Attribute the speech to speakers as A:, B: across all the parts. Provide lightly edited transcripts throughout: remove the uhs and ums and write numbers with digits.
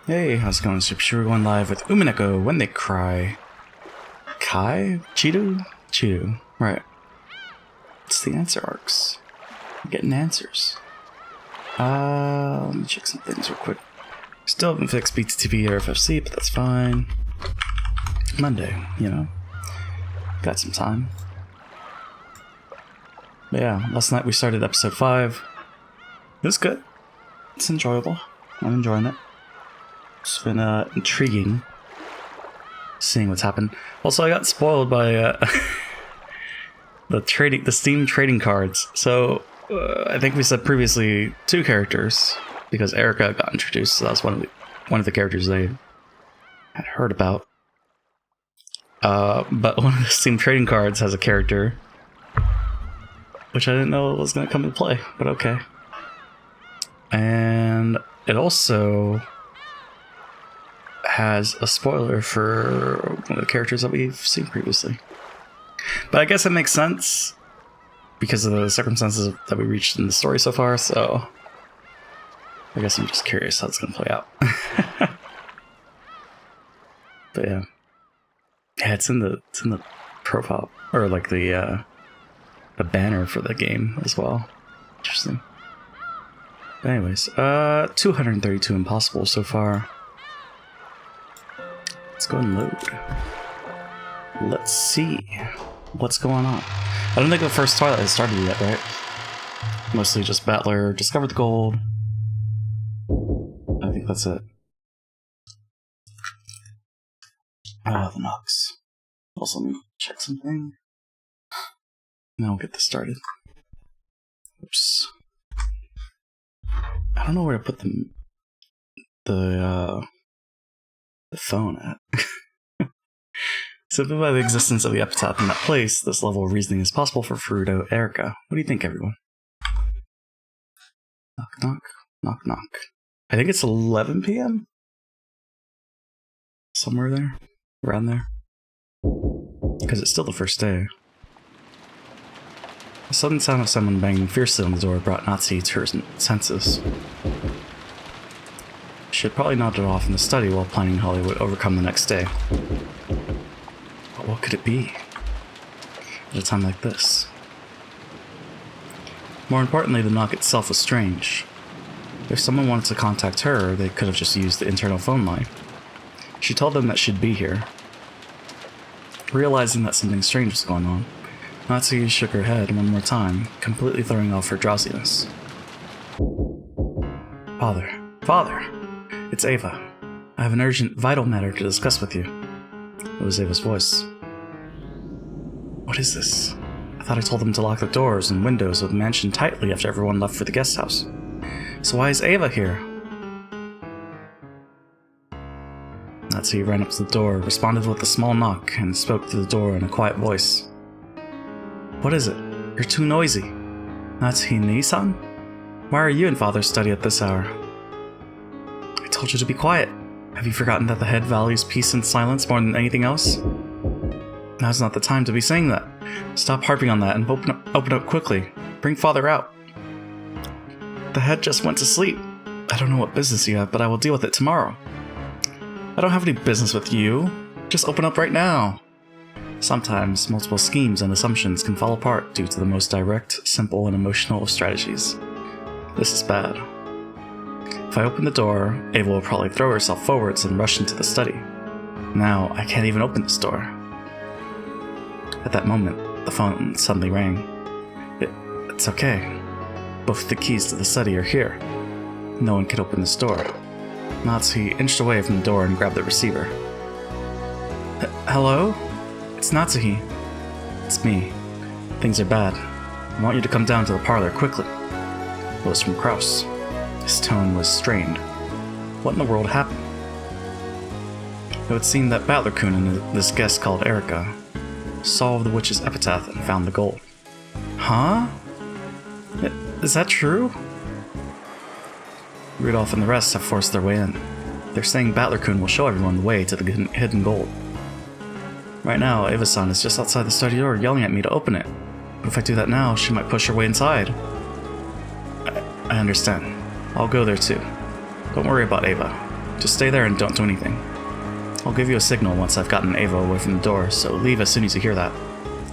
A: Hey, how's it going? JPChivalry going live with Umineko when they cry. Kai? Cheeto? Cheeto. Right. It's the answer arcs. I'm getting answers. Let me check some things real quick. Still haven't fixed BTTV or FFC, but that's fine. Monday, you know. Got some time. But yeah, last night we started episode 5. It was good. It's enjoyable. I'm enjoying it. It's been intriguing seeing what's happened. Also, I got spoiled by the Steam trading cards. So I think we said previously 2 characters because Erica got introduced. So that was one of the characters they had heard about. But one of the Steam trading cards has a character which I didn't know was going to come into play, but okay. And it also has a spoiler for one of the characters that we've seen previously. But I guess it makes sense because of the circumstances that we reached in the story so far, so I guess I'm just curious how it's going to play out. But yeah. Yeah, it's in the profile, or like the banner for the game as well. Interesting. But anyways, 232 impossible so far. Let's go and load. Let's see what's going on. I don't think the first Twilight has started yet, right? Mostly just Battler discovered the gold. I think that's it. Ah, the knocks. Also, let me check something. Now we'll get this started. Oops. I don't know where to put the phone at. Simply by the existence of the epitaph in that place, this level of reasoning is possible for Furuto Erica. What do you think, everyone? Knock, knock, knock, knock. I think it's 11 p.m.? Somewhere there? Around there? Because it's still the first day. The sudden sound of someone banging fiercely on the door brought Natsuhi to her senses. She had probably nodded off in the study while planning how they would overcome the next day. But what could it be? At a time like this? More importantly, the knock itself was strange. If someone wanted to contact her, they could have just used the internal phone line. She told them that she'd be here. Realizing that something strange was going on, Natsuhi shook her head one more time, completely throwing off her drowsiness. Father. Father! It's Ava. I have an urgent, vital matter to discuss with you. It was Ava's voice. What is this? I thought I told them to lock the doors and windows of the mansion tightly after everyone left for the guest house. So why is Ava here? Natsuhi ran up to the door, responded with a small knock, and spoke through the door in a quiet voice. What is it? You're too noisy. Natsuhi Nisan? Why are you in Father's study at this hour? I told you to be quiet. Have you forgotten that the head values peace and silence more than anything else? Now's not the time to be saying that. Stop harping on that and open up quickly. Bring Father out. The head just went to sleep. I don't know what business you have, but I will deal with it tomorrow. I don't have any business with you. Just open up right now. Sometimes, multiple schemes and assumptions can fall apart due to the most direct, simple, and emotional of strategies. This is bad. If I open the door, Ava will probably throw herself forwards and rush into the study. Now, I can't even open this door. At that moment, the phone suddenly rang. It's okay. Both the keys to the study are here. No one can open this door. Natsuhi inched away from the door and grabbed the receiver. Hello? It's Natsuhi. It's me. Things are bad. I want you to come down to the parlor quickly. It was from Kraus. His tone was strained. What in the world happened? It would seem that Battler-kun and this guest called Erica solved the witch's epitaph and found the gold. Huh? Is that true? Rudolph and the rest have forced their way in. They're saying Battler-kun will show everyone the way to the hidden gold. Right now, Ava-san is just outside the study door yelling at me to open it. But if I do that now, she might push her way inside. I understand. I'll go there too. Don't worry about Ava. Just stay there and don't do anything. I'll give you a signal once I've gotten Ava away from the door, so leave as soon as you hear that.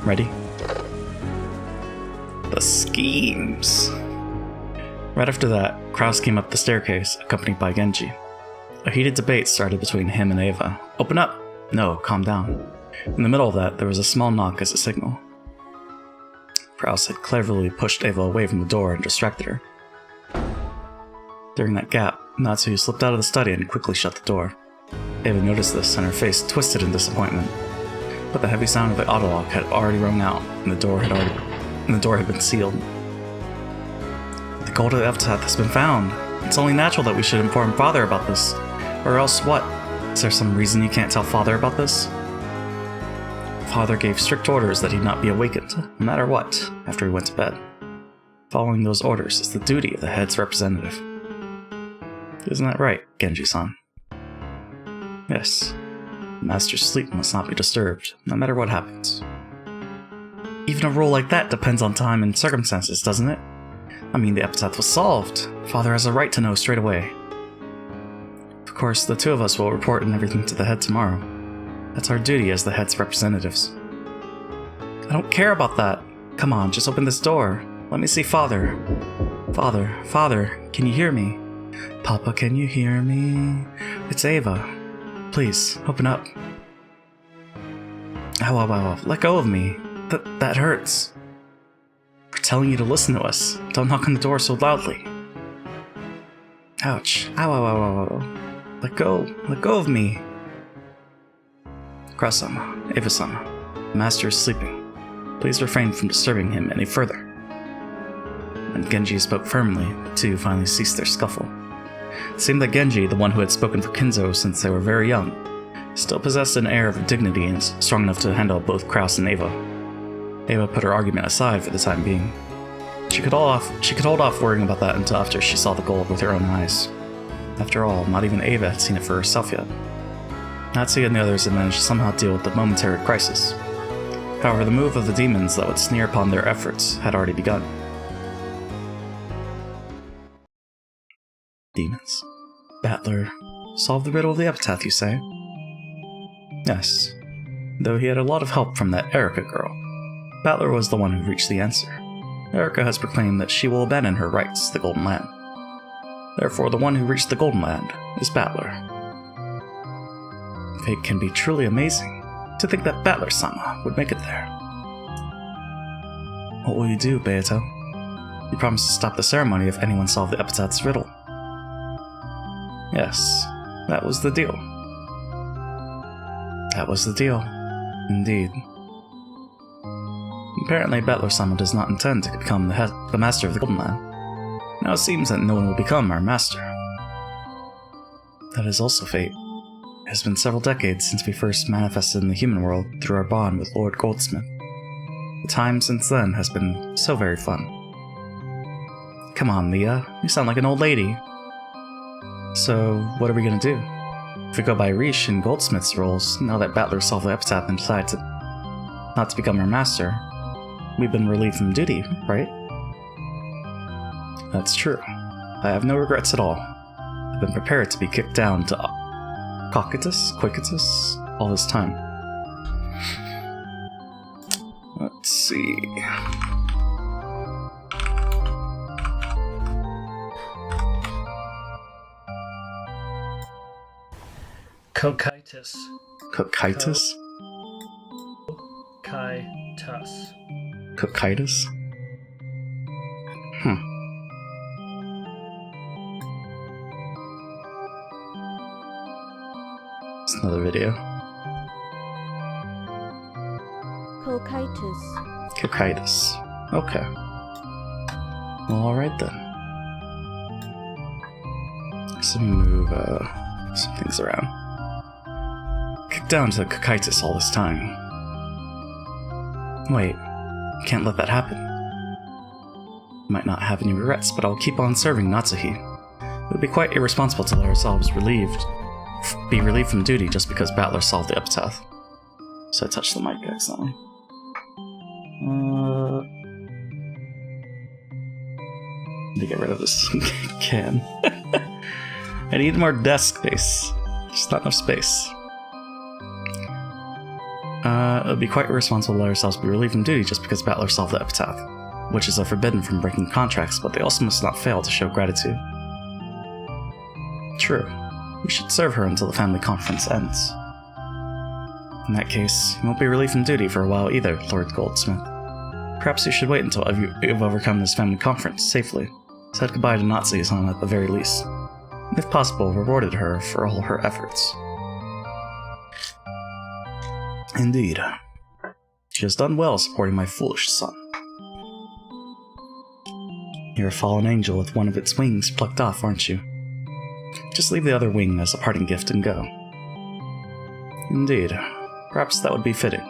A: Ready? The schemes. Right after that, Kraus came up the staircase, accompanied by Genji. A heated debate started between him and Ava. Open up! No, calm down. In the middle of that, there was a small knock as a signal. Kraus had cleverly pushed Ava away from the door and distracted her. During that gap, Natsuhi slipped out of the study and quickly shut the door. Ava noticed this, and her face twisted in disappointment. But the heavy sound of the autolock had already rung out, and the door had been sealed. The gold of the epitaph has been found. It's only natural that we should inform Father about this. Or else what? Is there some reason you can't tell Father about this? Father gave strict orders that he not be awakened, no matter what, after he went to bed. Following those orders is the duty of the head's representative. Isn't that right, Genji-san? Yes. The Master's sleep must not be disturbed, no matter what happens. Even a rule like that depends on time and circumstances, doesn't it? I mean, the epitaph was solved. Father has a right to know straight away. Of course, the two of us will report and everything to the head tomorrow. That's our duty as the head's representatives. I don't care about that. Come on, just open this door. Let me see Father. Father, can you hear me? Papa, can you hear me? It's Ava. Please, open up. Ow, let go of me. That hurts. We're telling you to listen to us. Don't knock on the door so loudly. Ouch. Ow. Let go of me. Kraus-sama, Ava-sama, the Master is sleeping. Please refrain from disturbing him any further. When Genji spoke firmly, the two finally ceased their scuffle. It seemed that Genji, the one who had spoken for Kinzo since they were very young, still possessed an air of dignity and was strong enough to handle both Kraus and Ava. Ava put her argument aside for the time being. She could hold off worrying about that until after she saw the gold with her own eyes. After all, not even Ava had seen it for herself yet. Natsuki and the others had managed to somehow deal with the momentary crisis. However, the move of the demons that would sneer upon their efforts had already begun. Demons. Battler solved the riddle of the epitaph, you say? Yes. Though he had a lot of help from that Erica girl. Battler was the one who reached the answer. Erica has proclaimed that she will abandon her rights to the Golden Land. Therefore, the one who reached the Golden Land is Battler. Fate can be truly amazing. To think that Battler-sama would make it there. What will you do, Beato? You promised to stop the ceremony if anyone solved the epitaph's riddle. Yes, that was the deal. That was the deal. Indeed. Apparently, Battler-sama does not intend to become the master of the Golden Land. Now it seems that no one will become our master. That is also fate. It has been several decades since we first manifested in the human world through our bond with Lord Goldsmith. The time since then has been so very fun. Come on, Leah, you sound like an old lady. So, what are we gonna do? If we go by Riche and Goldsmith's rules, now that Battler solved the epitaph and decided not to become our master, we've been relieved from duty, right? That's true. I have no regrets at all. I've been prepared to be kicked down to Quickitus, all this time. Let's see.
B: Cocytus.
A: Cocytus? Cocytus? It's another video. Cocytus. Okay. Well, alright then. So move some things around. Kicked down to Cocytus all this time. Wait, you can't let that happen. You might not have any regrets, but I'll keep on serving Natsuhi. It would be quite irresponsible to let ourselves be relieved from duty just because Battler solved the epitaph. So I touched the mic accidentally. Let me get rid of this can. I need more desk space. Just not enough space. It would be quite irresponsible to let ourselves be relieved from duty just because Battler solved the epitaph. Witches are forbidden from breaking contracts, but they also must not fail to show gratitude. True. We should serve her until the family conference ends. In that case, you won't be relieved from duty for a while either, Lord Goldsmith. Perhaps you should wait until you've overcome this family conference safely. Said goodbye to Natsuki-san at the very least. And if possible, rewarded her for all her efforts. Indeed. She has done well supporting my foolish son. You're a fallen angel with one of its wings plucked off, aren't you? Just leave the other wing as a parting gift and go. Indeed. Perhaps that would be fitting.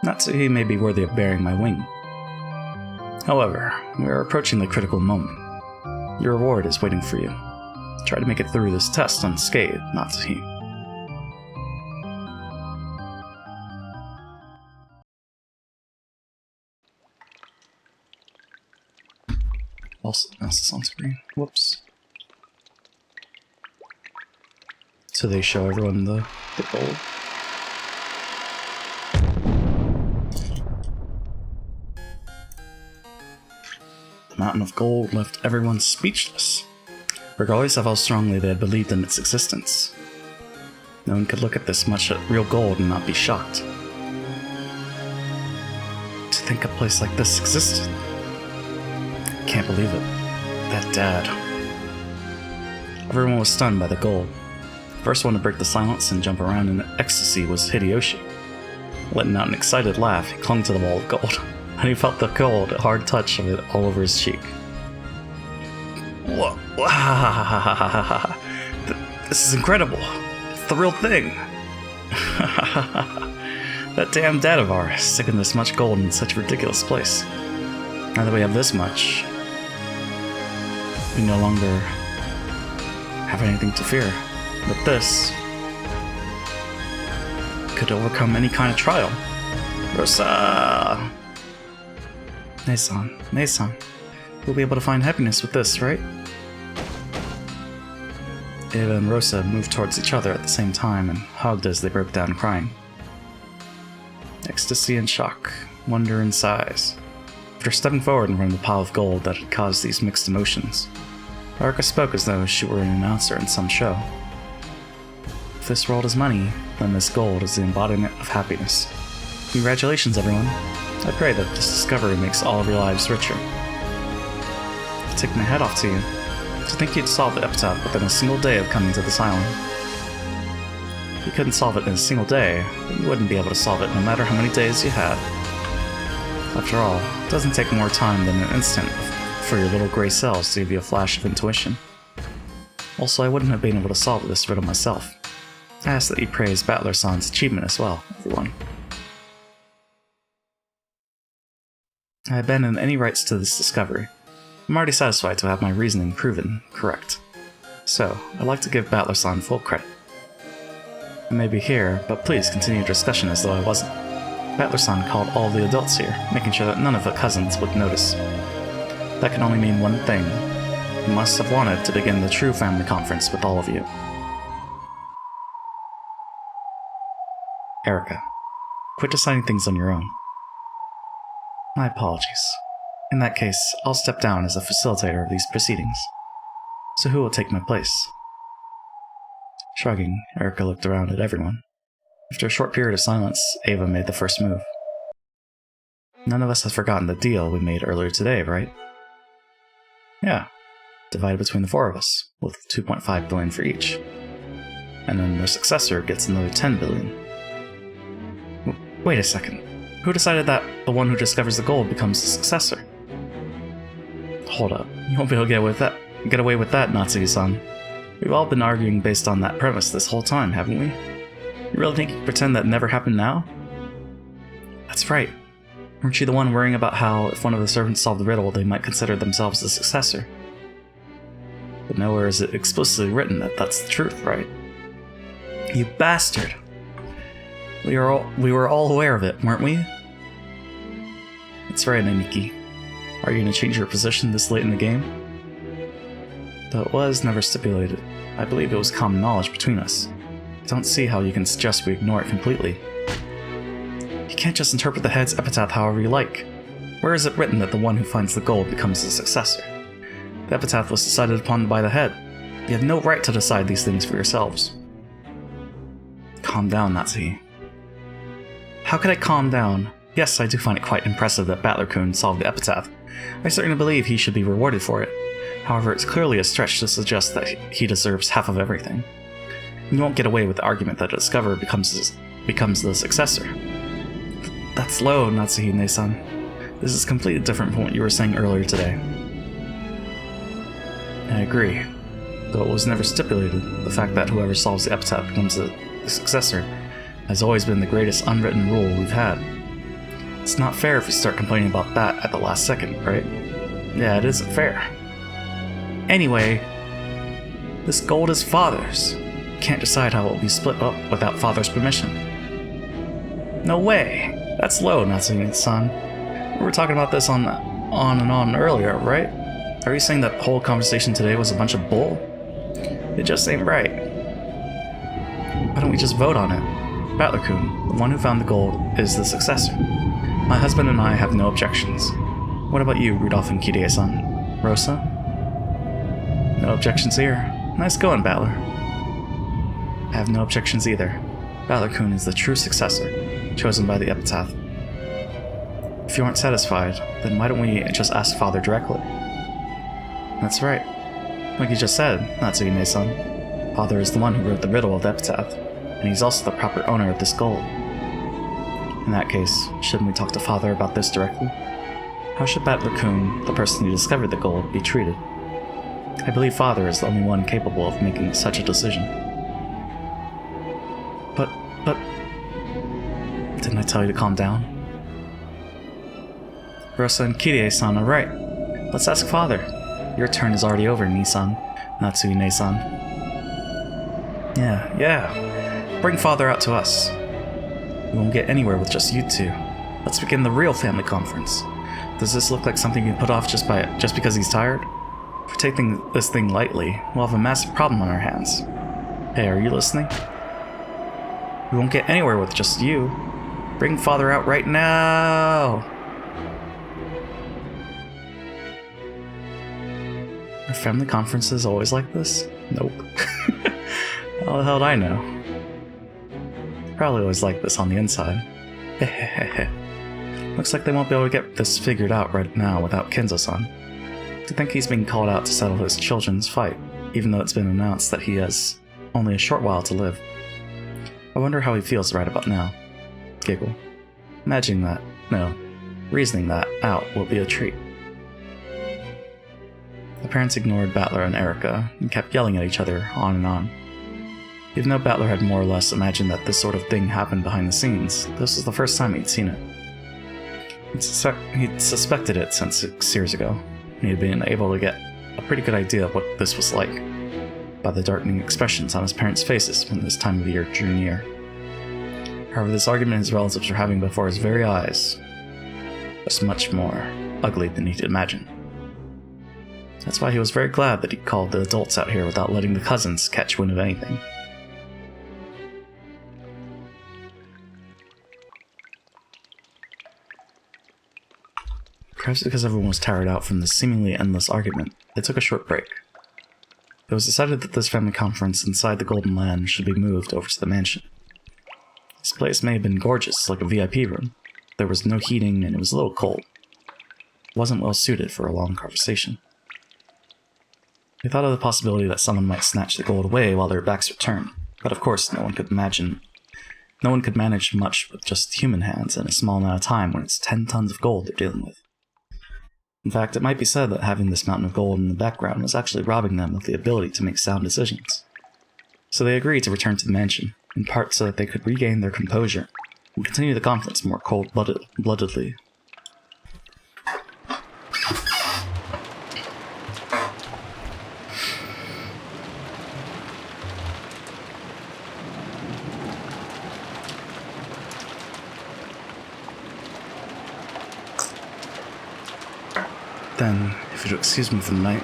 A: Natsuki may be worthy of bearing my wing. However, we are approaching the critical moment. Your reward is waiting for you. Try to make it through this test unscathed, Natsuki. Also, that's this on screen. Whoops. So they show everyone the gold. The mountain of gold left everyone speechless, regardless of how strongly they had believed in its existence. No one could look at this much real gold and not be shocked. To think a place like this existed. Can't believe it. That dad. Everyone was stunned by the gold. The first one to break the silence and jump around in ecstasy was Hideyoshi. Letting out an excited laugh, he clung to the wall of gold, and he felt the cold, hard touch of it all over his cheek. Whoa. This is incredible. It's the real thing. That damn dad of ours, sticking this much gold in such a ridiculous place. Now that we have this much, we no longer have anything to fear. But this could overcome any kind of trial. Rosa! Nei-san. We'll be able to find happiness with this, right? Eva and Rosa moved towards each other at the same time and hugged as they broke down crying. Ecstasy and shock, wonder and sighs. After stepping forward in front of the pile of gold that had caused these mixed emotions, Arika spoke as though she were an announcer in some show. If this world is money, then this gold is the embodiment of happiness. Congratulations, everyone. I pray that this discovery makes all of your lives richer. I take my hat off to you. To think you'd solve the epitaph within a single day of coming to this island. If you couldn't solve it in a single day, then you wouldn't be able to solve it no matter how many days you had. After all, it doesn't take more time than an instant for your little gray cells to give you a flash of intuition. Also, I wouldn't have been able to solve this riddle myself. I ask that you praise Battler-san's achievement as well, everyone. I abandon any rights to this discovery. I'm already satisfied to have my reasoning proven correct. So, I'd like to give Battler-san full credit. I may be here, but please continue your discussion as though I wasn't. Battler-san called all the adults here, making sure that none of the cousins would notice. That can only mean one thing. He must have wanted to begin the true family conference with all of you. Erika, quit deciding things on your own. My apologies. In that case, I'll step down as a facilitator of these proceedings. So who will take my place? Shrugging, Erika looked around at everyone. After a short period of silence, Ava made the first move. None of us has forgotten the deal we made earlier today, right? Yeah. Divided between the four of us, with 2.5 billion for each. And then their successor gets another 10 billion. Wait a second. Who decided that the one who discovers the gold becomes the successor? Hold up. You won't be able to get away with that, Natsuki-san. We've all been arguing based on that premise this whole time, haven't we? You really think you can pretend that never happened now? That's right. Weren't you the one worrying about how, if one of the servants solved the riddle, they might consider themselves the successor? But nowhere is it explicitly written that that's the truth, right? You bastard! We were all aware of it, weren't we? That's right, Namiki. Are you going to change your position this late in the game? Though it was never stipulated, I believe it was common knowledge between us. I don't see how you can suggest we ignore it completely. You can't just interpret the head's epitaph however you like. Where is it written that the one who finds the gold becomes the successor? The epitaph was decided upon by the head. You have no right to decide these things for yourselves. Calm down, Natsuhi. How could I calm down? Yes, I do find it quite impressive that Battler-kun solved the epitaph. I certainly believe he should be rewarded for it. However, it's clearly a stretch to suggest that he deserves half of everything. You won't get away with the argument that a discoverer becomes the successor. That's low, Natsuhi-ne-san. This is completely different from what you were saying earlier today. I agree. Though it was never stipulated, the fact that whoever solves the epitaph becomes the successor has always been the greatest unwritten rule we've had. It's not fair if we start complaining about that at the last second, right? Yeah, it isn't fair. Anyway, this gold is Father's. You can't decide how it will be split up without Father's permission. No way! That's low, Natsuhi-san. We were talking about this on and on earlier, right? Are you saying that whole conversation today was a bunch of bull? It just ain't right. Why don't we just vote on it? Battler-kun, the one who found the gold, is the successor. My husband and I have no objections. What about you, Rudolph and Kirie-san? Rosa? No objections here. Nice going, Battler. I have no objections either. Battler-kun is the true successor, chosen by the epitaph. If you aren't satisfied, then why don't we just ask Father directly? That's right. Like you just said, Natsuhi-ne-san. Father is the one who wrote the riddle of the epitaph, and he's also the proper owner of this gold. In that case, shouldn't we talk to Father about this directly? How should Battler-kun, the person who discovered the gold, be treated? I believe Father is the only one capable of making such a decision. But... Didn't I tell you to calm down? Rosa and Kirie-san are right. Let's ask Father. Your turn is already over, Nissan. Natsuhi-ne-san. Yeah. Bring Father out to us. We won't get anywhere with just you two. Let's begin the real family conference. Does this look like something you can put off just because he's tired? If we're taking this thing lightly, we'll have a massive problem on our hands. Hey, are you listening? We won't get anywhere with just you. Bring Father out right now! Are family conferences always like this? Nope. How the hell do I know? Probably always like this on the inside. Looks like they won't be able to get this figured out right now without Kenzo-san. To think he's being called out to settle his children's fight, even though it's been announced that he has only a short while to live. I wonder how he feels right about now. Giggle. Reasoning that out will be a treat. The parents ignored Battler and Erica and kept yelling at each other on and on. Even though Battler had more or less imagined that this sort of thing happened behind the scenes, this was the first time he'd seen it. He'd suspected it since 6 years ago, and he had been able to get a pretty good idea of what this was like by the darkening expressions on his parents' faces when this time of year drew near. However, this argument his relatives were having before his very eyes was much more ugly than he'd imagined. That's why he was very glad that he'd called the adults out here without letting the cousins catch wind of anything. Perhaps because everyone was tired out from this seemingly endless argument, they took a short break. It was decided that this family conference inside the Golden Land should be moved over to the mansion. This place may have been gorgeous, like a VIP room. There was no heating and it was a little cold. It wasn't well suited for a long conversation. They thought of the possibility that someone might snatch the gold away while their backs were turned, but of course no one could manage much with just human hands in a small amount of time when it's 10 tons of gold they're dealing with. In fact, it might be said that having this mountain of gold in the background was actually robbing them of the ability to make sound decisions. So they agreed to return to the mansion, in part so that they could regain their composure and continue the conference more cold-bloodedly. Then, if you'd excuse me for the night,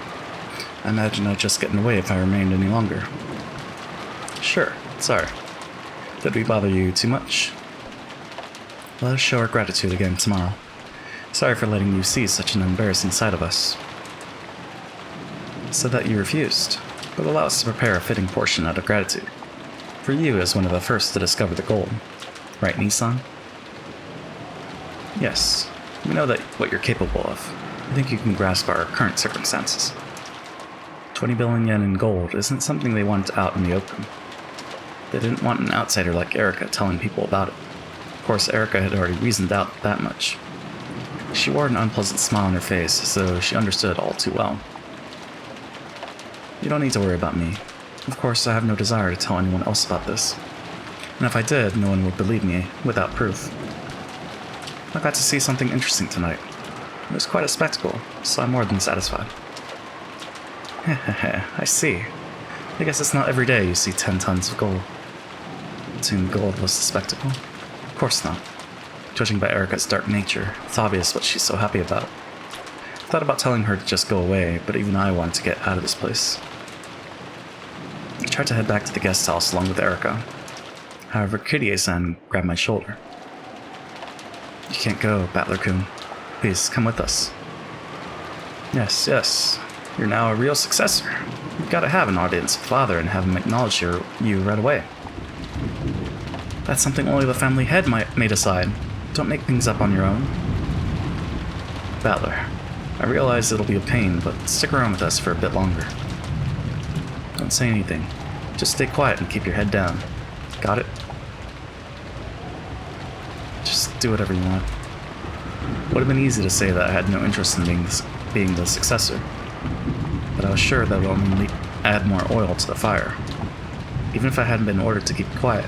A: I imagine I'd just get in the way if I remained any longer. Sure, sorry. Did we bother you too much? Let us show our gratitude again tomorrow. Sorry for letting you see such an embarrassing side of us. Said that you refused, but allow us to prepare a fitting portion out of gratitude. For you as one of the first to discover the gold. Right, Nissan? Yes, we know that what you're capable of. I think you can grasp our current circumstances. 20 billion yen in gold isn't something they want out in the open. They didn't want an outsider like Erica telling people about it. Of course, Erica had already reasoned out that much. She wore an unpleasant smile on her face, as though she understood all too well. You don't need to worry about me. Of course, I have no desire to tell anyone else about this. And if I did, no one would believe me without proof. I got to see something interesting tonight. It was quite a spectacle, so I'm more than satisfied. Heh, I see. I guess it's not every day you see 10 tons of gold. Seeing the gold was the spectacle? Of course not. Judging by Erica's dark nature, it's obvious what she's so happy about. I thought about telling her to just go away, but even I wanted to get out of this place. I tried to head back to the guest house along with Erica. However, Kirie-san grabbed my shoulder. You can't go, Battler-kun. Please, come with us. Yes. You're now a real successor. You've got to have an audience with Father and have him acknowledge you right away. That's something only the family head may decide. Don't make things up on your own. Battler, I realize it'll be a pain, but stick around with us for a bit longer. Don't say anything. Just stay quiet and keep your head down. Got it? Just do whatever you want. Would have been easy to say that I had no interest in being the successor, but I was sure that it would only add more oil to the fire. Even if I hadn't been ordered to keep quiet,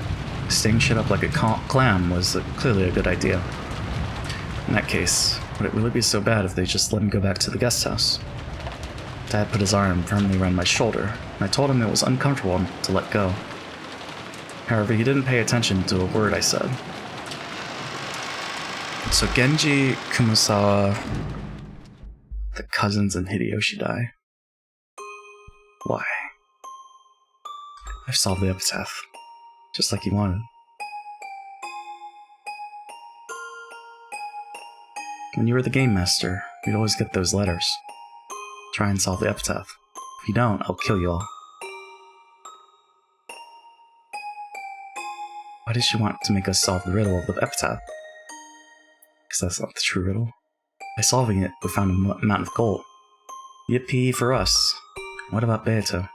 A: staying shut up like a clam was clearly a good idea. In that case, would it really be so bad if they just let me go back to the guest house? Dad put his arm firmly around my shoulder, and I told him it was uncomfortable to let go. However, he didn't pay attention to a word I said. So Genji, Kumasawa, the cousins, and Hideyoshi die. Why? I've solved the epitaph, just like you wanted. When you were the game master, you'd always get those letters. Try and solve the epitaph. If you don't, I'll kill you all. Why did she want to make us solve the riddle of the epitaph? Because that's not the true riddle. By solving it, we found a amount of gold. Yippee for us. What about Beato?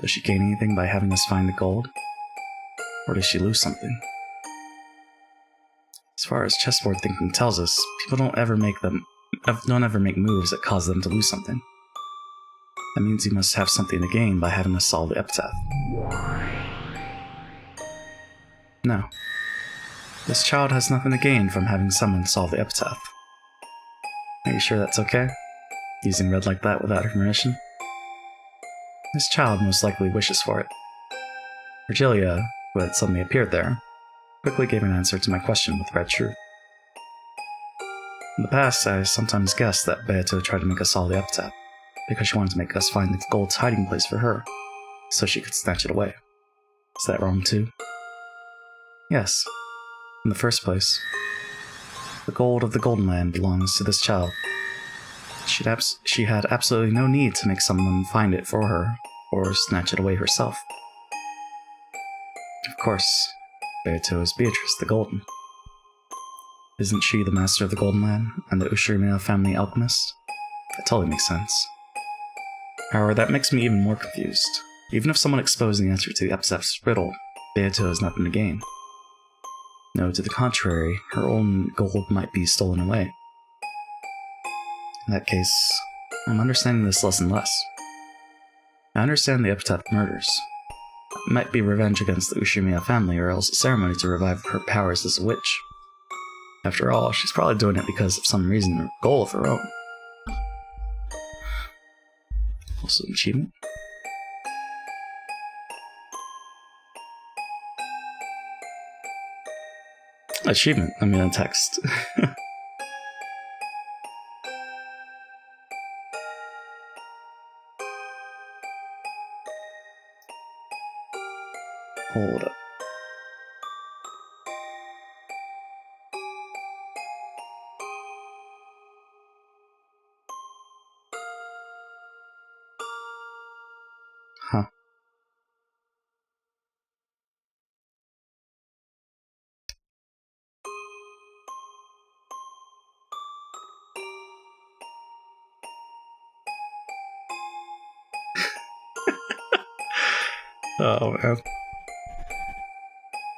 A: Does she gain anything by having us find the gold? Or does she lose something? As far as chessboard thinking tells us, people don't ever make moves that cause them to lose something. That means you must have something to gain by having us solve the epitaph. No. This child has nothing to gain from having someone solve the epitaph. Are you sure that's okay? Using red like that without her permission? This child most likely wishes for it. Virgilia, who had suddenly appeared there, quickly gave an answer to my question with red truth. In the past, I sometimes guessed that Beato tried to make us solve the epitaph, because she wanted to make us find the gold's hiding place for her, so she could snatch it away. Is that wrong too? Yes. In the first place, the gold of the Golden Land belongs to this child. She had absolutely no need to make someone find it for her, or snatch it away herself. Of course, Beato is Beatrice the Golden. Isn't she the master of the Golden Land, and the Ushirimiya family alchemist? That totally makes sense. However, that makes me even more confused. Even if someone exposed the answer to the epitaph's riddle, Beato has nothing to gain. No, to the contrary, her own gold might be stolen away. In that case, I'm understanding this lesson less. I understand the epitaph murders. It might be revenge against the Ushimiya family, or else a ceremony to revive her powers as a witch. After all, she's probably doing it because of some reason or goal of her own. Also an achievement. Achievement, I mean a text. Hold up. Huh. Oh man.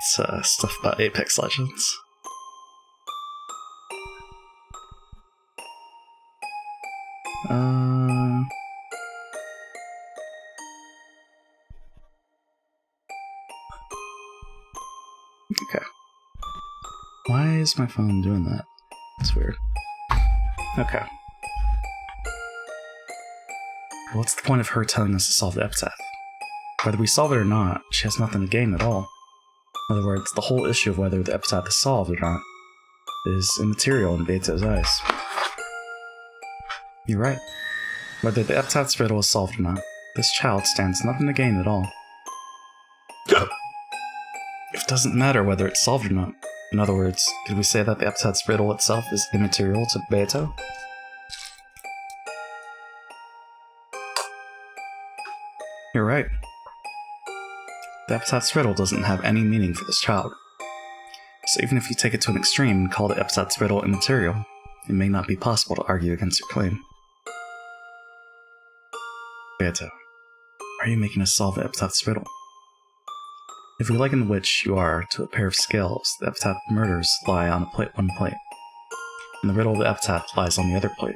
A: It's stuff about Apex Legends. Okay. Why is my phone doing that? That's weird. Okay. What's the point of her telling us to solve the epitaph? Whether we solve it or not, she has nothing to gain at all. In other words, the whole issue of whether the epitaph is solved or not is immaterial in Beto's eyes. You're right. Whether the epitaph's riddle is solved or not, this child stands nothing to gain at all. It doesn't matter whether it's solved or not. In other words, could we say that the epitaph's riddle itself is immaterial to Beto? You're right. The epitaph's riddle doesn't have any meaning for this child. So even if you take it to an extreme and call the epitaph's riddle immaterial, it may not be possible to argue against your claim. Beto, are you making us solve the epitaph's riddle? If we liken the witch you are to a pair of scales, the epitaph murders lie on one plate, and the riddle of the epitaph lies on the other plate.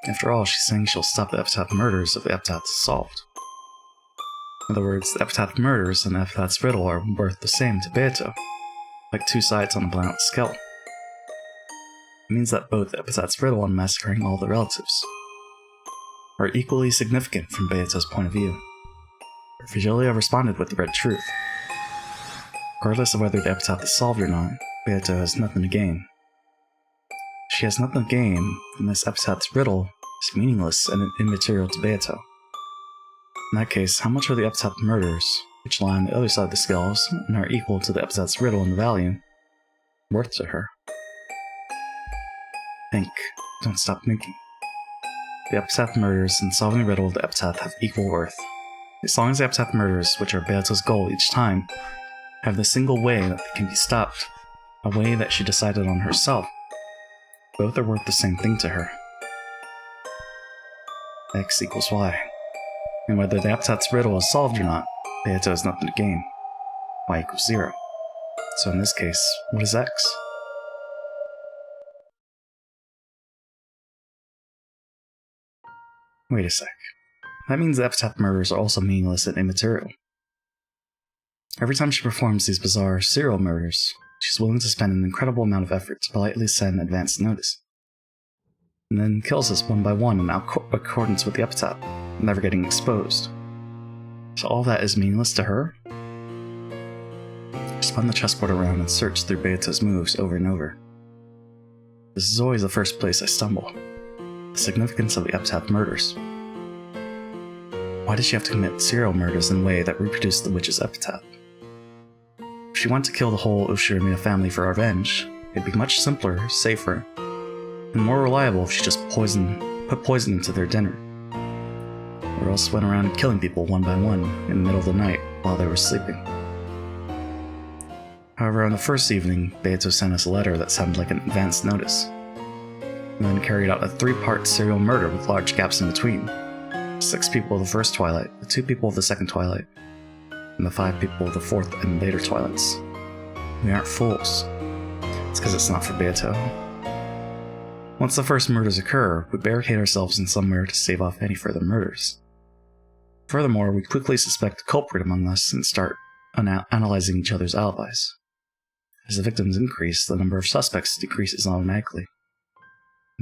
A: After all, she's saying she'll stop the epitaph murders if the epitaph is solved. In other words, the epitaph murders and the epitaph's riddle are worth the same to Beto, like two sides on a balanced scale. It means that both the epitaph's riddle and massacring all the relatives are equally significant from Beto's point of view. Vigilia responded with the red truth. Regardless of whether the epitaph is solved or not, Beto has nothing to gain. She has nothing to gain, and this epitaph's riddle is meaningless and immaterial to Beto. In that case, how much are the epitaph murders, which lie on the other side of the scales and are equal to the epitaph's riddle in value, worth to her? Think. Don't stop thinking. The epitaph murders and solving the riddle of the epitaph have equal worth. As long as the epitaph murders, which are Beto's goal each time, have the single way that they can be stopped, a way that she decided on herself, both are worth the same thing to her. X equals Y. And whether the epitaph's riddle is solved or not, Beto has nothing to gain. Y equals 0. So in this case, what is X? Wait a sec. That means the epitaph murders are also meaningless and immaterial. Every time she performs these bizarre serial murders, she's willing to spend an incredible amount of effort to politely send advance notice, and then kills us one by one in accordance with the epitaph, never getting exposed. So all that is meaningless to her? I spun the chessboard around and searched through Beto's moves over and over. This is always the first place I stumble. The significance of the epitaph murders. Why did she have to commit serial murders in a way that reproduced the witch's epitaph? If she wanted to kill the whole Ushirimiya family for revenge, it'd be much simpler, safer, and more reliable if she just put poison into their dinner. Or else went around killing people one by one in the middle of the night while they were sleeping. However, on the first evening, Beto sent us a letter that sounded like an advance notice, and then carried out a 3-part serial murder with large gaps in between. 6 people of the first twilight, the 2 people of the second twilight, and the 5 people of the fourth and later twilights. We aren't fools. It's because it's not for Beto. Once the first murders occur, we barricade ourselves in somewhere to stave off any further murders. Furthermore, we quickly suspect a culprit among us and start analyzing each other's alibis. As the victims increase, the number of suspects decreases automatically.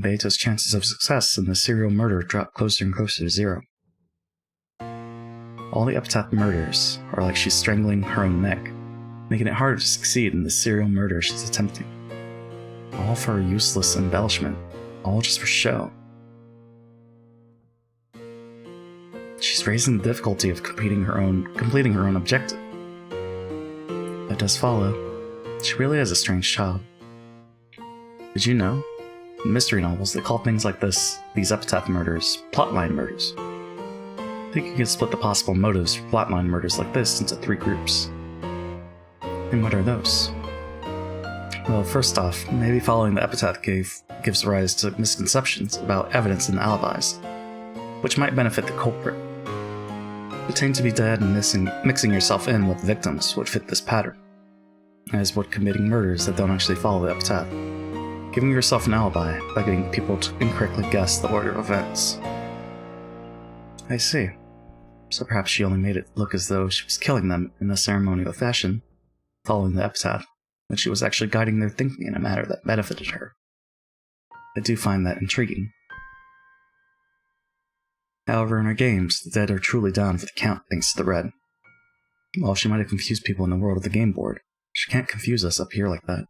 A: Beto's chances of success in the serial murder drop closer and closer to 0. All the epitaph murders are like she's strangling her own neck, making it harder to succeed in the serial murder she's attempting. All for a useless embellishment, all just for show. She's raising the difficulty of completing her own objective. That does follow. She really is a strange child. Did you know? In mystery novels, they call things like this, these epitaph murders, plotline murders. I think you can split the possible motives for plotline murders like this into 3 groups. And what are those? Well, first off, maybe following the epitaph gives rise to misconceptions about evidence and alibis, which might benefit the culprit. Pretending to be dead and mixing yourself in with victims would fit this pattern, as would committing murders that don't actually follow the epitaph. Giving yourself an alibi by getting people to incorrectly guess the order of events. I see. So perhaps she only made it look as though she was killing them in a ceremonial fashion, following the epitaph, when she was actually guiding their thinking in a manner that benefited her. I do find that intriguing. However, in her games, the dead are truly down for the count thanks to the red. While she might have confused people in the world of the game board, she can't confuse us up here like that.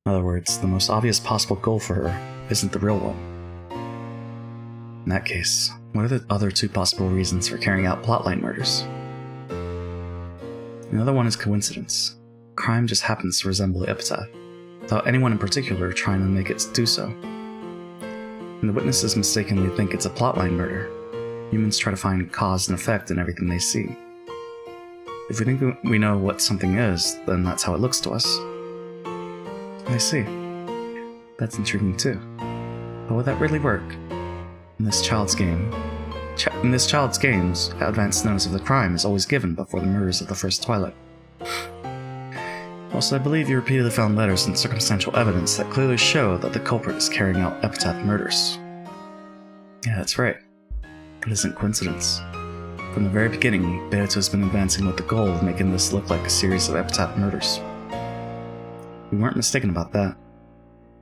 A: In other words, the most obvious possible goal for her isn't the real one. In that case, what are the other 2 possible reasons for carrying out plotline murders? Another one is coincidence. Crime just happens to resemble the epitaph, without anyone in particular trying to make it do so. When the witnesses mistakenly think it's a plotline murder, humans try to find cause and effect in everything they see. If we think we know what something is, then that's how it looks to us. I see. That's intriguing too. But would that really work? In this child's games, advance notice of the crime is always given before the murders of the first twilight. Also, I believe you repeatedly found letters and circumstantial evidence that clearly show that the culprit is carrying out epitaph murders. Yeah, that's right. It isn't coincidence. From the very beginning, Beato has been advancing with the goal of making this look like a series of epitaph murders. We weren't mistaken about that.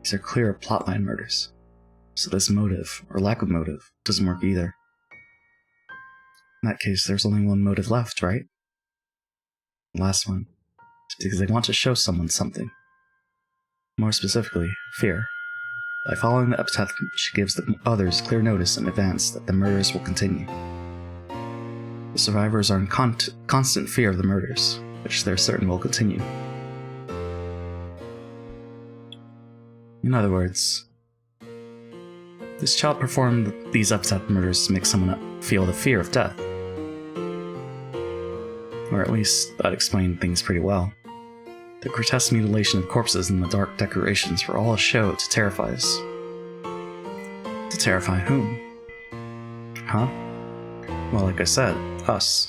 A: These are clear plotline murders. So this motive, or lack of motive, doesn't work either. In that case, there's only one motive left, right? The last one. It's because they want to show someone something. More specifically, fear. By following the epitaph, she gives the others clear notice in advance that the murders will continue. The survivors are in constant fear of the murders, which they're certain will continue. In other words, this child performed these epitaph murders to make someone feel the fear of death. Or at least, that explained things pretty well. The grotesque mutilation of corpses and the dark decorations were all a show to terrify us. To terrify whom? Huh? Well, like I said, us.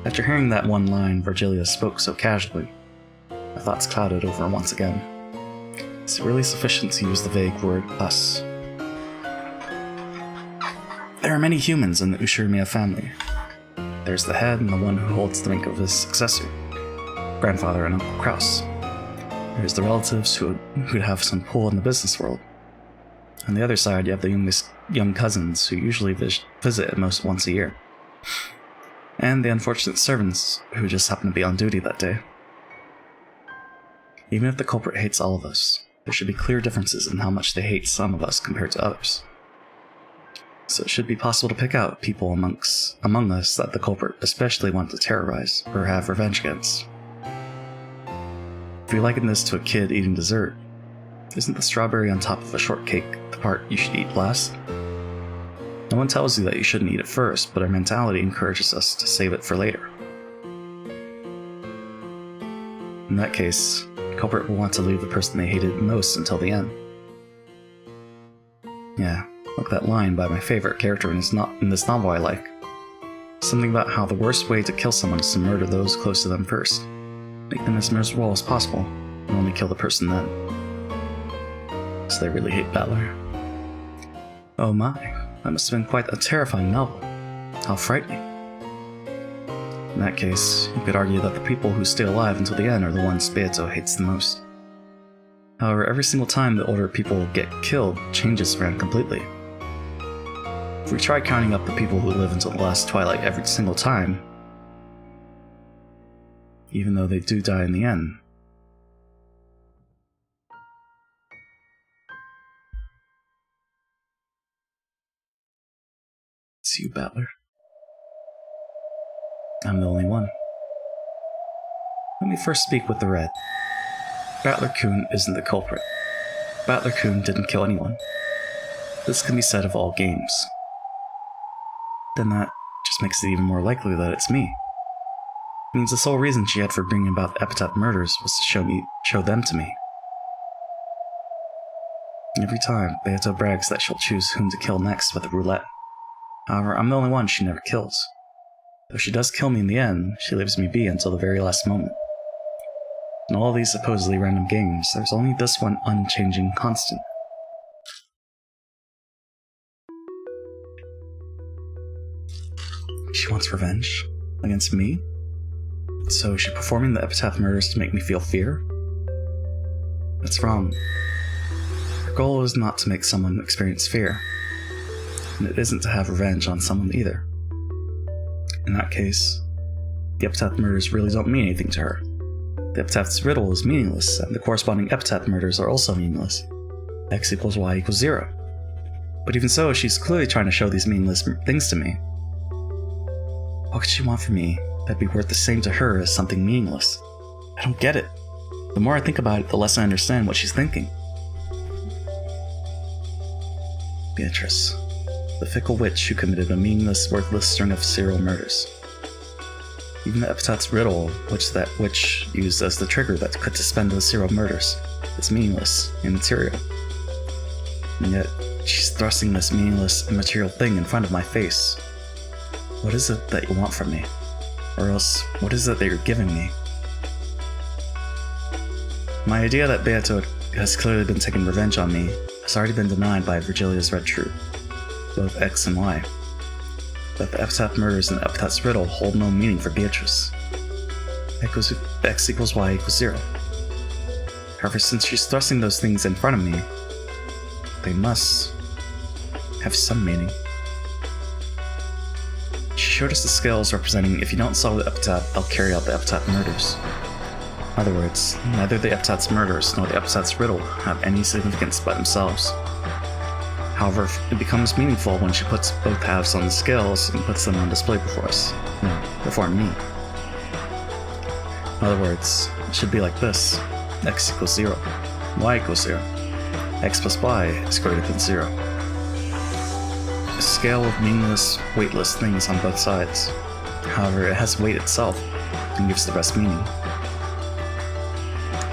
A: After hearing that one line Virgilia spoke so casually, my thoughts clouded over once again. Is it really sufficient to use the vague word us? There are many humans in the Ushirimiya family. There's the head and the one who holds the rank of his successor, grandfather and Uncle Kraus. There's the relatives who have some pull in the business world. On the other side, you have the young cousins who usually visit at most once a year. And the unfortunate servants who just happen to be on duty that day. Even if the culprit hates all of us, there should be clear differences in how much they hate some of us compared to others. So it should be possible to pick out people among us that the culprit especially want to terrorize or have revenge against. If you liken this to a kid eating dessert, isn't the strawberry on top of a shortcake the part you should eat last? No one tells you that you shouldn't eat it first, but our mentality encourages us to save it for later. In that case, the culprit will want to leave the person they hated most until the end. Yeah, like that line by my favorite character in this novel I like. Something about how the worst way to kill someone is to murder those close to them first. Make them as miserable as possible, and only kill the person then. So they really hate Battler. Oh my, that must have been quite a terrifying novel. How frightening. In that case, you could argue that the people who stay alive until the end are the ones Beato hates the most. However, every single time the older people get killed changes around completely. If we try counting up the people who live until the last twilight every single time, even though they do die in the end, it's you, Battler. I'm the only one. Let me first speak with the red. Battler-kun isn't the culprit. Battler-kun didn't kill anyone. This can be said of all games. Then that just makes it even more likely that it's me. It means the sole reason she had for bringing about the epitaph murders was to show them to me. Every time, Beato brags that she'll choose whom to kill next with a roulette. However, I'm the only one she never kills. Though she does kill me in the end, she leaves me be until the very last moment. In all these supposedly random games, there's only this one unchanging constant. She wants revenge? Against me? So is she performing the epitaph murders to make me feel fear? That's wrong. Her goal is not to make someone experience fear. And it isn't to have revenge on someone either. In that case, the epitaph murders really don't mean anything to her. The epitaph's riddle is meaningless, and the corresponding epitaph murders are also meaningless. X equals Y equals 0. But even so, she's clearly trying to show these meaningless things to me. What could she want from me that'd be worth the same to her as something meaningless? I don't get it. The more I think about it, the less I understand what she's thinking. Beatrice, the fickle witch who committed a meaningless, worthless string of serial murders. Even the epitaph's riddle, which that witch used as the trigger that could suspend those serial murders, is meaningless, immaterial. And yet, she's thrusting this meaningless, immaterial thing in front of my face. What is it that you want from me? Or else, what is it that you're giving me? My idea that Beato has clearly been taking revenge on me has already been denied by Virgilia's red truth, both X and Y. That the epitaph murders and the epitaph's riddle hold no meaning for Beatrice. X equals Y equals 0. However, since she's thrusting those things in front of me, they must have some meaning. She showed us the scales representing if you don't solve the epitaph, I'll carry out the epitaph murders. In other words, neither the epitaph's murders nor the epitaph's riddle have any significance by themselves. However, it becomes meaningful when she puts both halves on the scales and puts them on display before us. No, before me. In other words, it should be like this. X equals 0. Y equals 0. X plus Y is greater than 0. A scale of meaningless, weightless things on both sides. However, it has weight itself and gives the rest meaning.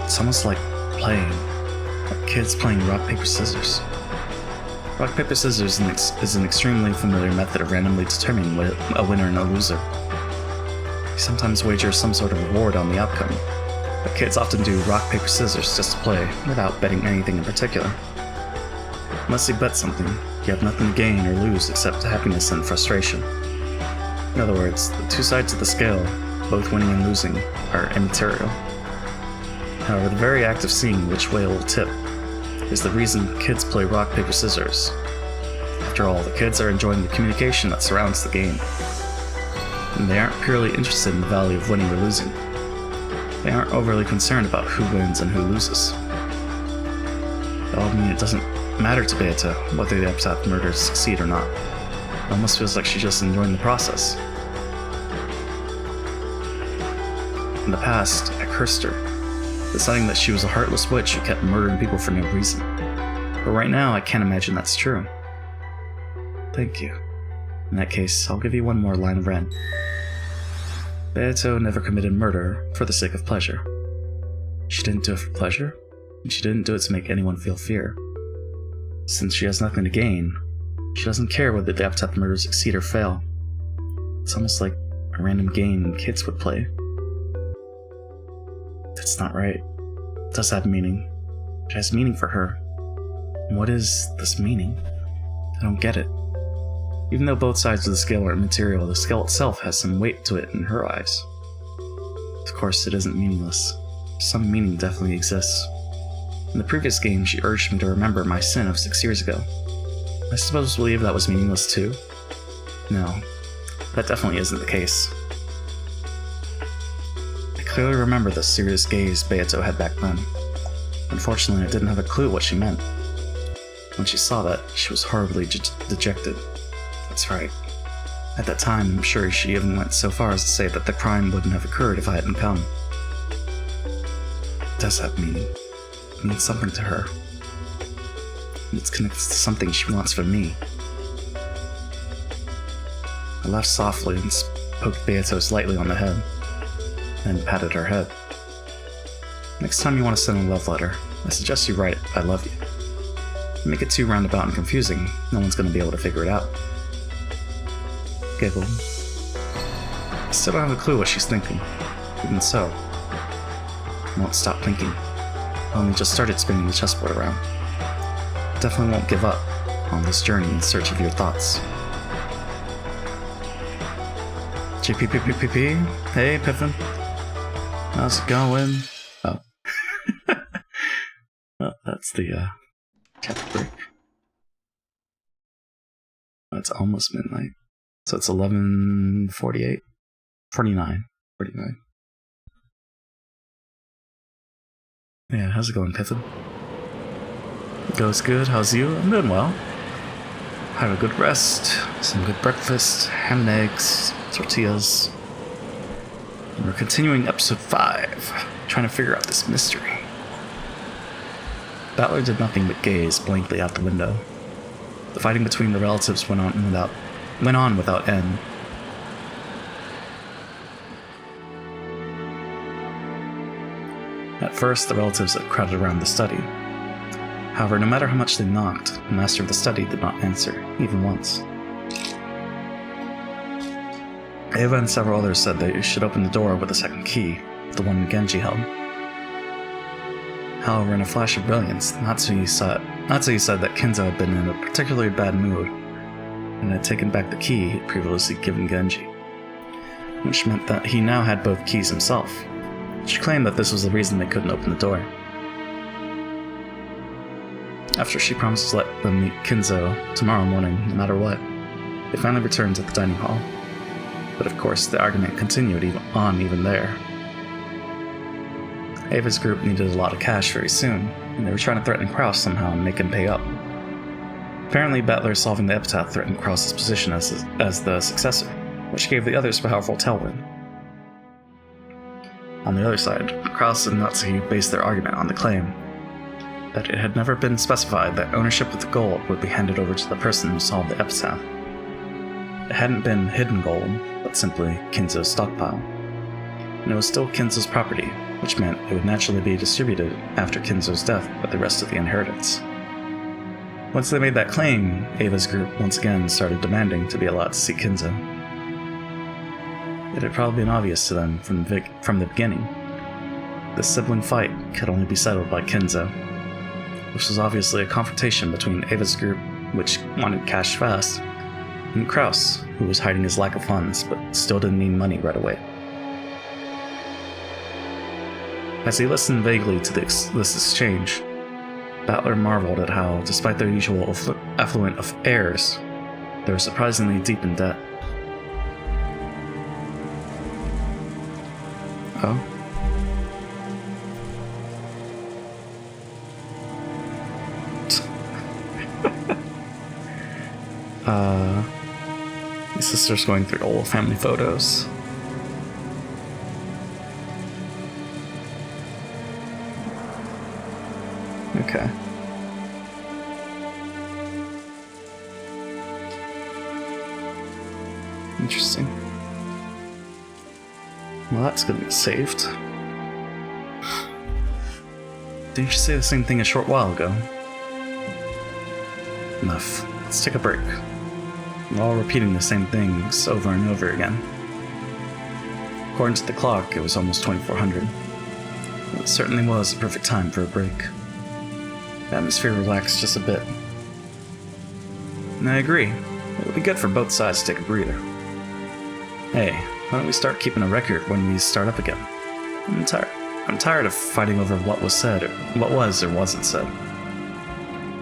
A: It's almost like playing. Like kids playing rock, paper, scissors. Rock, paper, scissors is an extremely familiar method of randomly determining a winner and a loser. You sometimes wager some sort of reward on the outcome, but kids often do rock, paper, scissors just to play, without betting anything in particular. Unless you bet something, you have nothing to gain or lose except happiness and frustration. In other words, the two sides of the scale, both winning and losing, are immaterial. However, the very act of seeing which way it will tip is the reason kids play rock, paper, scissors. After all, the kids are enjoying the communication that surrounds the game. And they aren't purely interested in the value of winning or losing. They aren't overly concerned about who wins and who loses. That would mean it doesn't matter to Beata whether the epitaph murders succeed or not. It almost feels like she's just enjoying the process. In the past, I cursed her, deciding that she was a heartless witch who kept murdering people for no reason. But right now, I can't imagine that's true. Thank you. In that case, I'll give you one more line of red. Beato never committed murder for the sake of pleasure. She didn't do it for pleasure, and she didn't do it to make anyone feel fear. Since she has nothing to gain, she doesn't care whether the epitaph murders succeed or fail. It's almost like a random game kids would play. That's not right. It does have meaning. It has meaning for her. And what is this meaning? I don't get it. Even though both sides of the scale are immaterial, the scale itself has some weight to it in her eyes. Of course, it isn't meaningless. Some meaning definitely exists. In the previous game, she urged me to remember my sin of 6 years ago. I suppose believe that was meaningless too? No, that definitely isn't the case. I clearly remember the serious gaze Beato had back then. Unfortunately, I didn't have a clue what she meant. When she saw that, she was horribly dejected. That's right. I At that time, I'm sure she even went so far as to say that the crime wouldn't have occurred if I hadn't come. It does have meaning. It means something to her. And it's connected to something she wants from me. I laughed softly and poked Beatos lightly on the head, and patted her head. Next time you want to send a love letter, I suggest you write, "I love you." Make it too roundabout and confusing, no one's going to be able to figure it out. Giggle. I still don't have a clue what she's thinking. Even so, I won't stop thinking. I only just started spinning the chessboard around. Definitely won't give up on this journey in search of your thoughts. JPPPP? Hey, Pippin. How's it going? Oh. Well, that's the, chapter break. It's almost midnight. So it's 11:48? 49. Yeah, how's it going, Pippin? Goes good, how's you? I'm doing well. Had a good rest, some good breakfast, ham and eggs, tortillas. And we're continuing episode 5, trying to figure out this mystery. Battler did nothing but gaze blankly out the window. The fighting between the relatives went on without end. At first, the relatives had crowded around the study. However, no matter how much they knocked, the master of the study did not answer, even once. Eva and several others said they should open the door with a second key, the one Genji held. However, in a flash of brilliance, Natsuki said that Kinzo had been in a particularly bad mood, and had taken back the key he had previously given Genji, which meant that he now had both keys himself. She claimed that this was the reason they couldn't open the door. After she promised to let them meet Kinzo tomorrow morning, no matter what, they finally returned to the dining hall. But of course, the argument continued even there. Ava's group needed a lot of cash very soon, and they were trying to threaten Kraus somehow and make him pay up. Apparently, Battler solving the epitaph threatened Kraus's position as the successor, which gave the others a powerful tailwind. On the other side, Kraus and Natsuki based their argument on the claim that it had never been specified that ownership of the gold would be handed over to the person who solved the epitaph. It hadn't been hidden gold, but simply Kinzo's stockpile. And it was still Kinzo's property, which meant it would naturally be distributed after Kinzo's death with the rest of the inheritance. Once they made that claim, Ava's group once again started demanding to be allowed to see Kinzo. It had probably been obvious to them from the beginning. This sibling fight could only be settled by Kinzo. This was obviously a confrontation between Ava's group, which wanted cash fast, and Kraus, who was hiding his lack of funds but still didn't need money right away. As he listened vaguely to this exchange, Battler marveled at how, despite their usual affluent of heirs, they were surprisingly deep in debt. Oh? My sister's going through old family photos. Okay. Interesting. Well, that's gonna get saved. Didn't you say the same thing a short while ago? Enough. Let's take a break. We're all repeating the same things over and over again. According to the clock, it was almost 2400. It certainly was the perfect time for a break. The atmosphere relaxed just a bit. And I agree. It would be good for both sides to take a breather. Hey, why don't we start keeping a record when we start up again? I'm tired of fighting over what was said, or what was or wasn't said.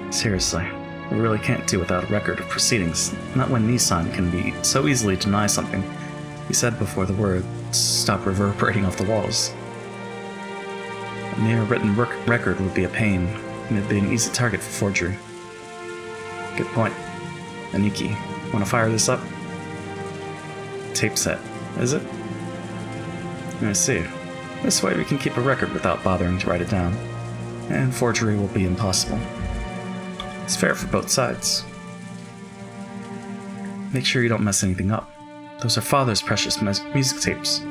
A: Seriously, we really can't do without a record of proceedings, not when Nissan can be so easily deny something he said before the words stop reverberating off the walls. A mere written record would be a pain, and it'd be an easy target for forgery. Good point. Aniki, wanna fire this up? tape set, is it? I see. This way we can keep a record without bothering to write it down, and forgery will be impossible. It's fair for both sides. Make sure you don't mess anything up. Those are Father's precious music tapes.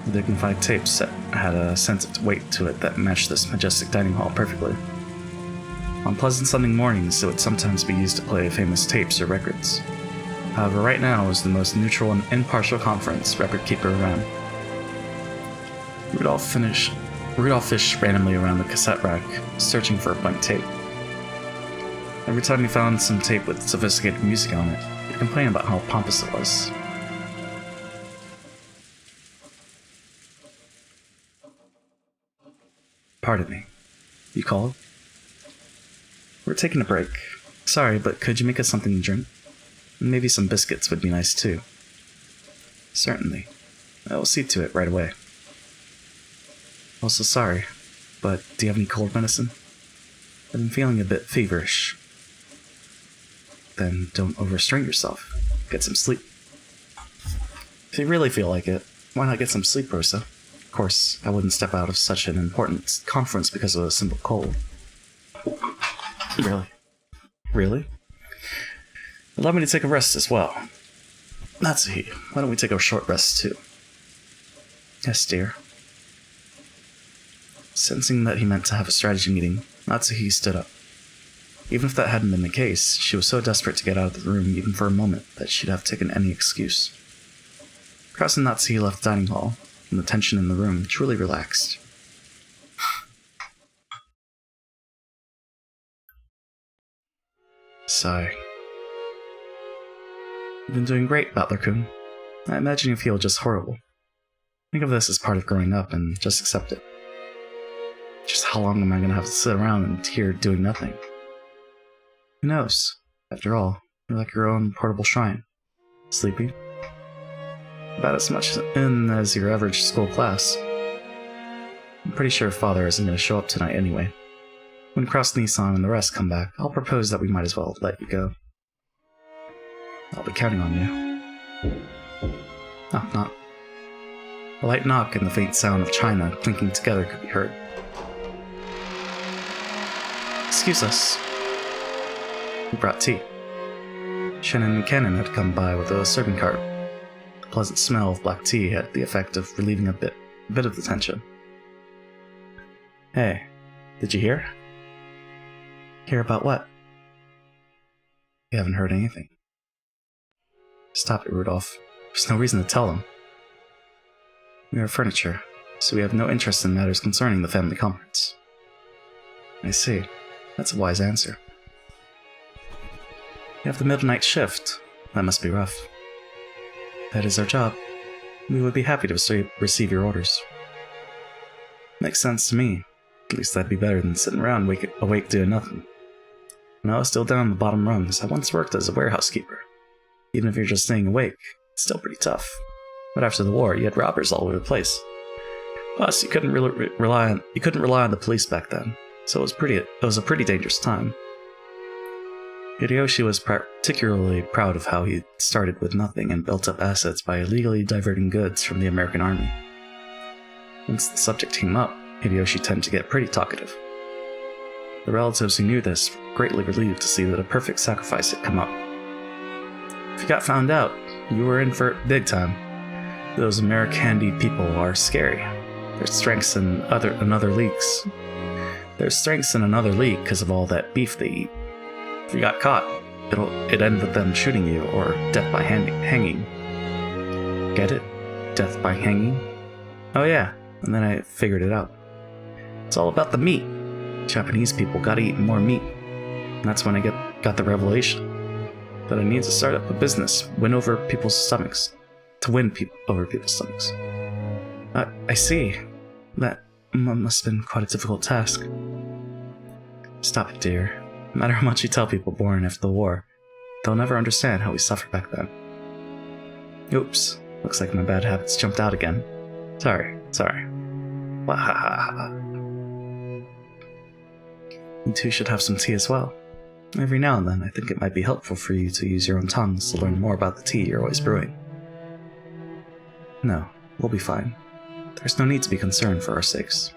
A: The dignified tape set had a sense of weight to it that matched this majestic dining hall perfectly. On pleasant Sunday mornings, it would sometimes be used to play famous tapes or records. However, right now was the most neutral and impartial conference record keeper around. Rudolph fished randomly around the cassette rack, searching for a blank tape. Every time he found some tape with sophisticated music on it, he'd complain about how pompous it was. Pardon me. You called? We're taking a break. Sorry, but could you make us something to drink? Maybe some biscuits would be nice too. Certainly. I will see to it right away. Also sorry, but do you have any cold medicine? I've been feeling a bit feverish. Then don't overstrain yourself. Get some sleep. If you really feel like it, why not get some sleep, Rosa? Of course, I wouldn't step out of such an important conference because of a simple cold. Really? Really? Allow me to take a rest as well. Natsuhi, why don't we take a short rest too? Yes, dear. Sensing that he meant to have a strategy meeting, Natsuhi stood up. Even if that hadn't been the case, she was so desperate to get out of the room even for a moment that she'd have taken any excuse. Cross and Natsuhi left the dining hall, and the tension in the room truly relaxed. Sigh. You've been doing great, Butler-kun. I imagine you feel just horrible. Think of this as part of growing up and just accept it. Just how long am I going to have to sit around and here doing nothing? Who knows? After all, you're like your own portable shrine. Sleepy? About as much in as your average school class. I'm pretty sure Father isn't going to show up tonight anyway. When Cross-Nissan and the rest come back, I'll propose that we might as well let you go. I'll be counting on you. Knock, knock. A light knock and the faint sound of china clinking together could be heard. Excuse us. We brought tea. Shannon and Cannon had come by with a serving cart. The pleasant smell of black tea had the effect of relieving a bit of the tension. Hey, did you hear? Hear about what? You haven't heard anything. Stop it, Rudolph. There's no reason to tell them. We are furniture, so we have no interest in matters concerning the family conference. I see. That's a wise answer. You have the midnight shift. That must be rough. That is our job. We would be happy to receive your orders. Makes sense to me. At least that'd be better than sitting around awake doing nothing. When I was still down in the bottom rungs, I once worked as a warehouse keeper. Even if you're just staying awake, it's still pretty tough. But after the war, you had robbers all over the place. Plus, you couldn't rely on the police back then, so it was a pretty dangerous time. Hideyoshi was particularly proud of how he started with nothing and built up assets by illegally diverting goods from the American army. Once the subject came up, Hideyoshi tended to get pretty talkative. The relatives who knew this were greatly relieved to see that a perfect sacrifice had come up. If you got found out, you were in for it big time. Those Americandy people are scary. There's strengths in other leagues. There's strengths in another league because of all that beef they eat. If you got caught, it'd end with them shooting you or death by hanging. Get it? Death by hanging? Oh yeah, and then I figured it out. It's all about the meat. Japanese people gotta eat more meat. And that's when I got the revelation that I need to start up a business, to win over people's stomachs. I see. That must have been quite a difficult task. Stop it, dear. No matter how much you tell people born after the war, they'll never understand how we suffered back then. Oops. Looks like my bad habits jumped out again. Sorry. Wahahaha. You two should have some tea as well. Every now and then, I think it might be helpful for you to use your own tongues to learn more about the tea you're always brewing. No, we'll be fine. There's no need to be concerned for our sakes.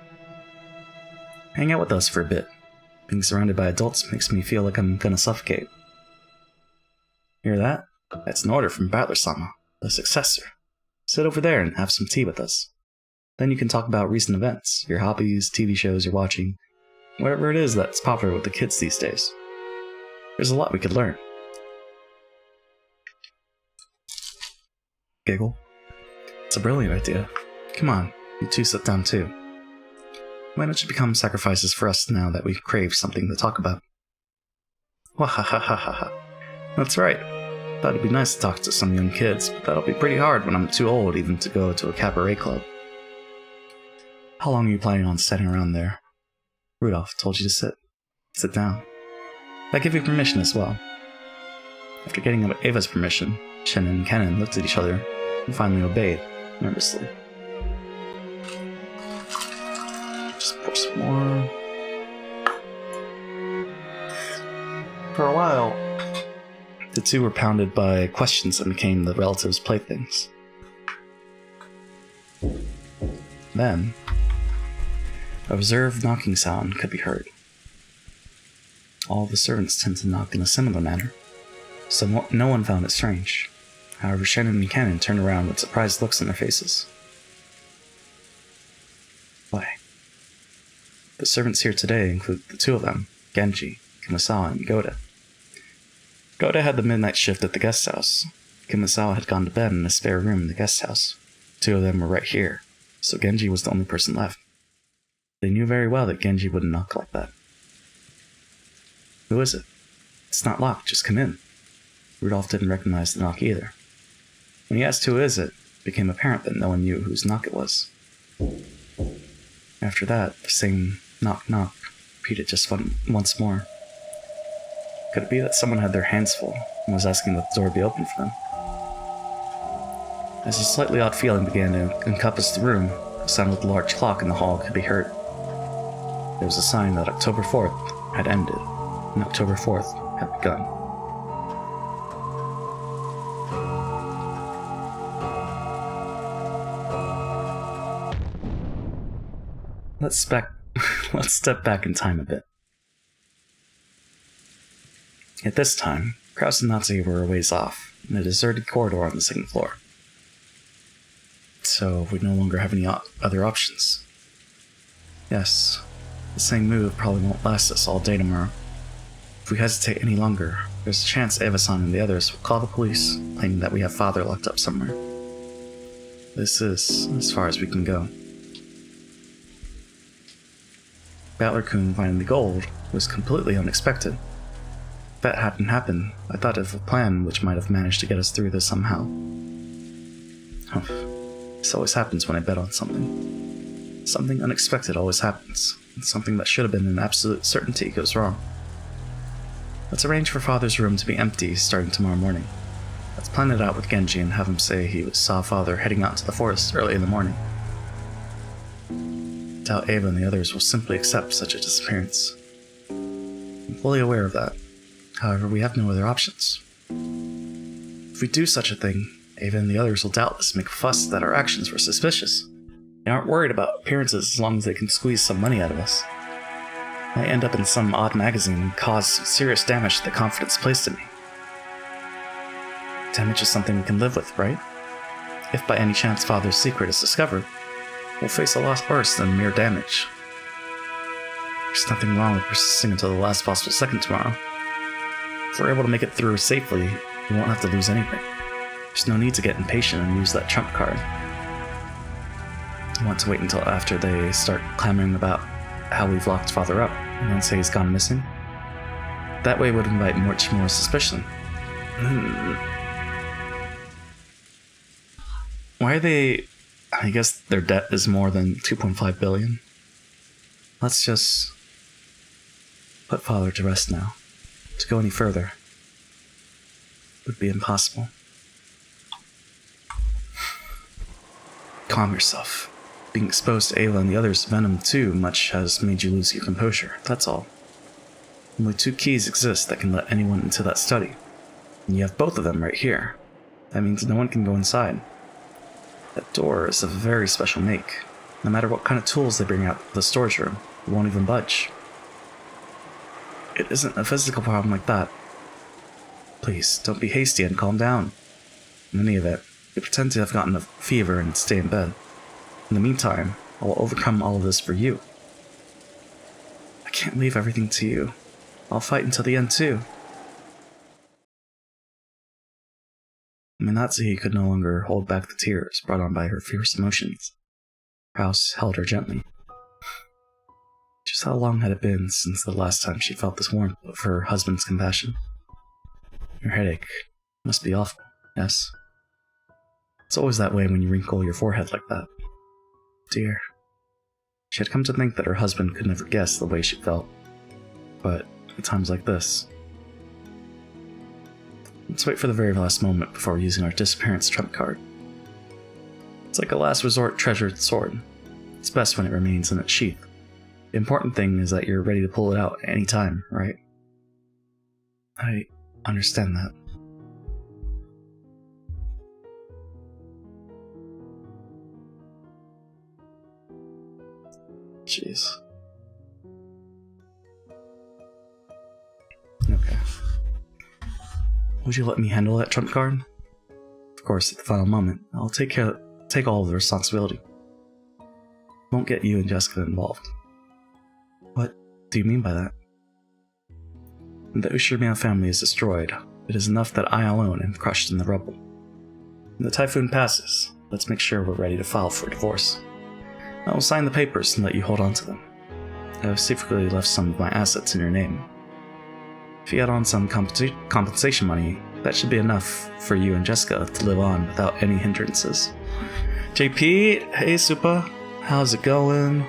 A: Hang out with us for a bit. Being surrounded by adults makes me feel like I'm gonna suffocate. Hear that? That's an order from Butler-sama, the successor. Sit over there and have some tea with us. Then you can talk about recent events, your hobbies, TV shows you're watching, whatever it is that's popular with the kids these days. There's a lot we could learn. Giggle. It's a brilliant idea. Come on, you two sit down too. Why don't you become sacrifices for us now that we crave something to talk about? Wahahahaha. That's right. Thought it'd be nice to talk to some young kids, but that'll be pretty hard when I'm too old even to go to a cabaret club. How long are you planning on standing around there? Rudolph told you to sit. Sit down. I give you permission as well. After getting Ava's permission, Shin and Kennen looked at each other and finally obeyed, nervously. Just pour some more. For a while, the two were pounded by questions that became the relatives' playthings. Then, a reserved knocking sound could be heard. All the servants tend to knock in a similar manner, so no one found it strange. However, Shannon and Cannon turned around with surprised looks on their faces. Why? The servants here today include the two of them, Genji, Kumasawa, and Goda. Goda had the midnight shift at the guest house. Kumasawa had gone to bed in a spare room in the guest house. Two of them were right here, so Genji was the only person left. They knew very well that Genji wouldn't knock like that. Who is it? It's not locked, just come in. Rudolph didn't recognize the knock either. When he asked who is it, it became apparent that no one knew whose knock it was. After that, the same knock knock repeated just once more. Could it be that someone had their hands full and was asking that the door be opened for them? As a slightly odd feeling began to encompass the room, the sound of the large clock in the hall could be heard. There was a sign that October 4th had ended, and October 4th had begun. Let's step back in time a bit. At this time, Kraus and Natsuki were a ways off, in a deserted corridor on the second floor. So we no longer have any other options. Yes, the same move probably won't last us all day tomorrow. If we hesitate any longer, there's a chance Eva-san and the others will call the police, claiming that we have father locked up somewhere. This is as far as we can go. Battler-kun finding the gold was completely unexpected. If that hadn't happened, I thought of a plan which might have managed to get us through this somehow. This always happens when I bet on something. Something unexpected always happens, and something that should have been an absolute certainty goes wrong. Let's arrange for Father's room to be empty starting tomorrow morning. Let's plan it out with Genji and have him say he saw Father heading out into the forest early in the morning. I doubt Ava and the others will simply accept such a disappearance. I'm fully aware of that. However, we have no other options. If we do such a thing, Ava and the others will doubtless make a fuss that our actions were suspicious. They aren't worried about appearances as long as they can squeeze some money out of us. I end up in some odd magazine and cause serious damage to the confidence placed in me. Damage is something we can live with, right? If by any chance Father's secret is discovered, we'll face a lot worse than mere damage. There's nothing wrong with persisting until the last possible second tomorrow. If we're able to make it through safely, we won't have to lose anything. There's no need to get impatient and use that trump card. I want to wait until after they start clamoring about how we've locked Father up, and then say he's gone missing. That way would invite much more suspicion. Why are they... I guess their debt is more than 2.5 billion. Let's just put Father to rest now. To go any further would be impossible. Calm yourself. Being exposed to Ayla and the others' venom too much has made you lose your composure, that's all. Only 2 keys exist that can let anyone into that study. And you have both of them right here. That means no one can go inside. That door is of a very special make. No matter what kind of tools they bring out of the storage room, it won't even budge. It isn't a physical problem like that. Please, don't be hasty and calm down. In any event, you pretend to have gotten a fever and stay in bed. In the meantime, I will overcome all of this for you. I can't leave everything to you. I'll fight until the end too. Minatsuhi could no longer hold back the tears brought on by her fierce emotions. House held her gently. Just how long had it been since the last time she felt this warmth of her husband's compassion? Your headache must be awful, yes? It's always that way when you wrinkle your forehead like that. Dear. She had come to think that her husband could never guess the way she felt. But at times like this... Let's wait for the very last moment before using our disappearance trump card. It's like a last resort treasured sword. It's best when it remains in its sheath. The important thing is that you're ready to pull it out at any time, right? I understand that. Jeez. Okay. Would you let me handle that trump card? Of course, at the final moment, I'll take all of the responsibility. Won't get you and Jessica involved. What do you mean by that? When the Ushirimiya family is destroyed, it is enough that I alone am crushed in the rubble. When the typhoon passes, let's make sure we're ready to file for divorce. I will sign the papers and let you hold on to them. I have secretly left some of my assets in your name. If you add on some compensation money, that should be enough for you and Jessica to live on without any hindrances. JP, hey Supa, how's it going?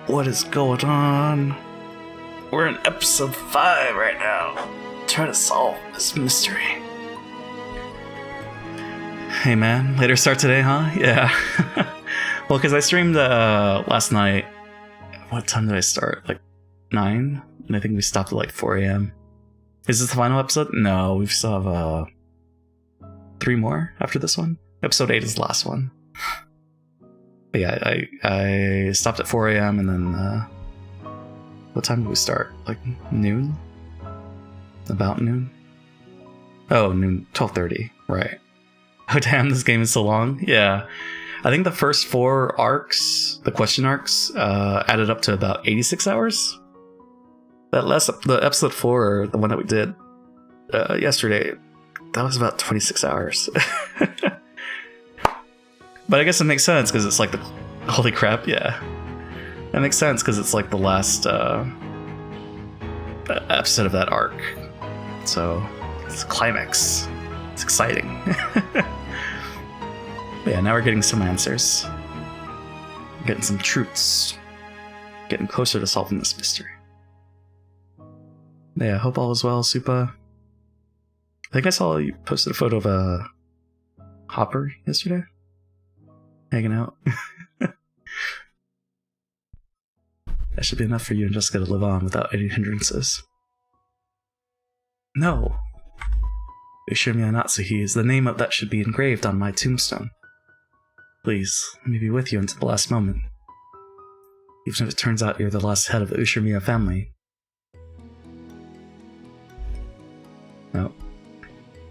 A: What is going on? We're in episode 5 right now. Trying to solve this mystery. Hey man, later start today, huh? Yeah. Well, because I streamed last night. What time did I start? Like 9? And I think we stopped at like 4 a.m. Is this the final episode? No, we still have 3 more after this one. Episode 8 is the last one. But yeah, I stopped at 4 a.m. and then what time did we start? Like noon? About noon? Oh, noon, 12:30, right. Oh damn, this game is so long. Yeah. I think the first 4 arcs, the question arcs, added up to about 86 hours. The episode 4, the one that we did yesterday, that was about 26 hours. But I guess it makes sense because it's like the... Holy crap, yeah. That makes sense because it's like the last episode of that arc. So, it's a climax. It's exciting. But yeah, now we're getting some answers. Getting some truths. Getting closer to solving this mystery. Yeah, hope all is well, Supa. I think I saw you posted a photo of Hopper yesterday. Hanging out. That should be enough for you and Jessica to live on without any hindrances. No. Ushirimiya Natsuhi is the name that should be engraved on my tombstone. Please, let me be with you until the last moment. Even if it turns out you're the last head of the Ushirimiya family. No.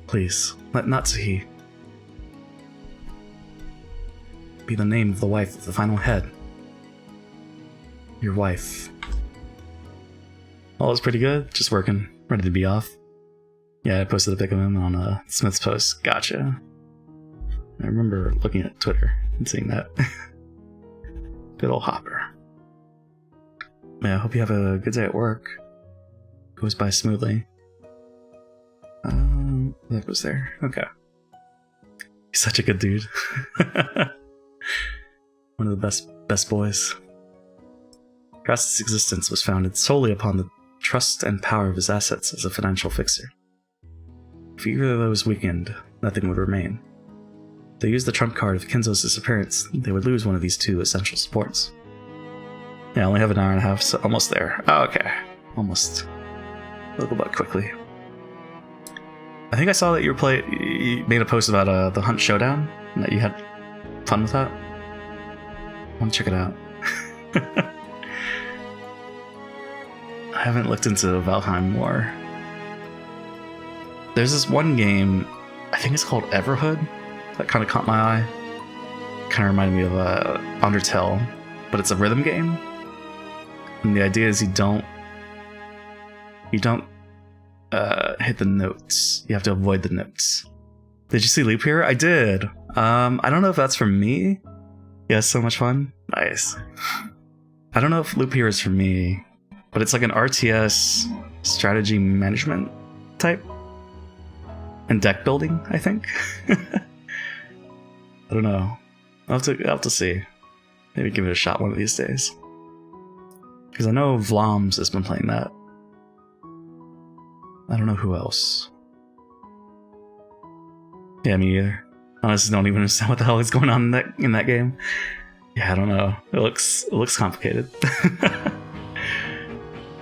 A: Please, let Natsuhi be the name of the wife of the final head. Your wife. All was pretty good, just working, ready to be off. Yeah, I posted a pic of him on Smith's post. Gotcha. I remember looking at Twitter and seeing that. Good old Hopper. Yeah, I hope you have a good day at work. Goes by smoothly. That was there. Okay. He's such a good dude. One of the best boys. Kras's existence was founded solely upon the trust and power of his assets as a financial fixer. If either of those weakened, nothing would remain. If they used the trump card of Kenzo's disappearance, they would lose one of these 2 essential supports. Yeah, I only have an hour and a half, so almost there. Oh, okay. almost a little bit quickly. I think I saw that you made a post about the Hunt Showdown, and that you had fun with that. I want to check it out. I haven't looked into Valheim more. There's this one game, I think it's called Everhood, that kind of caught my eye. Kind of reminded me of Undertale, but it's a rhythm game. And the idea is you don't hit the notes. You have to avoid the notes. Did you see Loop Hero? I did. I don't know if that's for me. Yeah, so much fun. Nice. I don't know if Loop Hero is for me, but it's like an RTS strategy management type. And deck building, I think. I don't know. I'll have to see. Maybe give it a shot one of these days. Because I know Vlams has been playing that. I don't know who else. Yeah, me either. Honestly, don't even understand what the hell is going on in that game. Yeah, I don't know. It looks complicated.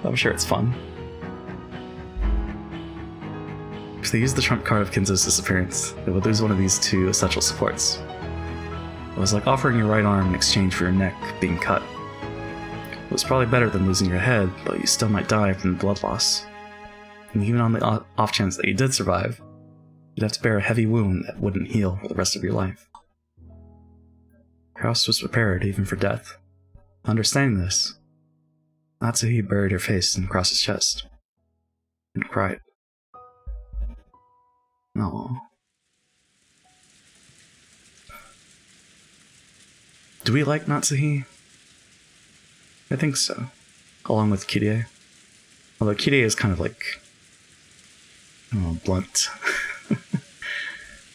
A: I'm sure it's fun. If they used the trump card of Kinzo's disappearance, they would lose one of these two essential supports. It was like offering your right arm in exchange for your neck being cut. It was probably better than losing your head, but you still might die from the blood loss. And even on the off chance that you did survive, you'd have to bear a heavy wound that wouldn't heal for the rest of your life. Kraus was prepared even for death. Understanding this, Natsuhi buried her face in Kraus's chest and cried. No. Do we like Natsuhi? I think so. Along with Kirie. Although Kirie is kind of like... blunt.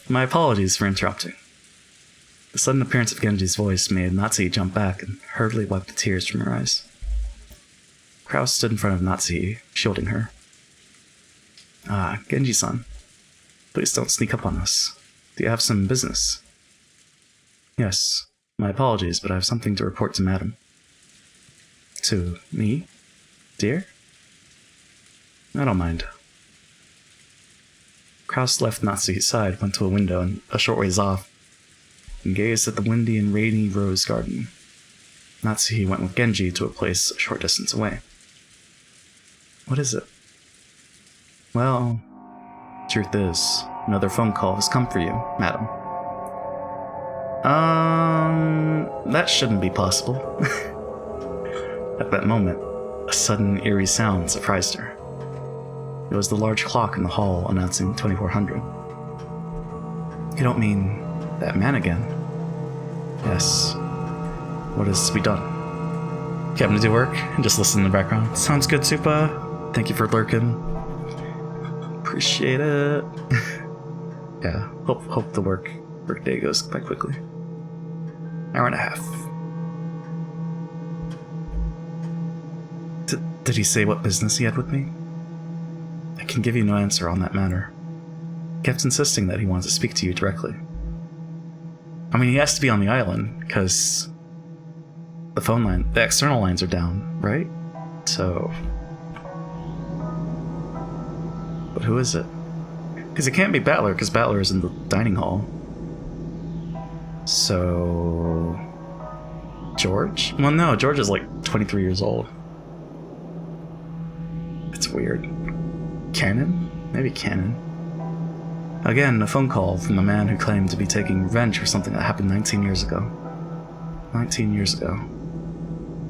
A: My apologies for interrupting. The sudden appearance of Genji's voice made Natsuhi jump back and hurriedly wipe the tears from her eyes. Kraus stood in front of Natsuhi, shielding her. Ah, Genji-san. Please don't sneak up on us. Do you have some business? Yes. My apologies, but I have something to report to Madam. To me? Dear? I don't mind. Kraus left Natsuhi's side, went to a window and a short ways off, and gazed at the windy and rainy rose garden. Natsuhi went with Genji to a place a short distance away. What is it? Well, truth is, another phone call has come for you, madam. That shouldn't be possible. At that moment, a sudden eerie sound surprised her. It was the large clock in the hall announcing 2400. You don't mean that man again? Yes. What is to be done? You happen to do work and just listen in the background. Sounds good, Supa. Thank you for lurking. Appreciate it. Yeah, hope the work day goes by quickly. Hour and a half. Did he say what business he had with me? I can give you no answer on that matter. He kept insisting that he wants to speak to you directly. I mean, he has to be on the island, because the external lines are down, right? So... But who is it? Because it can't be Battler, because Battler is in the dining hall. So... George? Well, no, George is like 23 years old. It's weird. Cannon? Maybe Cannon. Again, a phone call from a man who claimed to be taking revenge for something that happened 19 years ago. 19 years ago.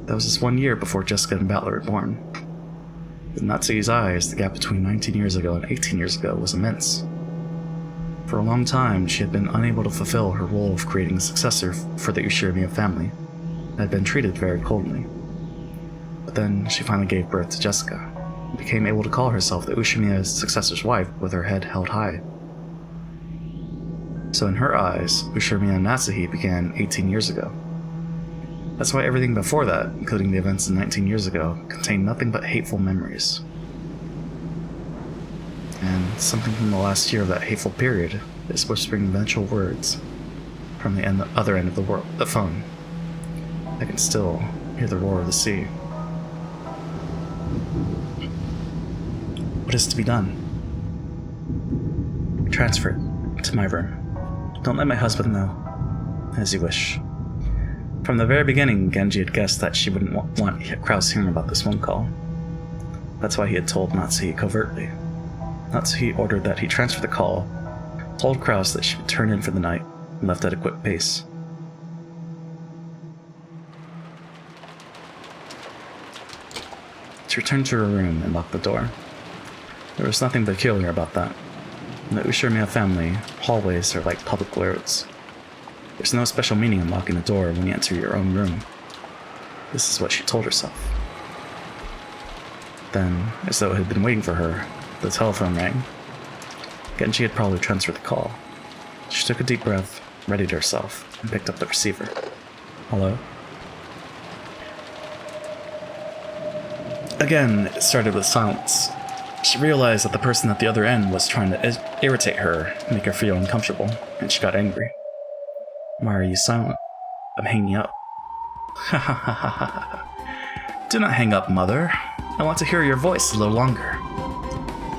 A: That was just 1 year before Jessica and Battler were born. In Natsuhi's eyes, the gap between 19 years ago and 18 years ago was immense. For a long time, she had been unable to fulfill her role of creating a successor for the Ushirimiya family, and had been treated very coldly. But then, she finally gave birth to Jessica, and became able to call herself the Ushirimiya's successor's wife with her head held high. So in her eyes, Ushirimiya and Natsuhi began 18 years ago. That's why everything before that, including the events of 19 years ago, contained nothing but hateful memories. And something from the last year of that hateful period is whispering eventual words from the other end of the phone. I can still hear the roar of the sea. What is to be done? Transfer it to my room. Don't let my husband know. As you wish. From the very beginning, Genji had guessed that she wouldn't want Kraus hearing about this phone call. That's why he had told Natsuhi covertly. Natsuhi ordered that he transfer the call, told Kraus that she would turn in for the night, and left at a quick pace. She returned to her room and locked the door. There was nothing peculiar about that. In the Ushirimiya family, hallways are like public roads. There's no special meaning in locking the door when you enter your own room. This is what she told herself. Then, as though it had been waiting for her, the telephone rang. Genji had probably transferred the call. She took a deep breath, readied herself, and picked up the receiver. Hello? Again, it started with silence. She realized that the person at the other end was trying to irritate her, make her feel uncomfortable, and she got angry. Why are you silent? I'm hanging up. Ha ha ha ha ha. Do not hang up, mother. I want to hear your voice a little longer.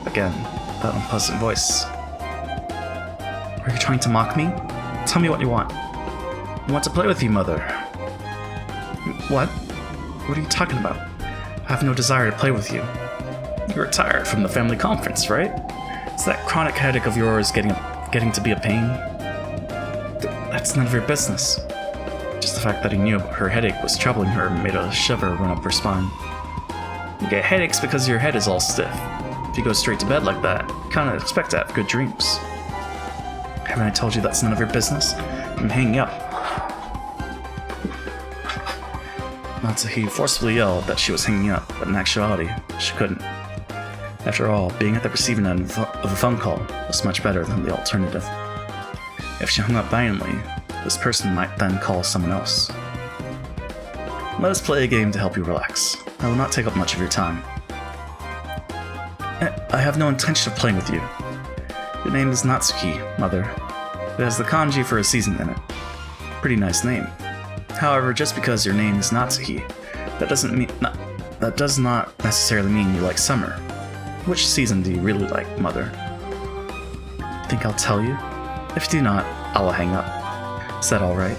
A: Again, that unpleasant voice. Are you trying to mock me? Tell me what you want. I want to play with you, mother. What? What are you talking about? I have no desire to play with you. You were tired from the family conference, right? Is that chronic headache of yours getting to be a pain? That's none of your business. Just the fact that he knew her headache was troubling her made a shiver run up her spine. You get headaches because your head is all stiff. If you go straight to bed like that, you can't expect to have good dreams. Haven't I told you that's none of your business? I'm hanging up. Natsuhi forcibly yelled that she was hanging up, but in actuality, she couldn't. After all, being at the receiving end of a phone call was much better than the alternative. If she hung up violently, this person might then call someone else. Let us play a game to help you relax. I will not take up much of your time. I have no intention of playing with you. Your name is Natsuki, mother. It has the kanji for a season in it. Pretty nice name. However, just because your name is Natsuki, that does not necessarily mean you like summer. Which season do you really like, mother? Think I'll tell you? If you do not, I will hang up. Is that alright?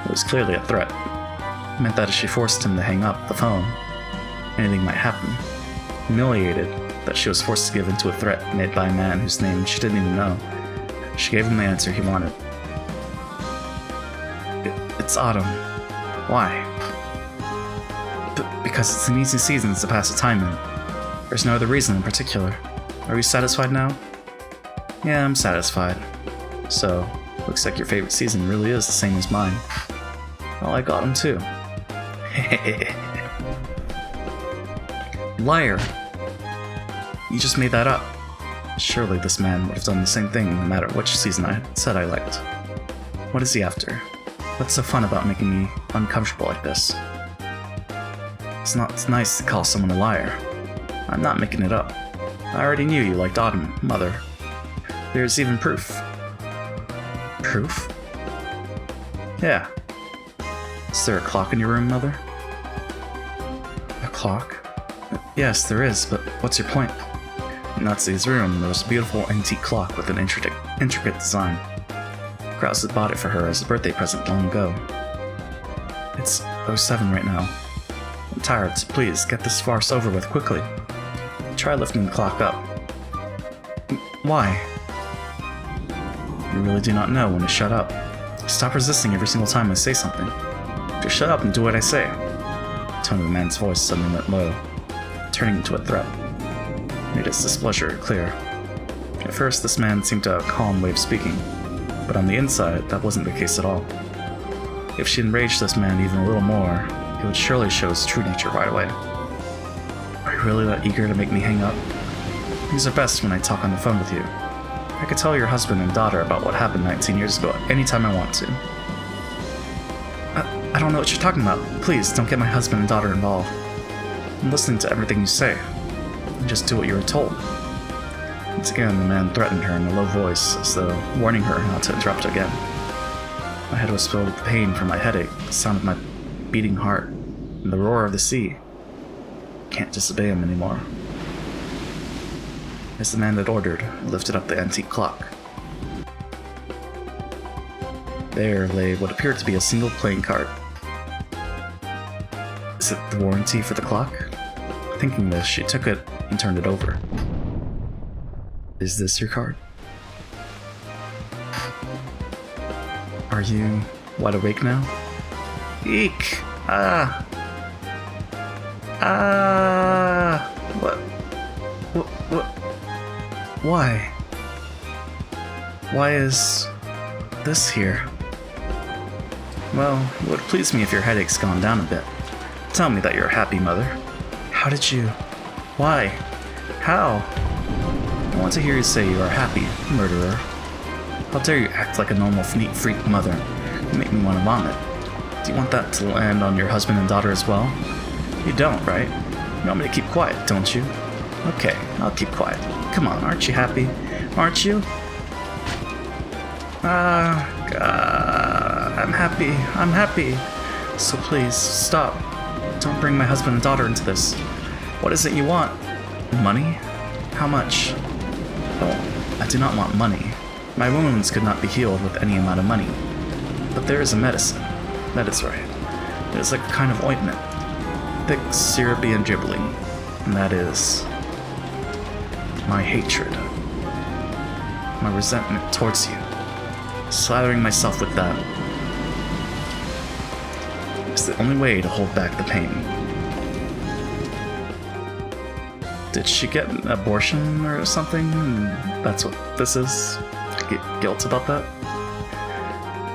A: It was clearly a threat. It meant that if she forced him to hang up the phone, anything might happen. Humiliated that she was forced to give in to a threat made by a man whose name she didn't even know, she gave him the answer he wanted. It's autumn. Why? Because it's an easy season to pass the time in. There's no other reason in particular. Are you satisfied now? Yeah, I'm satisfied. So, looks like your favorite season really is the same as mine. Well, I got him too. Liar! You just made that up. Surely this man would have done the same thing no matter which season I said I liked. What is he after? What's so fun about making me uncomfortable like this? It's not nice to call someone a liar. I'm not making it up. I already knew you liked autumn, mother. There's even proof. Proof? Yeah. Is there a clock in your room, mother? A clock? Yes, there is, but what's your point? In Natsu's room, there was a beautiful antique clock with an intricate design. Kraus had bought it for her as a birthday present long ago. It's 07 right now. I'm tired, so please, get this farce over with quickly. Try lifting the clock up. Why? You really do not know when to shut up. Stop resisting every single time I say something. Just shut up and do what I say. The tone of the man's voice suddenly went low, turning into a threat. Made his displeasure clear. At first, this man seemed to have a calm way of speaking, but on the inside, that wasn't the case at all. If she enraged this man even a little more, he would surely show his true nature right away. Are you really that eager to make me hang up? Things are best when I talk on the phone with you. I could tell your husband and daughter about what happened 19 years ago anytime I want to. I don't know what you're talking about. Please, don't get my husband and daughter involved. I'm listening to everything you say. Just do what you were told. Once again, the man threatened her in a low voice, as though warning her not to interrupt again. My head was filled with pain from my headache, the sound of my beating heart, and the roar of the sea. can't disobey him anymore. As the man had ordered, I lifted up the antique clock. There lay what appeared to be a single playing card. Is it the warranty for the clock? Thinking this, she took it and turned it over. Is this your card? Are you wide awake now? Eek! What? Why? Why is this here? Well, it would please me if your headache's gone down a bit. Tell me that you're a happy mother. How did you? Why? How? I want to hear you say you are happy, murderer. How dare you act like a normal neat freak mother? You make me want to vomit. Do you want that to land on your husband and daughter as well? You don't, right? You want me to keep quiet, don't you? Okay, I'll keep quiet. Come on, aren't you happy? Aren't you? I'm happy. So please, stop. Don't bring my husband and daughter into this. What is it you want? Money? How much? Oh, I do not want money. My wounds could not be healed with any amount of money. But there is a medicine. That is right. It is like a kind of ointment. Thick, syrupy, and dribbling. And that is my hatred. My resentment towards you. Slathering myself with that is the only way to hold back the pain. Did she get an abortion or something? That's what this is? Guilt about that?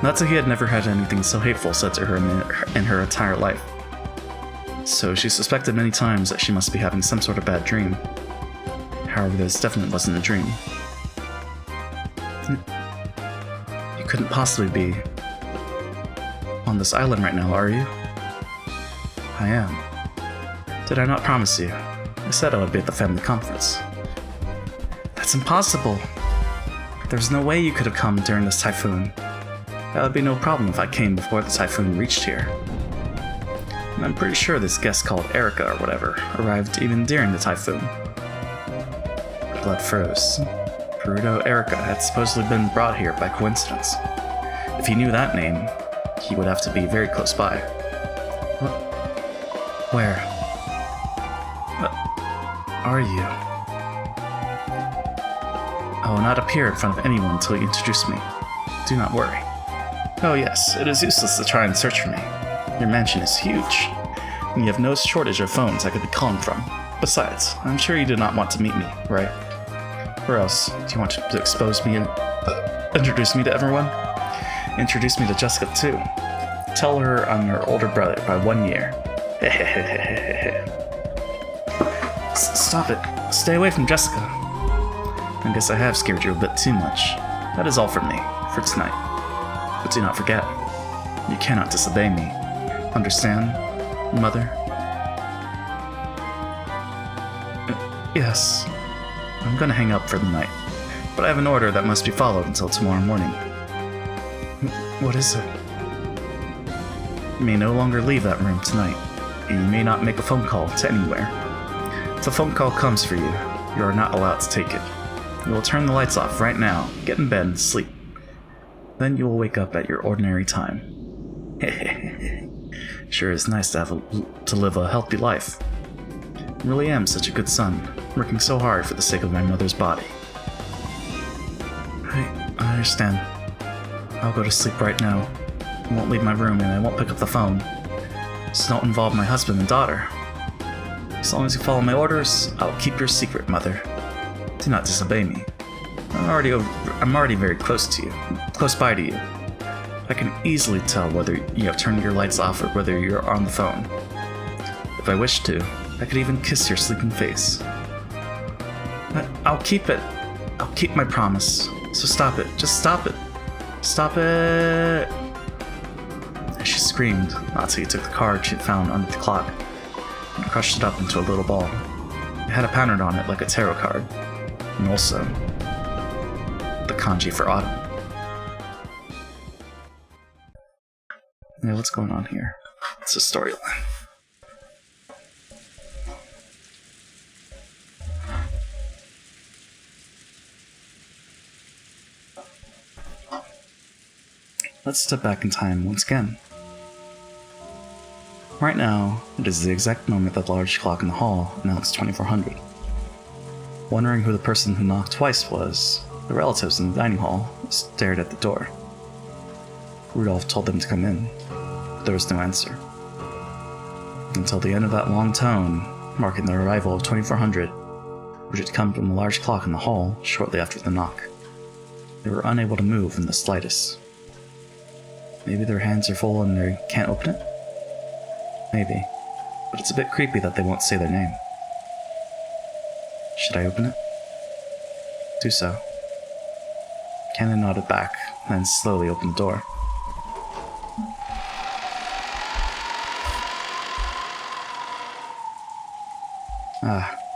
A: Natsuki had never had anything so hateful said to her in her entire life. So she suspected many times that she must be having some sort of bad dream. However, this definitely wasn't a dream. You couldn't possibly be on this island right now, are you? I am. Did I not promise you? I said I would be at the family conference. That's impossible! There's no way you could have come during this typhoon. That would be no problem if I came before the typhoon reached here. And I'm pretty sure this guest called Erica or whatever arrived even during the typhoon. My blood froze. Perudo Erica had supposedly been brought here by coincidence. If he knew that name, he would have to be very close by. What? Where? What are you? I will not appear in front of anyone until you introduce me. Do not worry. Oh yes, it is useless to try and search for me. Your mansion is huge, and you have no shortage of phones I could be calling from. Besides, I'm sure you did not want to meet me, right? Or else, do you want to expose me and introduce me to everyone? Introduce me to Jessica too. Tell her I'm your older brother by 1 year. Stop it. Stay away from Jessica. I guess I have scared you a bit too much. That is all from me, for tonight. But do not forget, you cannot disobey me. Understand, Mother? Yes. I'm gonna hang up for the night, but I have an order that must be followed until tomorrow morning. What is it? You may no longer leave that room tonight, and you may not make a phone call to anywhere. If a phone call comes for you, you are not allowed to take it. You will turn the lights off right now, get in bed and sleep. Then you will wake up at your ordinary time. Sure is nice to live a healthy life. I really am such a good son, working so hard for the sake of my mother's body. I understand. I'll go to sleep right now. I won't leave my room and I won't pick up the phone. Just don't involve my husband and daughter. As long as you follow my orders, I'll keep your secret, Mother. Do not disobey me. I'm already very close by to you. I can easily tell whether you have turned your lights off or whether you're on the phone. If I wish to, I could even kiss your sleeping face. I'll keep it. I'll keep my promise. So stop it. Just stop it. Stop it! As she screamed, Natsuki took the card she had found under the clock and crushed it up into a little ball. It had a pattern on it like a tarot card, and also the kanji for autumn. Yeah, what's going on here? It's a storyline. let's step back in time once again. Right now, it is the exact moment that the large clock in the hall announced 2400. Wondering who the person who knocked twice was, the relatives in the dining hall stared at the door. Rudolph told them to come in, but there was no answer. Until the end of that long tone, marking the arrival of 2400, which had come from the large clock in the hall shortly after the knock. They were unable to move in the slightest. Maybe their hands are full and they can't open it? Maybe, but it's a bit creepy that they won't say their name. Should I open it? Do so. Cannon nodded back, then slowly opened the door.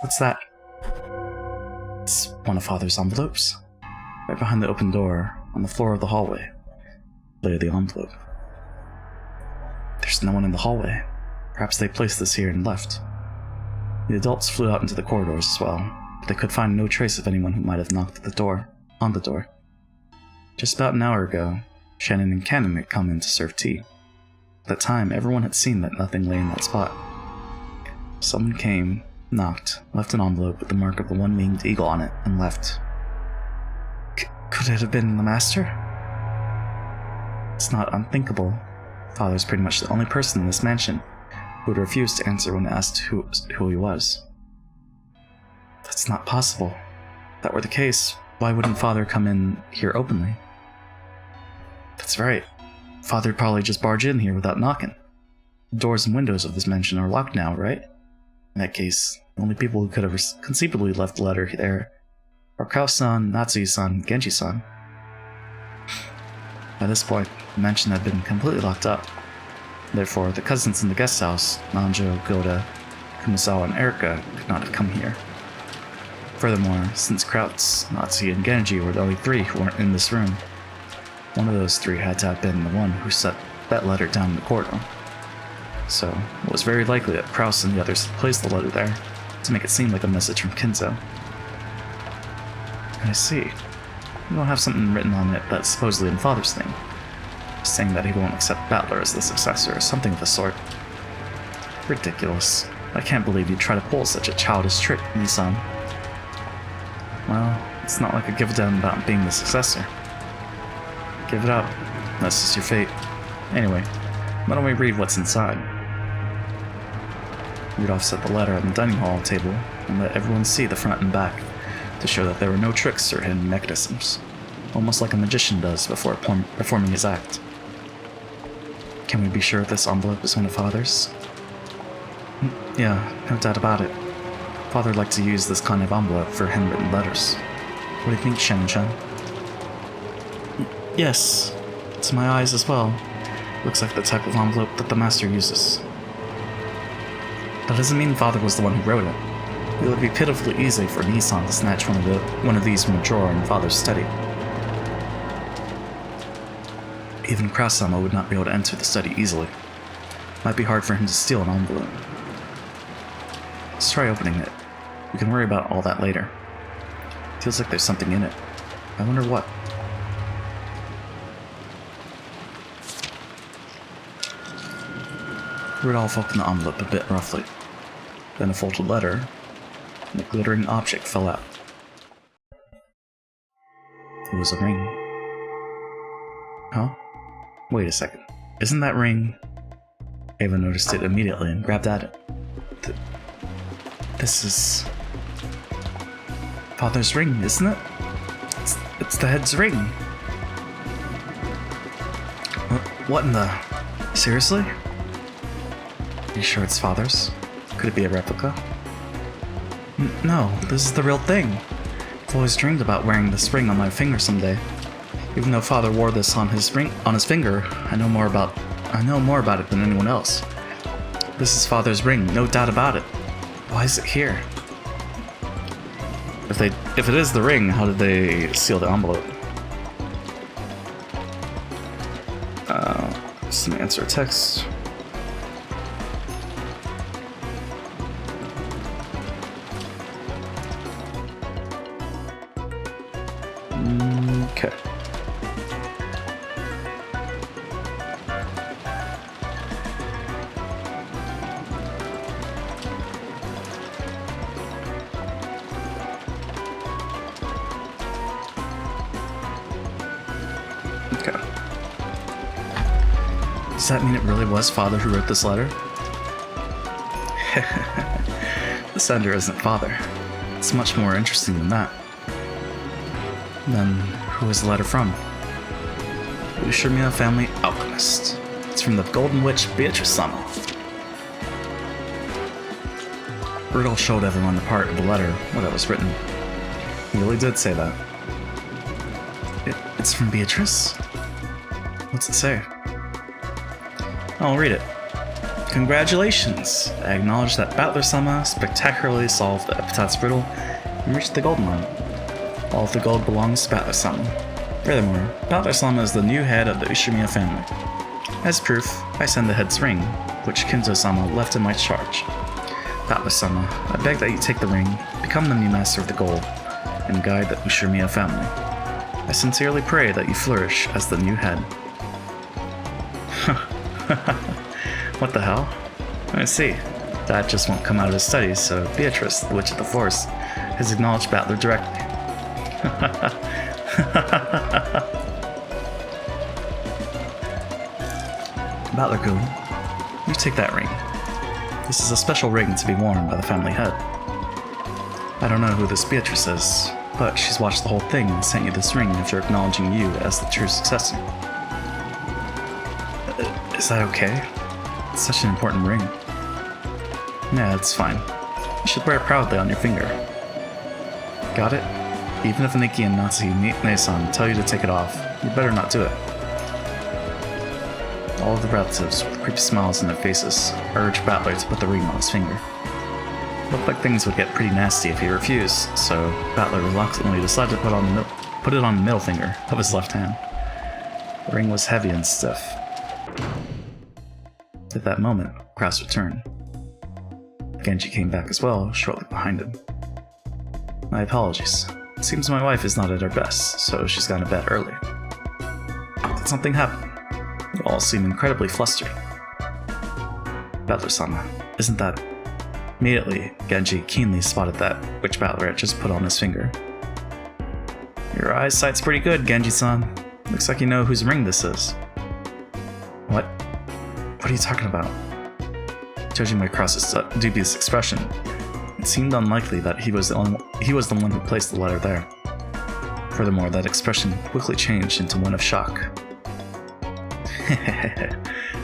A: What's that? It's one of Father's envelopes. Right behind the open door, on the floor of the hallway, lay the envelope. There's no one in the hallway. Perhaps they placed this here and left. The adults flew out into the corridors as well, but they could find no trace of anyone who might have knocked at the door, on the door. Just about an hour ago, Shannon and Cannon had come in to serve tea. At that time, everyone had seen that nothing lay in that spot. Someone came, knocked, left an envelope with the mark of the one-winged eagle on it, and left. Could it have been the master? It's not unthinkable. Father's pretty much the only person in this mansion who would refuse to answer when asked who he was. That's not possible. If that were the case, why wouldn't Father come in here openly? That's right. Father'd probably just barge in here without knocking. The doors and windows of this mansion are locked now, right? In that case, the only people who could have conceivably left the letter there are Kraus-san, Natsuki-san, Genji-san. By this point, the mansion had been completely locked up. Therefore, the cousins in the guest house, Nanjo, Goda, Kumasawa, and Erika, could not have come here. Furthermore, since Kraus, Natsuki, and Genji were the only three who weren't in this room, one of those three had to have been the one who set that letter down in the corridor. So, it was very likely that Kraus and the others had placed the letter there to make it seem like a message from Kinzo. I see. You don't have something written on it that's supposedly in Father's name, saying that he won't accept Battler as the successor or something of the sort. Ridiculous. I can't believe you'd try to pull such a childish trick, Nissan. Well, it's not like I give a damn about being the successor. Give it up. That's just your fate. Anyway, why don't we read what's inside? Rudolph set the letter on the dining hall table and let everyone see the front and back to show that there were no tricks or hidden mechanisms, almost like a magician does before performing his act. Can we be sure this envelope is one of Father's? Yeah, no doubt about it. Father liked to use this kind of envelope for handwritten letters. What do you think, Shan-chan? Yes, to my eyes as well. Looks like the type of envelope that the master uses. That doesn't mean Father was the one who wrote it. It would be pitifully easy for Nissan to snatch one of these from a drawer in Father's study. Even Kraus-sama would not be able to enter the study easily. Might be hard for him to steal an envelope. Let's try opening it. We can worry about all that later. Feels like there's something in it. I wonder what. Rudolph opened the envelope a bit roughly. Then a folded letter, and a glittering object fell out. It was a ring. Huh? Wait a second. Isn't that ring... Ava noticed it immediately and grabbed at it. This is... Father's ring, isn't it? It's the head's ring. What in the... Seriously? Are you sure it's Father's? Could it be a replica? No, this is the real thing. I've always dreamed about wearing this ring on my finger someday. Even though Father wore this on his finger, I know more about it than anyone else. This is Father's ring, no doubt about it. Why is it here? If it is the ring, how did they seal the envelope? Just an answer text. Okay. Does that mean it really was Father who wrote this letter? The sender isn't Father. It's much more interesting than that. Then, who is the letter from? The Ushirmiya family alchemist. It's from the Golden Witch Beatrice-sama. Riddle showed everyone the part of the letter where that was written. He really did say that. It's from Beatrice? What's it say? I'll read it. Congratulations! I acknowledge that Battler-sama spectacularly solved the epitaph's riddle and reached the golden line. All of the gold belongs to Battler-sama. Furthermore, Battler-sama is the new head of the Ushirmiya family. As proof, I send the head's ring, which Kinzo-sama left in my charge. Battler-sama, I beg that you take the ring, become the new master of the gold, and guide the Ushirmiya family. I sincerely pray that you flourish as the new head. What the hell? I see. Dad just won't come out of his studies, so Beatrice, the Witch of the Forest, has acknowledged Battler directly. Battler-kun, you take that ring. This is a special ring to be worn by the family head. I don't know who this Beatrice is, but she's watched the whole thing and sent you this ring after acknowledging you as the true successor. Is that okay? It's such an important ring. Yeah, it's fine. You should wear it proudly on your finger. Got it? Even if Niki and Natsu-ne-san tell you to take it off, you better not do it. All of the relatives, with creepy smiles on their faces, urged Battler to put the ring on his finger. It looked like things would get pretty nasty if he refused, so Battler reluctantly decided to put it on the middle finger of his left hand. The ring was heavy and stiff. At that moment, Kraus returned. Genji came back as well, shortly behind him. My apologies. It seems my wife is not at her best, so she's gone to bed early. Did something happen? You all seem incredibly flustered. Battler-sama, isn't that... Immediately, Genji keenly spotted that which Battler had just put on his finger. Your eyesight's pretty good, Genji-san. Looks like you know whose ring this is. What? What are you talking about? Judging by Kraus's dubious expression, it seemed unlikely that he was the one who placed the letter there. Furthermore, that expression quickly changed into one of shock.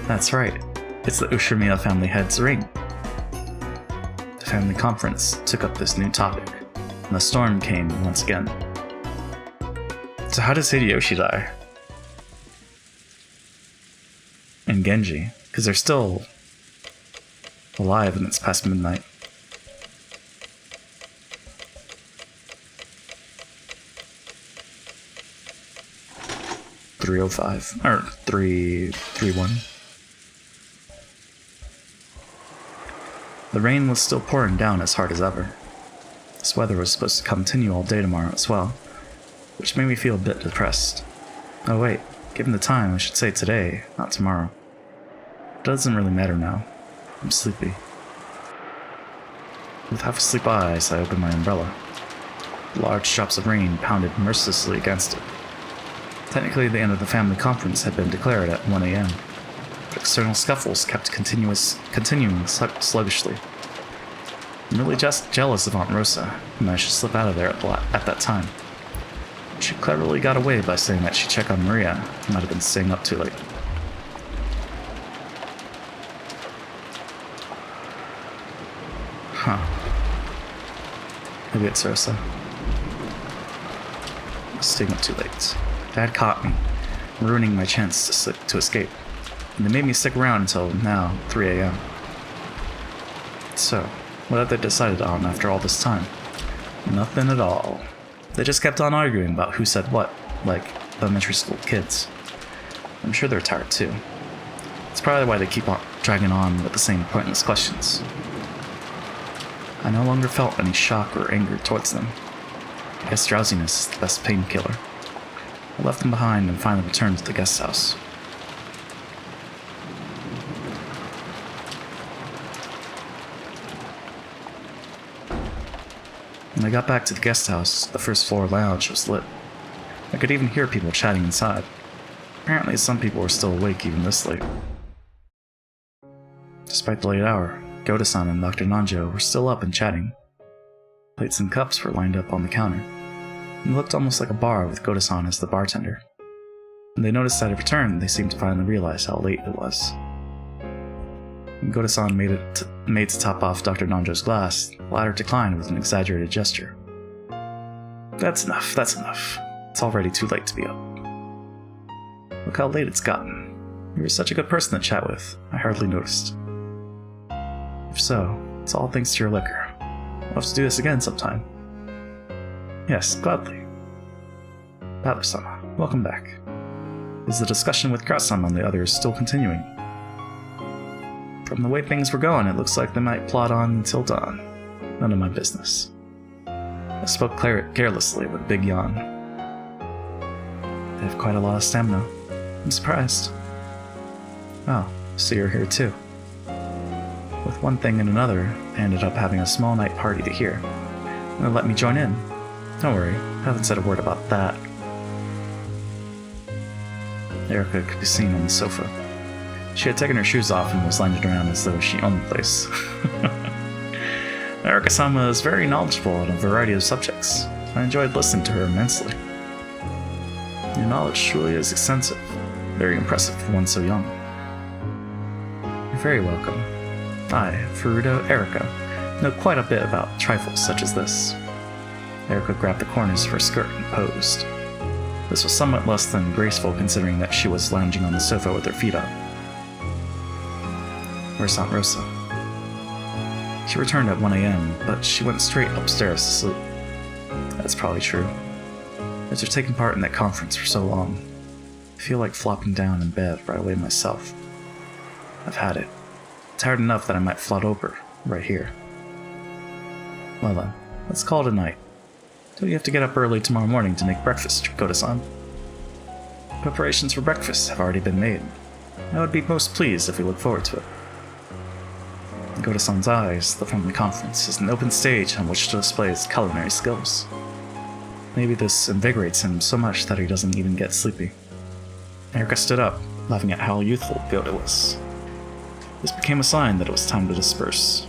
A: That's right. It's the Ushirmiya family head's ring. The family conference took up this new topic, and the storm came once again. So how does Hideyoshi die? And Genji, because they're still alive and it's past midnight. .305 or 331. The rain was still pouring down as hard as ever. This weather was supposed to continue all day tomorrow as well, which made me feel a bit depressed. Oh wait, given the time, I should say today, not tomorrow. It doesn't really matter now. I'm sleepy. With half-asleep eyes, I opened my umbrella. Large drops of rain pounded mercilessly against it. Technically, the end of the family conference had been declared at 1 a.m., but external scuffles kept continuing sluggishly. I'm really just jealous of Aunt Rosa, who managed to slip out of there at that time. She cleverly got away by saying that she'd check on Maria, who might have been staying up too late. Huh. Maybe it's Rosa. Staying up too late. Dad caught me, ruining my chance to escape, and they made me stick around until now, 3 a.m. So, what have they decided on after all this time? Nothing at all. They just kept on arguing about who said what, like elementary school kids. I'm sure they're tired too. It's probably why they keep on dragging on with the same pointless questions. I no longer felt any shock or anger towards them. I guess drowsiness is the best painkiller. I left them behind and finally returned to the guest house. When I got back to the guest house, the first floor lounge was lit. I could even hear people chatting inside. Apparently some people were still awake even this late. Despite the late hour, Goda-san and Dr. Nanjo were still up and chatting. Plates and cups were lined up on the counter. It looked almost like a bar with Goda-san as the bartender. When they noticed that I returned, they seemed to finally realize how late it was. When Goda-san made to top off Dr. Nanjo's glass, the latter declined with an exaggerated gesture. That's enough. It's already too late to be up. Look how late it's gotten. You were such a good person to chat with, I hardly noticed. If so, it's all thanks to your liquor. We'll have to do this again sometime. Yes, gladly. Butler-sama, welcome back. Is the discussion with Kraut-sama and the others still continuing? From the way things were going, it looks like they might plod on until dawn. None of my business. I spoke carelessly with a big yawn. They have quite a lot of stamina. I'm surprised. Oh, so you're here too. With one thing and another, they ended up having a small night party to hear. And they let me join in. Don't worry, I haven't said a word about that. Erica could be seen on the sofa. She had taken her shoes off and was lounging around as though she owned the place. Erica-sama is very knowledgeable on a variety of subjects. I enjoyed listening to her immensely. Your knowledge truly is extensive. Very impressive for one so young. You're very welcome. I, Furuta Erica, know quite a bit about trifles such as this. Erica grabbed the corners of her skirt and posed. This was somewhat less than graceful considering that she was lounging on the sofa with her feet up. Where's Aunt Rosa? She returned at 1 a.m., but she went straight upstairs to sleep. That's probably true. After taking part in that conference for so long, I feel like flopping down in bed right away myself. I've had it. Tired enough that I might float over, right here. Well then, let's call it a night. Don't you have to get up early tomorrow morning to make breakfast, Goda-san? Preparations for breakfast have already been made. I would be most pleased if we look forward to it. In Goda-san's eyes, the family conference is an open stage on which to display his culinary skills. Maybe this invigorates him so much that he doesn't even get sleepy. Erica stood up, laughing at how youthful Goda was. This became a sign that it was time to disperse.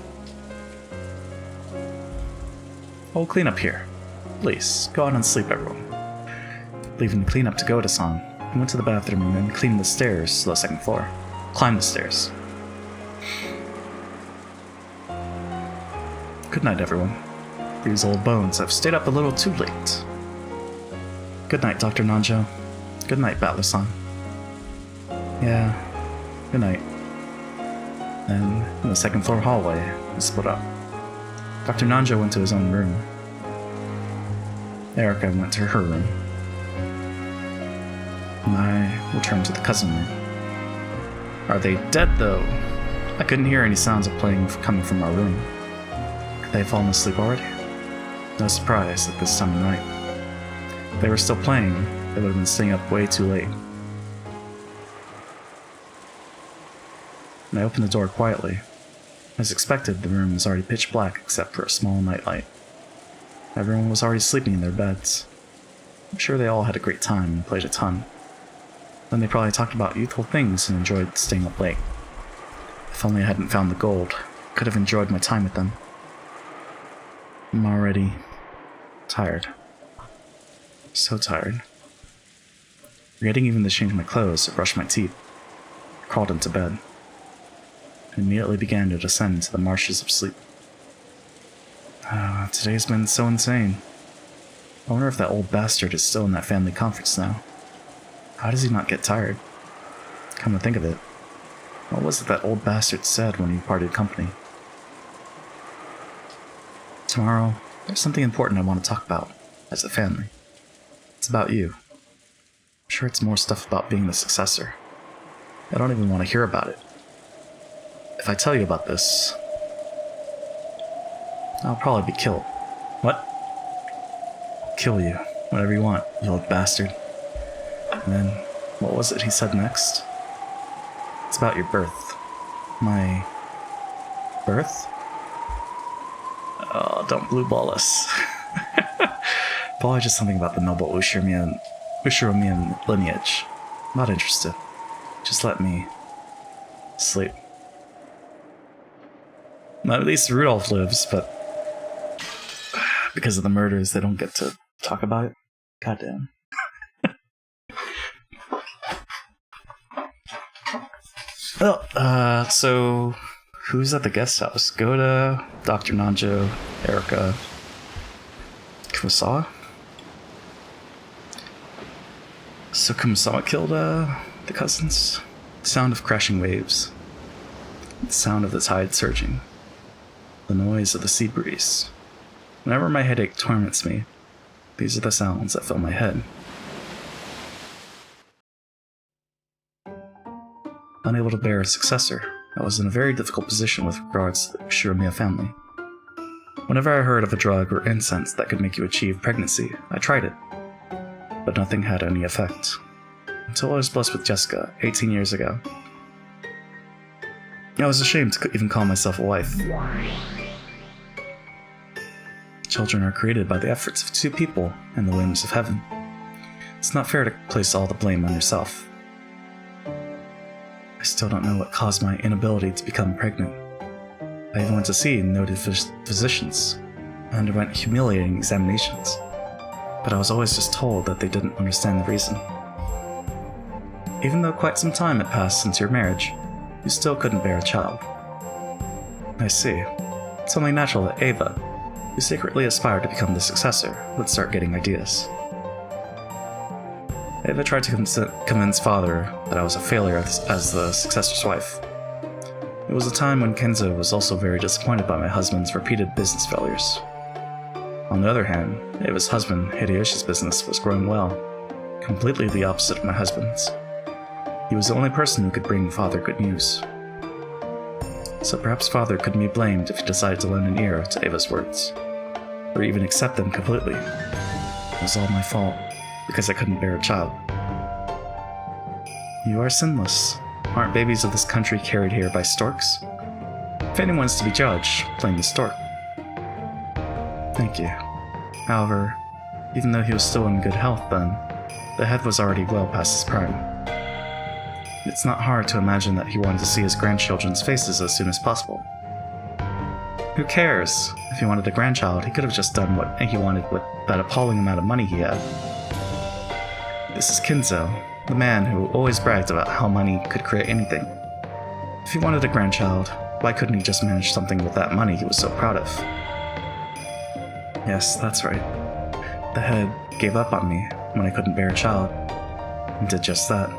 A: I'll clean up here. Please, go out and sleep, everyone. Leaving the cleanup to Goda-san, I went to the bathroom and then cleaned the stairs to the second floor. Climbed the stairs. Good night, everyone. These old bones have stayed up a little too late. Good night, Dr. Nanjo. Good night, Butler-san. Yeah, good night. Then, in the second floor hallway, we split up. Dr. Nanjo went to his own room. Erica went to her room. And I returned to the cousin room. Are they dead, though? I couldn't hear any sounds of playing coming from our room. Could they have fallen asleep already? No surprise at this time of night. If they were still playing, they would have been staying up way too late. And I opened the door quietly. As expected, the room was already pitch black except for a small nightlight. Everyone was already sleeping in their beds. I'm sure they all had a great time and played a ton. Then they probably talked about youthful things and enjoyed staying up late. If only I hadn't found the gold, I could have enjoyed my time with them. I'm already tired. So tired. Forgetting even to change my clothes or brush my teeth, I crawled into bed and immediately began to descend into the marshes of sleep. Today's been so insane. I wonder if that old bastard is still in that family conference now. How does he not get tired? Come to think of it, what was it that old bastard said when he parted company? Tomorrow, there's something important I want to talk about, as a family. It's about you. I'm sure it's more stuff about being the successor. I don't even want to hear about it. If I tell you about this, I'll probably be killed. What? Kill you. Whatever you want, you old bastard. And then, what was it he said next? It's about your birth. My... birth? Oh, don't blue ball us. Probably just something about the noble Ushiromian lineage. Not interested. Just let me... sleep. At least Rudolph lives, but because of the murders, they don't get to talk about it. Goddamn. Well, so who's at the guest house? Goda, Dr. Nanjo, Erica, Kumasawa? So Kumasawa killed the cousins? The sound of crashing waves. The sound of the tide surging. The noise of the sea breeze. Whenever my headache torments me, these are the sounds that fill my head. Unable to bear a successor, I was in a very difficult position with regards to the Ushiramiya family. Whenever I heard of a drug or incense that could make you achieve pregnancy, I tried it. But nothing had any effect. Until I was blessed with Jessica, 18 years ago. I was ashamed to even call myself a wife. Children are created by the efforts of two people and the whims of heaven. It's not fair to place all the blame on yourself. I still don't know what caused my inability to become pregnant. I even went to see noted physicians. I underwent humiliating examinations. But I was always just told that they didn't understand the reason. Even though quite some time had passed since your marriage, you still couldn't bear a child. I see. It's only natural that Ava, who secretly aspired to become the successor, would start getting ideas. Ava tried to convince father that I was a failure as the successor's wife. It was a time when Kenzo was also very disappointed by my husband's repeated business failures. On the other hand, Ava's husband, Hideyoshi's business, was growing well, completely the opposite of my husband's. He was the only person who could bring father good news. So perhaps father couldn't be blamed if he decided to lend an ear to Ava's words, or even accept them completely. It was all my fault, because I couldn't bear a child. You are sinless. Aren't babies of this country carried here by storks? If anyone's to be judged, blame the stork. Thank you. However, even though he was still in good health then, the head was already well past his prime. It's not hard to imagine that he wanted to see his grandchildren's faces as soon as possible. Who cares? If he wanted a grandchild, he could have just done what he wanted with that appalling amount of money he had. This is Kinzo, the man who always bragged about how money could create anything. If he wanted a grandchild, why couldn't he just manage something with that money he was so proud of? Yes, that's right. The head gave up on me when I couldn't bear a child, and did just that.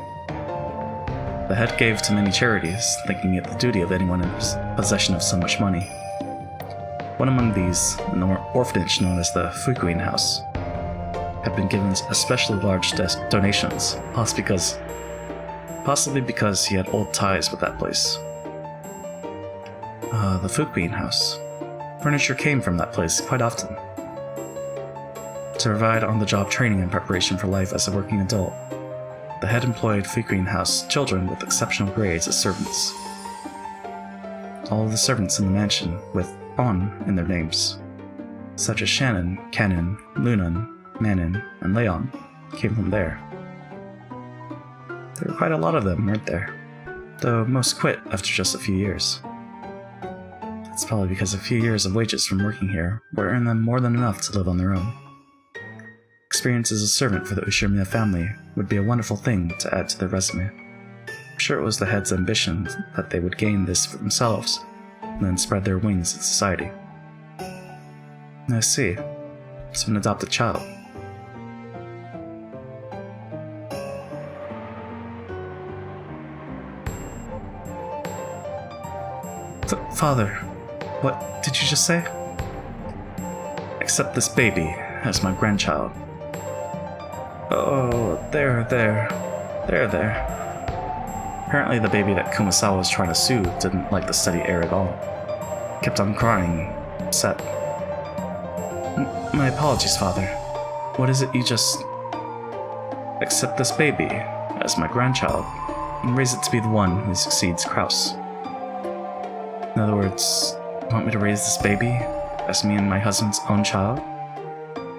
A: The head gave to many charities, thinking it the duty of anyone in possession of so much money. One among these, an orphanage known as the Fukuin House, had been given especially large donations, possibly because he had old ties with that place. The Fukuin House. Furniture came from that place quite often. To provide on-the-job training and preparation for life as a working adult, the head employed Fukuin House children with exceptional grades as servants. All of the servants in the mansion with On in their names, such as Shannon, Canon, Lunan, Manon, and Leon, came from there. There were quite a lot of them, weren't there? Though most quit after just a few years. That's probably because a few years of wages from working here would earn them more than enough to live on their own. Experience as a servant for the Ushiramiya family would be a wonderful thing to add to their resume. I'm sure it was the head's ambition that they would gain this for themselves, and then spread their wings in society. I see. It's an adopted child. Father, what did you just say? Accept this baby as my grandchild. Oh, there. Apparently the baby that Kumasawa was trying to soothe didn't like the steady air at all. Kept on crying, upset. My apologies, Father. What is it you just... Accept this baby as my grandchild, and raise it to be the one who succeeds Kraus. In other words, you want me to raise this baby as me and my husband's own child?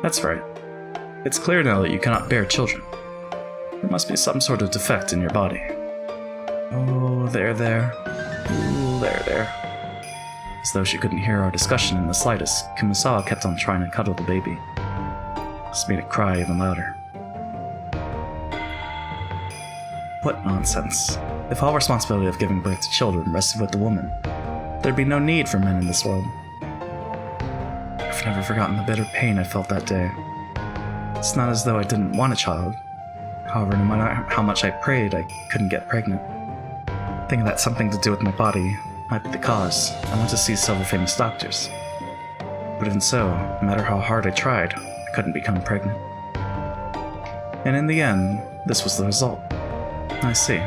A: That's right. It's clear now that you cannot bear children. There must be some sort of defect in your body. Oh, there. Ooh, there. As though she couldn't hear our discussion in the slightest, Kumasawa kept on trying to cuddle the baby. This made it cry even louder. What nonsense. If all responsibility of giving birth to children rested with the woman, there'd be no need for men in this world. I've never forgotten the bitter pain I felt that day. It's not as though I didn't want a child. However, no matter how much I prayed, I couldn't get pregnant. Thinking that something to do with my body might be the cause, I went to see several famous doctors. But even so, no matter how hard I tried, I couldn't become pregnant. And in the end, this was the result. I see.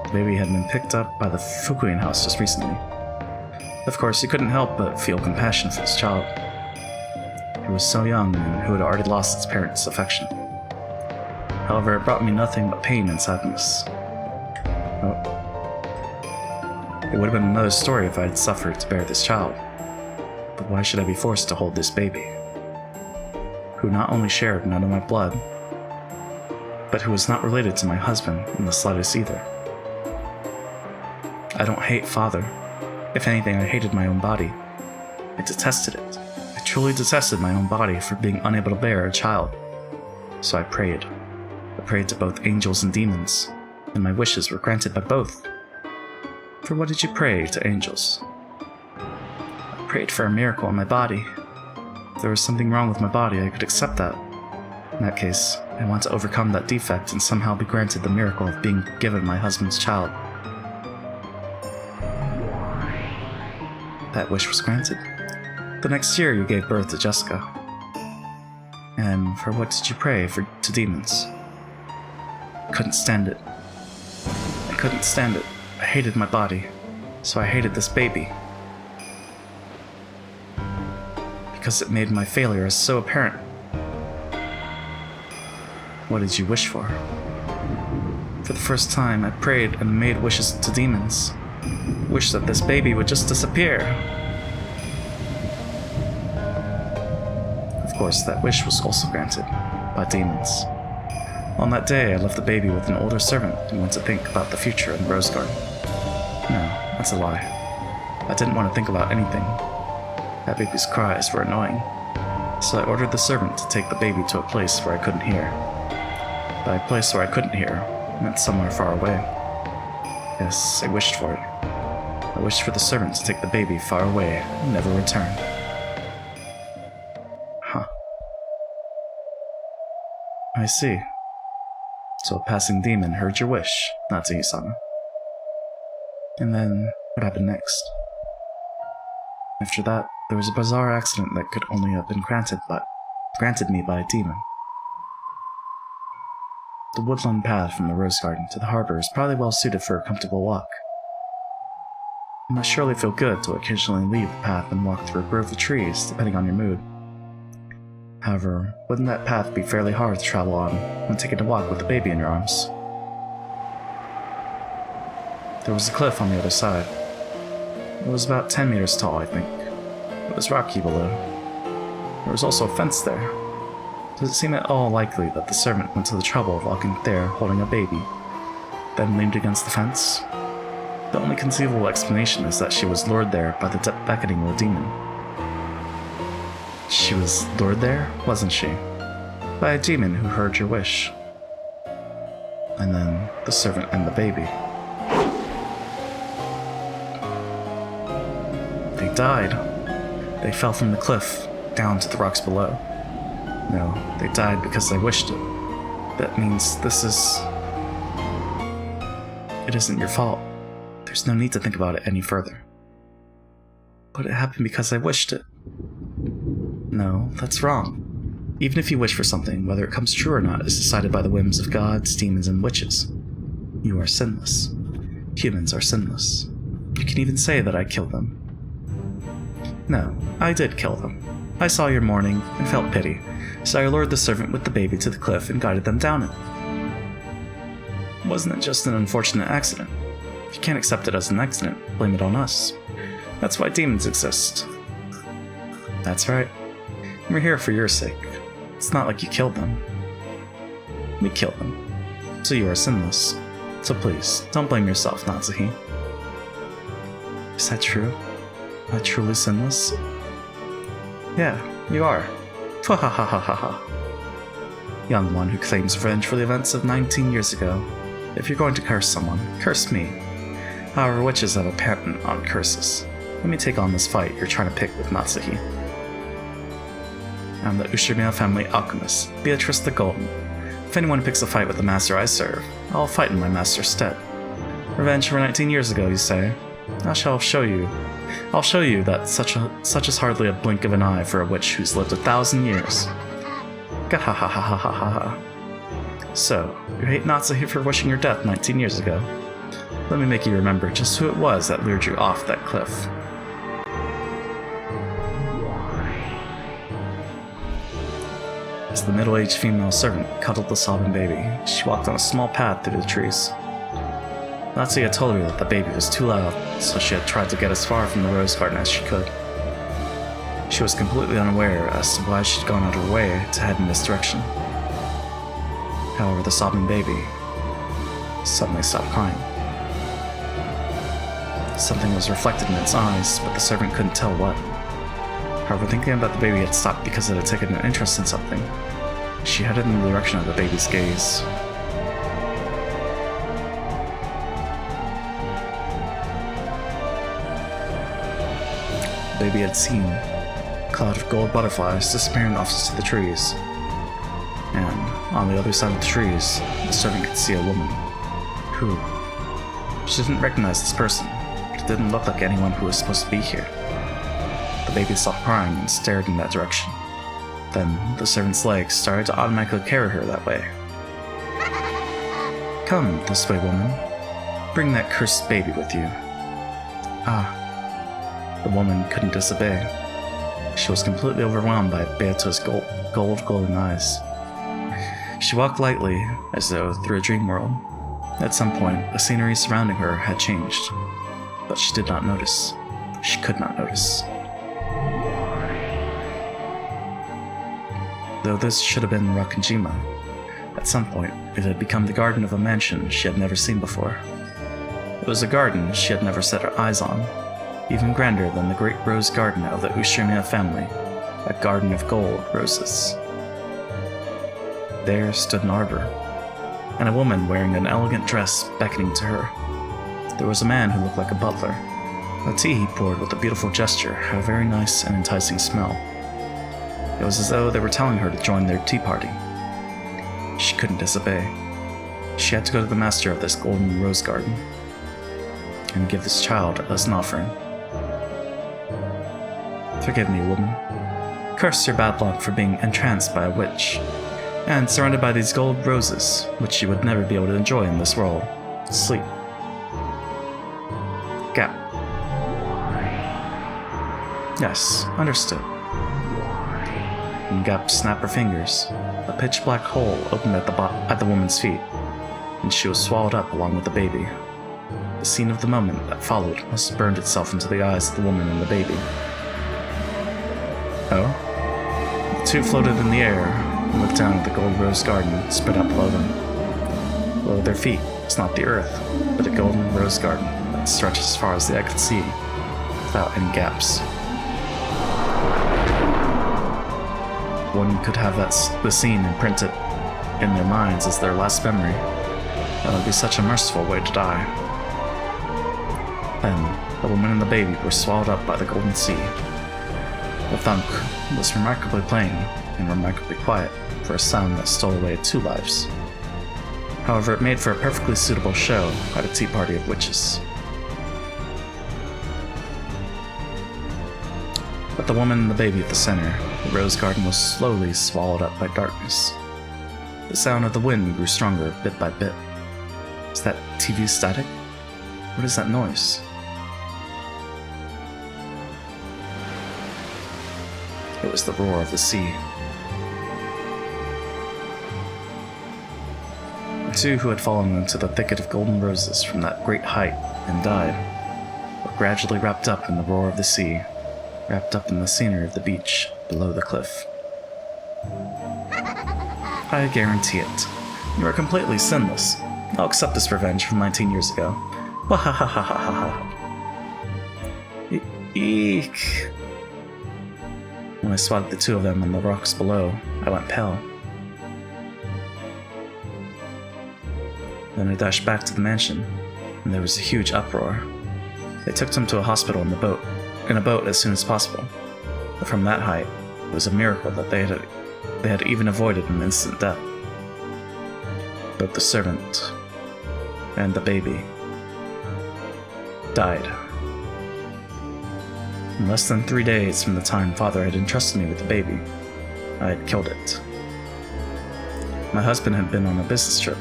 A: The baby had been picked up by the Fukuin house just recently. Of course, he couldn't help but feel compassion for his child. He was so young and who had already lost its parents' affection. However, it brought me nothing but pain and sadness. Oh. It would have been another story if I had suffered to bear this child. But why should I be forced to hold this baby? Who not only shared none of my blood, but who was not related to my husband in the slightest either. I don't hate father. If anything, I hated my own body. I detested it. I truly detested my own body for being unable to bear a child. So I prayed. I prayed to both angels and demons, and my wishes were granted by both. For what did you pray to angels? I prayed for a miracle in my body. If there was something wrong with my body, I could accept that. In that case, I want to overcome that defect and somehow be granted the miracle of being given my husband's child. That wish was granted. The next year you gave birth to Jessica. And for what did you pray to demons? Couldn't stand it. I couldn't stand it. I hated my body. So I hated this baby. Because it made my failure so apparent. What did you wish for? For the first time, I prayed and made wishes to demons. Wished that this baby would just disappear. Of course, that wish was also granted by demons. On that day, I left the baby with an older servant and went to think about the future in the rose garden. No, that's a lie. I didn't want to think about anything. That baby's cries were annoying. So I ordered the servant to take the baby to a place where I couldn't hear. By a place where I couldn't hear meant somewhere far away. Yes, I wished for it. I wished for the servant to take the baby far away and never return. Huh. I see. So a passing demon heard your wish, Natsuhi-sama. And then, what happened next? After that, there was a bizarre accident that could only have been granted me by a demon. The woodland path from the rose garden to the harbor is probably well suited for a comfortable walk. It must surely feel good to occasionally leave the path and walk through a grove of trees, depending on your mood. However, wouldn't that path be fairly hard to travel on when taking a walk with a baby in your arms? There was a cliff on the other side. It was about 10 meters tall, I think. It was rocky below. There was also a fence there. Does it seem at all likely that the servant went to the trouble of walking there holding a baby, then leaned against the fence? The only conceivable explanation is that she was lured there by the beckoning of a demon. She was lured there, wasn't she? By a demon who heard your wish. And then the servant and the baby. They died. They fell from the cliff, down to the rocks below. No, they died because they wished it. That means it isn't your fault. There's no need to think about it any further. But it happened because I wished it. No, that's wrong. Even if you wish for something, whether it comes true or not is decided by the whims of gods, demons, and witches. You are sinless. Humans are sinless. You can even say that I killed them. No, I did kill them. I saw your mourning and felt pity, so I lured the servant with the baby to the cliff and guided them down it. Wasn't it just an unfortunate accident? If you can't accept it as an accident, blame it on us. That's why demons exist. That's right. We're here for your sake. It's not like you killed them. We killed them. So you are sinless. So please, don't blame yourself, Natsuhi. Is that true? Am I truly sinless? Yeah, you are. Twahahahaha. Young one who claims revenge for the events of 19 years ago. If you're going to curse someone, curse me. However, witches have a patent on curses. Let me take on this fight you're trying to pick with Natsuhi. I'm the Ushimiya family alchemist, Beatrice the Golden. If anyone picks a fight with the master I serve, I'll fight in my master's stead. Revenge for 19 years ago, you say? I shall show you. I'll show you that such is hardly a blink of an eye for a witch who's lived 1,000 years. Gahahahahaha. So, you hate Natsuhi for wishing your death 19 years ago? Let me make you remember just who it was that lured you off that cliff. As the middle-aged female servant cuddled the sobbing baby, she walked on a small path through the trees. Natsuhi had told her that the baby was too loud, so she had tried to get as far from the rose garden as she could. She was completely unaware as to why she'd gone out of her way to head in this direction. However, the sobbing baby suddenly stopped crying. Something was reflected in its eyes, but the servant couldn't tell what. However, thinking that the baby had stopped because it had taken an interest in something, she headed in the direction of the baby's gaze. The baby had seen a cloud of gold butterflies disappearing off into the trees, and on the other side of the trees, the servant could see a woman who... She didn't recognize this person. It didn't look like anyone who was supposed to be here. The baby stopped crying and stared in that direction. Then, the servant's legs started to automatically carry her that way. Come this way, woman. Bring that cursed baby with you. Ah. The woman couldn't disobey. She was completely overwhelmed by Beato's golden eyes. She walked lightly, as though through a dream world. At some point, the scenery surrounding her had changed, but she did not notice. She could not notice. Though this should have been Rakanjima, at some point it had become the garden of a mansion she had never seen before. It was a garden she had never set her eyes on, even grander than the great rose garden of the Ushimiya family, a garden of gold roses. There stood an arbor, and a woman wearing an elegant dress beckoning to her. There was a man who looked like a butler. The tea he poured with a beautiful gesture had a very nice and enticing smell. It was as though they were telling her to join their tea party. She couldn't disobey. She had to go to the master of this golden rose garden and give this child as an offering. Forgive me, woman. Curse your bad luck for being entranced by a witch, and surrounded by these gold roses, which you would never be able to enjoy in this world. Sleep. Gap. Yes, understood. And Gap snapped her fingers. A pitch-black hole opened at the woman's feet, and she was swallowed up along with the baby. The scene of the moment that followed must have burned itself into the eyes of the woman and the baby. Oh? The two floated in the air and looked down at the gold rose garden spread out below them. Below their feet was not the earth, but a golden rose garden that stretched as far as the eye could see, without any gaps. One could have the scene imprinted in their minds as their last memory. That would be such a merciful way to die. Then, the woman and the baby were swallowed up by the golden sea. The thunk was remarkably plain and remarkably quiet for a sound that stole away 2 lives. However, it made for a perfectly suitable show at a tea party of witches. With the woman and the baby at the center, the rose garden was slowly swallowed up by darkness. The sound of the wind grew stronger bit by bit. Is that TV static? What is that noise? It was the roar of the sea. The two who had fallen into the thicket of golden roses from that great height and died were gradually wrapped up in the roar of the sea, wrapped up in the scenery of the beach below the cliff. I guarantee it. You are completely sinless. I'll accept this revenge from 19 years ago. Wahahahahaha. Eek! When I spotted the two of them on the rocks below, I went pale. Then I dashed back to the mansion, and there was a huge uproar. They took them to a hospital in a boat as soon as possible. But from that height, it was a miracle that they had even avoided an instant death. Both the servant and the baby died. In less than 3 days from the time Father had entrusted me with the baby, I had killed it. My husband had been on a business trip.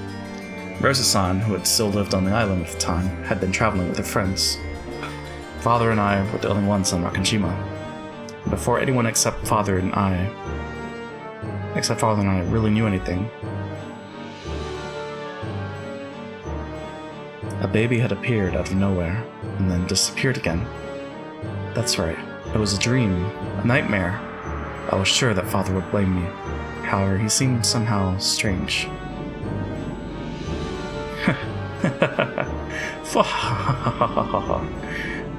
A: Rosa-san, who had still lived on the island at the time, had been traveling with her friends. Father and I were the only ones on Rakajima. Before anyone except Father and I really knew anything, a baby had appeared out of nowhere and then disappeared again. That's right, it was a dream, a nightmare. I was sure that Father would blame me. However, he seemed somehow strange.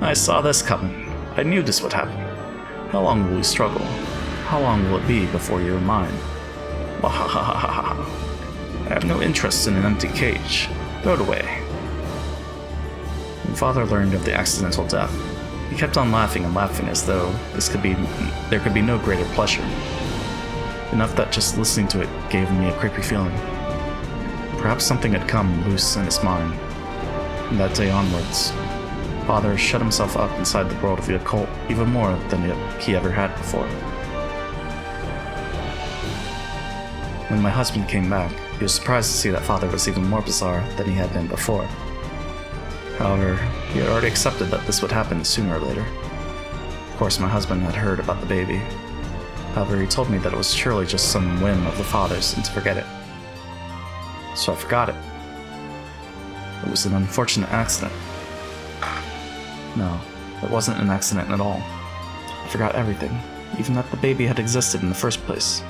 A: I saw this coming. I knew this would happen. How long will we struggle? How long will it be before you're mine? I have no interest in an empty cage. Throw it away. When Father learned of the accidental death, he kept on laughing and laughing as though there could be no greater pleasure. Enough that just listening to it gave me a creepy feeling. Perhaps something had come loose in his mind. From that day onwards, Father shut himself up inside the world of the occult even more than he ever had before. When my husband came back, he was surprised to see that Father was even more bizarre than he had been before. However, he had already accepted that this would happen sooner or later. Of course, my husband had heard about the baby. However, he told me that it was surely just some whim of the Father's and to forget it. So I forgot it. It was an unfortunate accident. No, it wasn't an accident at all. I forgot everything, even that the baby had existed in the first place.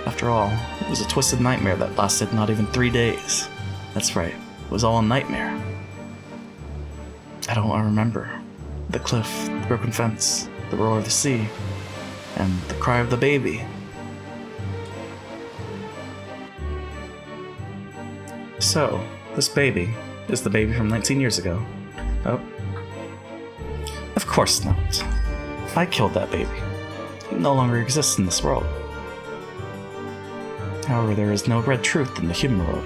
A: After all, it was a twisted nightmare that lasted not even 3 days. That's right, it was all a nightmare. I remember. The cliff, the broken fence, the roar of the sea, and the cry of the baby. So, this baby is the baby from 19 years ago. Oh. Of course not. I killed that baby. It no longer exists in this world. However, there is no red truth in the human world.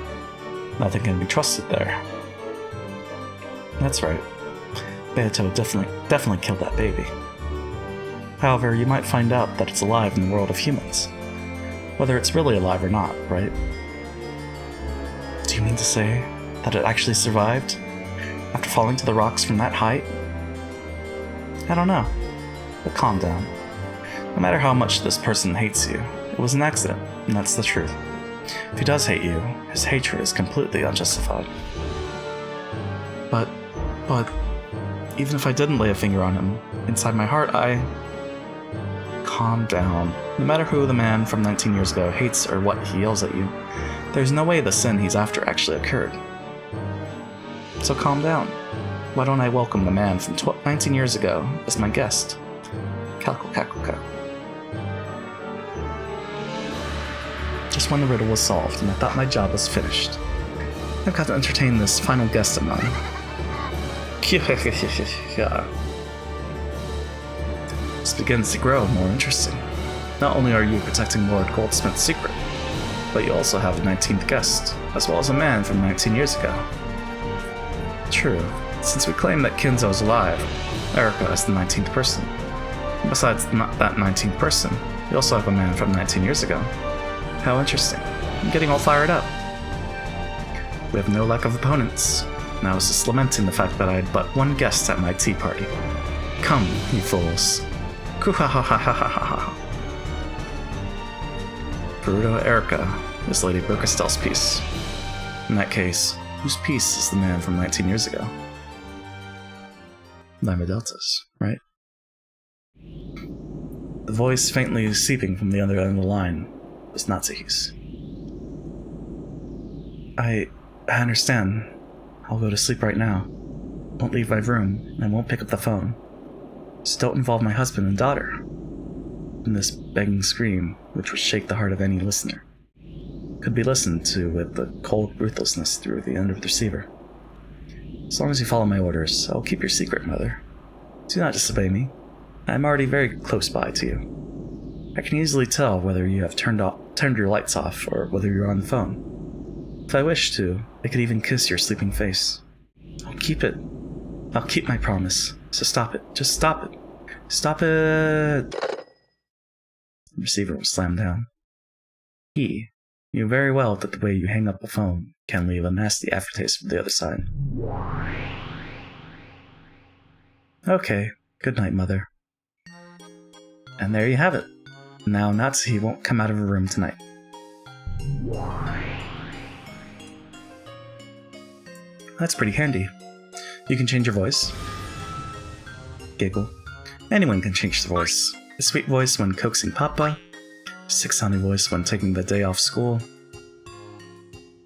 A: Nothing can be trusted there. That's right. Beato definitely killed that baby. However, you might find out that it's alive in the world of humans. Whether it's really alive or not, right? Do you mean to say that it actually survived? After falling to the rocks from that height? I don't know. But calm down. No matter how much this person hates you, it was an accident, and that's the truth. If he does hate you, his hatred is completely unjustified. But, even if I didn't lay a finger on him, inside my heart Calm down. No matter who the man from 19 years ago hates or what he yells at you, there's no way the sin he's after actually occurred. So calm down. Why don't I welcome the man from 19 years ago as my guest? Cackle, cackle, cackle. Just when the riddle was solved and I thought my job was finished, I've got to entertain this final guest of mine. This begins to grow more interesting. Not only are you protecting Lord Goldsmith's secret, but you also have the 19th guest, as well as a man from 19 years ago. True, since we claim that Kinzo is alive, Erika is the 19th person. And besides that 19th person, you also have a man from 19 years ago. How interesting. I'm getting all fired up. We have no lack of opponents. And I was just lamenting the fact that I had but one guest at my tea party. Come, you fools. Kuhahahahaha. Perudo Erika is Lady Brocastell's piece. In that case, whose piece is the man from 19 years ago? Lima Delta's, right? The voice faintly seeping from the other end of the line was Natsuhi's. I understand. I'll go to sleep right now. Won't leave my room, and I won't pick up the phone. Just don't involve my husband and daughter. And this begging scream, which would shake the heart of any listener, could be listened to with the cold ruthlessness through the end of the receiver. As long as you follow my orders, I'll keep your secret, Mother. Do not disobey me. I am already very close by to you. I can easily tell whether you have turned your lights off or whether you're on the phone. If I wish to, I could even kiss your sleeping face. I'll keep it. I'll keep my promise. So stop it. Just stop it. Stop it! The receiver was slammed down. He knew very well that the way you hang up a phone can leave a nasty aftertaste from the other side. Okay, good night, Mother. And there you have it. Now Natsuhi won't come out of her room tonight. That's pretty handy. You can change your voice. Giggle. Anyone can change their voice. A sweet voice when coaxing Papa. A sick-sounding voice when taking the day off school.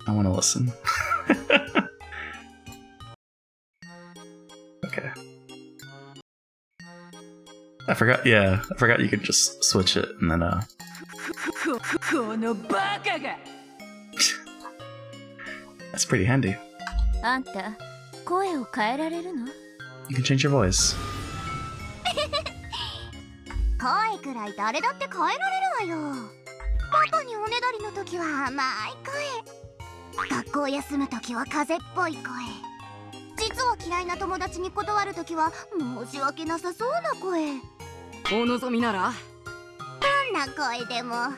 A: I want to listen. Okay. I forgot you could just switch it and then, That's pretty handy. You can change your voice.
C: 声くらい誰だって変えられるわよ。パパにおねだりの時は甘い声。学校休む時は風っぽい声。実は嫌いな友達に断る時は申し訳なさそうな声。お望みならどんな声でも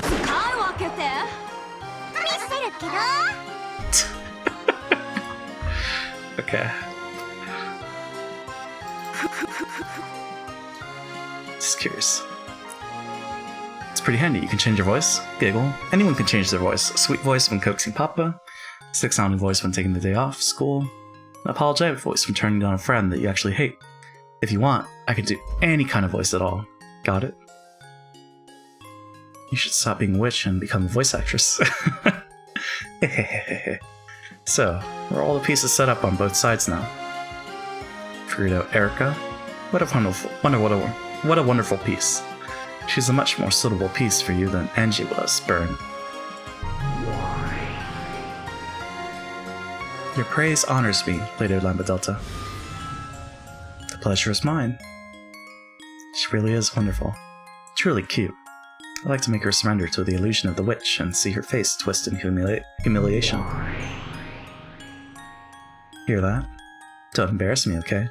C: 使い分けて見せるけど。
A: Okay. Just curious. It's pretty handy. You can change your voice. Giggle. Anyone can change their voice. A sweet voice when coaxing Papa. Sick-sounding voice when taking the day off school. An apologetic voice when turning down a friend that you actually hate. If you want, I can do any kind of voice at all. Got it? You should stop being a witch and become a voice actress. So, are all the pieces set up on both sides now? Frito Erica? What a wonderful piece. She's a much more suitable piece for you than Angie was, Burn. Your praise honors me, Lady Lambda Delta. The pleasure is mine. She really is wonderful. Truly cute. I'd like to make her surrender to the illusion of the witch and see her face twist in humiliation. Hear that? Don't embarrass me, okay?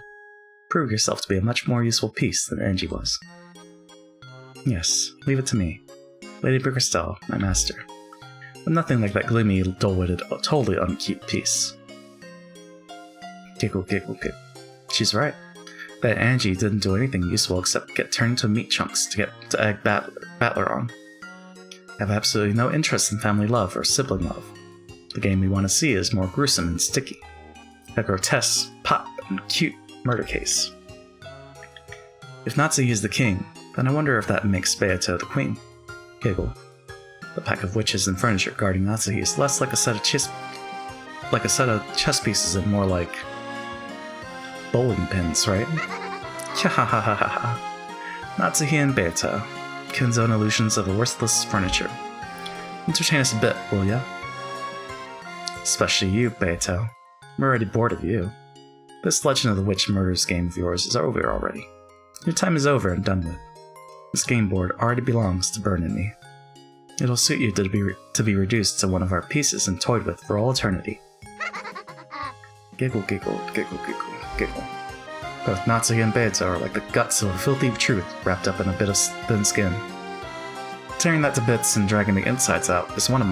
A: Prove yourself to be a much more useful piece than Angie was. Yes, leave it to me. Lady Bickerstel, my master. But nothing like that gloomy, dull-witted, totally uncute piece. Giggle, giggle, giggle. She's right. That Angie didn't do anything useful except get turned into meat chunks to egg Battler on. I have absolutely no interest in family love or sibling love. The game we want to see is more gruesome and sticky. A grotesque, pop, and cute murder case. If Natsuhi is the king, then I wonder if that makes Beato the queen. Giggle. The pack of witches and furniture guarding Natsuhi is less like a set of chess pieces and more like bowling pins, right? Chahahaha. Natsuhi and Beato, kin's own illusions of a worthless furniture. Entertain us a bit, will ya? Especially you, Beato. I'm already bored of you. This Legend of the Witch Murders game of yours is over already. Your time is over and done with. This game board already belongs to Burn and me. It'll suit you to be reduced to one of our pieces and toyed with for all eternity. Giggle, giggle, giggle, giggle, giggle. Both Natsuhi and Beato are like the guts of a filthy truth wrapped up in a bit of thin skin. Tearing that to bits and dragging the insides out is one of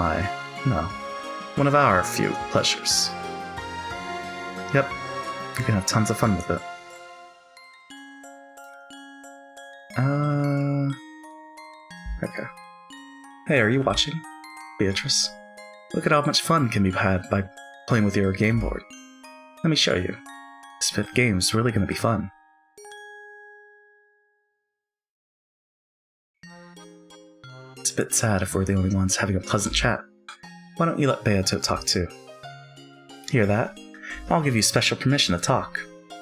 A: our few pleasures. Yep, you can have tons of fun with it. Okay. Hey, are you watching? Beatrice? Look at how much fun can be had by playing with your game board. Let me show you. This fifth game's really gonna be fun. It's a bit sad if we're the only ones having a pleasant chat. Why don't you let Beato talk too? Hear that? I'll give you special permission to talk.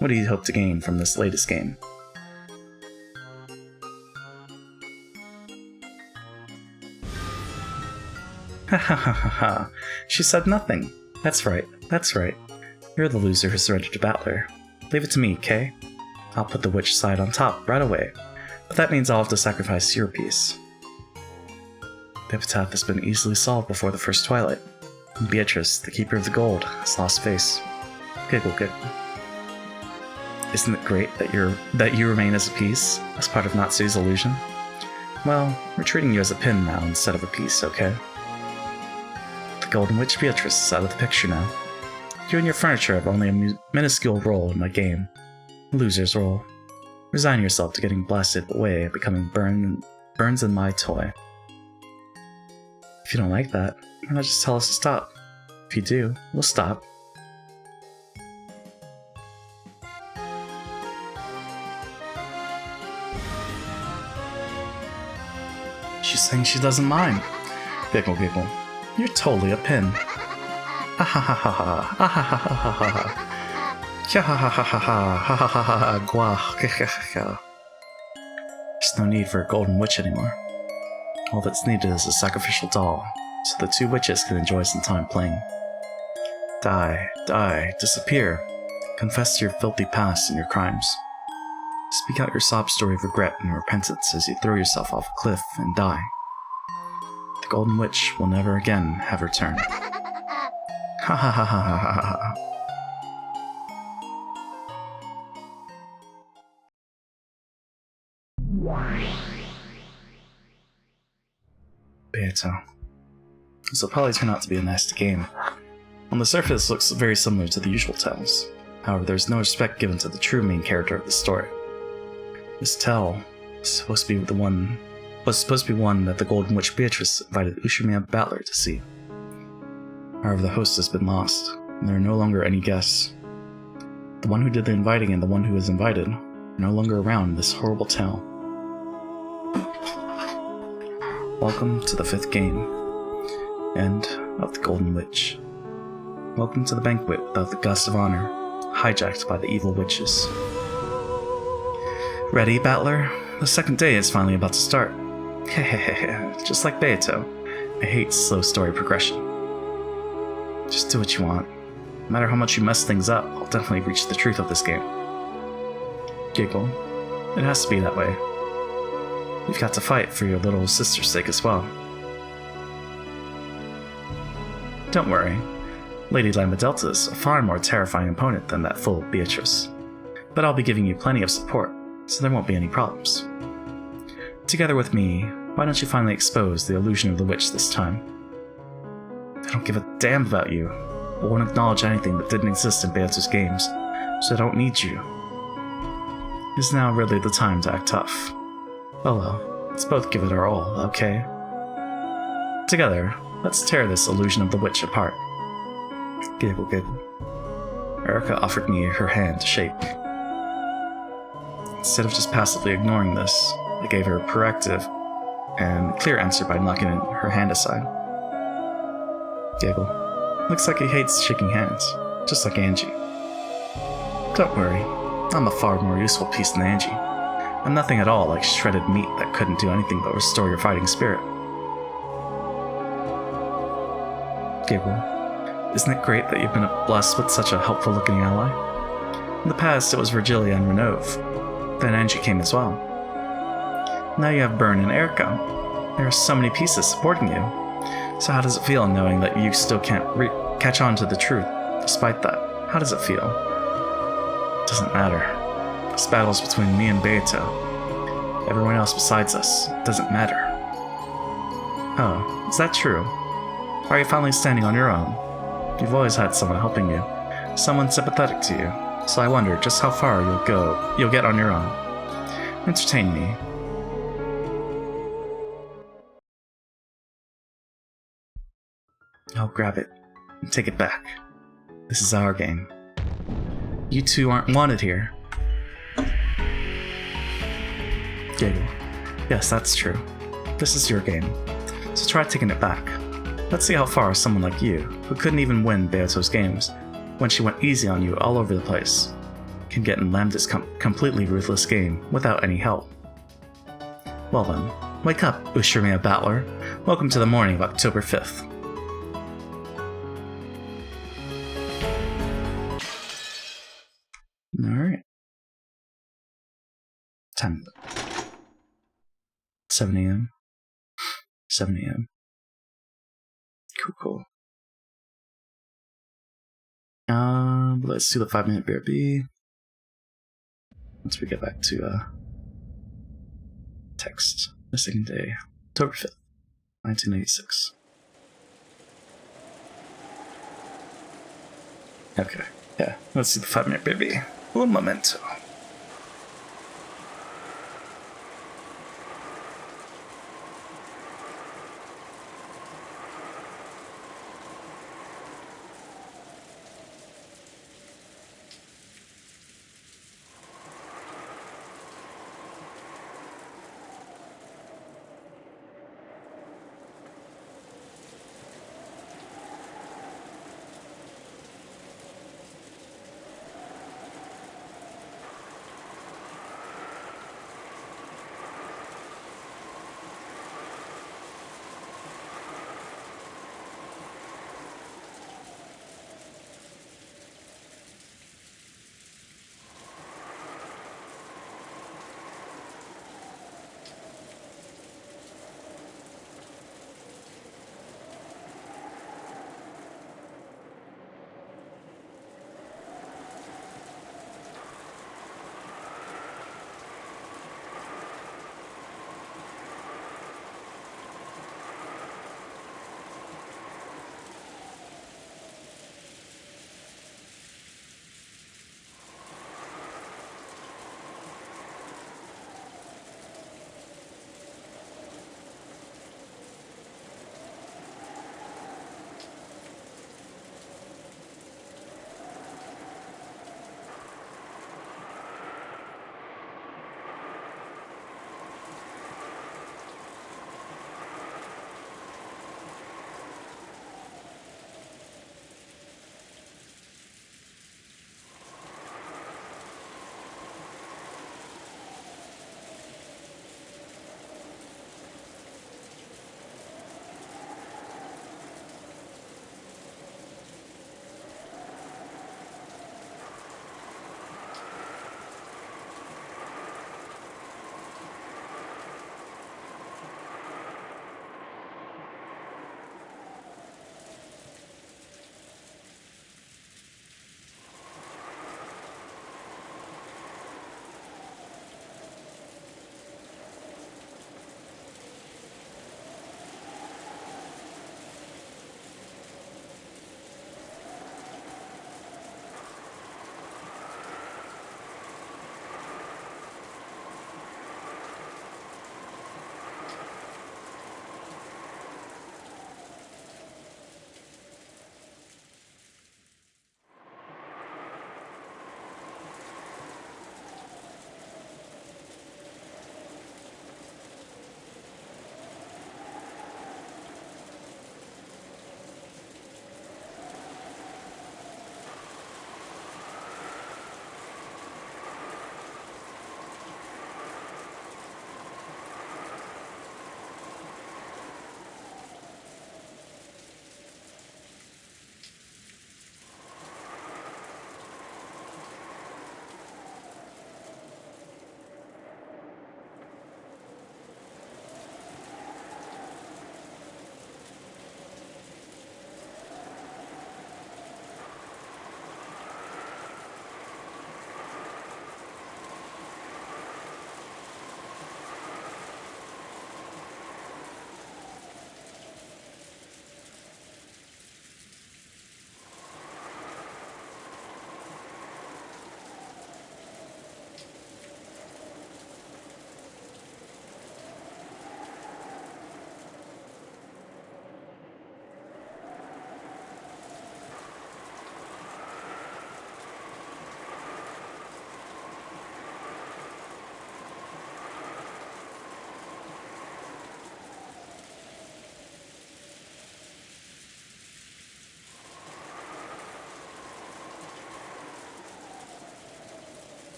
A: What do you hope to gain from this latest game? Ha ha ha ha ha. She said nothing. That's right. You're the loser who surrendered to Battler. Leave it to me, Kay. I'll put the witch side on top right away. But that means I'll have to sacrifice your piece. The epitaph has been easily solved before the first twilight. And Beatrice, the keeper of the gold, has lost face. Giggle. Isn't it great that you remain as a piece, as part of Natsu's illusion? Well, we're treating you as a pin now instead of a piece, okay? The Golden Witch Beatrice is out of the picture now. You and your furniture have only a minuscule role in my game. A loser's role. Resign yourself to getting blasted away and becoming burns in my toy. If you don't like that, why not just tell us to stop? If you do, we'll stop. She's saying she doesn't mind. Giggle. You're totally a pin. Ah ha ha ha ha. Ah ha ha ha ha ha ha. Ha ha ha ha ha ha. Ha ha ha ha ha. Gwa. There's no need for a golden witch anymore. All that's needed is a sacrificial doll, so the two witches can enjoy some time playing. Die, disappear. Confess to your filthy past and your crimes. Speak out your sob story of regret and repentance as you throw yourself off a cliff and die. The Golden Witch will never again have her turn. Ha ha ha ha ha ha ha. Beato. This will probably turn out to be a nasty game. On the surface, it looks very similar to the usual tales. However, there's no respect given to the true main character of the story. This tale was supposed to be one that the Golden Witch Beatrice invited Umineko Battler to see. However, the host has been lost, and there are no longer any guests. The one who did the inviting and the one who was invited are no longer around in this horrible tale. Welcome to the 5th game, End of the Golden Witch. Welcome to the banquet without the guest of honor, hijacked by the evil witches. Ready, Battler? The second day is finally about to start. Hehehe, just like Beato, I hate slow story progression. Just do what you want. No matter how much you mess things up, I'll definitely reach the truth of this game. Giggle. It has to be that way. You've got to fight for your little sister's sake as well. Don't worry. Lady Lambda is a far more terrifying opponent than that fool Beatrice. But I'll be giving you plenty of support, so there won't be any problems. Together with me, why don't you finally expose the illusion of the witch this time? I don't give a damn about you. I won't acknowledge anything that didn't exist in Beato's games, so I don't need you. Is now really the time to act tough? Oh well, let's both give it our all, okay? Together, let's tear this illusion of the witch apart. Giggle. Erica offered me her hand to shake. Instead of just passively ignoring this, I gave her a proactive and clear answer by knocking her hand aside. Giggle. Looks like he hates shaking hands, just like Angie. Don't worry, I'm a far more useful piece than Angie. I'm nothing at all like shredded meat that couldn't do anything but restore your fighting spirit. Giggle. Isn't it great that you've been blessed with such a helpful-looking ally? In the past, it was Virgilia and Renove. Then Angie came as well. Now you have Byrne and Erica. There are so many pieces supporting you. So how does it feel knowing that you still can't catch on to the truth? Despite that, how does it feel? It doesn't matter. This battle's between me and Beato. Everyone else besides us, it doesn't matter. Oh, is that true? Are you finally standing on your own? You've always had someone helping you, someone sympathetic to you, so I wonder just how far you'll get on your own. Entertain me. I'll grab it and take it back. This is our game. You two aren't wanted here. Giggle. Yes, that's true. This is your game, so try taking it back. Let's see how far someone like you, who couldn't even win Beato's games when she went easy on you all over the place, can get in Lambda's completely ruthless game without any help. Well then, wake up, Umineko Battler. Welcome to the morning of October 5th. 10. 7 a.m. 7 a.m. Cool. Let's do the 5-minute BRB. Once we get back to text. Missing day, October 5th, 1986. Okay, yeah, let's do the 5-minute BRB. Un momento.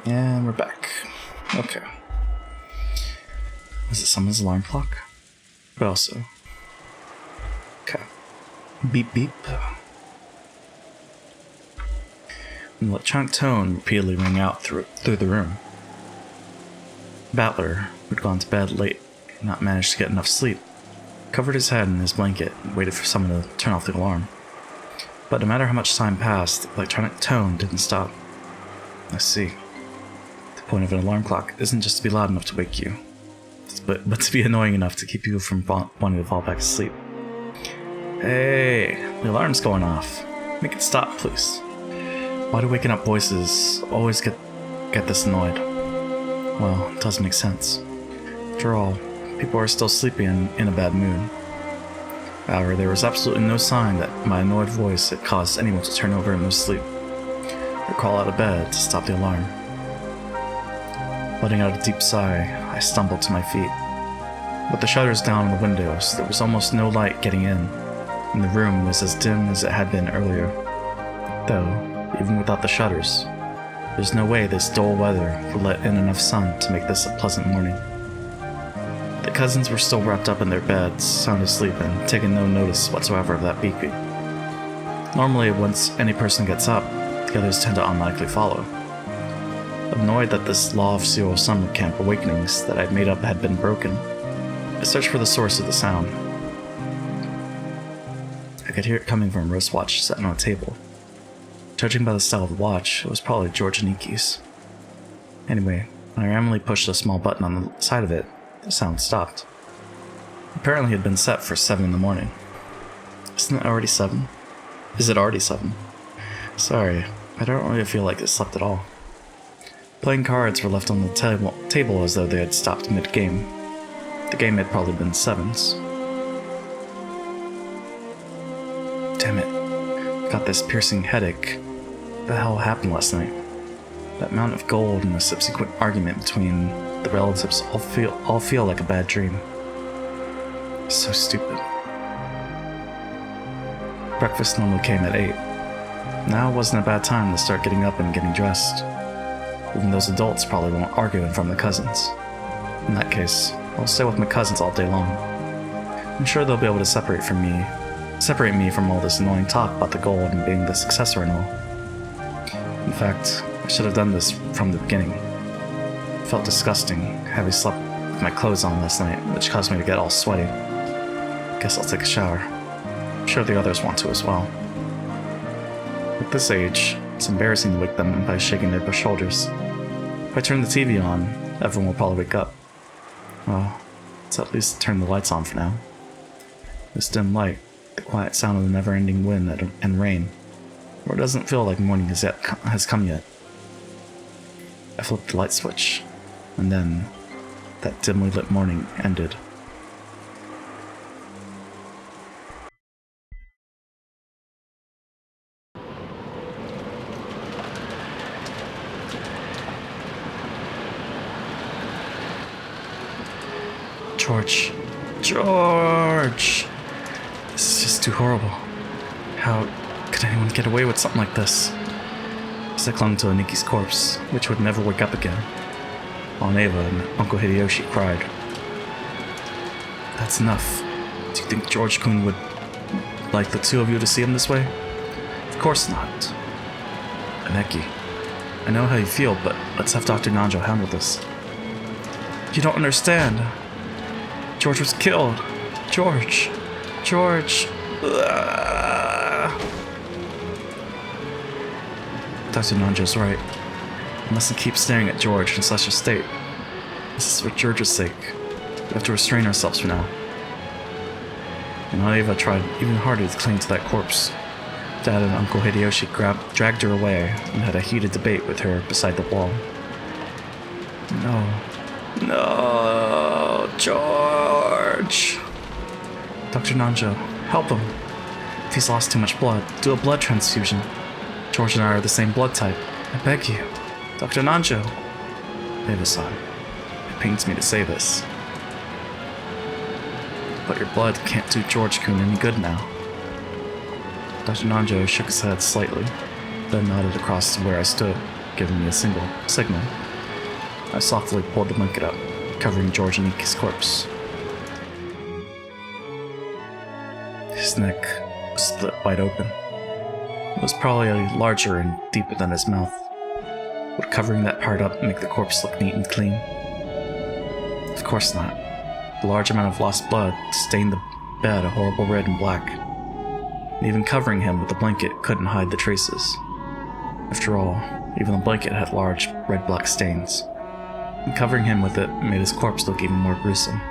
A: And we're back. Okay. Is it someone's alarm clock? But also. Okay. Beep beep. An electronic tone repeatedly rang out through the room. Battler, who'd gone to bed late and not managed to get enough sleep, covered his head in his blanket and waited for someone to turn off the alarm. But no matter how much time passed, the electronic tone didn't stop. I see. The point of an alarm clock isn't just to be loud enough to wake you, but to be annoying enough to keep you from wanting to fall back asleep. Hey, the alarm's going off. Make it stop, please. Why do waking up voices always get this annoyed? Well, it doesn't make sense. After all, people are still sleepy and in a bad mood. However, there was absolutely no sign that my annoyed voice had caused anyone to turn over in their sleep, or crawl out of bed to stop the alarm. Letting out a deep sigh, I stumbled to my feet. With the shutters down on the windows, there was almost no light getting in, and the room was as dim as it had been earlier. Though, even without the shutters, there's no way this dull weather would let in enough sun to make this a pleasant morning. The cousins were still wrapped up in their beds, sound asleep and taking no notice whatsoever of that beeping. Normally, once any person gets up, the others tend to automatically follow. Annoyed that this law of serial summer camp awakenings that I'd made up had been broken, I searched for the source of the sound. I could hear it coming from a wristwatch sitting on a table. Judging by the style of the watch, it was probably JPChivalry's. Anyway, when I randomly pushed a small button on the side of it, the sound stopped. Apparently it had been set for 7 in the morning. Isn't it already 7? Is it already 7? Sorry, I don't really feel like I slept at all. Playing cards were left on the table as though they had stopped mid-game. The game had probably been 7s. Damn it. Got this piercing headache. What the hell happened last night? That amount of gold and the subsequent argument between the relatives all feel like a bad dream. So stupid. Breakfast normally came at 8. Now wasn't a bad time to start getting up and getting dressed. Even those adults probably won't argue in front of the cousins. In that case, I'll stay with my cousins all day long. I'm sure they'll be able to separate me from all this annoying talk about the gold and being the successor and all. In fact, I should have done this from the beginning. It felt disgusting, having slept with my clothes on last night, which caused me to get all sweaty. Guess I'll take a shower. I'm sure the others want to as well. At this age, it's embarrassing to wake them by shaking their shoulders. If I turn the TV on, everyone will probably wake up. Well, let's at least turn the lights on for now. This dim light, the quiet sound of the never-ending wind and rain, or it doesn't feel like morning has come yet. I flipped the light switch, and then that dimly lit morning ended. George! This is just too horrible. How could anyone get away with something like this? As I clung to Aniki's corpse, which would never wake up again, Aunt Eva and Uncle Hideyoshi cried. That's enough. Do you think George-kun would like the two of you to see him this way? Of course not. Aneki, I know how you feel, but let's have Dr. Nanjo handle this. You don't understand. George was killed. George. Dr. Nanjo's right. We mustn't keep staring at George in such a state. This is for George's sake. We have to restrain ourselves for now. And Aunt Eva tried even harder to cling to that corpse. Dad and Uncle Hideyoshi dragged her away and had a heated debate with her beside the wall. No, George! Dr. Nanjo, help him. If he's lost too much blood, do a blood transfusion. George and I are the same blood type. I beg you. Dr. Nanjo. Eva-san, it pains me to say this, but your blood can't do George-kun any good now. Dr. Nanjo shook his head slightly, then nodded across to where I stood. giving me a signal. I softly pulled the blanket up, covering George Aniki's corpse. His neck was split wide open. It was probably larger and deeper than his mouth. Would covering that part up make the corpse look neat and clean? Of course not. The large amount of lost blood stained the bed a horrible red and black. And even covering him with the blanket couldn't hide the traces. After all, even the blanket had large red-black stains. And covering him with it made his corpse look even more gruesome.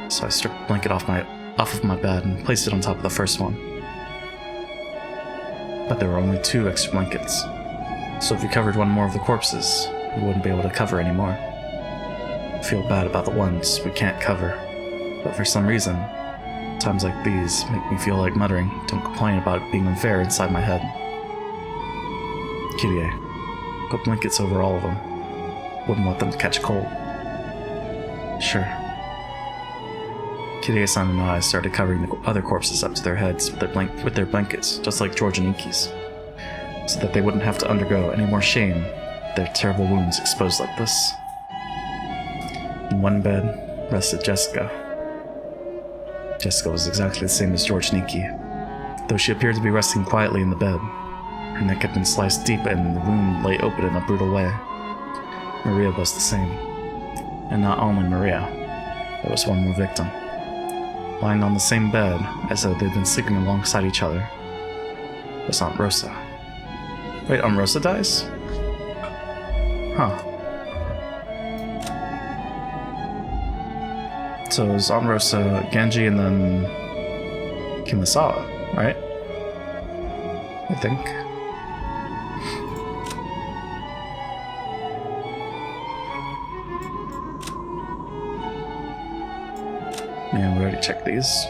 A: So I stripped the blanket off of my bed and placed it on top of the first one. But there were only 2 extra blankets, so if we covered one more of the corpses, we wouldn't be able to cover anymore. I feel bad about the ones we can't cover, but for some reason, times like these make me feel like muttering, "Don't complain about it being unfair" inside my head. Kirie, put blankets over all of them. Wouldn't want them to catch cold. Sure. Kirie-san and I started covering the other corpses up to their heads with their blankets, just like George and Iki's, so that they wouldn't have to undergo any more shame with their terrible wounds exposed like this. In one bed rested Jessica. Jessica was exactly the same as George and Iki, though she appeared to be resting quietly in the bed. Her neck had been sliced deep and the wound lay open in a brutal way. Maria was the same. And not only Maria, there was one more victim. Lying on the same bed, as though they'd been sleeping alongside each other, was Aunt Rosa. Wait, Aunt Rosa dies? Huh. So it was Aunt Rosa, Genji, and then Kimasawa, right? I think. Yeah, we already checked these.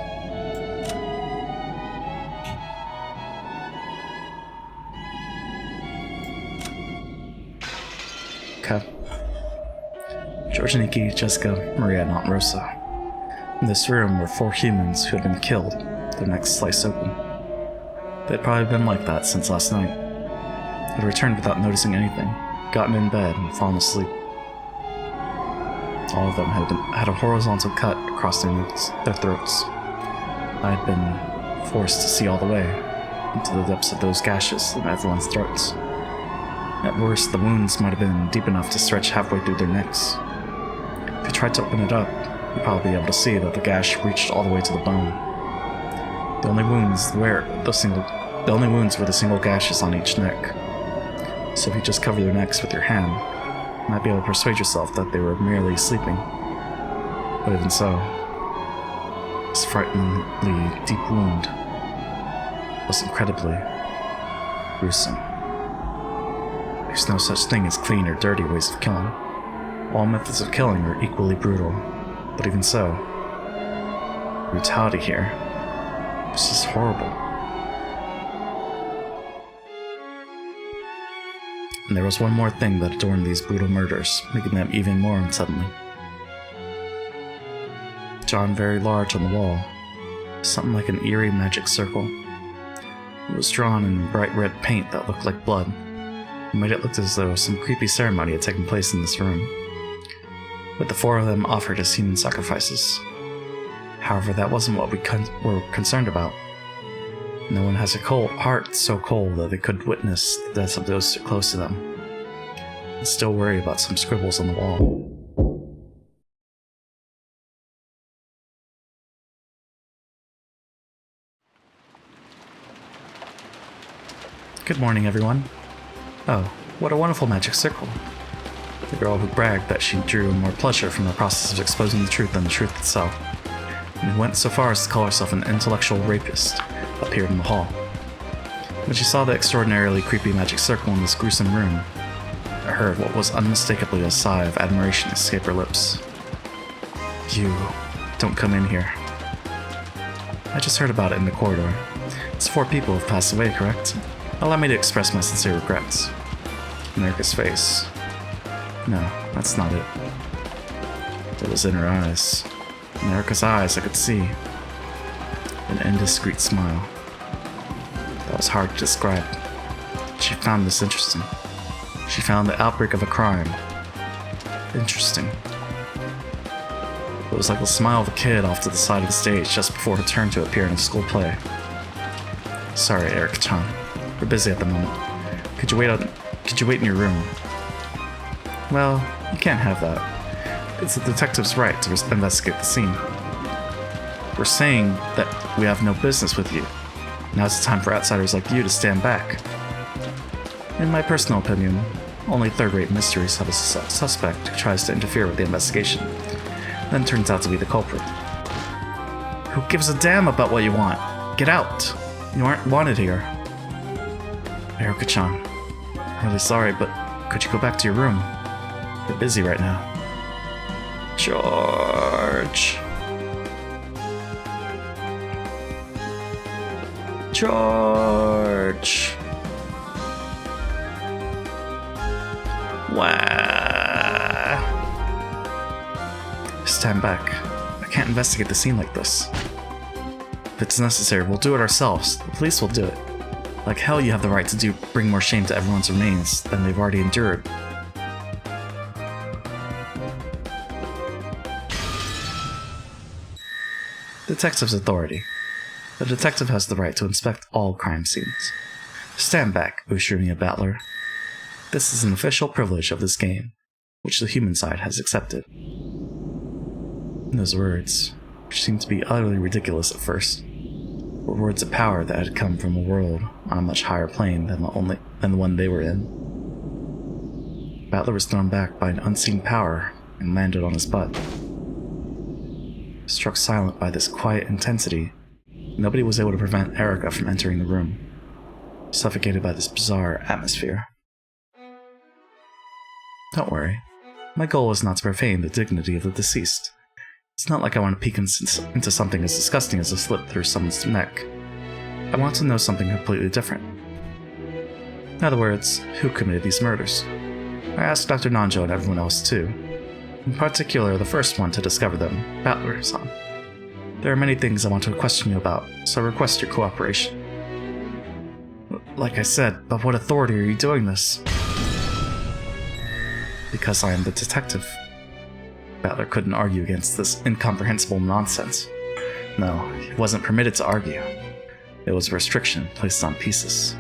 A: Okay. George and Iki, Jessica, Maria, and Aunt Rosa. In this room were 4 humans who had been killed, their necks sliced open. They'd probably been like that since last night. Had returned without noticing anything, gotten in bed, and fallen asleep. All of them had a horizontal cut across their throats. I had been forced to see all the way into the depths of those gashes in everyone's throats. At worst, the wounds might have been deep enough to stretch halfway through their necks. If you tried to open it up, you'd probably be able to see that the gash reached all the way to the bone. The only wounds were the single gashes on each neck. So if you just cover their necks with your hand, you might be able to persuade yourself that they were merely sleeping. But even so, this frighteningly deep wound was incredibly gruesome. There's no such thing as clean or dirty ways of killing. All methods of killing are equally brutal, but even so, brutality here was just horrible. And there was one more thing that adorned these brutal murders, making them even more unsettling. Drawn very large on the wall, something like an eerie magic circle. It was drawn in bright red paint that looked like blood, and made it look as though some creepy ceremony had taken place in this room. But the 4 of them offered as human sacrifices. However, that wasn't what we were concerned about. No one has a heart so cold that they could witness the deaths of those close to them, and still worry about some scribbles on the wall. Good morning, everyone. Oh, what a wonderful magic circle. The girl who bragged that she drew more pleasure from the process of exposing the truth than the truth itself, and who went so far as to call herself an intellectual rapist, appeared in the hall. When she saw the extraordinarily creepy magic circle in this gruesome room, I heard what was unmistakably a sigh of admiration escape her lips. You don't come in here. I just heard about it in the corridor. It's 4 people who have passed away, correct? Allow me to express my sincere regrets. America's face. No, that's not it. It was in her eyes. In Erica's eyes, I could see an indiscreet smile. That was hard to describe. She found this interesting. She found the outbreak of a crime. Interesting. It was like the smile of a kid off to the side of the stage just before her turn to appear in a school play. Sorry, Erica-chan. We're busy at the moment. Could you wait in your room? Well, you can't have that. It's the detective's right to investigate the scene. We're saying that we have no business with you. Now's the time for outsiders like you to stand back. In my personal opinion, only third-rate mysteries have a suspect who tries to interfere with the investigation, then turns out to be the culprit. Who gives a damn about what you want? Get out! You aren't wanted here. Erica-chan, I'm really sorry, but could you go back to your room? We're busy right now. George! George! Wow. Stand back. I can't investigate the scene like this. If it's necessary, we'll do it ourselves. The police will do it. Like hell you have the right to bring more shame to everyone's remains than they've already endured. Detective's authority. The detective has the right to inspect all crime scenes. Stand back, Ushiromiya Battler. This is an official privilege of this game, which the human side has accepted. Those words, which seemed to be utterly ridiculous at first, were words of power that had come from a world on a much higher plane than the one they were in. Battler was thrown back by an unseen power and landed on his butt. Struck silent by this quiet intensity, nobody was able to prevent Erica from entering the room, suffocated by this bizarre atmosphere. Don't worry, my goal is not to profane the dignity of the deceased. It's not like I want to peek into something as disgusting as a slit through someone's neck. I want to know something completely different. In other words, who committed these murders? I asked Dr. Nanjo and everyone else too. In particular, the first one to discover them, Battler-san. There are many things I want to question you about, so I request your cooperation. Like I said, by what authority are you doing this? Because I am the detective. Battler couldn't argue against this incomprehensible nonsense. No, he wasn't permitted to argue. It was a restriction placed on pieces.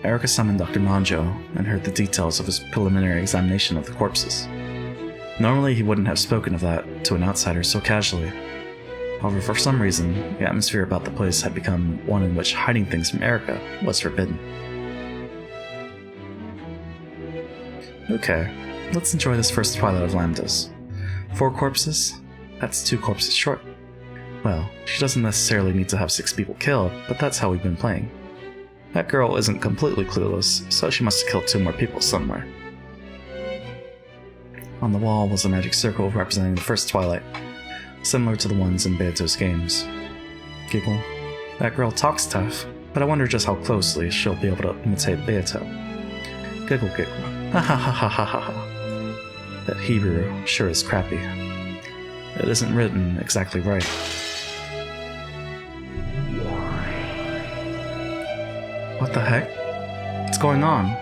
A: Erica summoned Dr. Nanjo and heard the details of his preliminary examination of the corpses. Normally, he wouldn't have spoken of that to an outsider so casually. However, for some reason, the atmosphere about the place had become one in which hiding things from Erica was forbidden. Okay, let's enjoy this first twilight of Lambdas. 4 corpses? That's 2 corpses short. Well, she doesn't necessarily need to have 6 people killed, but that's how we've been playing. That girl isn't completely clueless, so she must have killed 2 more people somewhere. On the wall was a magic circle representing the first twilight, similar to the ones in Beato's games. Giggle. That girl talks tough, but I wonder just how closely she'll be able to imitate Beato. Giggle giggle. Ha ha ha ha ha ha ha. That Hebrew sure is crappy. It isn't written exactly right. What the heck? What's going on?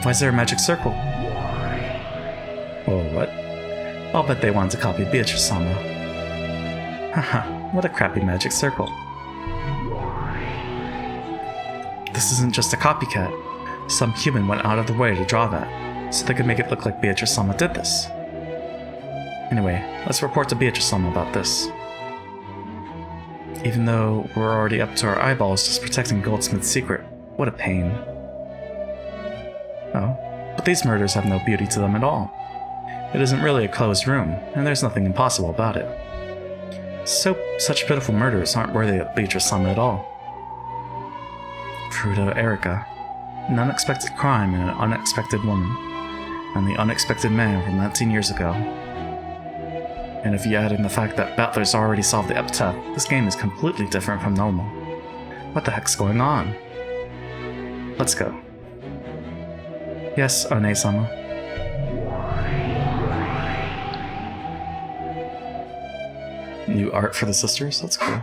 A: Why is there a magic circle? Oh, what? I'll bet they wanted to copy Beatrice-sama. Haha, what a crappy magic circle. This isn't just a copycat. Some human went out of their way to draw that, so they could make it look like Beatrice-sama did this. Anyway, let's report to Beatrice-sama about this. Even though we're already up to our eyeballs just protecting Goldsmith's secret, what a pain. Oh, but these murders have no beauty to them at all. It isn't really a closed room, and there's nothing impossible about it. Such pitiful murders aren't worthy of Beatrice-sama at all. Furuta Erica, an unexpected crime and an unexpected woman, and the unexpected man from 19 years ago. And if you add in the fact that Battler's already solved the epitaph, this game is completely different from normal. What the heck's going on? Let's go. Yes, One-sama. New art for the sisters? That's cool.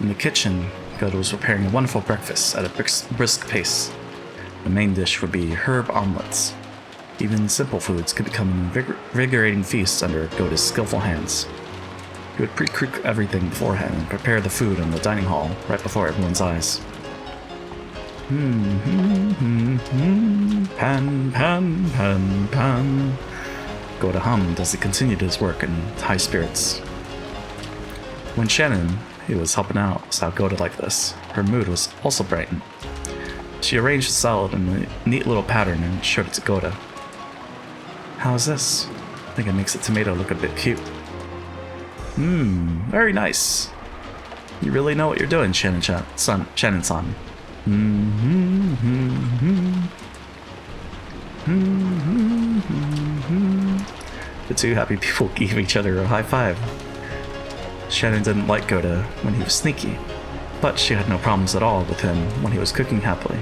A: In the kitchen, Goda was preparing a wonderful breakfast at a brisk pace. The main dish would be herb omelets. Even simple foods could become an invigorating feast under Goda's skillful hands. He would pre-cook everything beforehand and prepare the food in the dining hall right before everyone's eyes. Pan, pan, pan, pan. Goda hummed as he continued his work in high spirits. When Shannon, who was helping out, saw Goda like this, her mood was also brightened. She arranged the salad in a neat little pattern and showed it to Goda. How's this? I think it makes the tomato look a bit cute. Very nice. You really know what you're doing, Shannon-san. The two happy people gave each other a high five. Shannon didn't like Goda when he was sneaky, but she had no problems at all with him when he was cooking happily.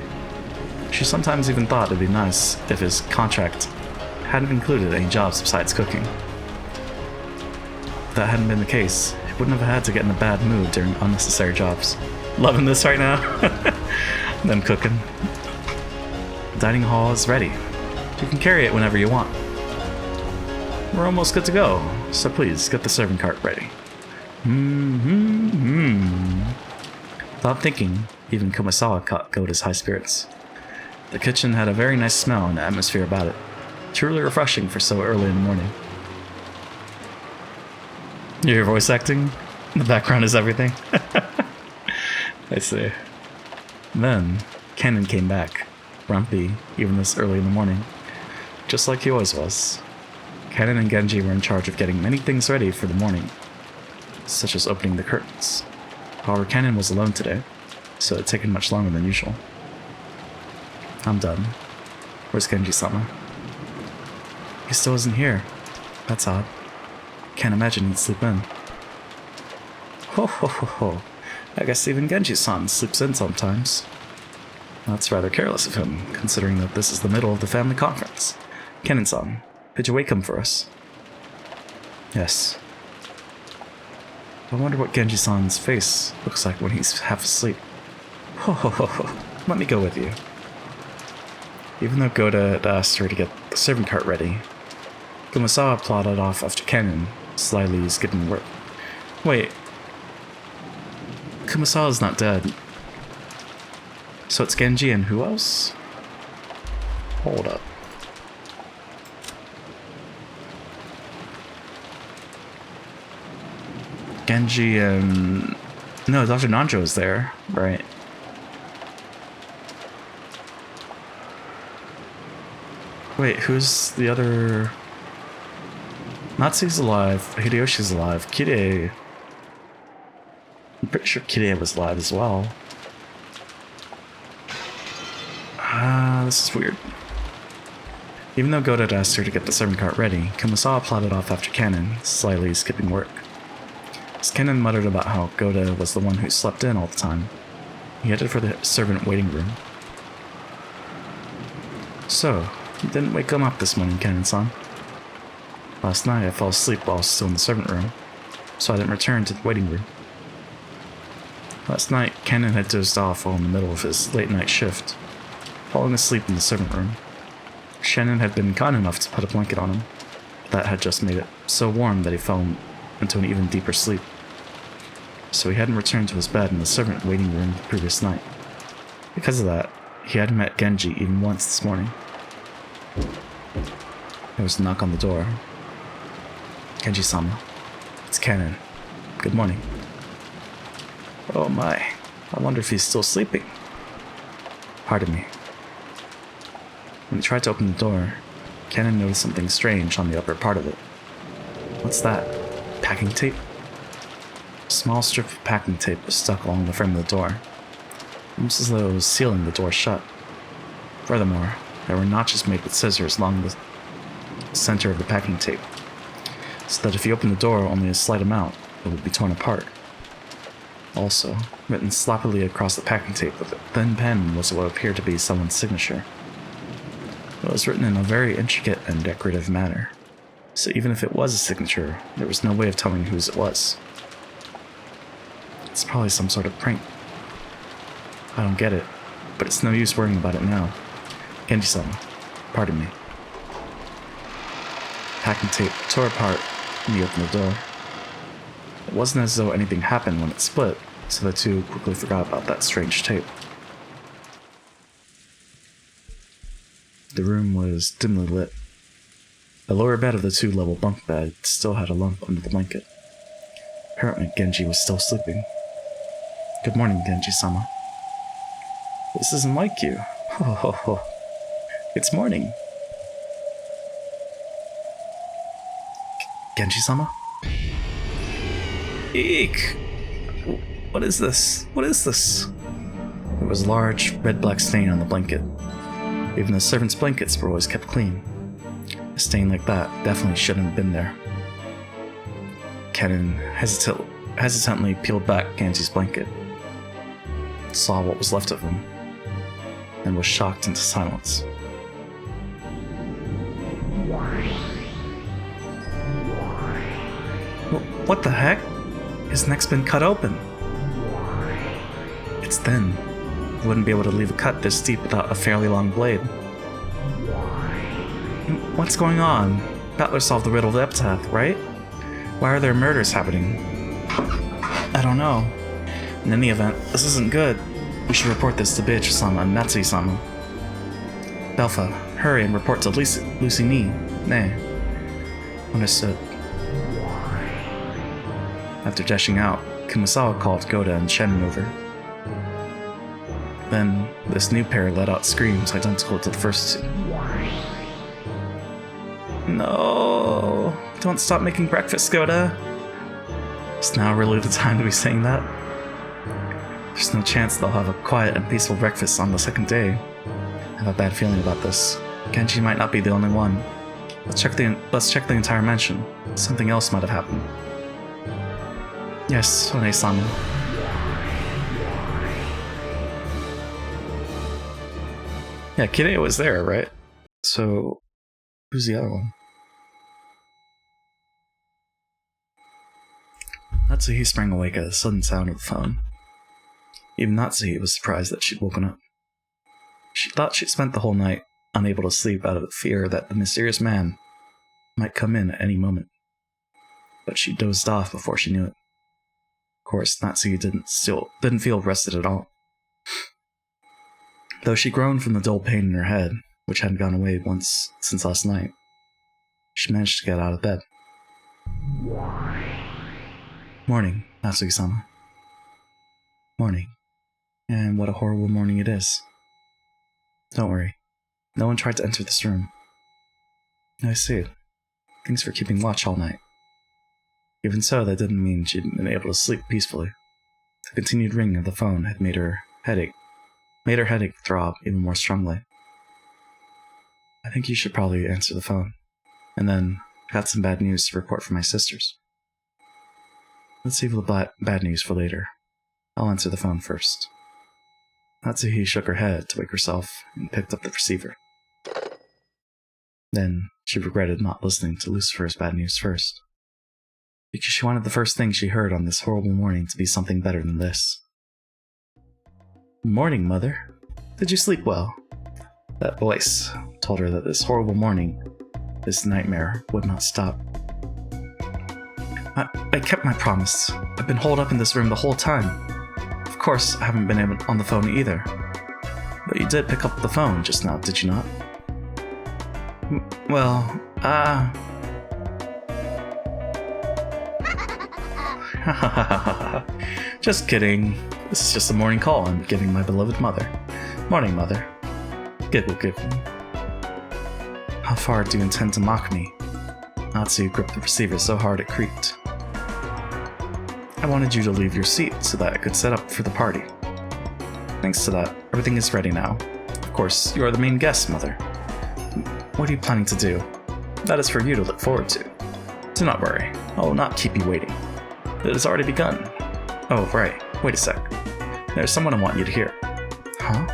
A: She sometimes even thought it'd be nice if his contract hadn't included any jobs besides cooking. If that hadn't been the case, he wouldn't have had to get in a bad mood during unnecessary jobs. Loving this right now. Them cooking. The dining hall is ready. You can carry it whenever you want. We're almost good to go, so please get the serving cart ready. Without thinking, even Kumasawa caught Goda's high spirits. The kitchen had a very nice smell and atmosphere about it. Truly refreshing for so early in the morning. You hear voice acting? The background is everything. I see. Then, Kennen came back, grumpy even this early in the morning, just like he always was. Kennen and Genji were in charge of getting many things ready for the morning, such as opening the curtains. However, Kennen was alone today, so it had taken much longer than usual. I'm done. Where's Genji-sama? He still isn't here. That's odd. Can't imagine he'd sleep in. Ho ho ho ho. I guess even Genji-san sleeps in sometimes. That's rather careless of him, considering that this is the middle of the family conference. Kennen-san, did you wake him for us? Yes. I wonder what Genji-san's face looks like when he's half asleep. Ho ho ho ho. Let me go with you. Even though Goda had asked her to get the serving cart ready, Kumasawa plodded off after Kennen, slyly skipping work. Wait. Kumasawa's not dead. So it's Genji and who else? Hold up. Genji and... No, Dr. Nanjo is there, right? Wait, who's the other... Natsu's alive, Hideyoshi's alive, Kirei... I'm pretty sure Kirei was alive as well. This is weird. Even though Goda had asked her to get the serving cart ready, Kumasawa plodded off after Kennen, slyly skipping work. As Kennen muttered about how Goda was the one who slept in all the time, he headed for the servant waiting room. So, you didn't wake him up this morning, Kennen-san. Last night I fell asleep while I was still in the servant room, so I didn't return to the waiting room. Last night, Kennen had dozed off while in the middle of his late-night shift, falling asleep in the servant room. Shannon had been kind enough to put a blanket on him, but that had just made it so warm that he fell into an even deeper sleep. So he hadn't returned to his bed in the servant waiting room the previous night. Because of that, he hadn't met Genji even once this morning. There was a knock on the door. Genji-sama. It's Kennen. Good morning. Oh my, I wonder if he's still sleeping. Pardon me. When he tried to open the door, Kennen noticed something strange on the upper part of it. What's that? Packing tape? A small strip of packing tape was stuck along the frame of the door, almost as though it was sealing the door shut. Furthermore, there were notches made with scissors along the center of the packing tape, so that if you opened the door only a slight amount, it would be torn apart. Also, written sloppily across the packing tape with a thin pen was what appeared to be someone's signature. It was written in a very intricate and decorative manner, so even if it was a signature, there was no way of telling whose it was. It's probably some sort of prank. I don't get it, but it's no use worrying about it now. Genji-sama, pardon me. Packing tape tore apart when he opened the door. It wasn't as though anything happened when it split, so the two quickly forgot about that strange tape. The room was dimly lit. The lower bed of the two-level bunk bed still had a lump under the blanket. Apparently Genji was still sleeping. Good morning, Genji-sama. This isn't like you. Ho ho ho. It's morning. Genji-sama? Eek! What is this? What is this? There was a large red-black stain on the blanket. Even the servants' blankets were always kept clean. A stain like that definitely shouldn't have been there. Kennen hesitantly peeled back Genji's blanket, saw what was left of him, and was shocked into silence. What the heck? His neck's been cut open. It's thin. You wouldn't be able to leave a cut this deep without a fairly long blade. What's going on? Battler solved the riddle of the epitaph, right? Why are there murders happening? I don't know. In any event, this isn't good. We should report this to Beatrice-sama and Natsui-sama. Belfa, hurry and report to Lucy Ni. Nay. Understood. After dashing out, Kumasawa called Goda and Shannon over. Then, this new pair let out screams identical to the first two. No! Don't stop making breakfast, Goda! Is now really the time to be saying that? There's no chance they'll have a quiet and peaceful breakfast on the second day. I have a bad feeling about this. Genji might not be the only one. Let's check the entire mansion. Something else might have happened. Yes, One-sama. Yeah, Kide was there, right? So, who's the other one? Natsuhi sprang awake at the sudden sound of the phone. Even Natsuhi was surprised that she'd woken up. She thought she'd spent the whole night unable to sleep out of the fear that the mysterious man might come in at any moment. But she dozed off before she knew it. Of course, Natsuhi didn't feel rested at all. Though she groaned from the dull pain in her head, which hadn't gone away once since last night, she managed to get out of bed. Morning, Natsuki-sama. Morning. And what a horrible morning it is. Don't worry. No one tried to enter this room. I see. Thanks for keeping watch all night. Even so, that didn't mean she'd been able to sleep peacefully. The continued ringing of the phone had made her headache throb even more strongly. I think you should probably answer the phone. And then, got some bad news to report from my sisters. Let's save the bad news for later. I'll answer the phone first. Natsuhi shook her head to wake herself and picked up the receiver. Then, she regretted not listening to Lucifer's bad news first, because she wanted the first thing she heard on this horrible morning to be something better than this. Morning, Mother. Did you sleep well? That voice told her that this horrible morning, this nightmare, would not stop. I kept my promise. I've been holed up in this room the whole time. Of course, I haven't been able on the phone either. But you did pick up the phone just now, did you not? Well, just kidding. This is just a morning call I'm giving my beloved mother. Morning, Mother. Giggle, giggle. How far do you intend to mock me? Natsu gripped the receiver so hard it creaked. I wanted you to leave your seat so that I could set up for the party. Thanks to that, everything is ready now. Of course, you are the main guest, Mother. What are you planning to do? That is for you to look forward to. Do not worry, I will not keep you waiting. It has already begun. Oh, right. Wait a sec. There's someone I want you to hear. Huh?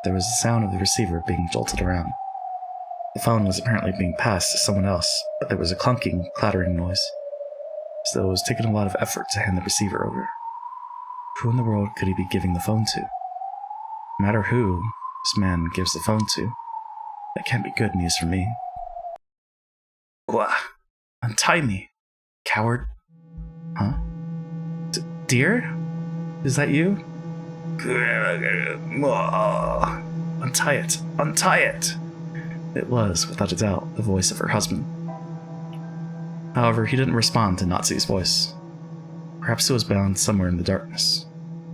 A: There was the sound of the receiver being jolted around. The phone was apparently being passed to someone else, but there was a clunking, clattering noise, as though it was taking a lot of effort to hand the receiver over. Who in the world could he be giving the phone to? No matter who this man gives the phone to, that can't be good news for me. Blah. Untie me, coward. Huh? Dear? Is that you? Untie it! Untie it! It was, without a doubt, the voice of her husband. However, he didn't respond to Natsu's voice. Perhaps it was bound somewhere in the darkness.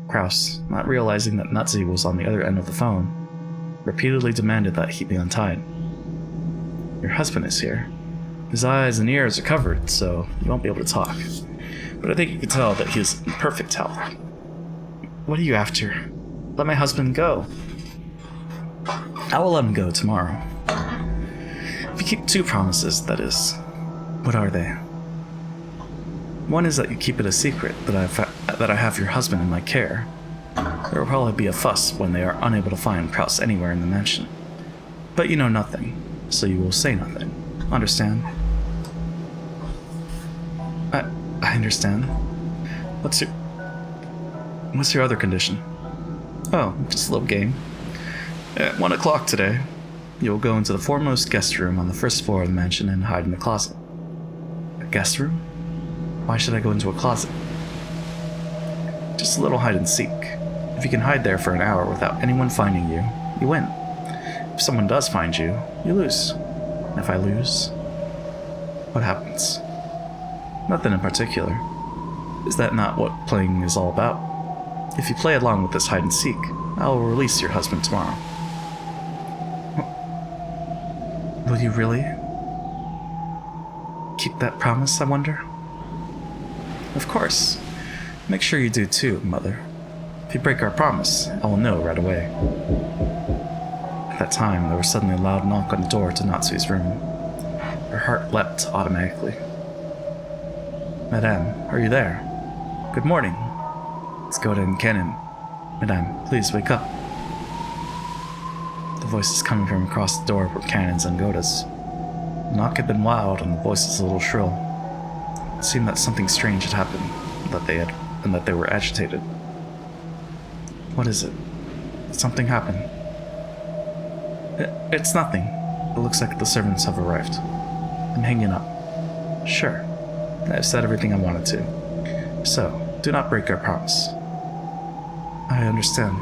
A: Kraus, not realizing that Natsu was on the other end of the phone, repeatedly demanded that he be untied. Your husband is here. His eyes and ears are covered, so you won't be able to talk. But I think you can tell that he is in perfect health. What are you after? Let my husband go. I will let him go tomorrow. If you keep 2 promises, that is. What are they? One is that you keep it a secret that I have your husband in my care. There will probably be a fuss when they are unable to find Kraus anywhere in the mansion. But you know nothing, so you will say nothing. Understand? I understand. What's your other condition? Oh, just a little game. At 1 o'clock today, you will go into the foremost guest room on the first floor of the mansion and hide in the closet. A guest room? Why should I go into a closet? Just a little hide and seek. If you can hide there for an hour without anyone finding you, you win. If someone does find you, you lose. And if I lose, what happens? Nothing in particular. Is that not what playing is all about? If you play along with this hide and seek, I will release your husband tomorrow. Will you really keep that promise, I wonder? Of course. Make sure you do too, Mother. If you break our promise, I will know right away. At that time, there was suddenly a loud knock on the door to Natsu's room. Her heart leapt automatically. Madame, are you there? Good morning. It's Goda and Kennen. Madame, please wake up. The voice is coming from across the door were Kannen's and Goda's. The knock had been loud and the voice was a little shrill. It seemed that something strange had happened, and that they were agitated. What is it? Did something happen? It's nothing. It looks like the servants have arrived. I'm hanging up. Sure. I've said everything I wanted to. So, do not break our promise. I understand.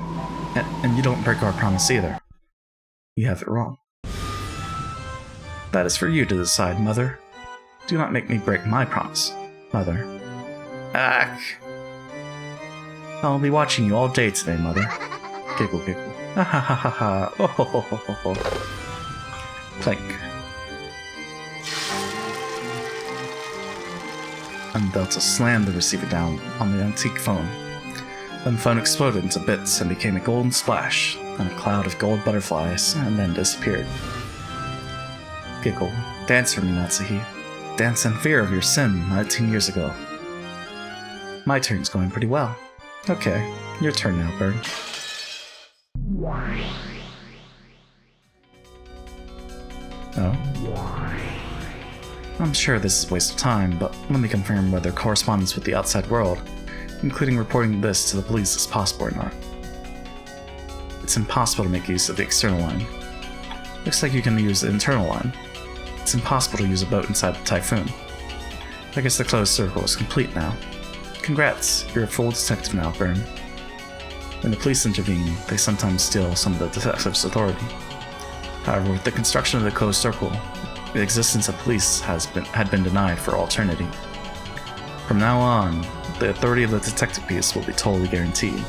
A: And you don't break our promise either. You have it wrong. That is for you to decide, Mother. Do not make me break my promise, Mother. Ack. I'll be watching you all day today, Mother. Giggle, giggle. Ha ha ha ha ha. Oh ho ho ho ho ho. Clink. And Delta slammed the receiver down on the antique phone. Then the phone exploded into bits and became a golden splash, and a cloud of gold butterflies, and then disappeared. Giggle. Dance for me, Natsuhi. Dance in fear of your sin 19 years ago. My turn's going pretty well. Okay, your turn now, Bird. Oh? I'm sure this is a waste of time, but let me confirm whether correspondence with the outside world, including reporting this to the police, is possible or not. It's impossible to make use of the external line. Looks like you can use the internal line. It's impossible to use a boat inside the Typhoon. I guess the closed circle is complete now. Congrats, you're a full detective now, Byrne. When the police intervene, they sometimes steal some of the detective's authority. However, with the construction of the closed circle, the existence of police had been denied for all eternity. From now on, the authority of the detective piece will be totally guaranteed.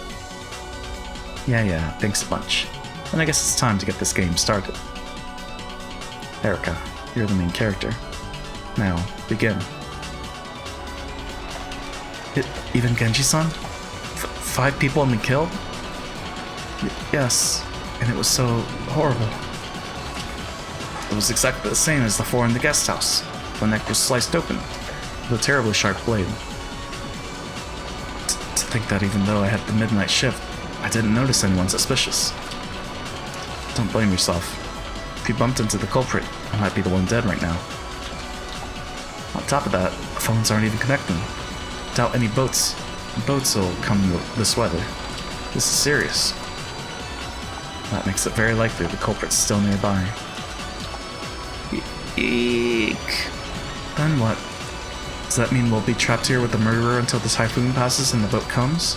A: Yeah, thanks a bunch. And I guess it's time to get this game started. Erika, you're the main character. Now, begin. Even Genji-san? 5 people have been killed? Yes, and it was so horrible. It was exactly the same as the 4 in the guest house. The neck was sliced open, with a terribly sharp blade. To think that even though I had the midnight shift, I didn't notice anyone suspicious. Don't blame yourself. If you bumped into the culprit, I might be the one dead right now. On top of that, the phones aren't even connecting. Doubt any boats will come this weather. This is serious. That makes it very likely the culprit's still nearby. Eek. Then what? Does that mean we'll be trapped here with the murderer until the typhoon passes and the boat comes?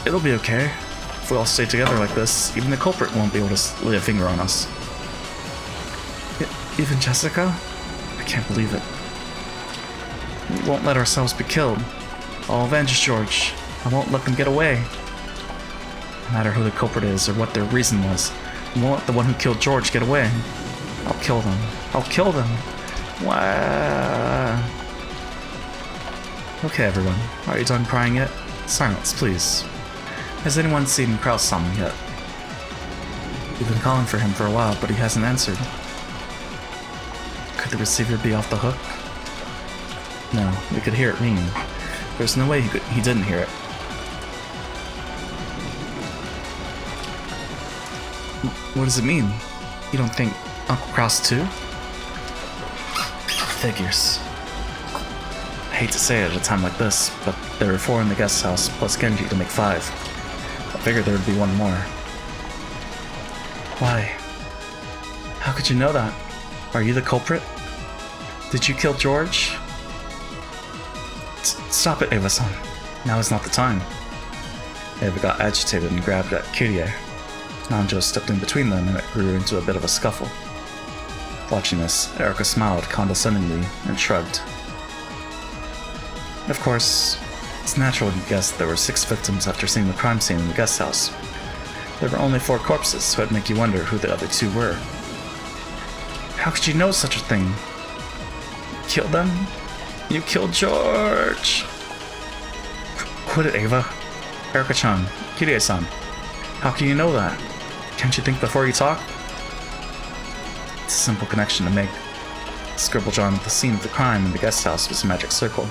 A: It'll be okay. If we all stay together like this, even the culprit won't be able to lay a finger on us. Even Jessica? I can't believe it. We won't let ourselves be killed. I'll avenge George. I won't let them get away. No matter who the culprit is or what their reason was, I won't let the one who killed George get away. I'll kill them. I'll kill them. Wow. Okay, everyone. Are you done crying yet? Silence, please. Has anyone seen Kraus-san yet? We've been calling for him for a while, but he hasn't answered. Could the receiver be off the hook? No, we could hear it ringing. There's no way he didn't hear it. What does it mean? You don't think Uncle Kraus too? Figures. I hate to say it at a time like this, but there were 4 in the guest house, plus Genji to make 5. I figured there would be 1 more. Why? How could you know that? Are you the culprit? Did you kill George? Stop it, Eva-san. Now is not the time. Eva got agitated and grabbed at Kirie. Nanjo stepped in between them and it grew into a bit of a scuffle. Watching this, Erika smiled condescendingly and shrugged. Of course, it's natural to guess there were 6 victims after seeing the crime scene in the guest house. There were only 4 corpses, so it'd make you wonder who the other 2 were. How could you know such a thing? Kill them? You killed George! Quit it, Eva. Erika-chan, Kirie-san. How can you know that? Can't you think before you talk? It's a simple connection to make. Scribble drawn at the scene of the crime in the guest house was a magic circle.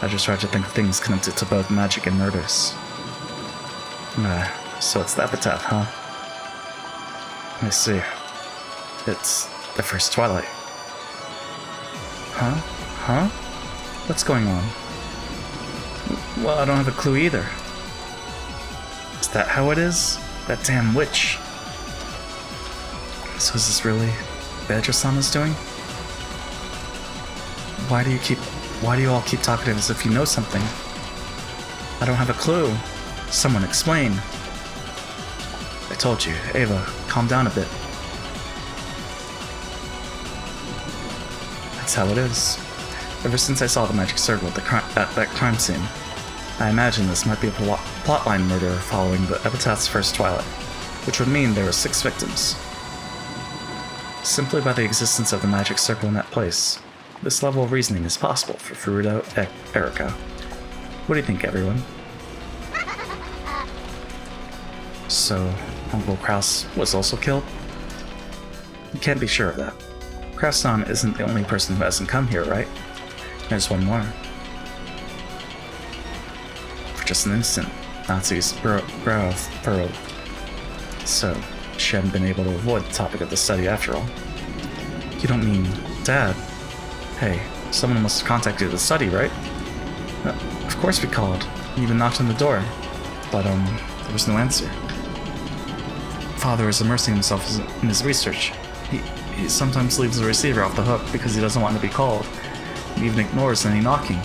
A: I just tried to think of things connected to both magic and murders. So it's the epitaph, huh? I see. It's the first twilight. Huh? Huh? What's going on? Well, I don't have a clue either. Is that how it is? That damn witch. So is this really Beatrice-sama's doing? Why do you all keep talking as if you know something? I don't have a clue. Someone explain. I told you, Eva, calm down a bit. That's how it is. Ever since I saw the magic circle at that crime scene, I imagined this might be a plotline murder following the epitaph's first twilight, which would mean there were 6 victims. Simply by the existence of the magic circle in that place, this level of reasoning is possible for Furuta Erika. What do you think, everyone? So, Uncle Kraus was also killed? You can't be sure of that. Kraus-san isn't the only person who hasn't come here, right? There's one more. For just an instant, Natsu's brow furrowed. So, she hadn't been able to avoid the topic of the study after all. You don't mean Dad? Hey, someone must have contacted the study, right? Of course we called. We even knocked on the door. But, there was no answer. Father is immersing himself in his research. He sometimes leaves the receiver off the hook because he doesn't want to be called. He even ignores any knocking.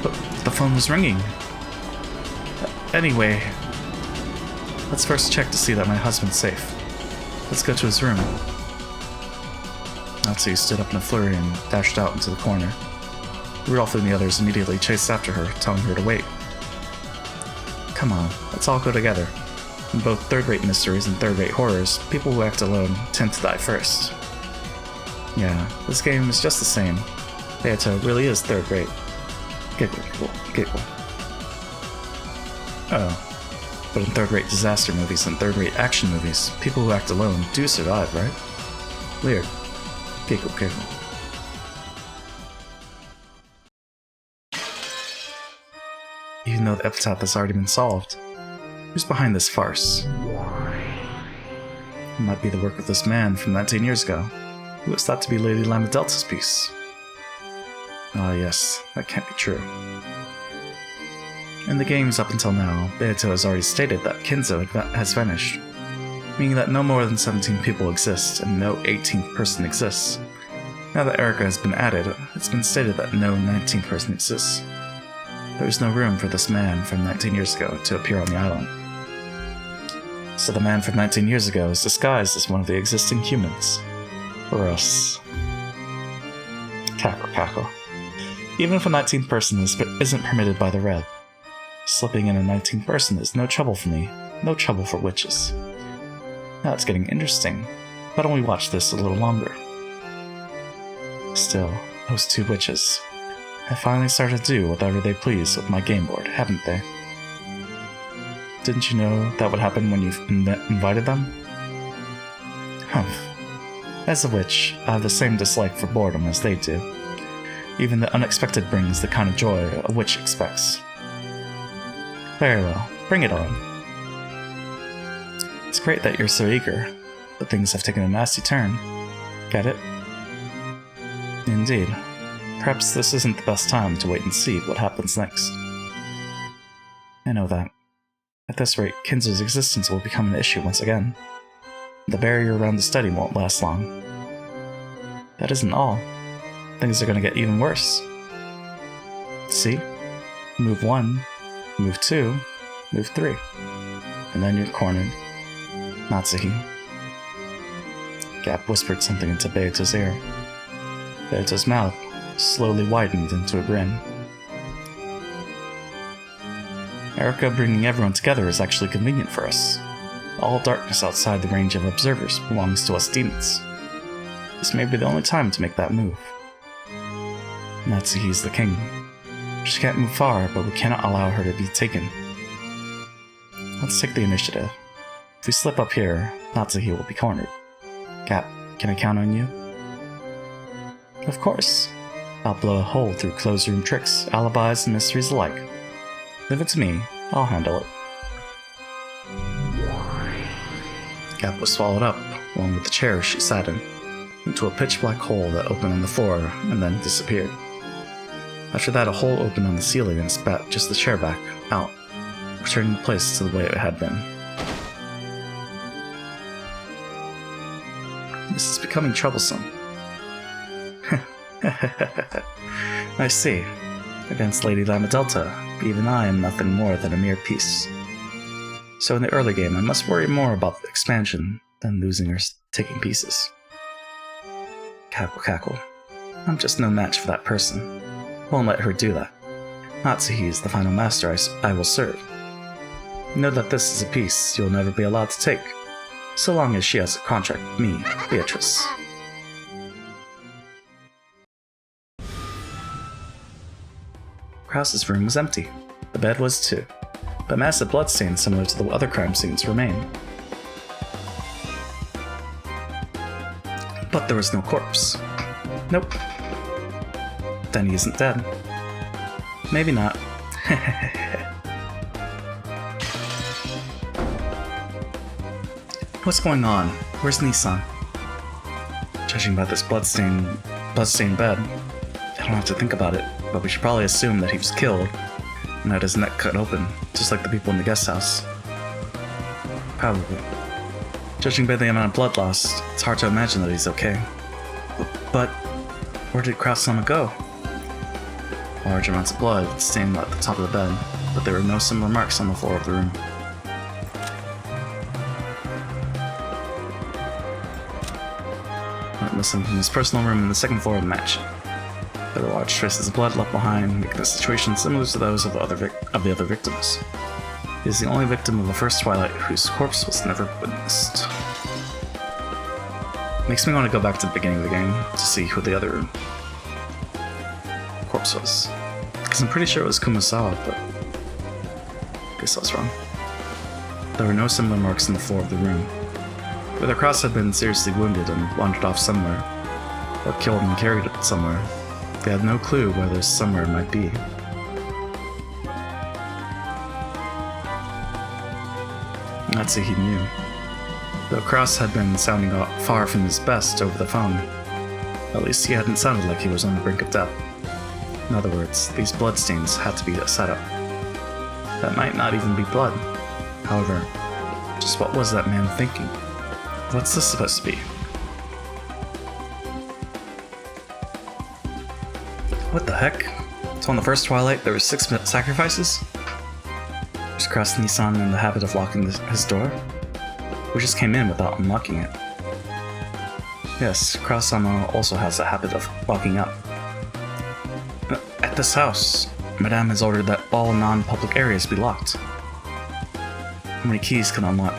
A: But the phone was ringing. Anyway, let's first check to see that my husband's safe. Let's go to his room. Natsu stood up in a flurry and dashed out into the corner. Rudolph and the others immediately chased after her, telling her to wait. Come on, let's all go together. In both third-rate mysteries and third-rate horrors, people who act alone tend to die first. Yeah, this game is just the same. Beato really is third-rate. Giggle, giggle. Oh, but in third-rate disaster movies and third-rate action movies, people who act alone do survive, right? Weird. Giggle, giggle. Even though the epitaph has already been solved, who's behind this farce? It might be the work of this man from 19 years ago, who was thought to be Lady Lamadelta's piece. Ah yes, that can't be true. In the games up until now, Beato has already stated that Kinzo has vanished, meaning that no more than 17 people exist and no 18th person exists. Now that Erica has been added, it's been stated that no 19th person exists. There is no room for this man from 19 years ago to appear on the island. So the man from 19 years ago is disguised as one of the existing humans. Or else... Cackle, cackle. Even if a 19th person isn't permitted by the red, slipping in a 19th person is no trouble for me, no trouble for witches. Now it's getting interesting. Why don't we watch this a little longer? Still, those two witches have finally started to do whatever they please with my game board, haven't they? Didn't you know that would happen when you invited them? Humph. As a witch, I have the same dislike for boredom as they do. Even the unexpected brings the kind of joy a witch expects. Very well, bring it on. It's great that you're so eager, but things have taken a nasty turn. Get it? Indeed. Perhaps this isn't the best time to wait and see what happens next. I know that. At this rate, Kinzo's existence will become an issue once again. The barrier around the study won't last long. That isn't all. Things are going to get even worse. See? Move 1, move 2, move 3. And then you're cornered. Natsuhi. Gap whispered something into Beato's ear. Beato's mouth slowly widened into a grin. Erica bringing everyone together is actually convenient for us. All darkness outside the range of observers belongs to us demons. This may be the only time to make that move. Natsuhi's the king. She can't move far, but we cannot allow her to be taken. Let's take the initiative. If we slip up here, Natsuhi will be cornered. Cap, can I count on you? Of course. I'll blow a hole through closed room tricks, alibis, and mysteries alike. Leave it to me. I'll handle it. Cap was swallowed up, along with the chair she sat in, into a pitch-black hole that opened on the floor and then disappeared. After that, a hole opened on the ceiling and spat just the chair back out, returning the place to the way it had been. This is becoming troublesome. I see. Against Lady Lamadelta, even I am nothing more than a mere piece. So in the early game, I must worry more about the expansion than losing or taking pieces. Cackle, cackle. I'm just no match for that person. Won't let her do that. Natsuhi is the final master I will serve. Know that this is a piece you'll never be allowed to take, so long as she has a contract with me, Beatrice. Krause's room was empty. The bed was too, but massive bloodstains similar to the other crime scenes remain. But there was no corpse. Nope. Then he isn't dead. Maybe not. What's going on? Where's Nissan? Judging by this bloodstained bed, I don't have to think about it, but we should probably assume that he was killed and had his neck cut open, just like the people in the guest house. Probably. Judging by the amount of blood lost, it's hard to imagine that he's okay. But where did Krause-sama go? Large amounts of blood stained at the top of the bed, but there were no similar marks on the floor of the room. Went missing from his personal room in the second floor of the mansion. There were large traces of blood left behind, making the situation similar to those of the other victims. He is the only victim of the first Twilight whose corpse was never witnessed. Makes me want to go back to the beginning of the game to see who the other corpse was. Because I'm pretty sure it was Kumasawa, but I guess I was wrong. There were no similar marks on the floor of the room. Whether Krause had been seriously wounded and wandered off somewhere, or killed and carried it somewhere, they had no clue where this somewhere might be. Natsuhi knew. Though Cross had been sounding far from his best over the phone, at least he hadn't sounded like he was on the brink of death. In other words, these bloodstains had to be a setup. That might not even be blood. However, just what was that man thinking? What's this supposed to be? What the heck? So on the first Twilight, there were 6 sacrifices? Was Cross Nissan in the habit of locking his door? We just came in without unlocking it. Yes, Cross-sama also has a habit of locking up. At this house, Madame has ordered that all non-public areas be locked. How many keys can unlock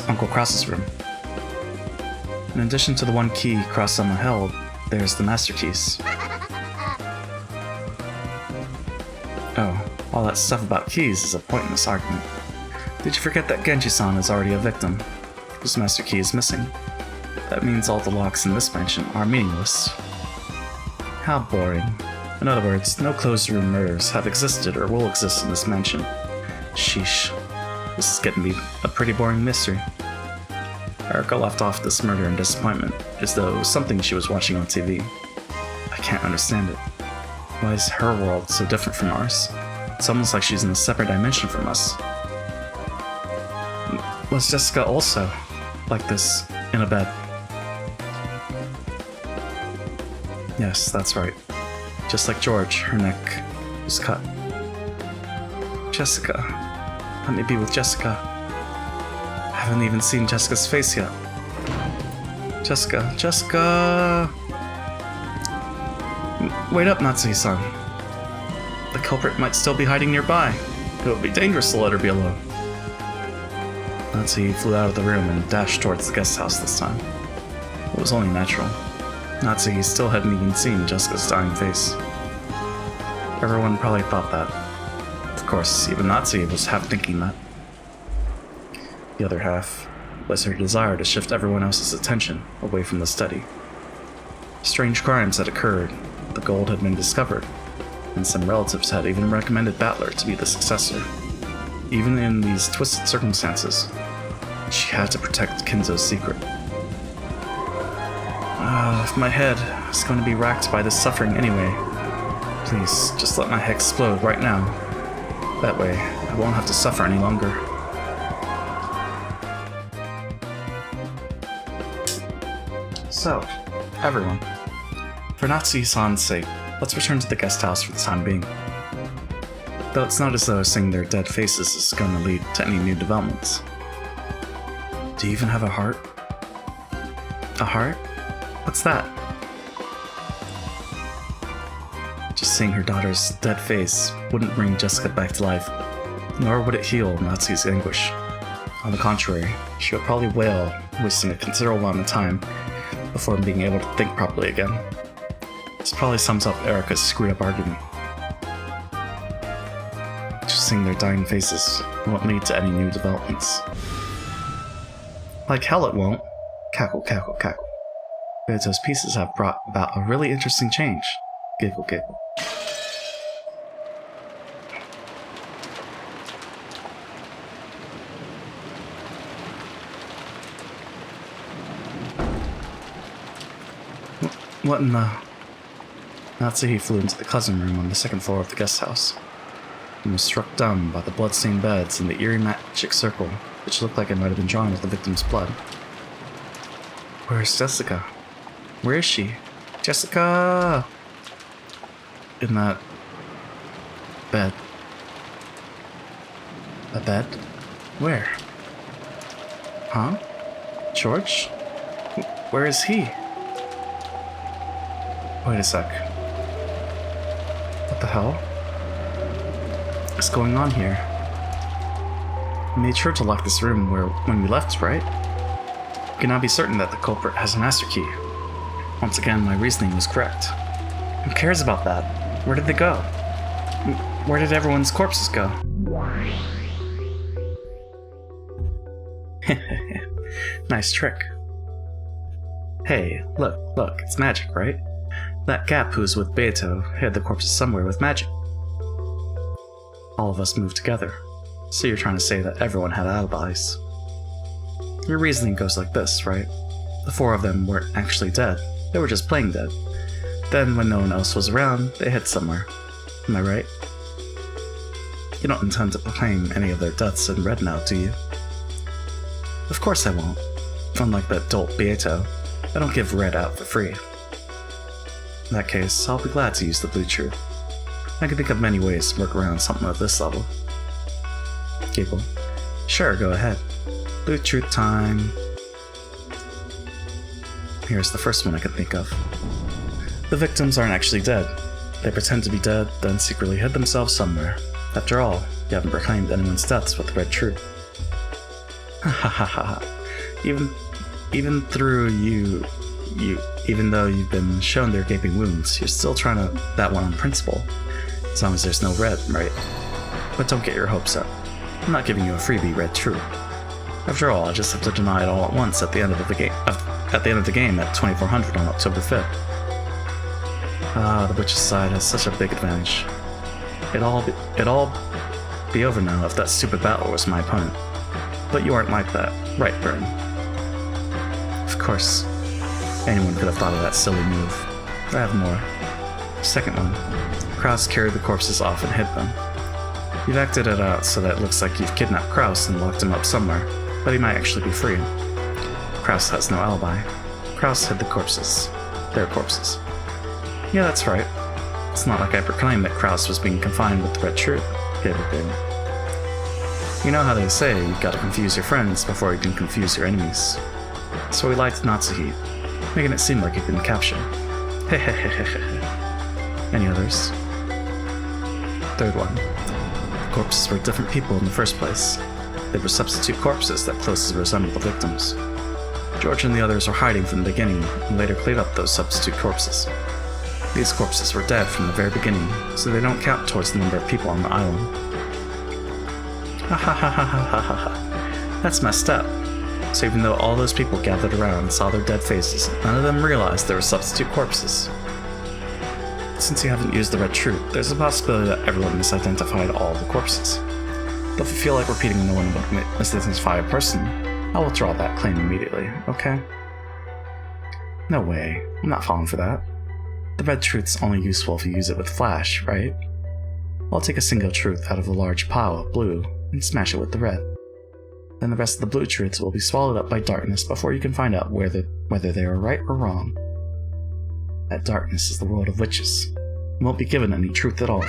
A: Uncle Cross's room? In addition to the 1 key Cross-sama held, there's the master keys. Oh, all that stuff about keys is a pointless argument. Did you forget that Genji-san is already a victim, whose master key is missing? That means all the locks in this mansion are meaningless. How boring. In other words, no closed room murders have existed or will exist in this mansion. Sheesh. This is getting to be a pretty boring mystery. Erica left off this murder in disappointment, as though it was something she was watching on TV. I can't understand it. Why is her world so different from ours? It's almost like she's in a separate dimension from us. Was Jessica also like this, in a bed? Yes, that's right. Just like George, her neck was cut. Jessica. Let me be with Jessica. I haven't even seen Jessica's face yet. Jessica. Jessica! Wait up, Natsuhi-san. The culprit might still be hiding nearby. It would be dangerous to let her be alone. Natsuhi flew out of the room and dashed towards the guest house this time. It was only natural. Natsuhi still hadn't even seen Jessica's dying face. Everyone probably thought that. Of course, even Natsuhi was half thinking that. The other half was her desire to shift everyone else's attention away from the study. Strange crimes had occurred, the gold had been discovered, and some relatives had even recommended Battler to be the successor. Even in these twisted circumstances, she had to protect Kinzo's secret. If my head is going to be racked by this suffering anyway, please just let my head explode right now. That way, I won't have to suffer any longer. So, everyone, for Natsuhi-san's sake, let's return to the guest house for the time being. Though it's not as though seeing their dead faces is going to lead to any new developments. Do you even have a heart? A heart? What's that? Just seeing her daughter's dead face wouldn't bring Jessica back to life, nor would it heal Natsuhi's anguish. On the contrary, she would probably wail, wasting a considerable amount of time before being able to think properly again. This probably sums up Erica's screwed up argument. Just seeing their dying faces won't lead to any new developments. Like hell it won't. Cackle, cackle, cackle. Beato's pieces have brought about a really interesting change. Giggle, giggle. What in the... Natsuhi flew into the cousin room on the second floor of the guest house, and was struck dumb by the blood-stained beds and the eerie magic circle, which looked like it might have been drawn with the victim's blood. Where's Jessica? Where is she? Jessica! In that... bed. A bed? Where? Huh? George? Where is he? Wait a sec. What the hell? What's going on here? We made sure to lock this room when we left, right? We can now be certain that the culprit has a master key. Once again, my reasoning was correct. Who cares about that? Where did they go? Where did everyone's corpses go? Nice trick. Hey, look, it's magic, right? That Gap who was with Beato hid the corpses somewhere with magic. All of us moved together. So you're trying to say that everyone had alibis. Your reasoning goes like this, right? The 4 of them weren't actually dead. They were just playing dead. Then, when no one else was around, they hid somewhere. Am I right? You don't intend to proclaim any of their deaths in red now, do you? Of course I won't. Unlike that dolt Beato, I don't give red out for free. In that case, I'll be glad to use the blue truth. I can think of many ways to work around something at this level. Giggle. Sure, go ahead. Blue truth time. Here's the first one I can think of. The victims aren't actually dead. They pretend to be dead, then secretly hid themselves somewhere. After all, you haven't proclaimed anyone's deaths with the red truth. Ha ha ha ha. Even though you've been shown their gaping wounds, you're still trying that one on principle. As long as there's no red, right? But don't get your hopes up. I'm not giving you a freebie red truth. After all, I just have to deny it all at once at the end of the game. At the end of the game at 2400 on October 5th. Ah, the witch's side has such a big advantage. It'd all be over now if that stupid battler was my opponent. But you aren't like that, right, Burn? Of course. Anyone could have thought of that silly move. I have more. Second one. Kraus carried the corpses off and hid them. You've acted it out so that it looks like you've kidnapped Kraus and locked him up somewhere, but he might actually be free. Kraus has no alibi. Kraus hid the corpses. Their corpses. Yeah, that's right. It's not like I proclaimed that Kraus was being confined with the red truth. You know how they say you gotta confuse your friends before you can confuse your enemies. So we lied to Natsuhi, making it seem like you've been captured. Hehehehe. Any others? Third one. The corpses were different people in the first place. They were substitute corpses that closely resembled the victims. George and the others were hiding from the beginning and later cleared up those substitute corpses. These corpses were dead from the very beginning, so they don't count towards the number of people on the island. Ha ha ha ha ha ha ha. That's messed up. So even though all those people gathered around and saw their dead faces, none of them realized they were substitute corpses. Since you haven't used the red truth, there's a possibility that everyone misidentified all the corpses. But if you feel like repeating no one would misidentify a person, I'll withdraw that claim immediately, okay? No way. I'm not falling for that. The red truth's only useful if you use it with flash, right? I'll take a single truth out of a large pile of blue and smash it with the red. Then the rest of the blue truths will be swallowed up by darkness before you can find out whether they are right or wrong. That darkness is the world of witches. You won't be given any truth at all.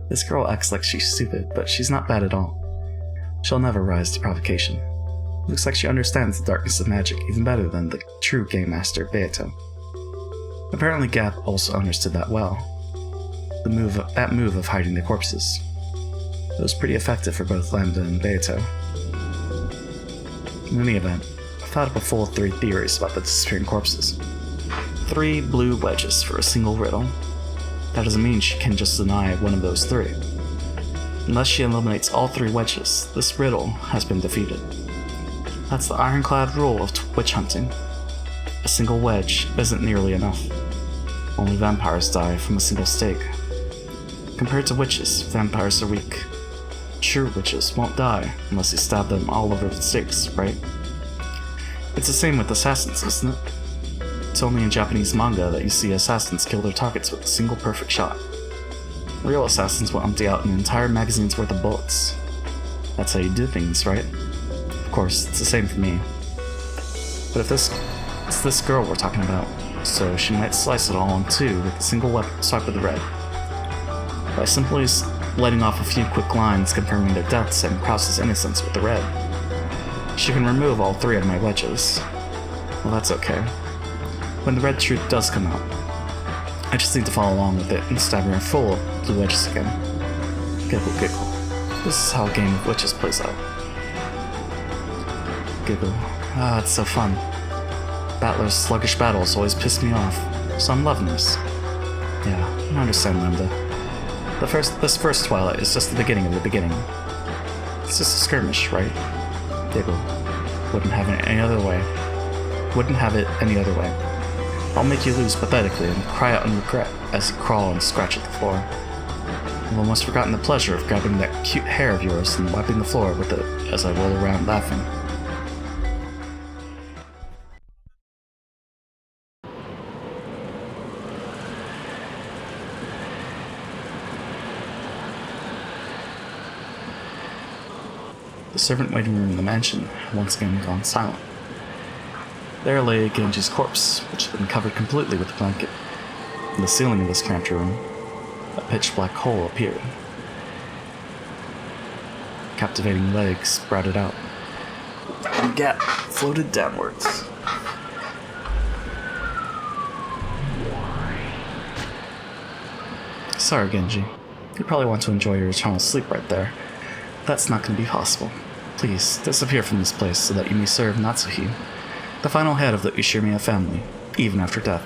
A: This girl acts like she's stupid, but she's not bad at all. She'll never rise to provocation. Looks like she understands the darkness of magic even better than the true game master, Beato. Apparently Gap also understood that well. That move of hiding the corpses. It was pretty effective for both Lambda and Beato. In any event, I've thought up a full 3 theories about the disappearing corpses. 3 blue wedges for a single riddle. That doesn't mean she can just deny one of those 3. Unless she eliminates all 3 wedges, this riddle has been defeated. That's the ironclad rule of witch hunting. A single wedge isn't nearly enough. Only vampires die from a single stake. Compared to witches, vampires are weak. True witches won't die unless you stab them all over the stakes, right? It's the same with assassins, isn't it? It's only in Japanese manga that you see assassins kill their targets with a single perfect shot. Real assassins will empty out an entire magazine's worth of bullets. That's how you do things, right? Of course, it's the same for me. But if it's this girl we're talking about, so she might slice it all in 2 with a single swipe of the red. By simply letting off a few quick lines confirming their deaths and Kraus's innocence with the red. She can remove all 3 of my wedges. Well, that's okay. When the red truth does come out, I just need to follow along with it and stab her full of blue wedges again. Giggle, giggle. This is how a game of witches plays out. Giggle. Ah, it's so fun. Battler's sluggish battles always piss me off, so I'm loving this. Yeah, I understand, Lambda. This first Twilight is just the beginning of the beginning. It's just a skirmish, right? Giggle. Wouldn't have it any other way. Wouldn't have it any other way. I'll make you lose pathetically and cry out in regret as you crawl and scratch at the floor. I've almost forgotten the pleasure of grabbing that cute hair of yours and wiping the floor with it as I roll around laughing. The servant waiting room in the mansion had once again gone silent. There lay Genji's corpse, which had been covered completely with a blanket. In the ceiling of this cramped room, a pitch-black hole appeared. Captivating legs sprouted out, and Gap floated downwards. Sorry, Genji. You probably want to enjoy your eternal sleep right there. That's not going to be possible. Please, disappear from this place so that you may serve Natsuhi, the final head of the Ushimiya family, even after death.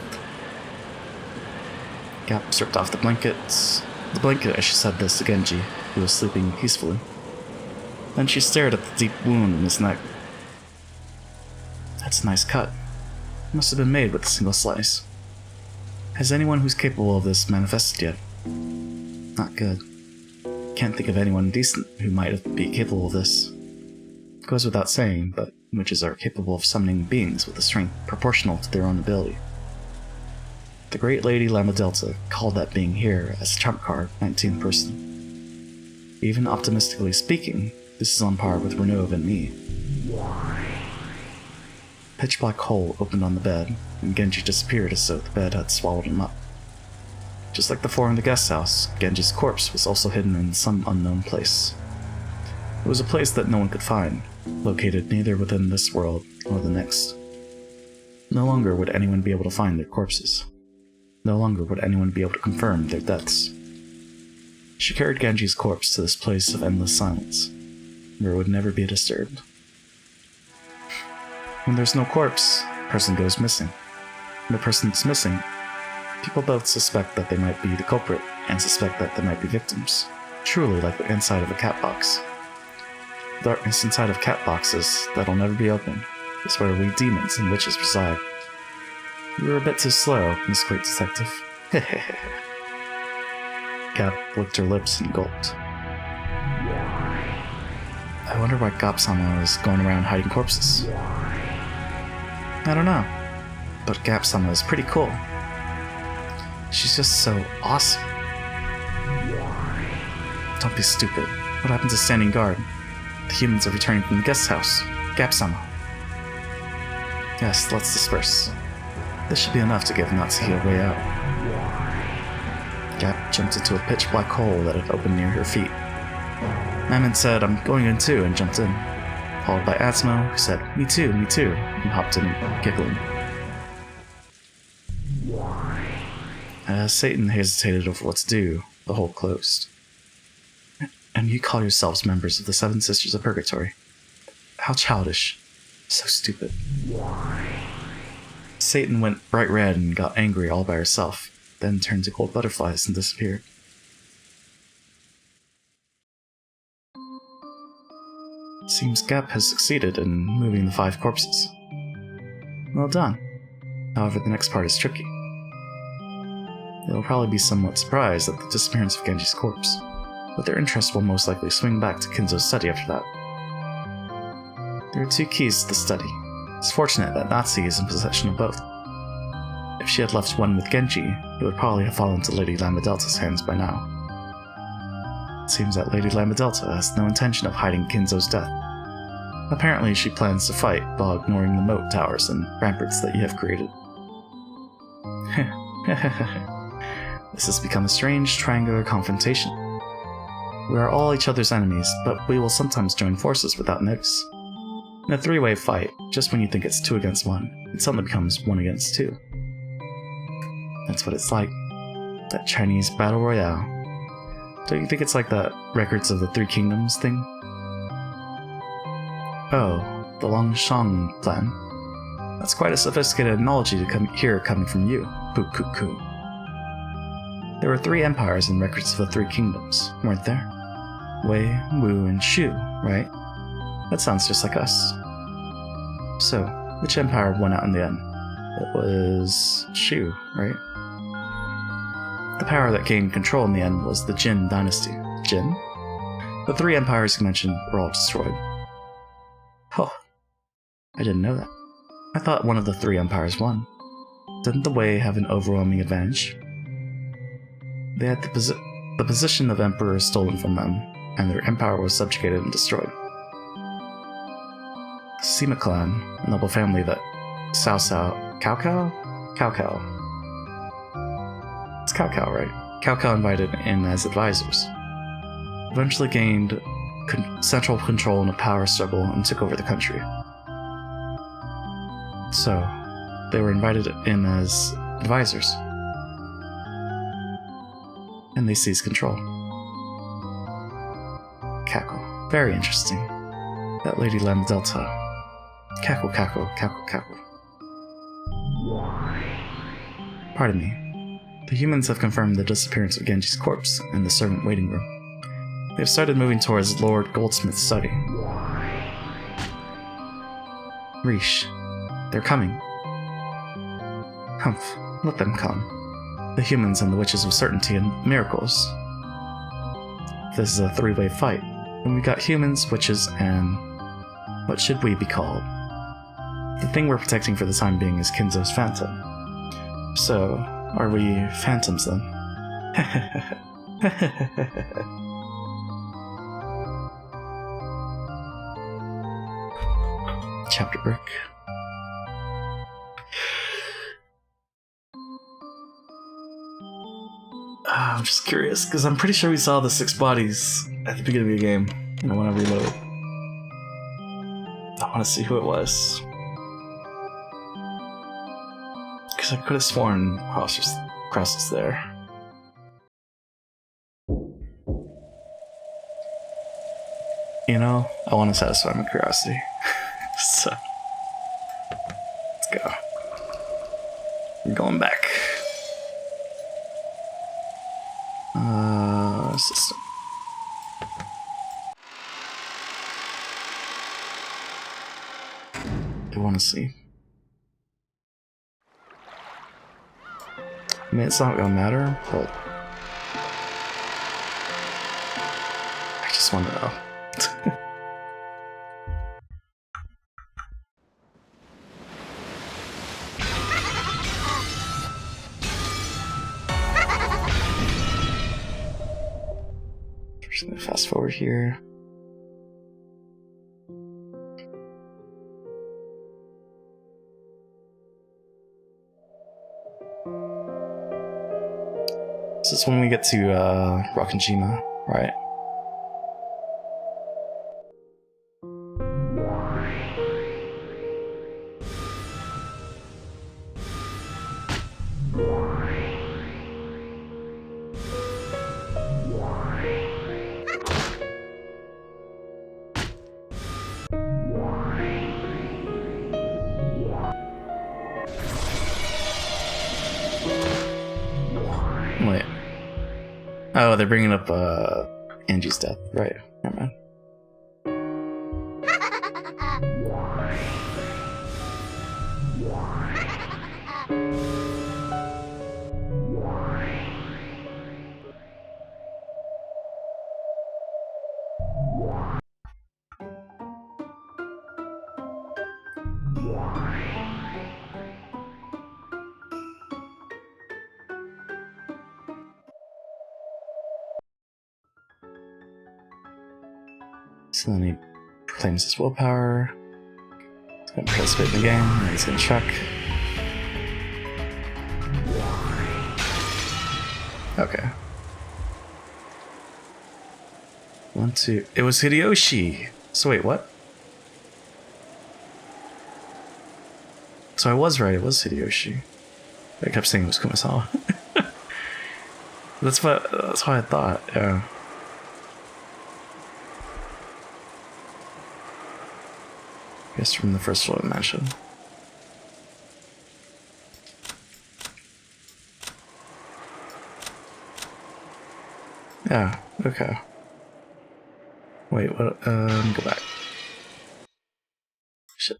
A: Gap stripped off the blanket as she said this to Genji, who was sleeping peacefully. Then she stared at the deep wound in his neck. That's a nice cut. It must have been made with a single slice. Has anyone who's capable of this manifested yet? Not good. Can't think of anyone decent who might be capable of this. It goes without saying, but witches are capable of summoning beings with a strength proportional to their own ability. The great Lady Lambda Delta called that being here as a trump card 19th person. Even optimistically speaking, this is on par with Renove and me. Pitch black hole opened on the bed, and Genji disappeared as though the bed had swallowed him up. Just like the floor in the guest house, Genji's corpse was also hidden in some unknown place. It was a place that no one could find, located neither within this world nor the next. No longer would anyone be able to find their corpses. No longer would anyone be able to confirm their deaths. She carried Genji's corpse to this place of endless silence, where it would never be disturbed. When there's no corpse, a person goes missing. When the person is missing, people both suspect that they might be the culprit and suspect that they might be victims, truly like the inside of a cat box. The darkness inside of cat boxes that'll never be opened is where we demons and witches reside. You were a bit too slow, Miss Great Detective. Gap licked her lips and gulped. I wonder why Gap-sama is going around hiding corpses. I don't know, but Gap-sama is pretty cool. She's just so awesome. Don't be stupid. What happened to standing guard? The humans are returning from the guest house. Gap-sama. Yes, let's disperse. This should be enough to give Natsuhi a way out. Gap jumped into a pitch black hole that had opened near her feet. Mammon said, I'm going in too, and jumped in. Followed by Atsumo, who said, me too, and hopped in, giggling. As Satan hesitated over what to do, the hole closed. And you call yourselves members of the Seven Sisters of Purgatory. How childish. So stupid. Satan went bright red and got angry all by herself, then turned to gold butterflies and disappeared. Seems Gap has succeeded in moving the 5 corpses. Well done. However, the next part is tricky. They'll probably be somewhat surprised at the disappearance of Genji's corpse, but their interest will most likely swing back to Kinzo's study after that. There are 2 keys to the study. It's fortunate that Natsuhi is in possession of both. If she had left one with Genji, it would probably have fallen to Lady Lambda Delta's hands by now. It seems that Lady Lambda Delta has no intention of hiding Kinzo's death. Apparently she plans to fight while ignoring the moat towers and ramparts that you have created. This has become a strange triangular confrontation. We are all each other's enemies, but we will sometimes join forces without notice. In a 3-way fight, just when you think it's 2 against 1, it suddenly becomes 1 against 2. That's what it's like. That Chinese battle royale. Don't you think it's like that Records of the 3 Kingdoms thing? Oh, the Longshang plan. That's quite a sophisticated analogy to hear coming from you, Pukuku. There were 3 empires in Records of the 3 Kingdoms, weren't there? Wei, Wu, and Shu, right? That sounds just like us. So, which empire won out in the end? It was Shu, right? The power that gained control in the end was the Jin dynasty. Jin? The 3 empires you mentioned were all destroyed. Oh, I didn't know that. I thought one of the 3 empires won. Didn't the Wei have an overwhelming advantage? They had the position of emperor stolen from them, and their empire was subjugated and destroyed. Sima clan, a noble family that Cao Cao? It's Cao Cao, right? Cao Cao invited in as advisors. Eventually gained central control in a power struggle and took over the country. So, they were invited in as advisors. And they seized control. Cackle. Very interesting. That Lady Lambda Delta. Cackle. Pardon me. The humans have confirmed the disappearance of Genji's corpse in the servant waiting room. They have started moving towards Lord Goldsmith's study. Rish. They're coming. Humph. Let them come. The humans and the witches of certainty and miracles. This is a 3-way fight. And we got humans, witches, and... what should we be called? The thing we're protecting for the time being is Kinzo's phantom. So, are we phantoms then? Chapter break. I'm just curious, because I'm pretty sure we saw the 6 bodies at the beginning of the game, and I want to reload. I want to see who it was. Because I could have sworn Cross was there. You know, I want to satisfy my curiosity. So, let's go. We're going back. System. I want to see. I mean, it's not gonna matter, but I just want to know. Just gonna fast forward here. This is when we get to Rokkenjima, right? Wait. Oh, they're bringing up Angie's death. Right. Never mind. So then he proclaims his willpower. He's gonna participate in the game, and he's gonna check. Okay. 1, 2. It was Hideyoshi! So wait, what? So I was right, it was Hideyoshi. I kept saying it was Kumasawa. That's what I thought, yeah. I guess from the first one I mentioned. Yeah, okay. Wait, what? Let me go back. Shit.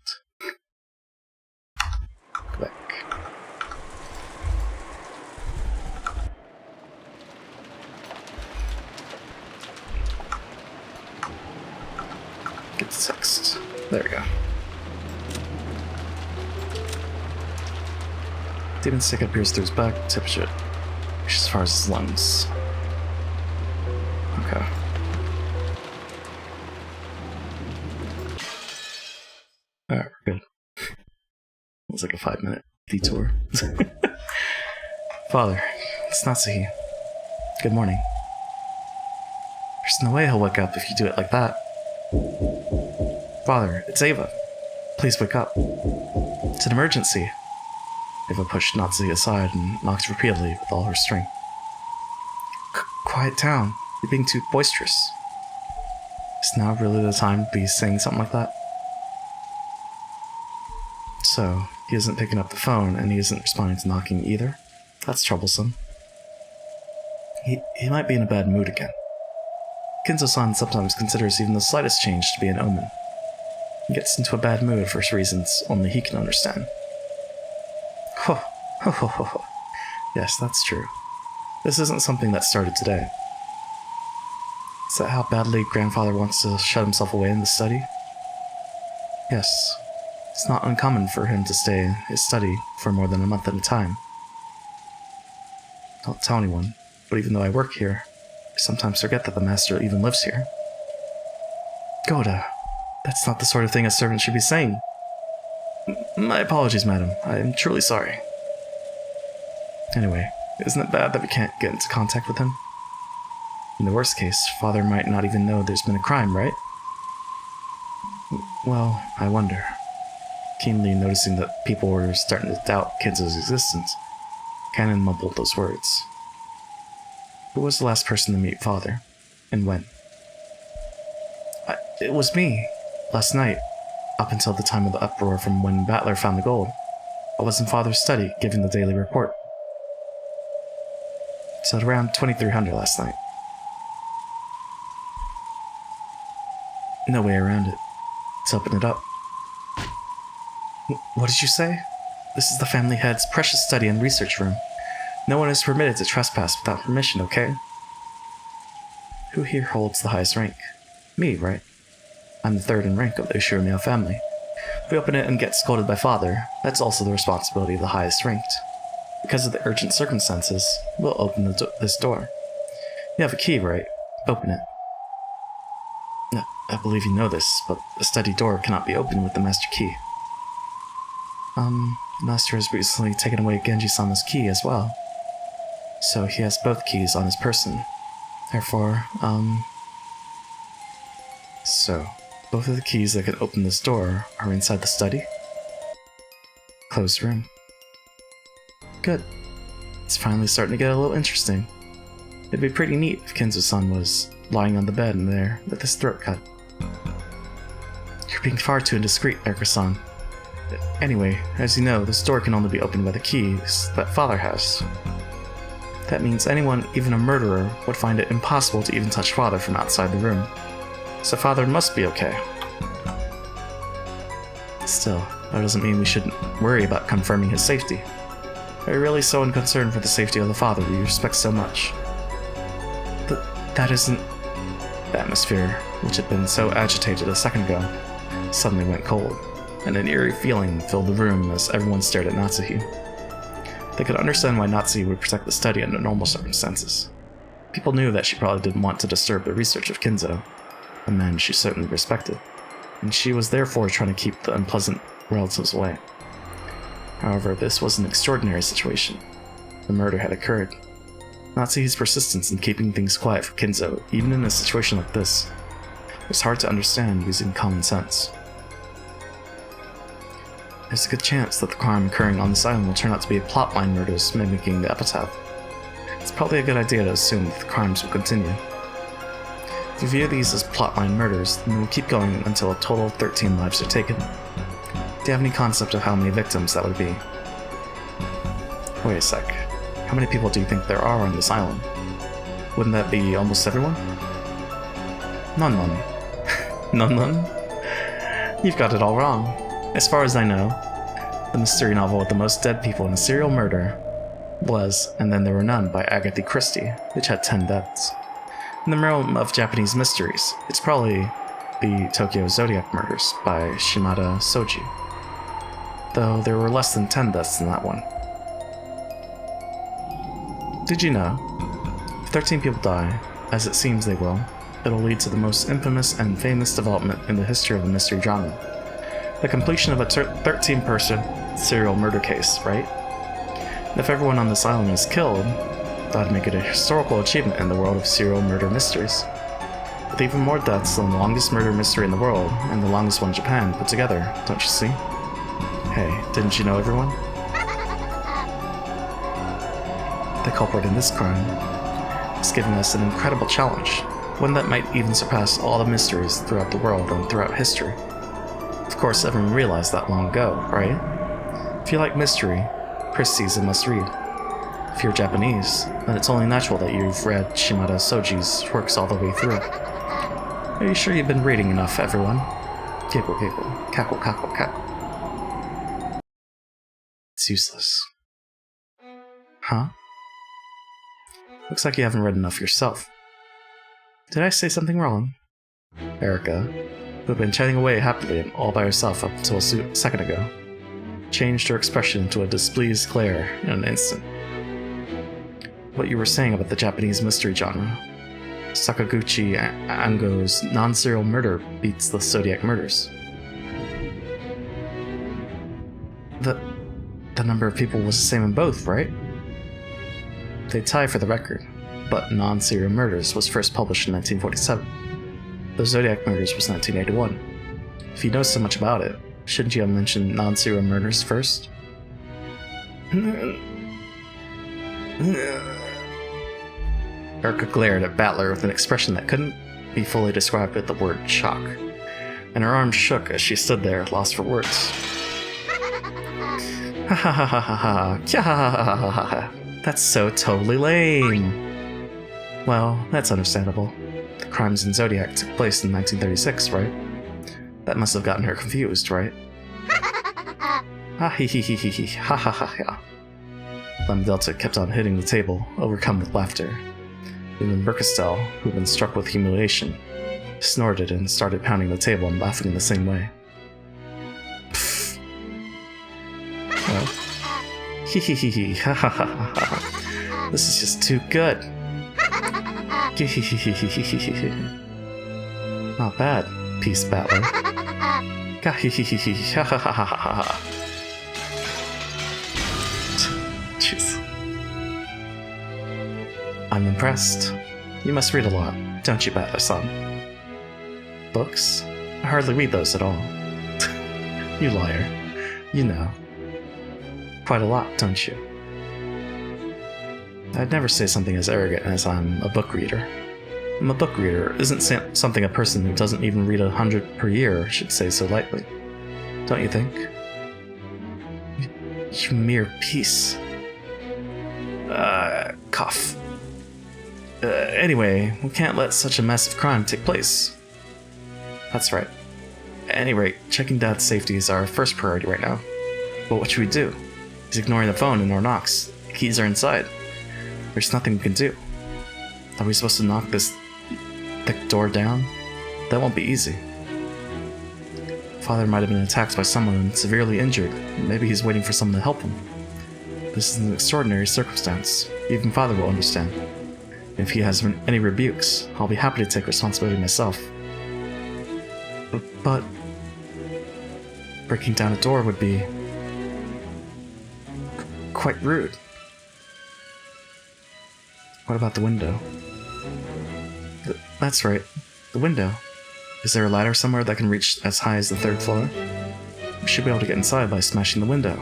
A: Go back. Get the text. There we go. Demon stick appears through his back, temperature as far as his lungs. Okay. Alright, we're good. It was like a 5-minute detour. Father, it's Natsuhi. Good morning. There's no way he'll wake up if you do it like that. Father, it's Ava. Please wake up. It's an emergency. Ava pushed Natsuhi aside and knocked repeatedly with all her strength. Quiet down. You're being too boisterous. Is now really the time to be saying something like that? So, he isn't picking up the phone and he isn't responding to knocking either? That's troublesome. He might be in a bad mood again. Kinzo-san sometimes considers even the slightest change to be an omen. He gets into a bad mood for reasons only he can understand. Ho, ho, ho, ho, ho. Yes, that's true. This isn't something that started today. Is that how badly grandfather wants to shut himself away in the study? Yes. It's not uncommon for him to stay in his study for more than a month at a time. Don't tell anyone, but even though I work here, I sometimes forget that the master even lives here. Goda, that's not the sort of thing a servant should be saying. My apologies, madam. I am truly sorry. Anyway, isn't it bad that we can't get into contact with him? In the worst case, father might not even know there's been a crime, right? Well, I wonder. Keenly noticing that people were starting to doubt Kinzo's existence, Cannon mumbled those words. Who was the last person to meet father? And when? It was me. Last night. Up until the time of the uproar from when Battler found the gold. I was in father's study, giving the daily report. So at around 2300 last night. No way around it. Let's open it up. What did you say? This is the family head's precious study and research room. No one is permitted to trespass without permission, okay? Who here holds the highest rank? Me, right? I'm the third in rank of the Ushiro family. If we open it and get scolded by father, that's also the responsibility of the highest ranked. Because of the urgent circumstances, we'll open this door. You have a key, right? Open it. No, I believe you know this, but the study door cannot be opened with the master key. The master has recently taken away Genji-sama's key as well. So he has both keys on his person. Therefore, So, both of the keys that can open this door are inside the study? Closed room. Good. It's finally starting to get a little interesting. It'd be pretty neat if Kinzo-san was lying on the bed in there with his throat cut. You're being far too indiscreet, Erika-san. Anyway, as you know, this door can only be opened by the keys that father has. That means anyone, even a murderer, would find it impossible to even touch father from outside the room. So father must be okay. Still, that doesn't mean we shouldn't worry about confirming his safety. Are you really so unconcerned for the safety of the father we respect so much? But that isn't... The atmosphere, which had been so agitated a second ago, suddenly went cold, and an eerie feeling filled the room as everyone stared at Natsuhi. They could understand why Natsuhi would protect the study under normal circumstances. People knew that she probably didn't want to disturb the research of Kinzo, a man she certainly respected, and she was therefore trying to keep the unpleasant relatives away. However, this was an extraordinary situation. The murder had occurred. Natsuhi's persistence in keeping things quiet for Kinzo, even in a situation like this, was hard to understand using common sense. There's a good chance that the crime occurring on this island will turn out to be a plotline murders mimicking the epitaph. It's probably a good idea to assume that the crimes will continue. If we view these as plotline murders, then we'll keep going until a total of 13 lives are taken. Do you have any concept of how many victims that would be? Wait a sec. How many people do you think there are on this island? Wouldn't that be almost everyone? None. None? You've got it all wrong. As far as I know, the mystery novel with the most dead people in a serial murder was And Then There Were None by Agatha Christie, which had 10 deaths. In the realm of Japanese mysteries, it's probably the Tokyo Zodiac murders by Shimada Soji. Though there were less than 10 deaths in that one. Did you know? If 13 people die, as it seems they will, it'll lead to the most infamous and famous development in the history of the mystery genre. The completion of a 13-person serial murder case, right? And if everyone on this island is killed, that'd make it a historical achievement in the world of serial murder mysteries. With even more deaths than the longest murder mystery in the world, and the longest one in Japan put together, don't you see? Hey, didn't you know, everyone? The culprit in this crime is giving us an incredible challenge, one that might even surpass all the mysteries throughout the world and throughout history. Of course, everyone realized that long ago, right? If you like mystery, Chris is a must-read. If you're Japanese, then it's only natural that you've read Shimada Soji's works all the way through. Are you sure you've been reading enough, everyone? Giggle, giggle, cackle, cackle, cackle. It's useless. Huh? Looks like you haven't read enough yourself. Did I say something wrong? Erica, who had been chatting away happily and all by herself up until a second ago, changed her expression into a displeased glare in an instant. What you were saying about the Japanese mystery genre. Sakaguchi Ango's non-serial murder beats the Zodiac murders. The number of people was the same in both, right? They tie for the record, but non-serial murders was first published in 1947. The Zodiac murders was 1981. If you know so much about it, shouldn't you have mentioned non-serial murders first? Erica glared at Battler with an expression that couldn't be fully described with the word shock, and her arms shook as she stood there, lost for words. Ha ha ha ha ha ha. That's so totally lame. Well, that's understandable. The crimes in Zodiac took place in 1936, right? That must have gotten her confused, right? Ha he he he he he ha ha ha ha. Lem Delta kept on hitting the table, overcome with laughter. Even Burkestel, who had been struck with humiliation, snorted and started pounding the table and laughing in the same way. Pfft. Well, hee hee hee hee ha ha ha ha ha. This is just too good. Hee hee hee hee hee hee hee. Not bad, Peace Battler. Ga hee hee hee hee ha ha ha ha ha ha. Jeez. I'm impressed. You must read a lot, don't you, Battler-san? Books? I hardly read those at all. You liar. You know. Quite a lot, don't you? I'd never say something as arrogant as I'm a book reader. I'm a book reader isn't something a person who doesn't even read 100 per year should say so lightly. Don't you think? You mere piece. Cough. Anyway, we can't let such a massive crime take place. That's right. At any rate, checking Dad's safety is our first priority right now. But what should we do? He's ignoring the phone and our knocks. The keys are inside. There's nothing we can do. Are we supposed to knock this thick door down? That won't be easy. Father might have been attacked by someone and severely injured. Maybe he's waiting for someone to help him. This is an extraordinary circumstance. Even Father will understand. If he has any rebukes, I'll be happy to take responsibility myself. But breaking down a door would be quite rude. What about the window? That's right, the window. Is there a ladder somewhere that can reach as high as the 3rd floor? We should be able to get inside by smashing the window.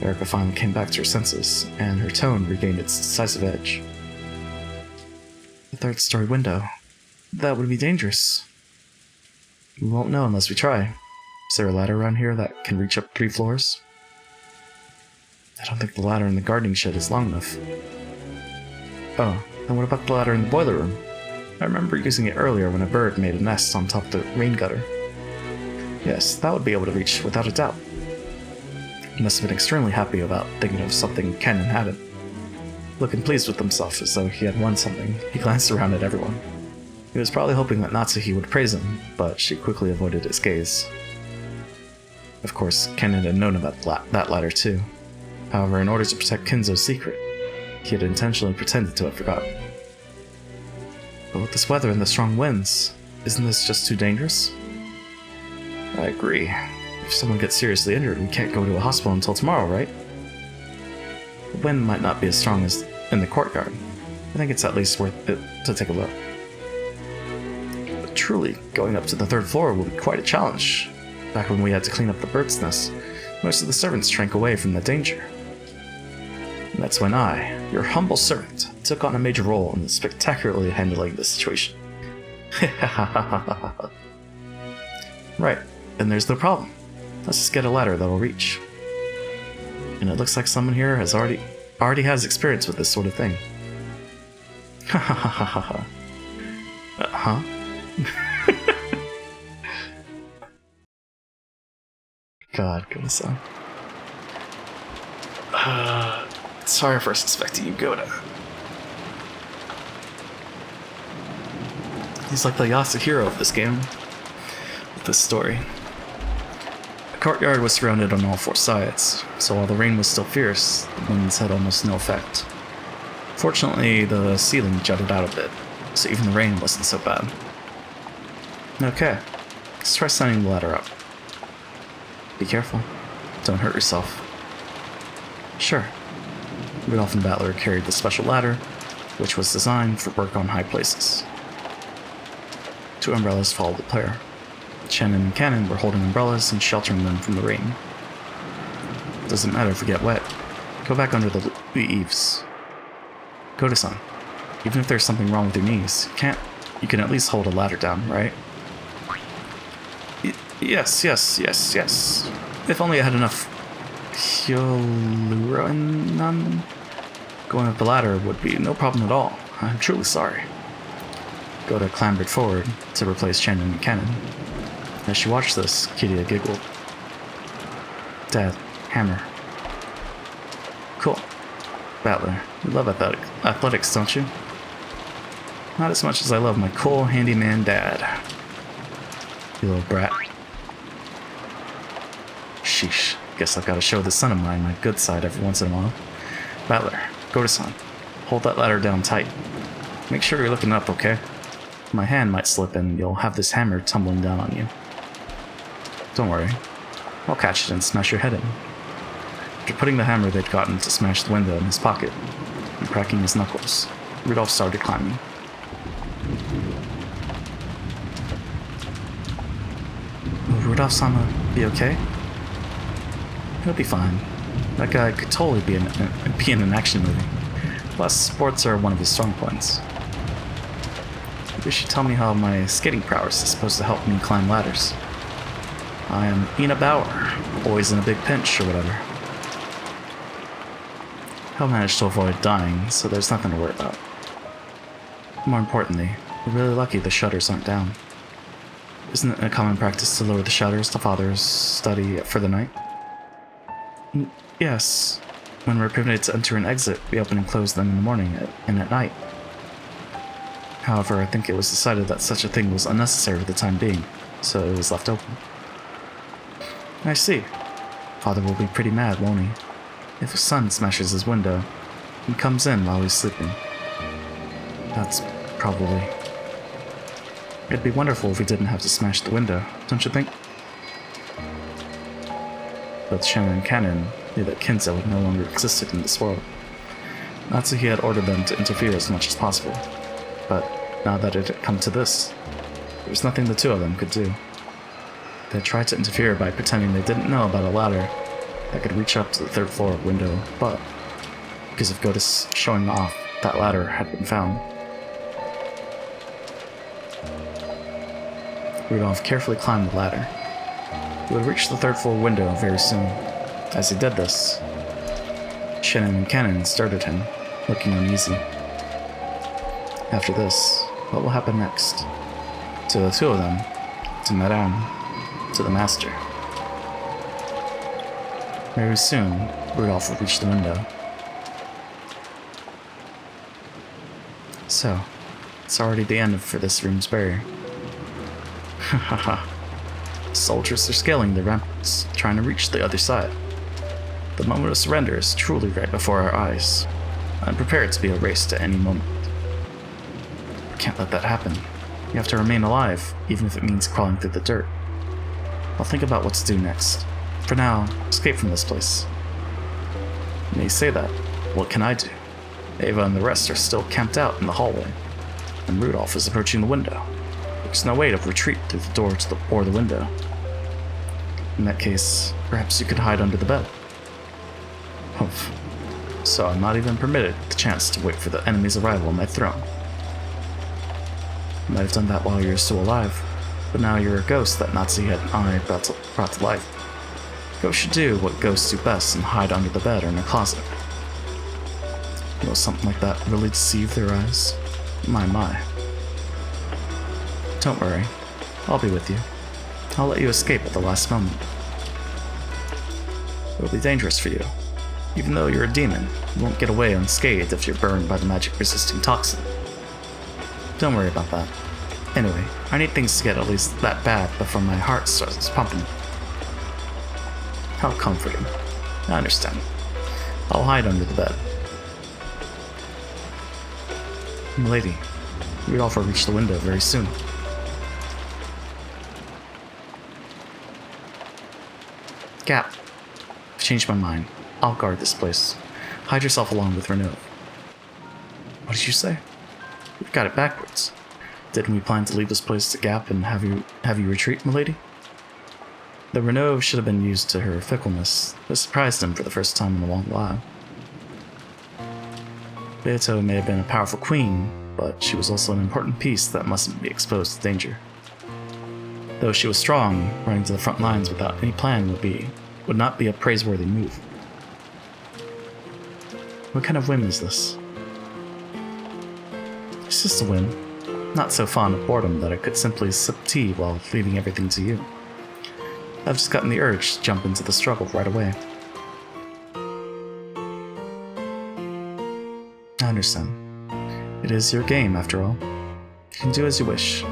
A: Erica finally came back to her senses, and her tone regained its decisive edge. The 3rd-story window. That would be dangerous. We won't know unless we try. Is there a ladder around here that can reach up 3 floors? I don't think the ladder in the gardening shed is long enough. Oh, and what about the ladder in the boiler room? I remember using it earlier when a bird made a nest on top of the rain gutter. Yes, that would be able to reach without a doubt. He must have been extremely happy about thinking of something Ken hadn't. Looking pleased with himself as though he had won something, he glanced around at everyone. He was probably hoping that Natsuhi would praise him, but she quickly avoided his gaze. Of course, Kennen had known about that ladder too. However, in order to protect Kinzo's secret, he had intentionally pretended to have forgotten. But with this weather and the strong winds, isn't this just too dangerous? I agree. If someone gets seriously injured, we can't go to a hospital until tomorrow, right? The wind might not be as strong as in the courtyard. I think it's at least worth it to take a look. But truly, going up to the 3rd floor will be quite a challenge. Back when we had to clean up the bird's nest, most of the servants shrank away from the danger. And that's when I, your humble servant, took on a major role in spectacularly handling the situation. Right, then there's no problem. Let's just get a ladder that'll reach. And it looks like someone here has already has experience with this sort of thing. Huh? God, Goda-san. Sorry for suspecting you, Goda. He's like the Yasuhiro of this game. With this story. The courtyard was surrounded on all 4 sides, so while the rain was still fierce, the winds had almost no effect. Fortunately, the ceiling jutted out a bit, so even the rain wasn't so bad. Okay, let's try signing the ladder up. Be careful. Don't hurt yourself. Sure. Rudolph and Battler carried the special ladder, which was designed for work on high places. 2 umbrellas followed the pair. Chen and Cannon were holding umbrellas and sheltering them from the rain. Doesn't matter if we get wet. Go back under the eaves. Goda-san, even if there's something wrong with your knees, you can at least hold a ladder down, right? Yes. If only I had enough hyaluronan. Going up the ladder would be no problem at all. I'm truly sorry. Goda clambered forward to replace Chen and Cannon. As she watched this, Kiria giggled. Dad, hammer. Cool. Battler, you love athletics, don't you? Not as much as I love my cool handyman dad. You little brat. Sheesh, guess I've got to show this son of mine my good side every once in a while. Battler, Goda-san, hold that ladder down tight. Make sure you're looking up, okay? My hand might slip and you'll have this hammer tumbling down on you. Don't worry, I'll catch it and smash your head in. After putting the hammer they'd gotten to smash the window in his pocket and cracking his knuckles, Rudolph started climbing. Will Rudolph-sama be okay? He'll be fine. That guy could totally be in an action movie. Plus, sports are one of his strong points. You should tell me how my skating prowess is supposed to help me climb ladders. I am Ina Bauer, always in a big pinch or whatever. He'll manage to avoid dying, so there's nothing to worry about. More importantly, we're really lucky the shutters aren't down. Isn't it a common practice to lower the shutters to Father's study for the night? Yes. When we're permitted to enter and exit, we open and close them in the morning and at night. However, I think it was decided that such a thing was unnecessary for the time being, so it was left open. I see. Father will be pretty mad, won't he? If his son smashes his window and comes in while he's sleeping. That's probably... It'd be wonderful if we didn't have to smash the window, don't you think? Both Shannon and Cannon knew that Kinzo no longer existed in this world. Natsuhi had ordered them to interfere as much as possible, but now that it had come to this, there was nothing the 2 of them could do. They tried to interfere by pretending they didn't know about a ladder that could reach up to the 3rd floor window, but because of Goda's showing off, that ladder had been found. Rudolph carefully climbed the ladder. He would reach the 3rd floor window very soon. As he did this, Shannon and Cannon stared at him, looking uneasy. After this, what will happen next? To the 2 of them, to Madame, to the Master. Very soon, Rudolph would reach the window. So, It's already the end for this room's barrier. Hahaha. Soldiers are scaling the ramparts, trying to reach the other side. The moment of surrender is truly right before our eyes. I'm prepared to be erased at any moment. I can't let that happen. You have to remain alive, even if it means crawling through the dirt. I'll think about what to do next. For now, escape from this place. You may say that. What can I do? Ava and the rest are still camped out in the hallway, and Rudolph is approaching the window. There's no way to retreat through the door or the window. In that case, perhaps you could hide under the bed. Humph. So I'm not even permitted the chance to wait for the enemy's arrival on my throne. You might have done that while you were still alive, but now you're a ghost that Nazi had I brought to life. Ghosts should do what ghosts do best and hide under the bed or in a closet. Will something like that really deceive their eyes? My. Don't worry, I'll be with you. I'll let you escape at the last moment. It will be dangerous for you. Even though you're a demon, you won't get away unscathed if you're burned by the magic-resisting toxin. Don't worry about that. Anyway, I need things to get at least that bad before my heart starts pumping. How comforting. I understand. I'll hide under the bed. Milady, Rudolph will reach the window very soon. Gap. I've changed my mind. I'll guard this place. Hide yourself along with Renov. What did you say? We've got it backwards. Didn't we plan to leave this place to Gap and have you retreat, milady? The Renov should have been used to her fickleness. This surprised him for the first time in a long while. Beato may have been a powerful queen, but she was also an important piece that mustn't be exposed to danger. Though she was strong, running to the front lines without any plan would not be a praiseworthy move. What kind of whim is this? It's just a whim. Not so fond of boredom that I could simply sip tea while leaving everything to you. I've just gotten the urge to jump into the struggle right away. I understand. It is your game, after all. You can do as you wish.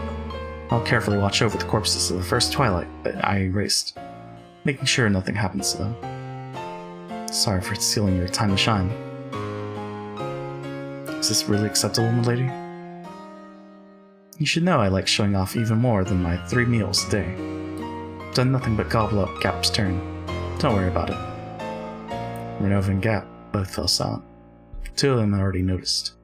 A: I'll carefully watch over the corpses of the first Twilight that I erased, making sure nothing happens to them. Sorry for stealing your time to shine. Is this really acceptable, milady? You should know I like showing off even more than my 3 meals a day. I've done nothing but gobble up Gap's turn. Don't worry about it. Renova and Gap both fell silent. 2 of them had already noticed.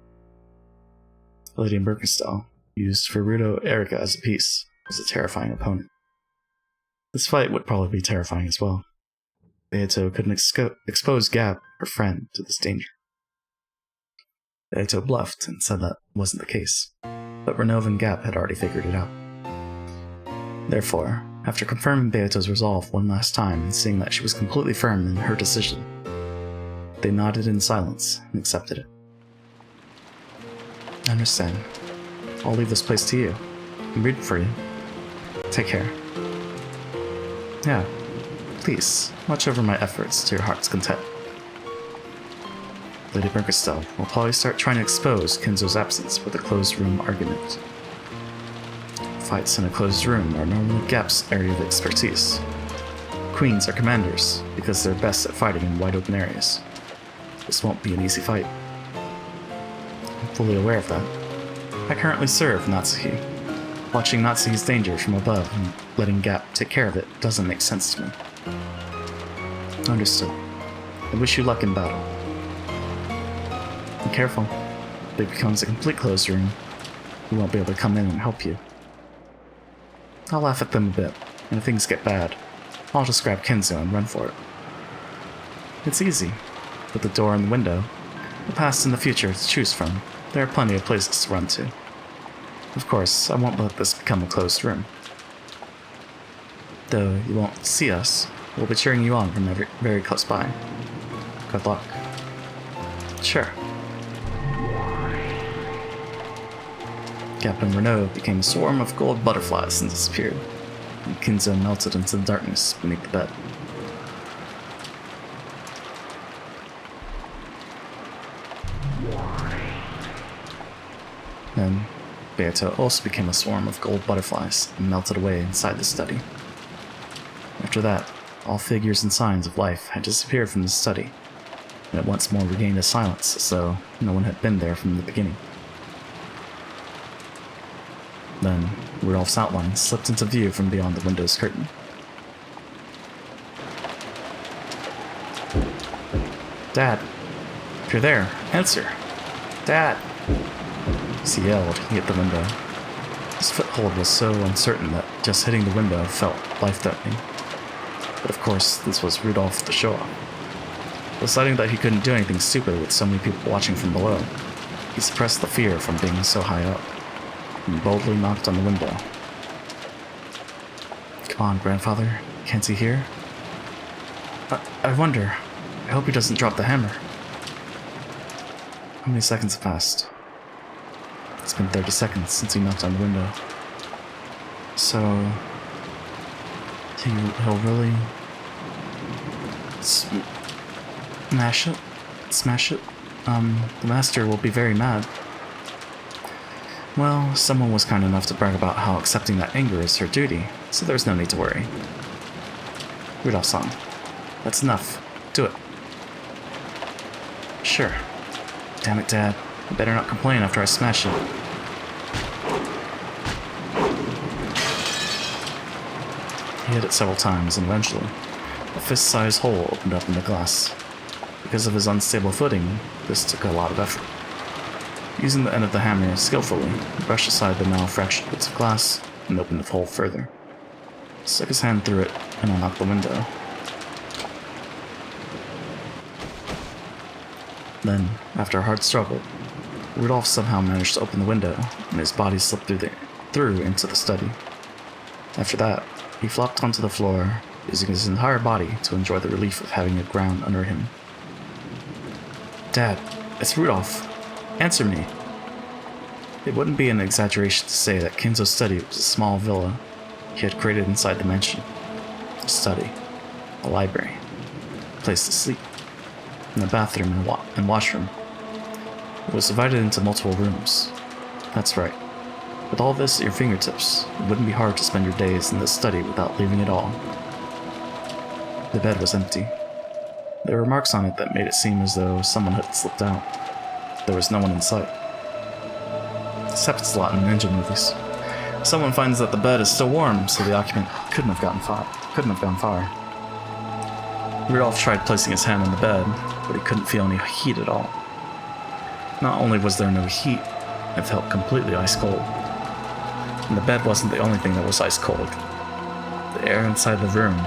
A: Lady Birkenstall, used for Rudo Erica as a piece, was a terrifying opponent. This fight would probably be terrifying as well. Beato couldn't expose Gap, her friend, to this danger. Beato bluffed and said that wasn't the case, but Renova and Gap had already figured it out. Therefore, after confirming Beato's resolve one last time and seeing that she was completely firm in her decision, they nodded in silence and accepted it. I understand. I'll leave this place to you. I'm rooting for you. Take care. Yeah, please, watch over my efforts to your heart's content. Lady Birkenstell will probably start trying to expose Kinzo's absence with a closed room argument. Fights in a closed room are normally Gap's area of expertise. Queens are commanders because they're best at fighting in wide open areas. This won't be an easy fight. I'm fully aware of that. I currently serve Natsuki. Watching Natsuki's danger from above and letting Gap take care of it doesn't make sense to me. Understood. I wish you luck in battle. Be careful. If it becomes a complete closed room, we won't be able to come in and help you. I'll laugh at them a bit, and if things get bad, I'll just grab Kinzo and run for it. It's easy. With the door and the window, the past and the future to choose from, there are plenty of places to run to. Of course, I won't let this become a closed room. Though you won't see us, we'll be cheering you on from very close by. Good luck. Sure. Captain Renault became a swarm of gold butterflies and disappeared, and Kinzo melted into the darkness beneath the bed. Then, Beato also became a swarm of gold butterflies and melted away inside the study. After that, all figures and signs of life had disappeared from the study, and it once more regained a silence as though no one had been there from the beginning. Then, Rudolph's outline slipped into view from beyond the window's curtain. "Dad, if you're there, answer! Dad!" As he yelled, he hit the window. His foothold was so uncertain that just hitting the window felt life-threatening. But of course, this was Rudolph the show-off. Deciding that he couldn't do anything stupid with so many people watching from below, he suppressed the fear from being so high up, and boldly knocked on the window. "Come on, Grandfather. Can't he hear? I wonder. I hope he doesn't drop the hammer." How many seconds have passed? It's been 30 seconds since he knocked on the window. So... he'll really... smash it? Smash it? The master will be very mad. Well, someone was kind enough to brag about how accepting that anger is her duty, so there's no need to worry. Rudolph-san, that's enough. Do it. Sure. Damn it, Dad. I better not complain after I smash it. He hit it several times, and eventually, a fist-sized hole opened up in the glass. Because of his unstable footing, this took a lot of effort. Using the end of the hammer skillfully, he brushed aside the now fractured bits of glass and opened the hole further. He stuck his hand through it and unlocked the window. Then, after a hard struggle, Rudolph somehow managed to open the window, and his body slipped through into the study. After that, he flopped onto the floor, using his entire body to enjoy the relief of having the ground under him. "Dad, it's Rudolph. Answer me." It wouldn't be an exaggeration to say that Kinzo's study was a small villa he had created inside the mansion. A study, a library, a place to sleep, and a bathroom and washroom. It was divided into multiple rooms. That's right. With all this at your fingertips, it wouldn't be hard to spend your days in this study without leaving it all. The bed was empty. There were marks on it that made it seem as though someone had slipped out. There was no one in sight. This happens a lot in ninja movies. Someone finds that the bed is still warm, so the occupant couldn't have gone far. Rudolph tried placing his hand on the bed, but he couldn't feel any heat at all. Not only was there no heat, it felt completely ice cold. And the bed wasn't the only thing that was ice cold. The air inside the room,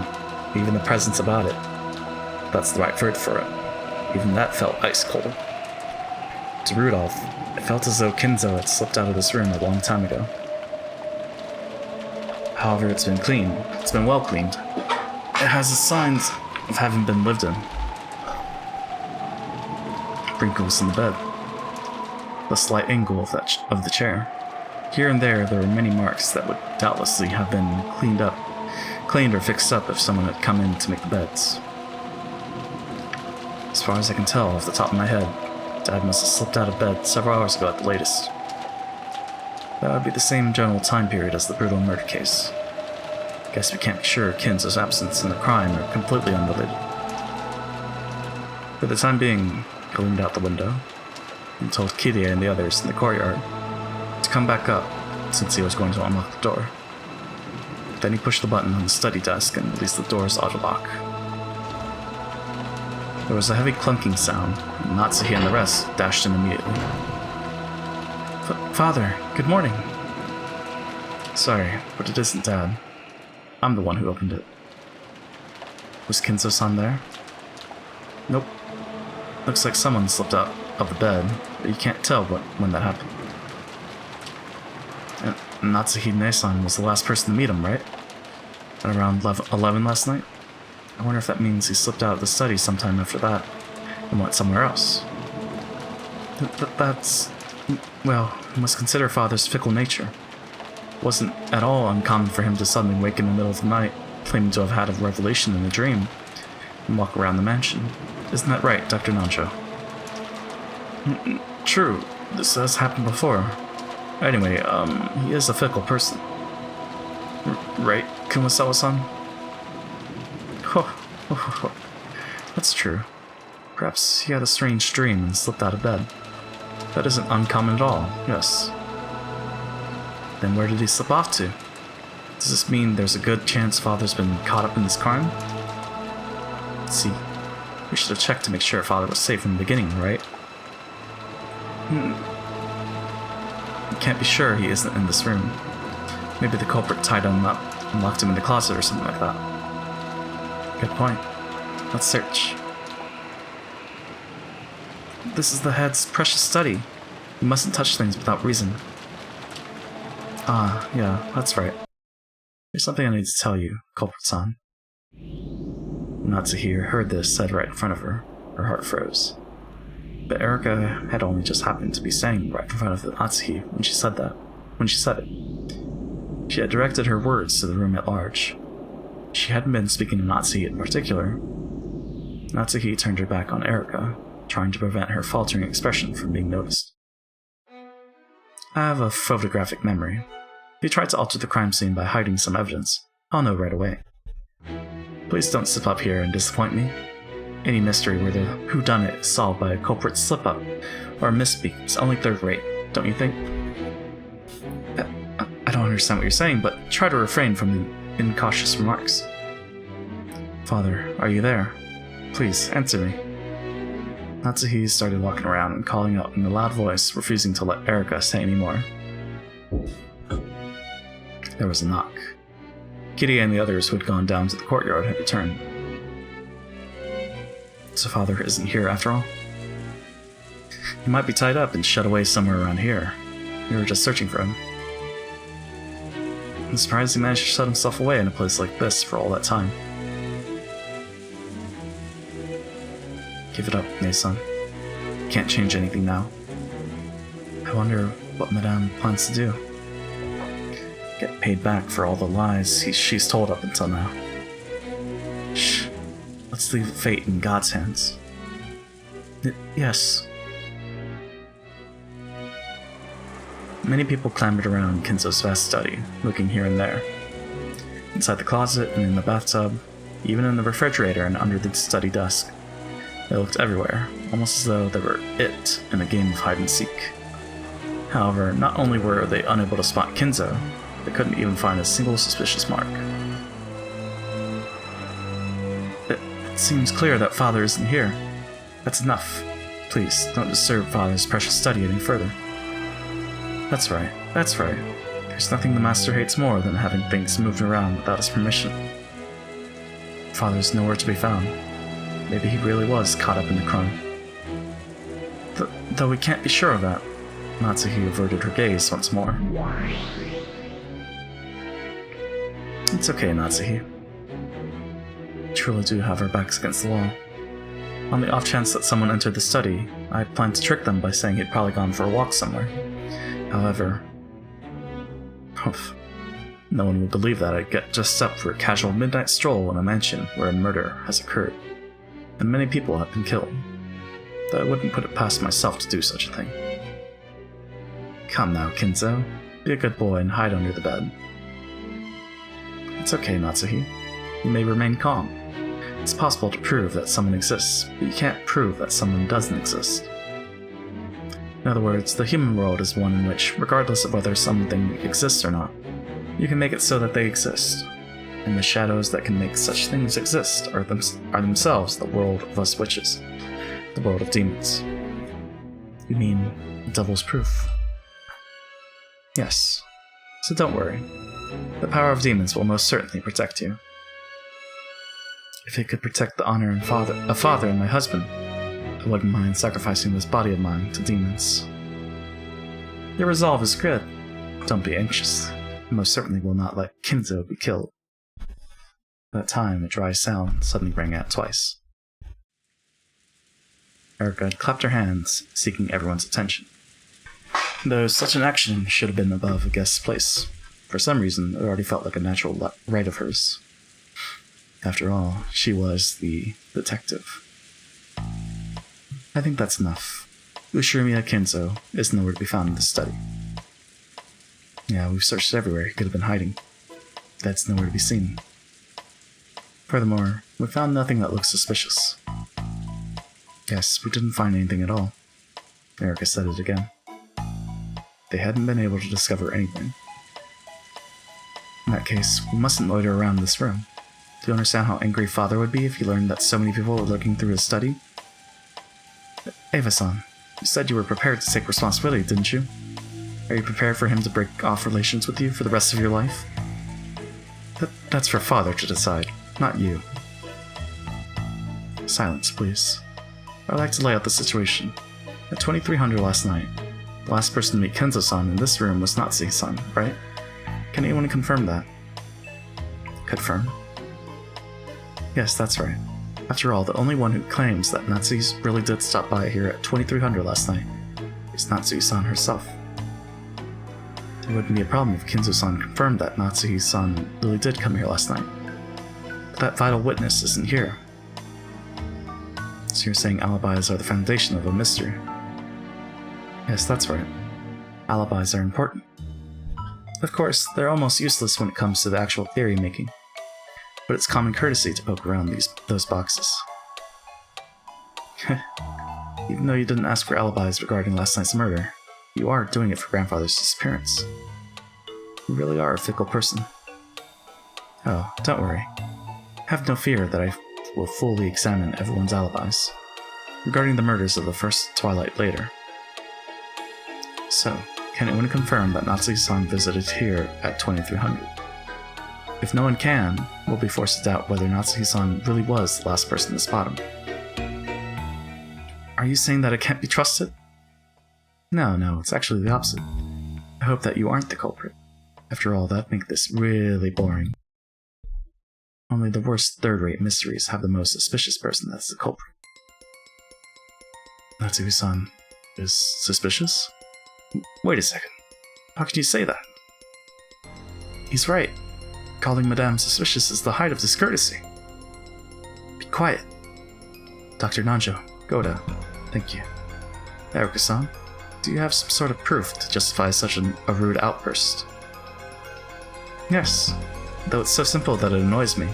A: even the presence about it, that's the right word for it, even that felt ice cold. To Rudolph, it felt as though Kinzo had slipped out of this room a long time ago. However, it's been cleaned. It's been well cleaned. It has the signs of having been lived in. Wrinkles in the bed. The slight angle of the chair. Here and there were many marks that would doubtlessly have been cleaned or fixed up if someone had come in to make the beds. As far as I can tell off the top of my head, Dad must have slipped out of bed several hours ago at the latest. That would be the same general time period as the brutal murder case. Guess we can't be sure Kinzo's absence and the crime are completely unrelated. For the time being, he leaned out the window and told Kirie and the others in the courtyard to come back up since he was going to unlock the door. Then he pushed the button on the study desk and released the door's auto-lock. There was a heavy clunking sound, and Natsuhi and the rest dashed in immediately. "Father, good morning." "Sorry, but it isn't Dad. I'm the one who opened it." "Was Kinzo-san there?" "Nope. Looks like someone slipped out of the bed, but you can't tell when that happened." And Natsuhi-ne-san was the last person to meet him, right? At around 11 last night? I wonder if that means he slipped out of the study sometime after that and went somewhere else. That's... well, you must consider Father's fickle nature. It wasn't at all uncommon for him to suddenly wake in the middle of the night, claiming to have had a revelation in a dream, and walk around the mansion. Isn't that right, Dr. Nancho? True, this has happened before. Anyway, he is a fickle person. Right, Kumasawa-san? That's true. Perhaps he had a strange dream and slipped out of bed. That isn't uncommon at all, yes. Then where did he slip off to? Does this mean there's a good chance Father's been caught up in this crime? Let's see. We should have checked to make sure Father was safe from the beginning, right? We can't be sure he isn't in this room. Maybe the culprit tied him up and locked him in the closet or something like that. Good point. Let's search. This is the head's precious study. You mustn't touch things without reason. Ah, yeah, that's right. There's something I need to tell you, culprit-san. Natsuhi heard this said right in front of her. Her heart froze. But Erika had only just happened to be standing right in front of Natsuhi when she said it. She had directed her words to the room at large. She hadn't been speaking to Natsuhi in particular. Natsuhi turned her back on Erika, trying to prevent her faltering expression from being noticed. I have a photographic memory. If you tried to alter the crime scene by hiding some evidence, I'll know right away. Please don't slip up here and disappoint me. Any mystery where the whodunit is solved by a culprit's slip-up or a misspeak is only third-rate, don't you think? I don't understand what you're saying, but try to refrain from the incautious remarks. Father, are you there? Please, answer me. Natsuhi started walking around and calling out in a loud voice, refusing to let Erika say any more. There was a knock. Kitty and the others who had gone down to the courtyard had returned. So Father isn't here after all? He might be tied up and shut away somewhere around here. We were just searching for him. I'm surprised he managed to shut himself away in a place like this for all that time. Give it up, Nei-san. Can't change anything now. I wonder what Madame plans to do. Get paid back for all the lies she's told up until now. Shh. Let's leave fate in God's hands. Yes. Many people clambered around Kinzo's vast study, looking here and there. Inside the closet and in the bathtub, even in the refrigerator and under the study desk. They looked everywhere, almost as though they were it in a game of hide-and-seek. However, not only were they unable to spot Kinzo, they couldn't even find a single suspicious mark. It seems clear that Father isn't here. That's enough. Please, don't disturb Father's precious study any further. That's right. There's nothing the Master hates more than having things moved around without his permission. Father's nowhere to be found. Maybe he really was caught up in the crime. Though we can't be sure of that. Natsuhi averted her gaze once more. It's okay, Natsuhi. We truly do have our backs against the wall. On the off chance that someone entered the study, I planned to trick them by saying he'd probably gone for a walk somewhere. However... no one would believe that I'd get dressed up for a casual midnight stroll in a mansion where a murder has occurred. And many people have been killed. Though I wouldn't put it past myself to do such a thing. Come now, Kinzo. Be a good boy and hide under the bed. It's okay, Natsuhi. You may remain calm. It's possible to prove that someone exists, but you can't prove that someone doesn't exist. In other words, the human world is one in which, regardless of whether something exists or not, you can make it so that they exist. And the shadows that can make such things exist are themselves the world of us witches, the world of demons. You mean the devil's proof? Yes. So don't worry. The power of demons will most certainly protect you. If it could protect the honor of father and my husband, I wouldn't mind sacrificing this body of mine to demons. Your resolve is good. Don't be anxious. I most certainly will not let Kinzo be killed. At that time, a dry sound suddenly rang out twice. Erika clapped her hands, seeking everyone's attention. Though such an action should have been above a guest's place, for some reason it already felt like a natural right of hers. After all, she was the detective. I think that's enough. Ushirimiya Kinzo is nowhere to be found in this study. Yeah, we've searched everywhere he could have been hiding. That's nowhere to be seen. Furthermore, we found nothing that looks suspicious. Yes, we didn't find anything at all. Erica said it again. They hadn't been able to discover anything. In that case, we mustn't loiter around this room. Do you understand how angry Father would be if he learned that so many people were looking through his study? Eva-san, you said you were prepared to take responsibility, didn't you? Are you prepared for him to break off relations with you for the rest of your life? That's for Father to decide, not you. Silence, please. I'd like to lay out the situation. At 2300 last night, the last person to meet Kenzo-san in this room was Natsuki-san, right? Can anyone confirm that? Confirm? Yes, that's right. After all, the only one who claims that Natsuki really did stop by here at 2300 last night is Natsuki-san herself. It wouldn't be a problem if Kenzo-san confirmed that Natsuki-san really did come here last night. But that vital witness isn't here. So you're saying alibis are the foundation of a mystery? Yes, that's right. Alibis are important. Of course, they're almost useless when it comes to the actual theory making. But it's common courtesy to poke around those boxes. Even though you didn't ask for alibis regarding last night's murder, you are doing it for grandfather's disappearance. You really are a fickle person. Oh, don't worry. Have no fear that I will fully examine everyone's alibis, regarding the murders of the first twilight later. So, can anyone confirm that Natsuki-san visited here at 2300? If no one can, we'll be forced to doubt whether Natsuki-san really was the last person to spot him. Are you saying that I can't be trusted? No, it's actually the opposite. I hope that you aren't the culprit. After all, that'd make this really boring. Only the worst third-rate mysteries have the most suspicious person that's the culprit. Natsuki-san is suspicious? Wait a second. How can you say that? He's right. Calling Madame suspicious is the height of discourtesy. Be quiet. Dr. Nanjo, Goda, thank you. Erica-san, do you have some sort of proof to justify such a rude outburst? Yes, though it's so simple that it annoys me.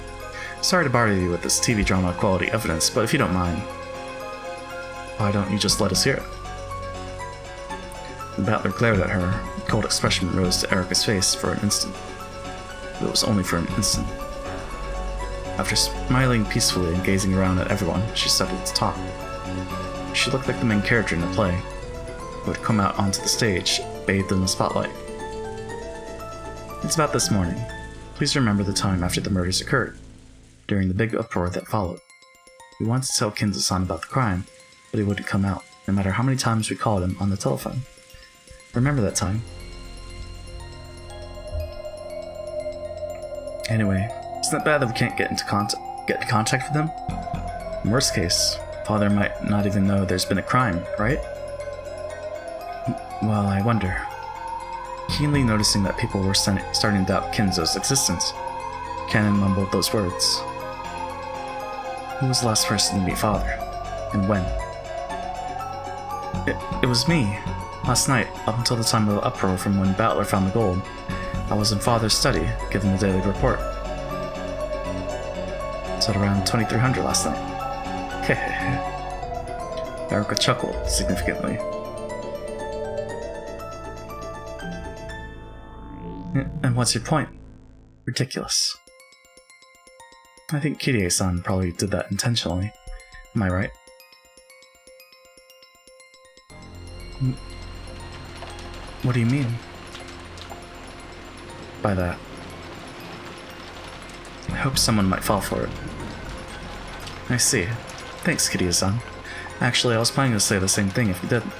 A: Sorry to bother you with this TV drama quality evidence, but if you don't mind, why don't you just let us hear it? The battler glared at her. A cold expression rose to Erica's face for an instant. But it was only for an instant. After smiling peacefully and gazing around at everyone, she settled to talk. She looked like the main character in a play, who had come out onto the stage, bathed in the spotlight. It's about this morning. Please remember the time after the murders occurred, during the big uproar that followed. We wanted to tell Kenzo-san about the crime, but he wouldn't come out, no matter how many times we called him on the telephone. Remember that time? Anyway, isn't it bad that we can't get into contact with him? In worst case, Father might not even know there's been a crime, right? Well, I wonder. Keenly noticing that people were starting to doubt Kenzo's existence, Canon mumbled those words. Who was the last person to meet Father? And when? It was me. Last night, up until the time of the uproar from when Battler found the gold, I was in Father's study, giving the daily report. It's at around 2300 last night. Hehehe. Erica chuckled significantly. And what's your point? Ridiculous. I think Kirie-san probably did that intentionally. Am I right? What do you mean by that? I hope someone might fall for it. I see. Thanks, Kirie-san. Actually, I was planning to say the same thing if you didn't.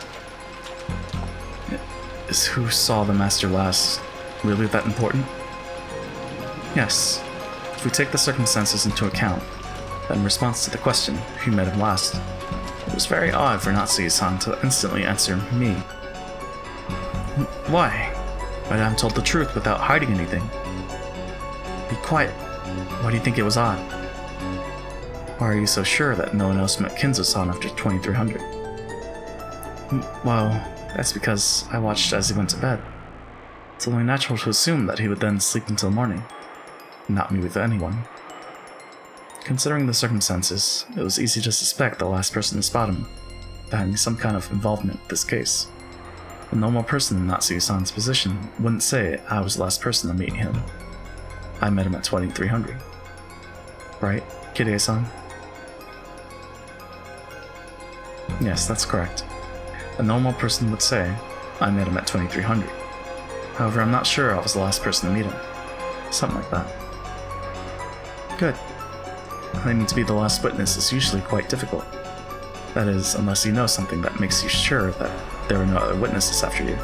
A: Is who saw the master last really that important? Yes. If we take the circumstances into account, then in response to the question, who met him last, it was very odd for Natsuki-san to instantly answer me. Why? Madame told the truth without hiding anything. Be quiet. Why do you think it was odd? Why are you so sure that no one else met Kenzo-san after 2300? Well, that's because I watched as he went to bed. It's only natural to assume that he would then sleep until morning, and not meet with anyone. Considering the circumstances, it was easy to suspect the last person to spot him having some kind of involvement with this case. A normal person in Natsuki-san's position wouldn't say I was the last person to meet him. I met him at 2300. Right, Kide-san? Yes, that's correct. A normal person would say I met him at 2300. However, I'm not sure I was the last person to meet him. Something like that. Good. Claiming to be the last witness is usually quite difficult. That is, unless you know something that makes you sure that there are no other witnesses after you.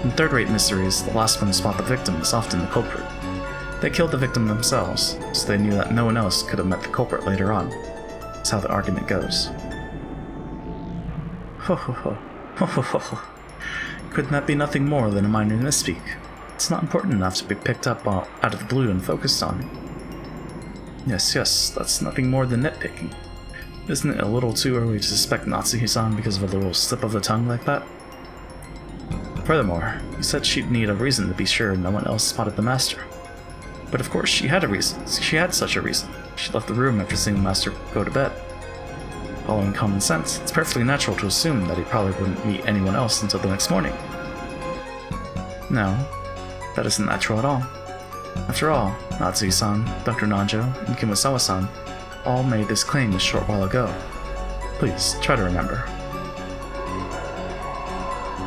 A: In third-rate mysteries, the last one to spot the victim is often the culprit. They killed the victim themselves, so they knew that no one else could have met the culprit later on. That's how the argument goes. Ho ho ho. Ho ho ho ho. Couldn't that be nothing more than a minor misspeak? It's not important enough to be picked up out of the blue and focused on. Yes, that's nothing more than nitpicking. Isn't it a little too early to suspect Natsuki-san because of a little slip of the tongue like that? Furthermore, you said she'd need a reason to be sure no one else spotted the master. But of course she had a reason. She had such a reason. She left the room after seeing the master go to bed. Following common sense, it's perfectly natural to assume that he probably wouldn't meet anyone else until the next morning. No, that isn't natural at all. After all, Natsuki-san, Dr. Nanjo, and Kimosawa-san all made this claim a short while ago. Please, try to remember.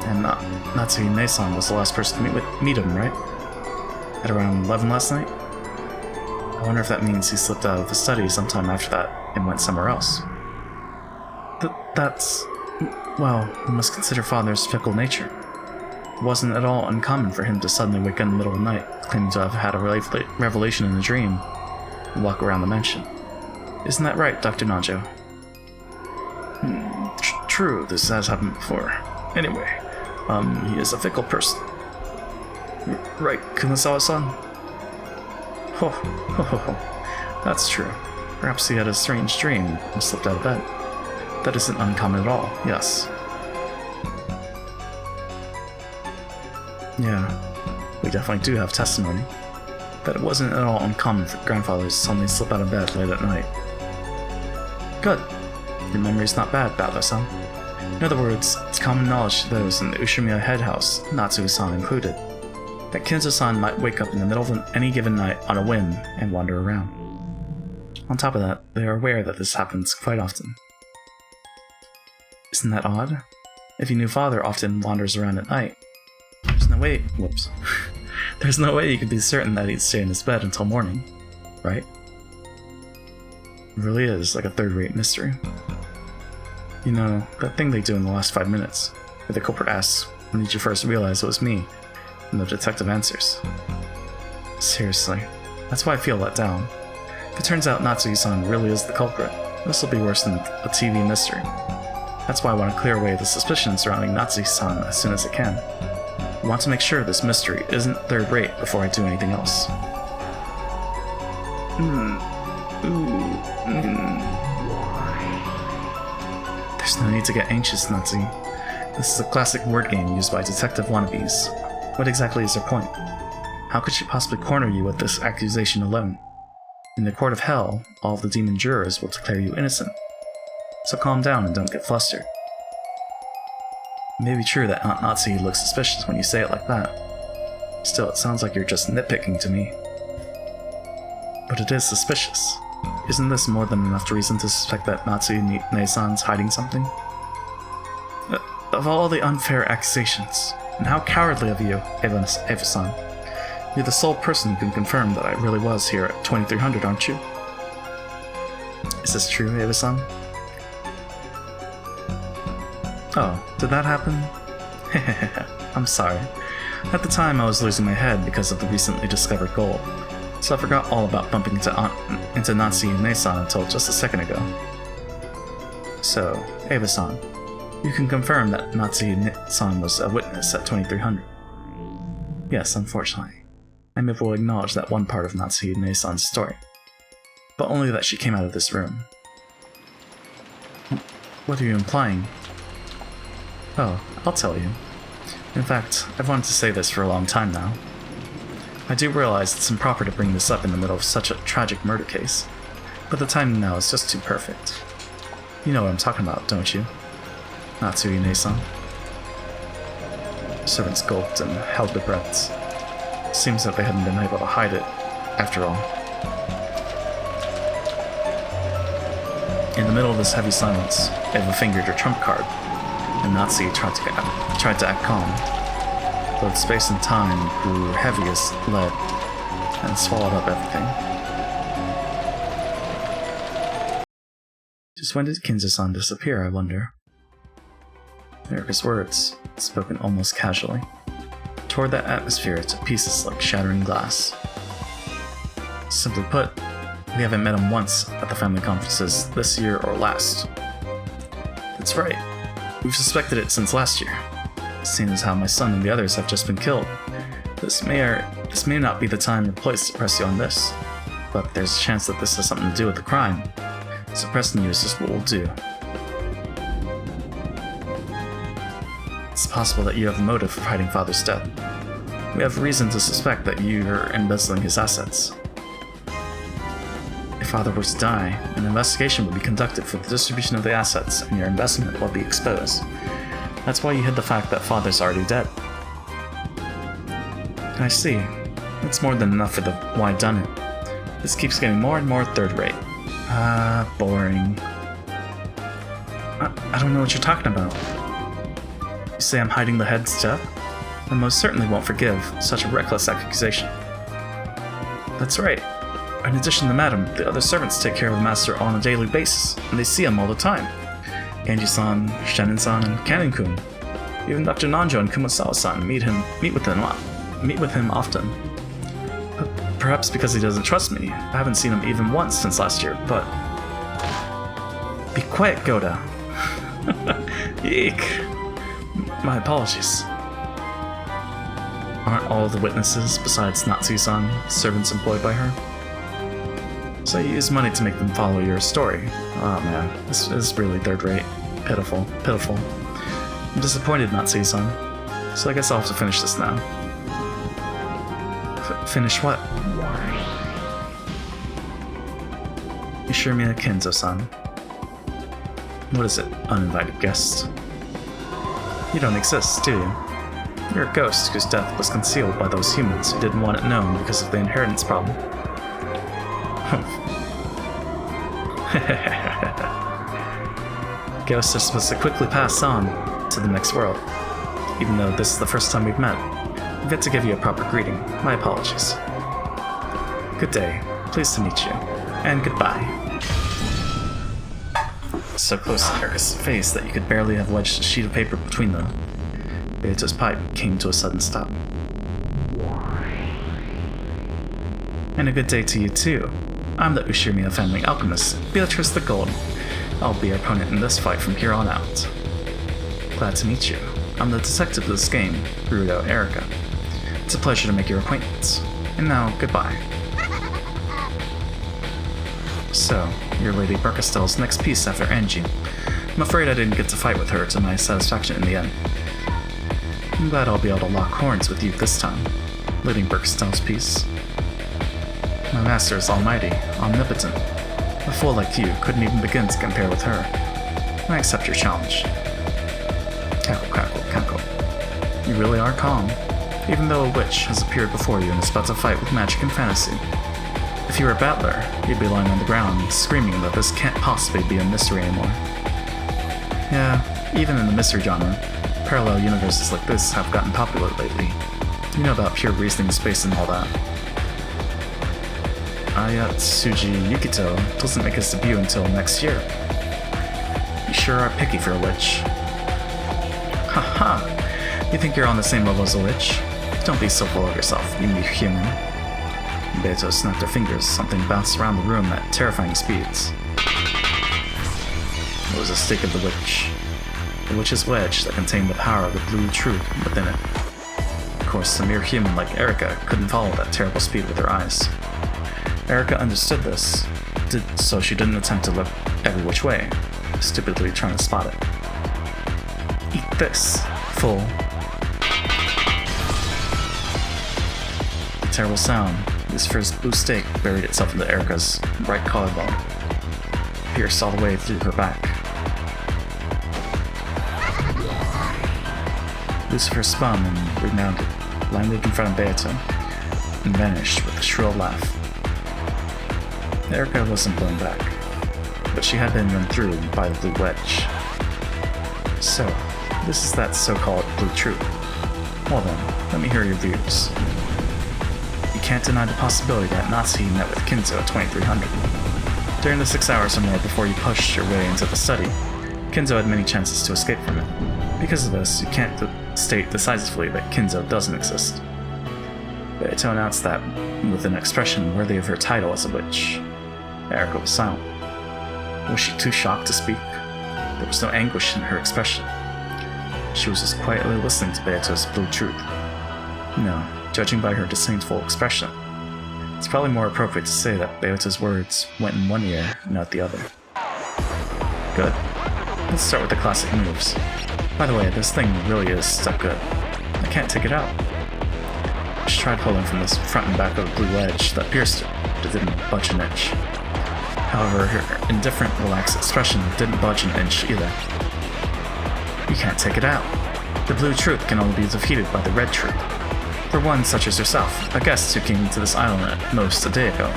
A: And Natsuki-ne-san was the last person to meet him, right? At around 11 last night? I wonder if that means he slipped out of the study sometime after that and went somewhere else. That's... well, you must consider Father's fickle nature. It wasn't at all uncommon for him to suddenly wake up in the middle of the night, claiming to have had a revelation in a dream, and walk around the mansion. Isn't that right, Dr. Nanjo? True, this has happened before. Anyway, he is a fickle person. Right, Kumasawa-san? Ho. That's true. Perhaps he had a strange dream and slipped out of bed. That isn't uncommon at all, yes. Yeah, we definitely do have testimony that it wasn't at all uncommon for grandfathers to suddenly slip out of bed late at night. Good. Your memory's not bad, Butler-san. In other words, it's common knowledge to those in the Ushimiya head house, Natsuki-san included, that Kinzo-san might wake up in the middle of any given night on a whim and wander around. On top of that, they are aware that this happens quite often. Isn't that odd? If you knew Father often wanders around at night, there's no way... whoops. There's no way you could be certain that he'd stay in his bed until morning, right? It really is like a third-rate mystery. You know, that thing they do in the last 5 minutes, where the culprit asks, when did you first realize it was me? And the detective answers. Seriously, that's why I feel let down. If it turns out Natsuki-san really is the culprit, this will be worse than a TV mystery. That's why I want to clear away the suspicion surrounding Natsuki-san as soon as I can. I want to make sure this mystery isn't third-rate before I do anything else. There's no need to get anxious, Natsu. This is a classic word game used by detective wannabes. What exactly is their point? How could she possibly corner you with this accusation alone? In the court of hell, all of the demon jurors will declare you innocent. So calm down and don't get flustered. It may be true that Aunt Natsu looks suspicious when you say it like that. Still, it sounds like you're just nitpicking to me. But it is suspicious. Isn't this more than enough reason to suspect that Natsuki-ne-san's hiding something? Of all the unfair accusations, and how cowardly of you, Eva-san. You're the sole person who can confirm that I really was here at 2300, aren't you? Is this true, Eva-san? Oh, did that happen? I'm sorry. At the time, I was losing my head because of the recently discovered gold, so I forgot all about bumping into Natsuki-ne-san until just a second ago. So, Eva-san, you can confirm that Natsuki-san was a witness at 2300. Yes, unfortunately. I'm able to acknowledge that one part of Natsuki-ne-san's story, but only that she came out of this room. What are you implying? Oh, I'll tell you. In fact, I've wanted to say this for a long time now. I do realize it's improper to bring this up in the middle of such a tragic murder case, but the timing now is just too perfect. You know what I'm talking about, don't you? Natsui-ne-san. Servants gulped and held their breaths. Seems that they hadn't been able to hide it, after all. In the middle of this heavy silence, Eva fingered her trump card, and Natsuki tried to act calm. But space and time grew heavy as lead, and swallowed up everything. Just when did Kinzo-san disappear, I wonder? Erika's words, spoken almost casually, tore that atmosphere to pieces like shattering glass. Simply put, we haven't met him once at the family conferences this year or last. That's right, we've suspected it since last year, seeing as how my son and the others have just been killed. This may not be the time or place to press you on this, but there's a chance that this has something to do with the crime. Suppressing you is just what we'll do. It's possible that you have a motive for hiding Father's death. We have reason to suspect that you're embezzling his assets. If Father were to die, an investigation would be conducted for the distribution of the assets, and your investment will be exposed. That's why you hid the fact that Father's already dead. I see. It's more than enough for the why done it. This keeps getting more and more third-rate. Boring. I don't know what you're talking about. You say I'm hiding the head's death? I most certainly won't forgive such a reckless accusation. That's right. In addition to Madam, the other servants take care of the master on a daily basis, and they see him all the time. Genji-san, Shenin-san, and Kanin-kun. Even Dr. Nanjo and Kumasawa-san meet with him often. Perhaps because he doesn't trust me. I haven't seen him even once since last year, but... Be quiet, Goda. Eek. My apologies. Aren't all the witnesses, besides Natsu-san, servants employed by her? So you use money to make them follow your story. Oh man, this is really third-rate. Pitiful. I'm disappointed, Natsu-san. So I guess I'll have to finish this now. Finish what? Ishimiya Kenzo-san. What is it, uninvited guest? You don't exist, do you? You're a ghost whose death was concealed by those humans who didn't want it known because of the inheritance problem. Ghosts are supposed to quickly pass on to the next world. Even though this is the first time we've met, I've yet to give you a proper greeting. My apologies. Good day. Pleased to meet you. And goodbye. So close to Erika's face that you could barely have wedged a sheet of paper between them. Beato's pipe came to a sudden stop. And a good day to you too. I'm the Ushirimiya family alchemist, Beatrice the Golden. I'll be your opponent in this fight from here on out. Glad to meet you. I'm the detective of this game, Rudo Erika. It's a pleasure to make your acquaintance. And now, goodbye. So, you're Lady Burkestell's next piece after Angie. I'm afraid I didn't get to fight with her to my satisfaction in the end. I'm glad I'll be able to lock horns with you this time, Lady Burkestell's piece. My master is almighty, omnipotent. A fool like you couldn't even begin to compare with her. I accept your challenge. Cackle, cackle, cackle. You really are calm, even though a witch has appeared before you and is about to fight with magic and fantasy. If you were a battler, you'd be lying on the ground, screaming that this can't possibly be a mystery anymore. Yeah, even in the mystery genre, parallel universes like this have gotten popular lately. You know about pure reasoning space and all that. Ayatsuji Yukito doesn't make his debut until next year. You sure are picky for a witch. Haha! You think you're on the same level as a witch? Don't be so full of yourself, you mere human. Beato snapped her fingers, something bounced around the room at terrifying speeds. It was a stick of the witch. The witch's wedge that contained the power of the blue truth within it. Of course, a mere human like Erika couldn't follow that terrible speed with her eyes. Erika understood this, so she didn't attempt to look every which way, stupidly trying to spot it. Eat this, fool. terrible sound, Lucifer's blue stake buried itself into Erica's right collarbone, pierced all the way through her back. Lucifer spun and rebounded, landed in front of Beato, and vanished with a shrill laugh. Erica wasn't blown back, but she had been run through by the blue wedge. So, this is that so-called blue truth. Well then, let me hear your views. You can't deny the possibility that Natsuhi met with Kinzo at 2300. During the 6 hours or more before you pushed your way into the study, Kinzo had many chances to escape from it. Because of this, you can't state decisively that Kinzo doesn't exist. Beato announced that with an expression worthy of her title as a witch. Erica was silent. Was she too shocked to speak? There was no anguish in her expression. She was just quietly listening to Beato's blue truth. No, judging by her disdainful expression, it's probably more appropriate to say that Beato's words went in one ear and out the other. Good. Let's start with the classic moves. By the way, this thing really is stuck good. I can't take it out. She tried pulling from the front and back of the blue wedge that pierced her, but it didn't budge an inch. However, her indifferent, relaxed expression didn't budge an inch either. You can't take it out. The blue truth can only be defeated by the red truth. For one such as yourself, a guest who came to this island at most a day ago,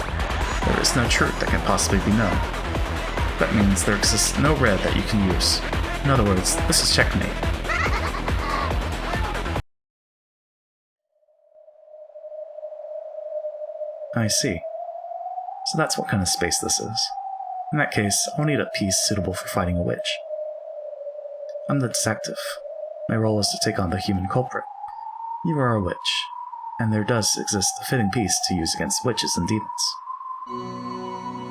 A: there is no truth that can possibly be known. That means there exists no red that you can use. In other words, this is checkmate. I see. So that's what kind of space this is. In that case, I'll need a piece suitable for fighting a witch. I'm the detective. My role is to take on the human culprit. You are a witch, and there does exist a fitting piece to use against witches and demons.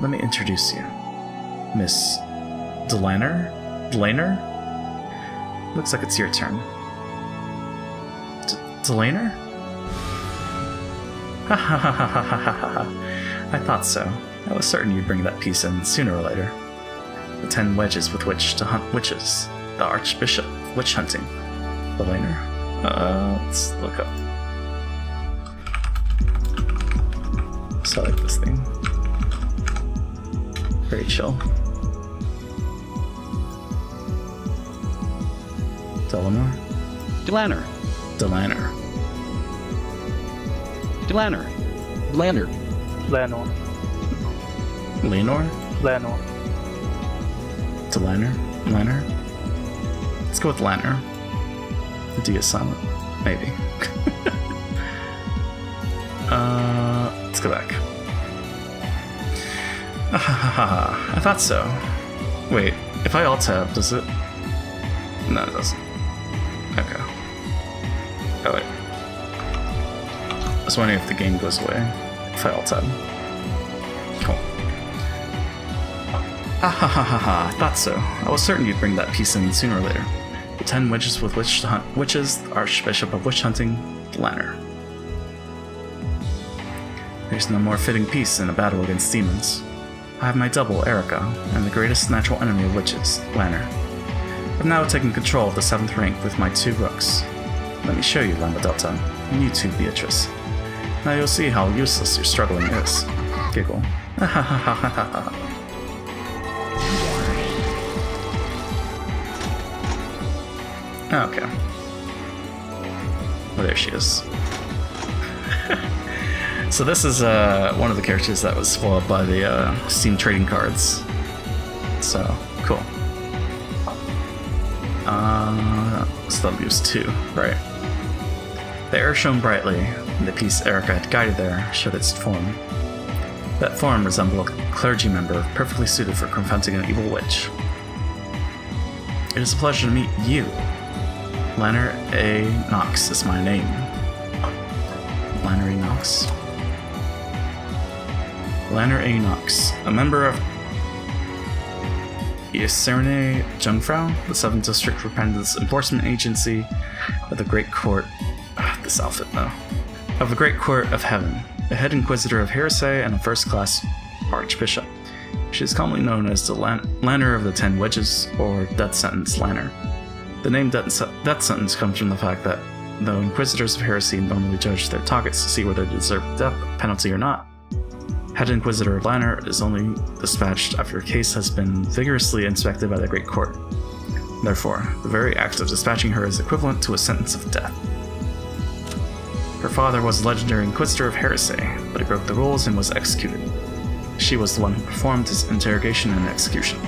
A: Let me introduce you. Miss Delaner? Delaner? Looks like it's your turn. Delaner? Ha ha ha ha ha ha ha. I thought so. I was certain you'd bring that piece in sooner or later. The 10 wedges with which to hunt witches. The Archbishop of Witch Hunting. Delaner. Let's look up. So I like this thing. Very chill. Delanor?
D: Delaner.
A: Delaner.
D: Delaner. Delaner.
B: Lenor.
A: Lenor?
B: Lenor.
A: Delaner? Lanner? Let's go with Lanner. The D is silent. Maybe. Let's go back. I thought so. Wait, if I alt-tab, does it? No, it doesn't. Okay. Oh, wait. I was wondering if the game goes away if I alt-tab. Cool. I thought so. I was certain you'd bring that piece in sooner or later. The 10 wedges with which to hunt witches, the Archbishop of Witch Hunting, Lanner. There's no more fitting piece in a battle against demons. I have my double, Erica, and the greatest natural enemy of witches, Lanner. I've now taken control of the 7th rank with my 2 rooks. Let me show you, Lambda Delta, and you too, Beatrice. Now you'll see how useless your struggling is. Giggle. Okay. Well, there she is. So this is one of the characters that was spoiled by the Steam trading cards. So, cool. So that was 2, right. The air shone brightly, and the piece Erica had guided there showed its form. That form resembled a clergy member perfectly suited for confronting an evil witch. It is a pleasure to meet you. Lanner A. Knox is my name. Lanner A. Knox. Lanner A. Knox, a member of Yeserne Jungfrau, the 7th District Repentance Enforcement Agency of the Great Court. This outfit, though. Of the Great Court of Heaven, a head inquisitor of heresy and a first-class archbishop. She is commonly known as the Lanner of the 10 Wedges, or Death Sentence Lanner. The name Death Sentence comes from the fact that though Inquisitors of Heresy normally judge their targets to see whether they deserve death penalty or not. Head Inquisitor Lanner is only dispatched after a case has been vigorously inspected by the Great Court. Therefore, the very act of dispatching her is equivalent to a sentence of death. Her father was a legendary Inquisitor of Heresy, but he broke the rules and was executed. She was the one who performed his interrogation and execution.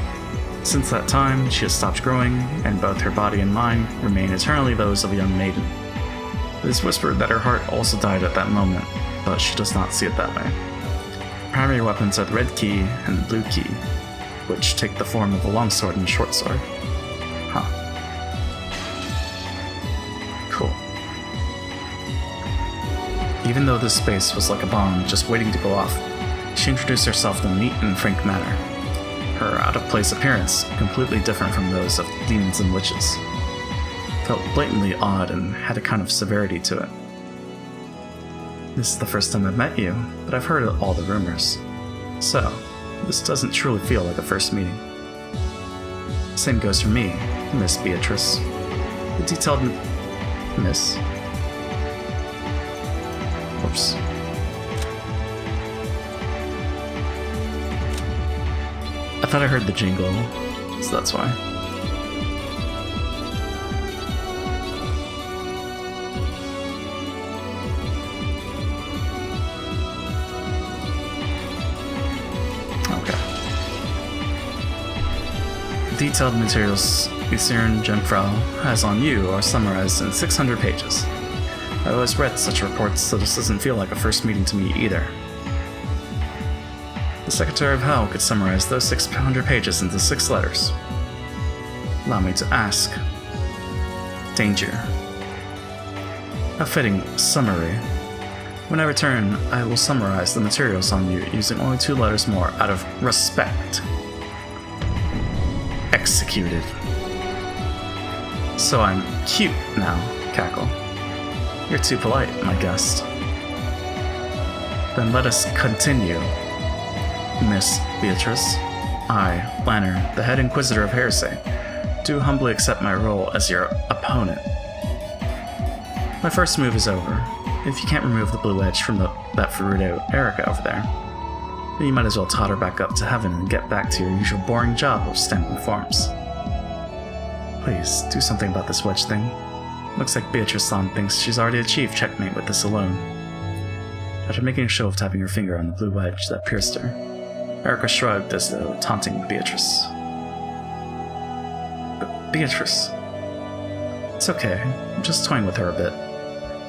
A: Since that time, she has stopped growing, and both her body and mind remain eternally those of a young maiden. It is whispered that her heart also died at that moment, but she does not see it that way. Primary weapons are the red key and the blue key, which take the form of a longsword and a short sword. Huh. Cool. Even though this space was like a bomb just waiting to go off, she introduced herself in a neat and frank manner. Her out-of-place appearance, completely different from those of demons and witches, felt blatantly odd and had a kind of severity to it. This is the first time I've met you, but I've heard all the rumors. So, this doesn't truly feel like a first meeting. Same goes for me, Miss Beatrice. The detailed Miss. Oops. I thought I heard the jingle, so that's why. Detailed materials Lucerne Jungfrau has on you are summarized in 600 pages. I always read such reports, so this doesn't feel like a first meeting to me either. The Secretary of Hell could summarize those 600 pages into 6 letters. Allow me to ask. Danger. A fitting summary. When I return, I will summarize the materials on you using only 2 letters more out of respect. Executed. So I'm cute now, Cackle. You're too polite, my guest. Then let us continue. Miss Beatrice, I, Lanner, the head Inquisitor of Heresy, do humbly accept my role as your opponent. My first move is over. If you can't remove the blue edge from that Furudo Erica over there, then you might as well totter back up to heaven and get back to your usual boring job of stamping forms. Please, do something about this wedge thing. Looks like Beatrice-san thinks she's already achieved checkmate with this alone. After making a show of tapping her finger on the blue wedge that pierced her, Erica shrugged as though taunting Beatrice. But Beatrice... It's okay, I'm just toying with her a bit.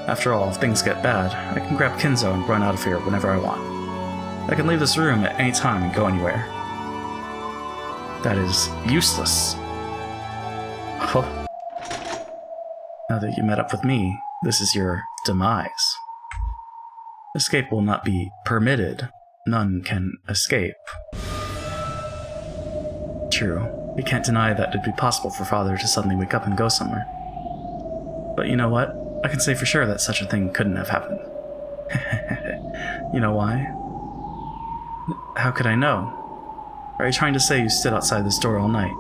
A: After all, if things get bad, I can grab Kinzo and run out of here whenever I want. I can leave this room at any time and go anywhere. That is useless. Huh. Now that you met up with me, this is your demise. Escape will not be permitted. None can escape. True, we can't deny that it'd be possible for Father to suddenly wake up and go somewhere. But you know what? I can say for sure that such a thing couldn't have happened. You know why? How could I know? Are you trying to say you stood outside this door all night,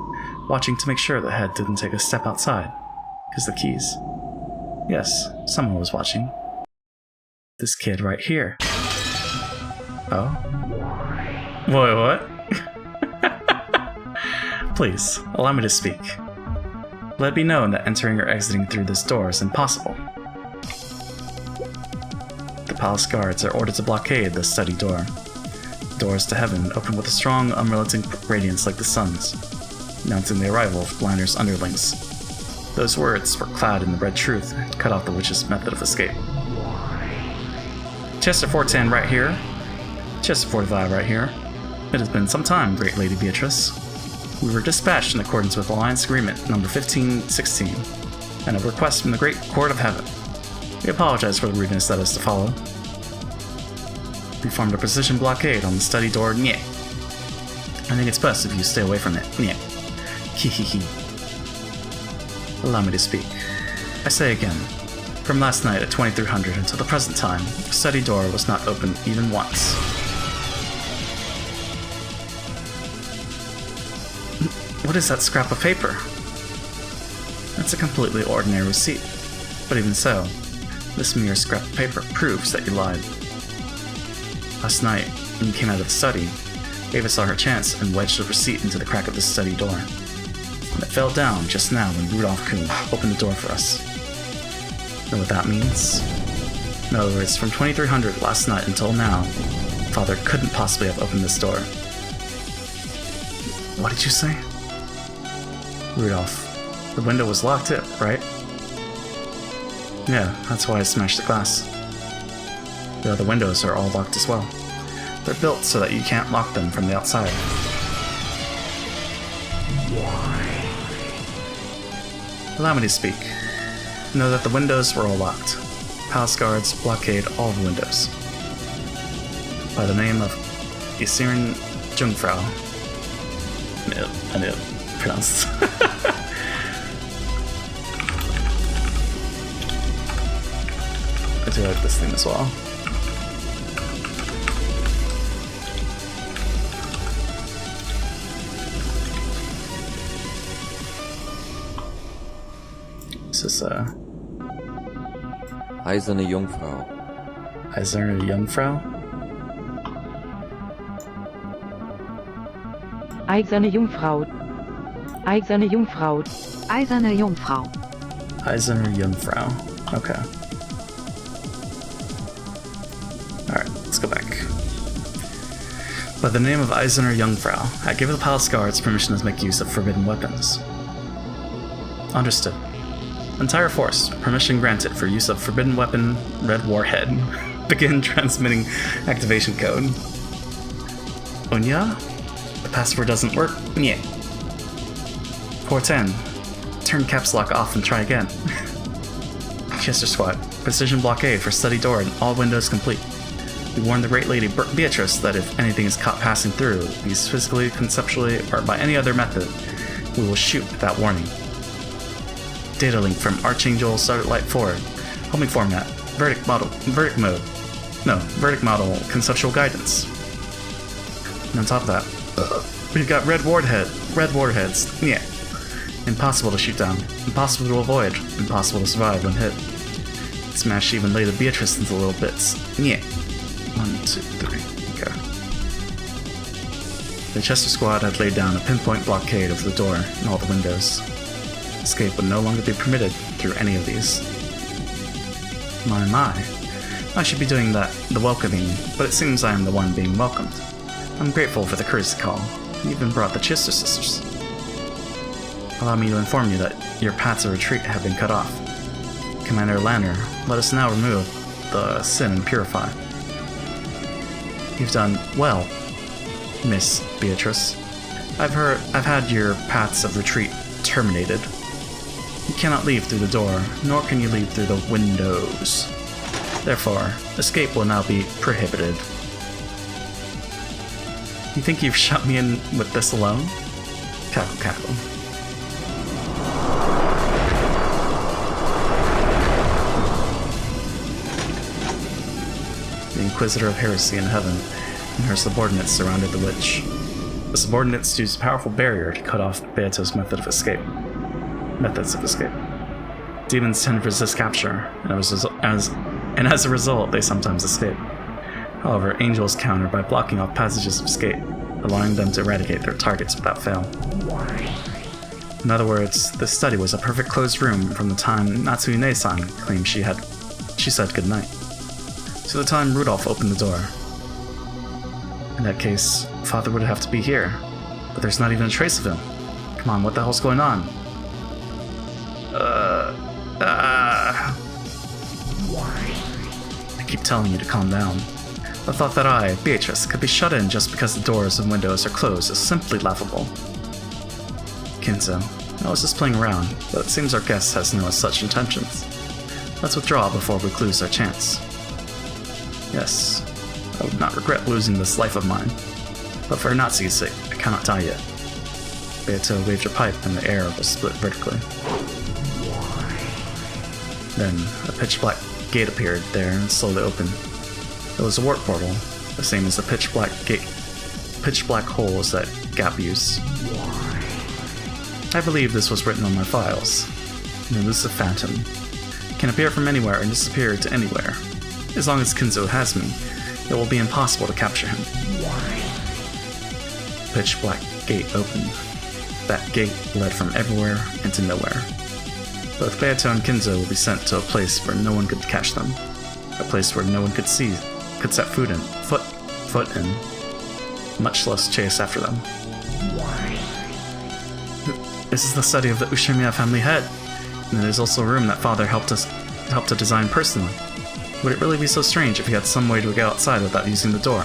A: watching to make sure the head didn't take a step outside? 'Cause the keys. Yes, someone was watching. This kid right here. Oh? Wait, what? Please, allow me to speak. Let it be known that entering or exiting through this door is impossible. The palace guards are ordered to blockade the study door. Doors to heaven open with a strong, unrelenting radiance like the sun's, announcing the arrival of Blinder's underlings. Those words were clad in the red truth and cut off the witch's method of escape. Chester 410 right here. Chester 45 right here. It has been some time, great Lady Beatrice. We were dispatched in accordance with Alliance Agreement number 1516, and a request from the Great Court of Heaven. We apologize for the rudeness that is to follow. We formed a precision blockade on the study door, nyeh. I think it's best if you stay away from it, nyeh. Hehehe. Allow me to speak. I say again, from last night at 2300 until the present time, the study door was not opened even once. What is that scrap of paper? That's a completely ordinary receipt. But even so, this mere scrap of paper proves that you lied. Last night, when you came out of the study, Ava saw her chance and wedged the receipt into the crack of the study door. And it fell down just now when Rudolph-kun opened the door for us. Know what that means? In other words, from 2300 last night until now, Father couldn't possibly have opened this door. What did you say? Rudolph, the window was locked, right? Yeah, that's why I smashed the glass. The other windows are all locked as well. They're built so that you can't lock them from the outside. Allow me to speak. Know that the windows were all locked. Palace guards blockade all the windows. By the name of Isirin Jungfrau. I knew it pronounced. I do like this theme as well. This is
E: Eiserne Jungfrau.
A: Eiserne Jungfrau?
F: Eiserne Jungfrau. Eiserne Jungfrau. Eiserne Jungfrau.
A: Eiserne Jungfrau. Okay. Alright, let's go back. By the name of Eiserne Jungfrau, I give the palace guards permission to make use of forbidden weapons. Understood. Entire force, permission granted for use of forbidden weapon, red warhead. Begin transmitting activation code. Unya? The password doesn't work? Yeah. Port 10. Turn caps lock off and try again. Chester Squad. Precision blockade for study door and all windows complete. We warn the great lady Beatrice that if anything is caught passing through, be physically, conceptually, or by any other method, we will shoot without warning. Data link from Archangel Starlight 4. Homing format. Verdict model. Conceptual guidance. And on top of that, we've got red warheads. Yeah. Impossible to shoot down. Impossible to avoid. Impossible to survive when hit. Smash even Lady Beatrice into little bits. Yeah. 1, 2, 3. Okay. The Chester Squad had laid down a pinpoint blockade of the door and all the windows. Escape would no longer be permitted through any of these. My. I should be doing the welcoming, but it seems I am the one being welcomed. I'm grateful for the courtesy call. You even brought the Chester sisters. Allow me to inform you that your paths of retreat have been cut off. Commander Lanner, let us now remove the sin and purify. You've done well, Miss Beatrice. I've had your paths of retreat terminated. You cannot leave through the door, nor can you leave through the windows. Therefore, escape will now be prohibited. You think you've shut me in with this alone? Cackle. The Inquisitor of Heresy in heaven and her subordinates surrounded the witch. The subordinates used a powerful barrier to cut off Beato's methods of escape. Demons tend to resist capture, and as a result, they sometimes escape. However, angels counter by blocking off passages of escape, allowing them to eradicate their targets without fail. In other words, this study was a perfect closed room from the time Natsune-san claimed she said goodnight, to the time Rudolph opened the door. In that case, Father would have to be here, but there's not even a trace of him. Come on, what the hell's going on? I keep telling you to calm down. The thought that I, Beatrice, could be shut in just because the doors and windows are closed is simply laughable. Kinzo, I was just playing around, but it seems our guest has no such intentions. Let's withdraw before we lose our chance. Yes, I would not regret losing this life of mine, but for Natsu's sake, I cannot die yet. Beato waved her pipe and the air was split vertically. Then, a pitch-black gate appeared there and slowly opened. It was a warp portal, the same as the pitch-black holes that Gap used. I believe this was written on my files. An elusive phantom. can appear from anywhere and disappear to anywhere. As long as Kinzo has me, it will be impossible to capture him. Pitch black gate opened. That gate led from everywhere into nowhere. Both Beato and Kinzo will be sent to a place where no one could catch them. A place where no one could set foot in, much less chase after them. This is the study of the Ushimiya family head, and it is also a room that father helped to design personally. Would it really be so strange if he had some way to get outside without using the door?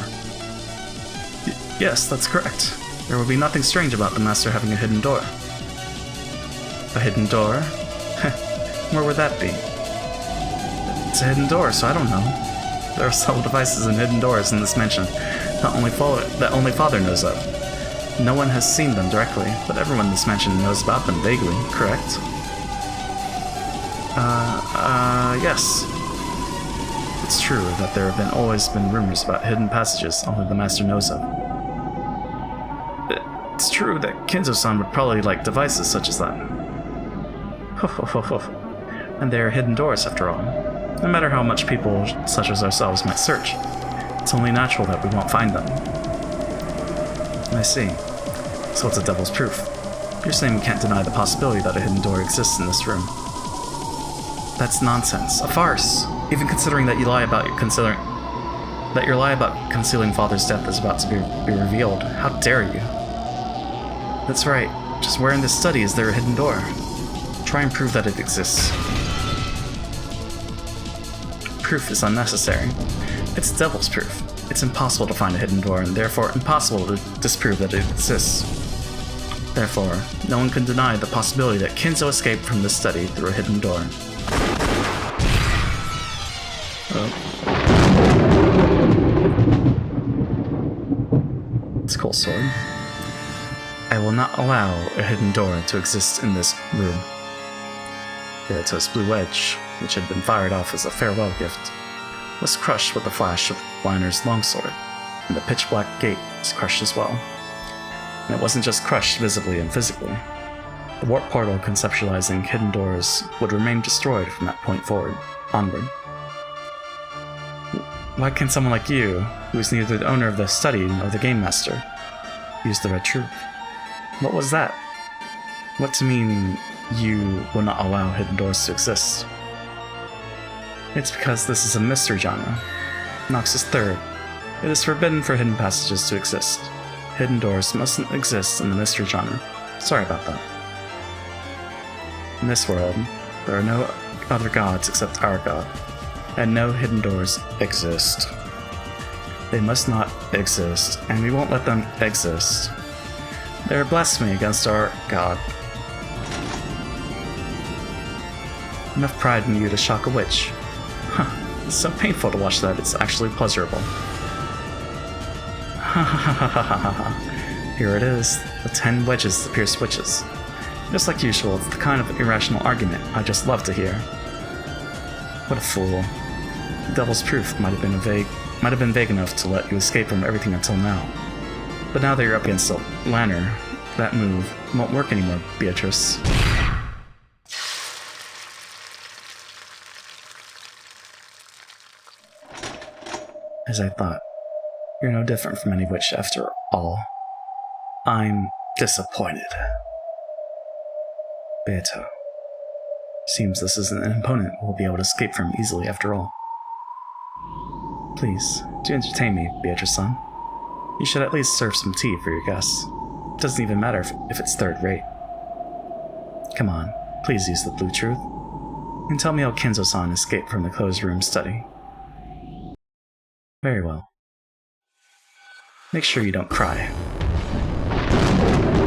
A: Yes, that's correct. There would be nothing strange about the master having a hidden door. A hidden door? Where would that be? It's a hidden door, so I don't know. There are subtle devices and hidden doors in this mansion that only father knows of. No one has seen them directly, but everyone in this mansion knows about them vaguely, correct? Yes. It's true that there have always been rumors about hidden passages only the master knows of. It's true that Kinzo-san would probably like devices such as that. And they are hidden doors after all. No matter how much people such as ourselves might search, it's only natural that we won't find them. I see. So it's a devil's proof. You're saying we can't deny the possibility that a hidden door exists in this room. That's nonsense. A farce. Even considering that your lie about concealing father's death is about to be revealed. How dare you? That's right. Just where in this study is there a hidden door? Try and prove that it exists. Proof is unnecessary. It's devil's proof. It's impossible to find a hidden door, and therefore impossible to disprove that it exists. Therefore, no one can deny the possibility that Kinzo escaped from this study through a hidden door. It's a cool sword. I will not allow a hidden door to exist in this room. Beato's blue wedge, which had been fired off as a farewell gift, was crushed with the flash of Liner's longsword, and the pitch-black gate was crushed as well. And it wasn't just crushed visibly and physically. The warp portal conceptualizing hidden doors would remain destroyed from that point onward. Why can someone like you, who is neither the owner of the study nor the game master, use the red truth? What was that? What to mean you will not allow hidden doors to exist? It's because this is a mystery genre. Noxus Third. It is forbidden for hidden passages to exist. Hidden doors mustn't exist in the mystery genre. Sorry about that. In this world, there are no other gods except our god, and no hidden doors exist. They must not exist, and we won't let them exist. They are blasphemy against our god. Enough pride in you to shock a witch. Huh, it's so painful to watch that it's actually pleasurable. Here it is, the 10 wedges to pierce witches. Just like usual, it's the kind of irrational argument I just love to hear. What a fool. The devil's proof might have been vague enough to let you escape from everything until now. But now that you're up against a lantern, that move won't work anymore, Beatrice. As I thought, you're no different from any witch after all. I'm disappointed. Beato. Seems this isn't an opponent we'll be able to escape from easily after all. Please, do entertain me, Beatrice-san. You should at least serve some tea for your guests. It doesn't even matter if it's third rate. Come on, please use the blue truth. And tell me how Kinzo-san escaped from the closed room study. Very well. Make sure you don't cry.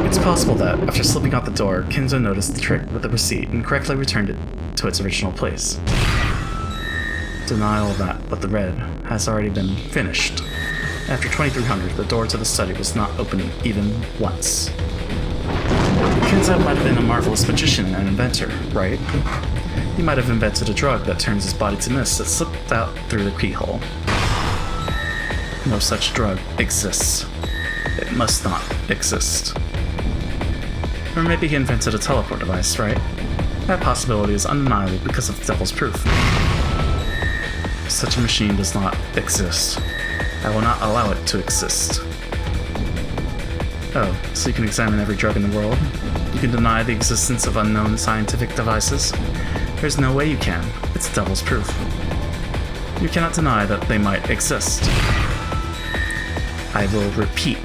A: It's possible that, after slipping out the door, Kinzo noticed the trick with the receipt and correctly returned it to its original place. Denial of that, but the red has already been finished. After 2300, the door to the study was not opening even once. Kinzo might have been a marvelous magician and inventor, right? He might have invented a drug that turns his body to mist that slipped out through the keyhole. No such drug exists. It must not exist. Or maybe he invented a teleport device, right? That possibility is undeniable because of the devil's proof. Such a machine does not exist. I will not allow it to exist. Oh, so you can examine every drug in the world? You can deny the existence of unknown scientific devices? There's no way you can. It's the devil's proof. You cannot deny that they might exist. I will repeat,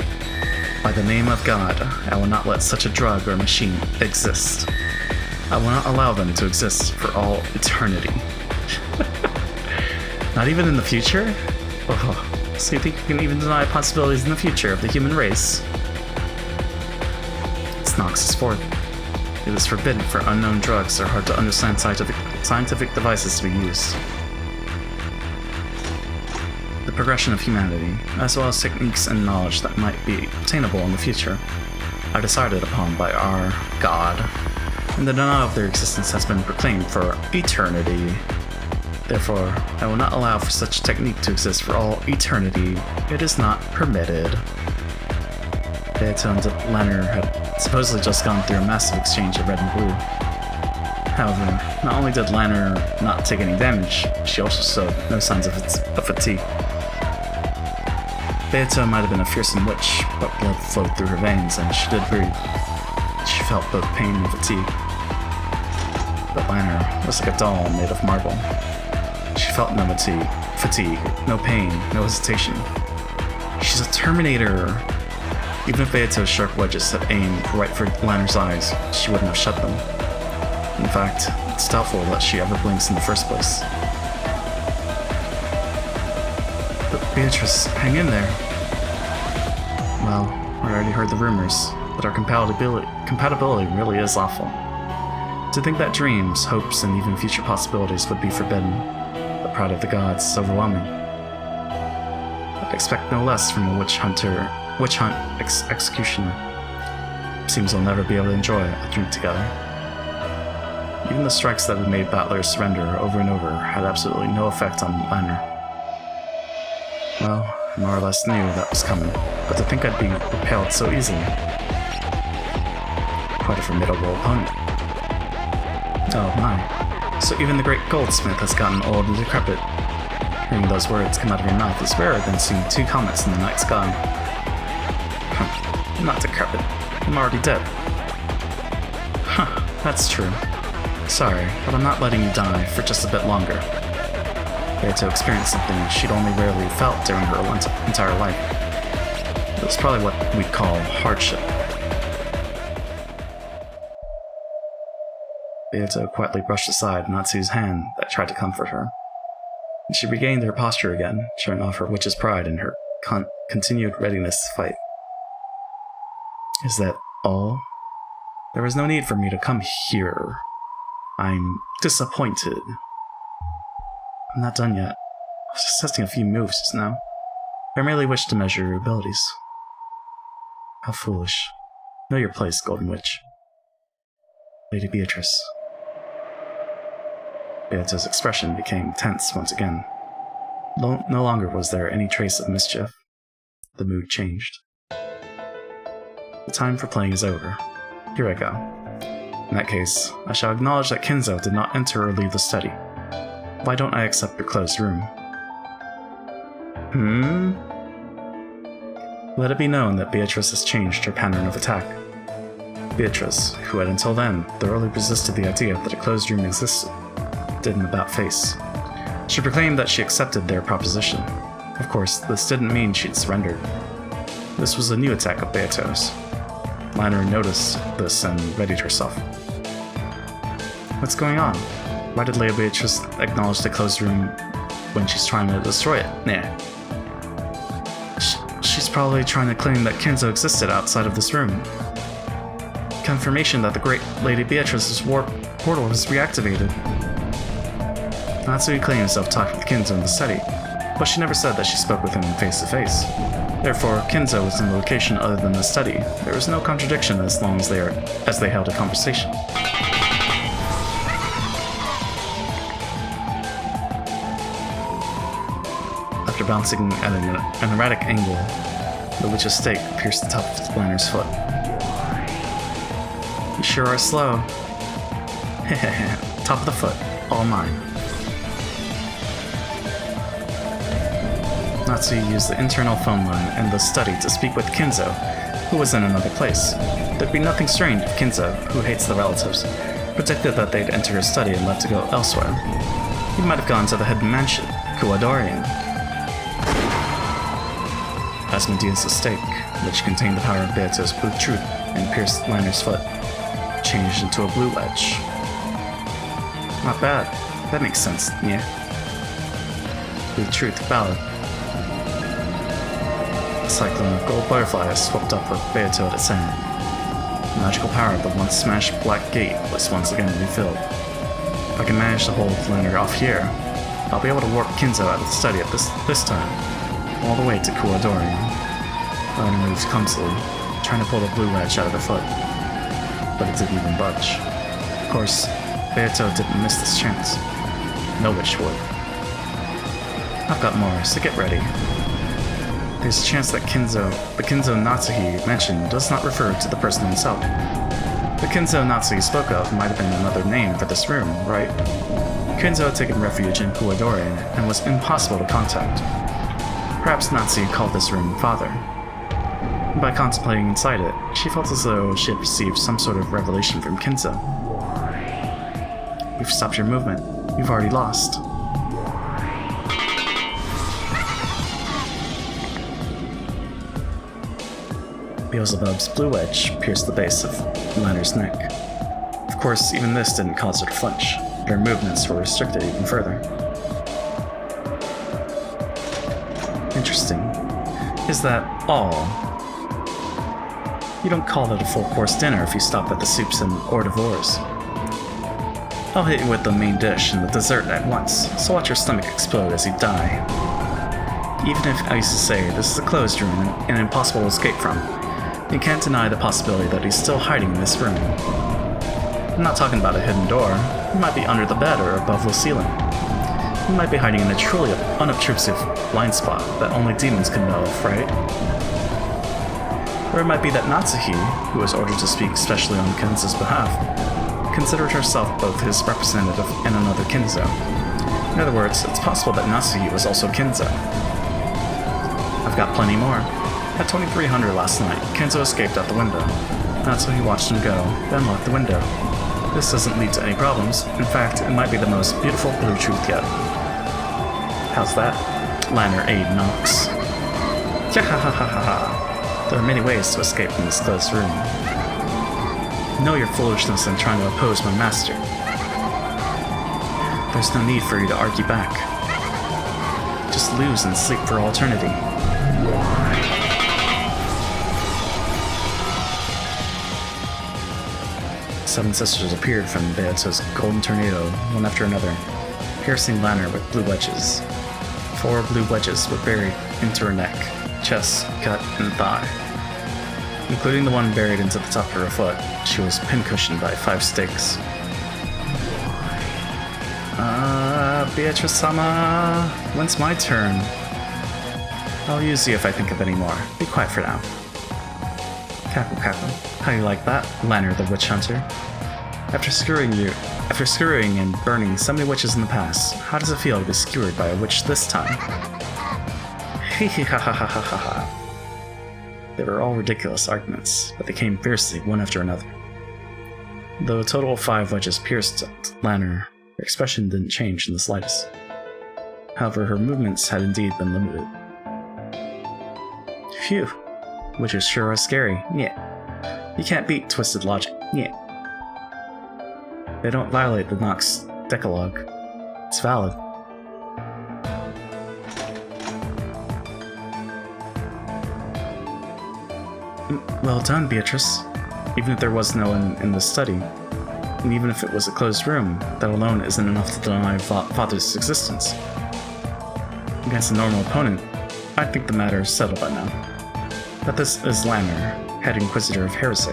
A: by the name of God, I will not let such a drug or machine exist. I will not allow them to exist for all eternity. Not even in the future? Oh, so you think you can even deny possibilities in the future of the human race? It's Nox's fourth. It is forbidden for unknown drugs or hard to understand scientific devices to be used. The progression of humanity, as well as techniques and knowledge that might be obtainable in the future, are decided upon by our God, and the denial of their existence has been proclaimed for eternity. Therefore, I will not allow for such technique to exist for all eternity. It is not permitted. Beato and Lanner had supposedly just gone through a massive exchange of red and blue. However, not only did Lanner not take any damage, she also showed no signs of fatigue. Beato might have been a fearsome witch, but blood flowed through her veins and she did breathe. She felt both pain and fatigue. But Lanner was like a doll made of marble. She felt no fatigue, no pain, no hesitation. She's a Terminator! Even if Beato's sharp wedges had aimed right for Lanner's eyes, she wouldn't have shut them. In fact, it's doubtful that she ever blinks in the first place. But Beatrice, hang in there. Well, I already heard the rumors, but our compatibility really is awful. To think that dreams, hopes, and even future possibilities would be forbidden, the pride of the gods is overwhelming. I expect no less from a witch hunt executioner. Seems we'll never be able to enjoy a drink together. Even the strikes that had made battlers surrender over and over had absolutely no effect on Lanner. Well, I more or less knew that was coming, but to think I'd be repelled so easily. Quite a formidable opponent. Oh my. So even the great goldsmith has gotten old and decrepit. Hearing those words come out of your mouth is rarer than seeing two comets in the night sky. I'm not decrepit. I'm already dead. Huh, that's true. Sorry, but I'm not letting you die for just a bit longer. Beato experienced something she'd only rarely felt during her entire life. It was probably what we'd call hardship. Beato quietly brushed aside Natsu's hand that tried to comfort her. And she regained her posture again, showing off her witch's pride and her continued readiness to fight. Is that all? There was no need for me to come here. I'm disappointed. I'm not done yet. I was just testing a few moves just now. I merely wish to measure your abilities. How foolish. Know your place, Golden Witch. Lady Beatrice. Beato's expression became tense once again. No longer was there any trace of mischief. The mood changed. The time for playing is over. Here I go. In that case, I shall acknowledge that Kenzo did not enter or leave the study. Why don't I accept your closed room? Let it be known that Beatrice has changed her pattern of attack. Beatrice, who had until then thoroughly resisted the idea that a closed room existed, did an about-face. She proclaimed that she accepted their proposition. Of course, this didn't mean she'd surrendered. This was a new attack of Beato's. Lanner noticed this and readied herself. What's going on? Why did Lady Beatrice acknowledge the closed room when she's trying to destroy it? Nah. She's probably trying to claim that Kenzo existed outside of this room. Confirmation that the great Lady Beatrice's warp portal has reactivated. Natsu claims to have talked with Kenzo in the study, but she never said that she spoke with him face to face. Therefore, Kenzo was in a location other than the study. There was no contradiction as long as they held a conversation. After bouncing at an erratic angle, the witch's stake pierced the top of Lanner's foot. You sure are slow. Top of the foot, all mine. Natsu used the internal phone line in the study to speak with Kinzo, who was in another place. There'd be nothing strange if Kinzo, who hates the relatives, predicted that they'd enter his study and left to go elsewhere. He might have gone to the hidden mansion, Kuwadorian. Asmodeus' stake, which contained the power of Beato's blue truth and pierced Liner's foot, changed into a blue wedge. Not bad. That makes sense, yeah. Blue truth, valid. A cyclone of gold butterflies swept up with Beato at its center. The magical power of the once smashed black gate was once again refilled. If I can manage to hold Liner off here, I'll be able to warp Kinzo out of the study at this time, all the way to Kuwadorian. Liner moved clumsily, trying to pull the blue wedge out of her foot, but it didn't even budge. Of course, Beato didn't miss this chance. No witch would. I've got more, so get ready. There's a chance that the Kinzo Natsuhi mentioned does not refer to the person himself. The Kinzo Natsuhi spoke of might have been another name for this room, right? Kinzo had taken refuge in Kuwadorian and was impossible to contact. Perhaps Natsuhi called this room Father. By contemplating inside it, she felt as though she had received some sort of revelation from Kinzo. You've stopped your movement. You've already lost. Beelzebub's blue wedge pierced the base of Liner's neck. Of course, even this didn't cause her to flinch, but her movements were restricted even further. Interesting. Is that all? You don't call it a full-course dinner if you stop at the soups and hors d'oeuvres. I'll hit you with the main dish and the dessert at once, so watch your stomach explode as you die. Even if, I used to say, this is a closed room and an impossible escape from, you can't deny the possibility that he's still hiding in this room. I'm not talking about a hidden door. He might be under the bed or above the ceiling. He might be hiding in a truly unobtrusive blind spot that only demons can know of, right? Or it might be that Natsuhi, who was ordered to speak specially on Kinzo's behalf, considered herself both his representative and another Kinzo. In other words, it's possible that Natsuhi was also Kinzo. I've got plenty more. At 2300 last night, Kinzo escaped out the window. Natsuhi watched him go, then locked the window. This doesn't lead to any problems. In fact, it might be the most beautiful blue truth yet. How's that? Liner aid knocks. Yahahahaha. There are many ways to escape from this closed room. Know your foolishness in trying to oppose my master. There's no need for you to argue back. Just lose and sleep for all eternity. Seven sisters appeared from Beato's golden tornado, one after another, piercing Liner with blue wedges. 4 blue wedges were buried into her neck, chest, gut, and thigh. Including the one buried into the top of her foot, she was pincushioned by 5 stakes. Beatrice-sama, when's my turn? I'll use you if I think of any more. Be quiet for now. Cackle, cackle. How you like that, Liner the Witch Hunter? After screwing and burning so many witches in the past, how does it feel to be skewered by a witch this time? Hee hee ha ha ha ha ha ha. They were all ridiculous arguments, but they came fiercely one after another. Though a total of 5 wedges pierced Liner, her expression didn't change in the slightest. However, her movements had indeed been limited. Phew. Witches sure are scary, yeah. You can't beat twisted logic, yeah. They don't violate the Nox Decalogue. It's valid. Well done, Beatrice. Even if there was no one in the study, and even if it was a closed room, that alone isn't enough to deny Father's existence. Against a normal opponent, I think the matter is settled by now. But this is Liner, head inquisitor of heresy.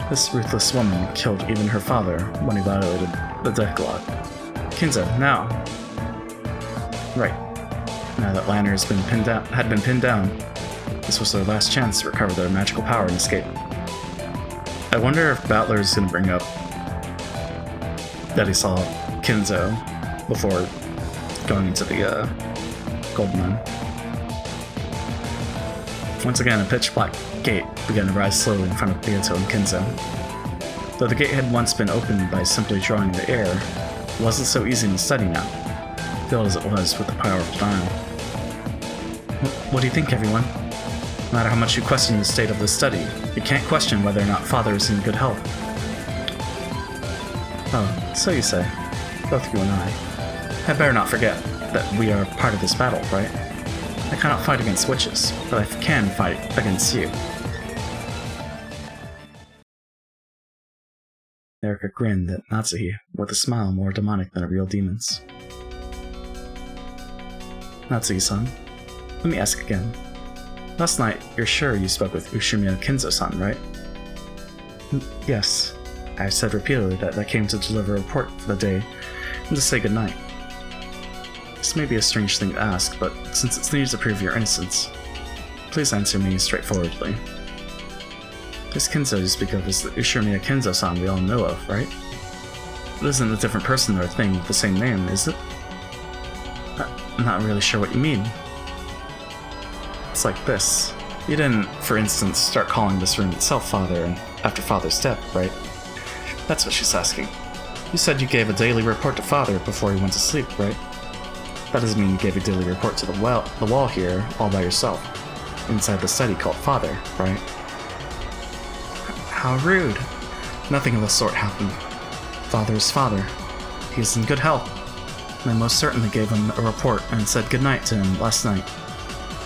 A: This ruthless woman killed even her father when he violated the Decalogue. Kinzo, now! Right. Now that Liner had been pinned down, this was their last chance to recover their magical power and escape. I wonder if Battler is going to bring up that he saw Kinzo before going into the gold mine. Once again, a pitch-black gate began to rise slowly in front of Beato and Kinzo. Though the gate had once been opened by simply drawing the air, it wasn't so easy to study now, filled as it was with the power of denial. What do you think, everyone? No matter how much you question the state of the study, you can't question whether or not Father is in good health. Oh, so you say. Both you and I. I better not forget that we are part of this battle, right? I cannot fight against witches, but I can fight against you. Erika grinned at Natsuhi with a smile more demonic than a real demon's. Natsuhi-san, let me ask again. Last night, you're sure you spoke with Ushimiya Kinzo-san, right? Yes. I've said repeatedly that I came to deliver a report for the day and to say goodnight. This may be a strange thing to ask, but since it's needed to prove your innocence, please answer me straightforwardly. This Kinzo you speak of is the Ushimiya Kinzo-san we all know of, right? It isn't a different person or thing with the same name, is it? I'm not really sure what you mean. It's like this. You didn't, for instance, start calling this room itself Father after Father's death, right? That's what she's asking. You said you gave a daily report to Father before he went to sleep, right? That doesn't mean you gave a daily report to the wall here all by yourself, inside the study called Father, right? How rude. Nothing of the sort happened. Father is Father. He is in good health. And I most certainly gave him a report and said goodnight to him last night.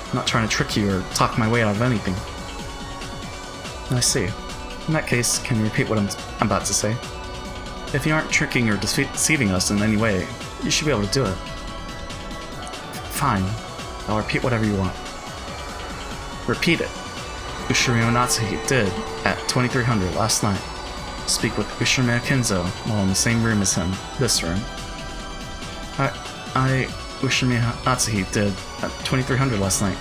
A: I'm not trying to trick you or talk my way out of anything. I see. In that case, can you repeat what I'm about to say? If you aren't tricking or deceiving us in any way, you should be able to do it. Fine. I'll repeat whatever you want. Repeat it. Ushimiya Natsuhi did, at 2300 last night, speak with Ushimiya Kinzo while in the same room as him, this room. Ushimiya Natsuhi did, at 2300 last night,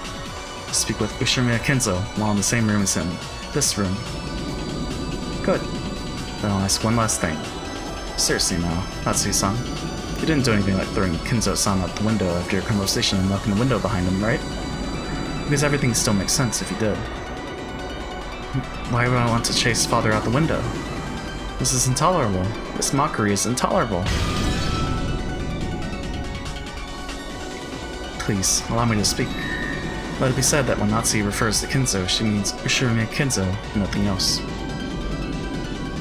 A: speak with Ushimiya Kinzo while in the same room as him, this room. Good. Then I'll ask one last thing. Seriously now, Natsuhi-san, you didn't do anything like throwing Kinzo-san out the window after your conversation and locking the window behind him, right? Because everything still makes sense if you did. Why would I want to chase Father out the window? This is intolerable. This mockery is intolerable. Please, allow me to speak. Let it be said that when Natsuhi refers to Kinzo, she means Ushimiya Kinzo and nothing else.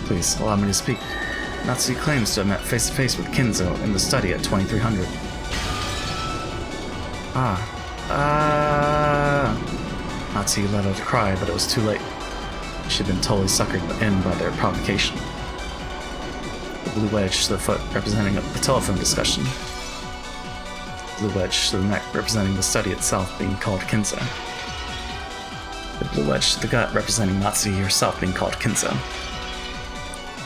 A: Please, allow me to speak. Natsuhi claims to have met face-to-face with Kinzo in the study at 2300. Natsuhi let out a cry, but it was too late. She'd been totally suckered in by their provocation. The blue wedge to the foot representing the telephone discussion. The blue wedge to the neck representing the study itself being called Kinzo. The blue wedge to the gut representing Natsuhi herself being called Kinzo.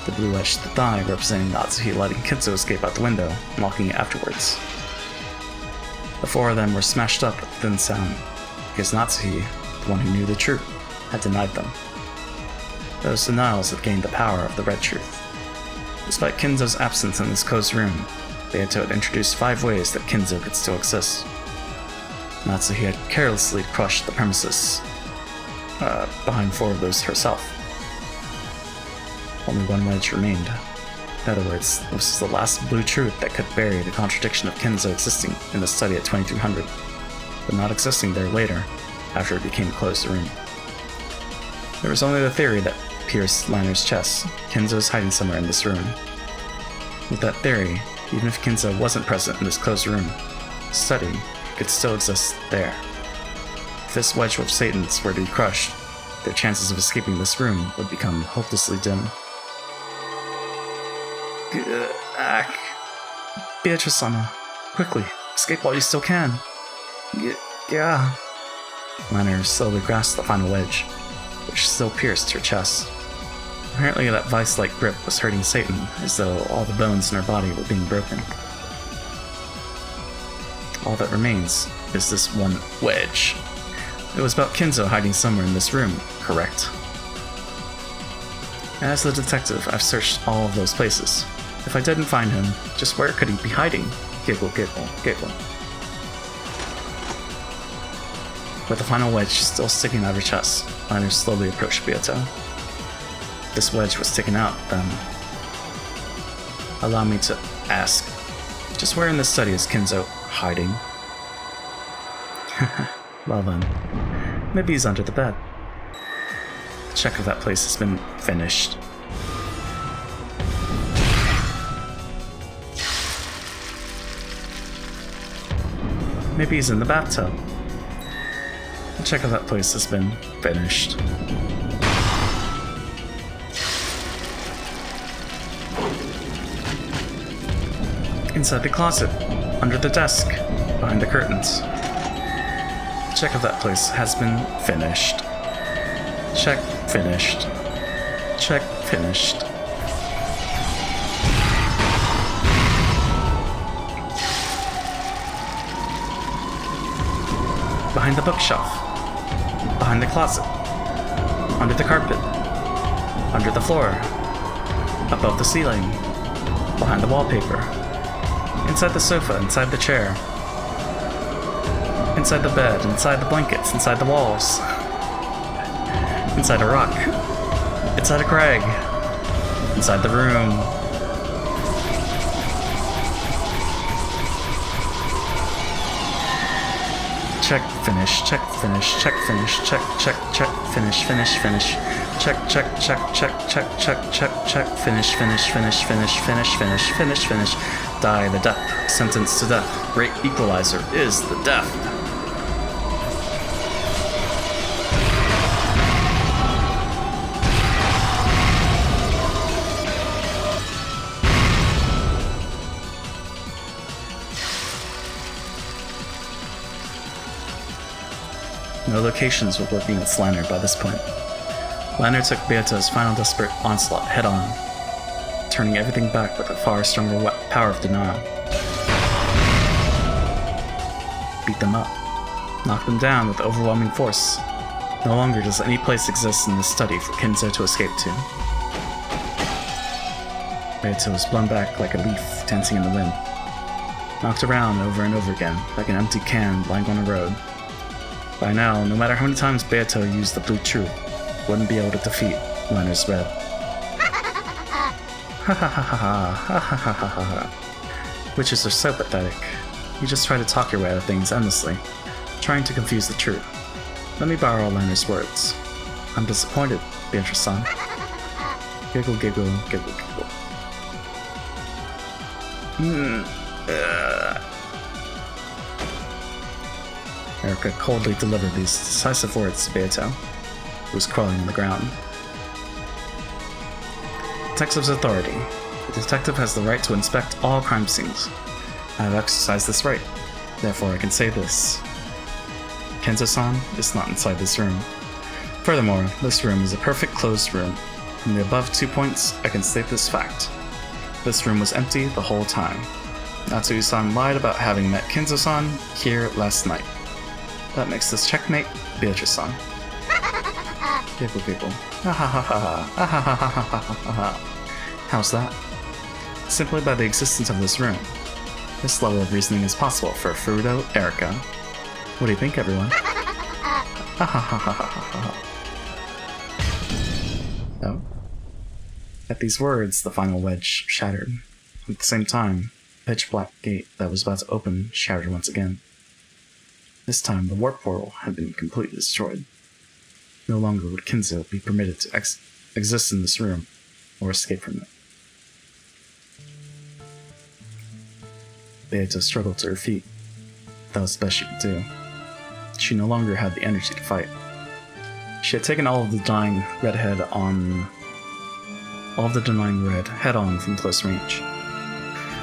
A: The blue wedge to the thigh representing Natsuhi letting Kinzo escape out the window and locking it afterwards. The four of them were smashed up with thin sound, because Natsuhi, the one who knew the truth, had denied them. Those denials had gained the power of the red truth. Despite Kinzo's absence in this closed room, Beato had introduced 5 ways that Kinzo could still exist. Natsuhi had carelessly crushed the premises behind 4 of those herself. Only 1 wedge remained. In other words, this was the last blue truth that could bury the contradiction of Kinzo existing in the study at 2300, but not existing there later, after it became a closed room. There was only the theory that pierced Liner's chest. Kinzo is hiding somewhere in this room. With that theory, even if Kinzo wasn't present in this closed room, the study could still exist there. If this wedge of Satan's were to be crushed, their chances of escaping this room would become hopelessly dim. Beatrice-sama, quickly, escape while you still can. Yeah. Liner slowly grasped the final wedge, which still pierced her chest. Apparently that vice-like grip was hurting Satan, as though all the bones in her body were being broken. All that remains is this one wedge. It was about Kinzo hiding somewhere in this room, correct? As the detective, I've searched all of those places. If I didn't find him, just where could he be hiding? Giggle, giggle, giggle. With the final wedge still sticking out of her chest, Liner slowly approached Beato. This wedge was taken out, then. Allow me to ask, just where in this study is Kinzo hiding? Well then, maybe he's under the bed. The check of that place has been finished. Maybe he's in the bathtub. The check of that place has been finished. Inside the closet, under the desk, behind the curtains. The check of that place has been finished. Check finished. Check finished. Behind the bookshelf, behind the closet, under the carpet, under the floor, above the ceiling, behind the wallpaper, inside the sofa, inside the chair, inside the bed, inside the blankets, inside the walls, inside a rock, inside a crag, inside the room. Check, finish, check, finish, check, finish, check, check, check, finish, finish, finish, check, check, check, check, check, check, check, check, finish, finish, finish, finish, finish, finish, finish, finish, die the death, sentenced to death, great equalizer is the death. No locations were working against Liner by this point. Liner took Beato's final desperate onslaught head-on, turning everything back with a far stronger power of denial. Beat them up. Knock them down with overwhelming force. No longer does any place exist in this study for Kinzo to escape to. Beato was blown back like a leaf dancing in the wind. Knocked around over and over again, like an empty can lying on a road. By now, no matter how many times Beato used the blue truth, wouldn't be able to defeat Liner's red. Ha ha ha ha ha ha ha ha ha ha. Witches are so pathetic. You just try to talk your way out of things endlessly, trying to confuse the truth. Let me borrow Liner's words. I'm disappointed, Beatrice-san. Giggle, giggle, giggle, giggle. Erica coldly delivered these decisive words to Beato, who was crawling on the ground. Detective's authority. The detective has the right to inspect all crime scenes. I have exercised this right, therefore I can say this. Kenzo-san is not inside this room. Furthermore, this room is a perfect closed room. From the above 2 points, I can state this fact. This room was empty the whole time. Natsuyu-san lied about having met Kenzo-san here last night. That makes this checkmate, Beatrice-san. Giggle, giggle. How's that? Simply by the existence of this room. This level of reasoning is possible for Furuto Erica. What do you think, everyone? Oh. At these words, the final wedge shattered. At the same time, the pitch-black gate that was about to open shattered once again. This time, the warp portal had been completely destroyed. No longer would Kinzo be permitted to exist in this room, or escape from it. Beato struggled to her feet. That was the best she could do. She no longer had the energy to fight. She had taken all of the denying red head-on from close range.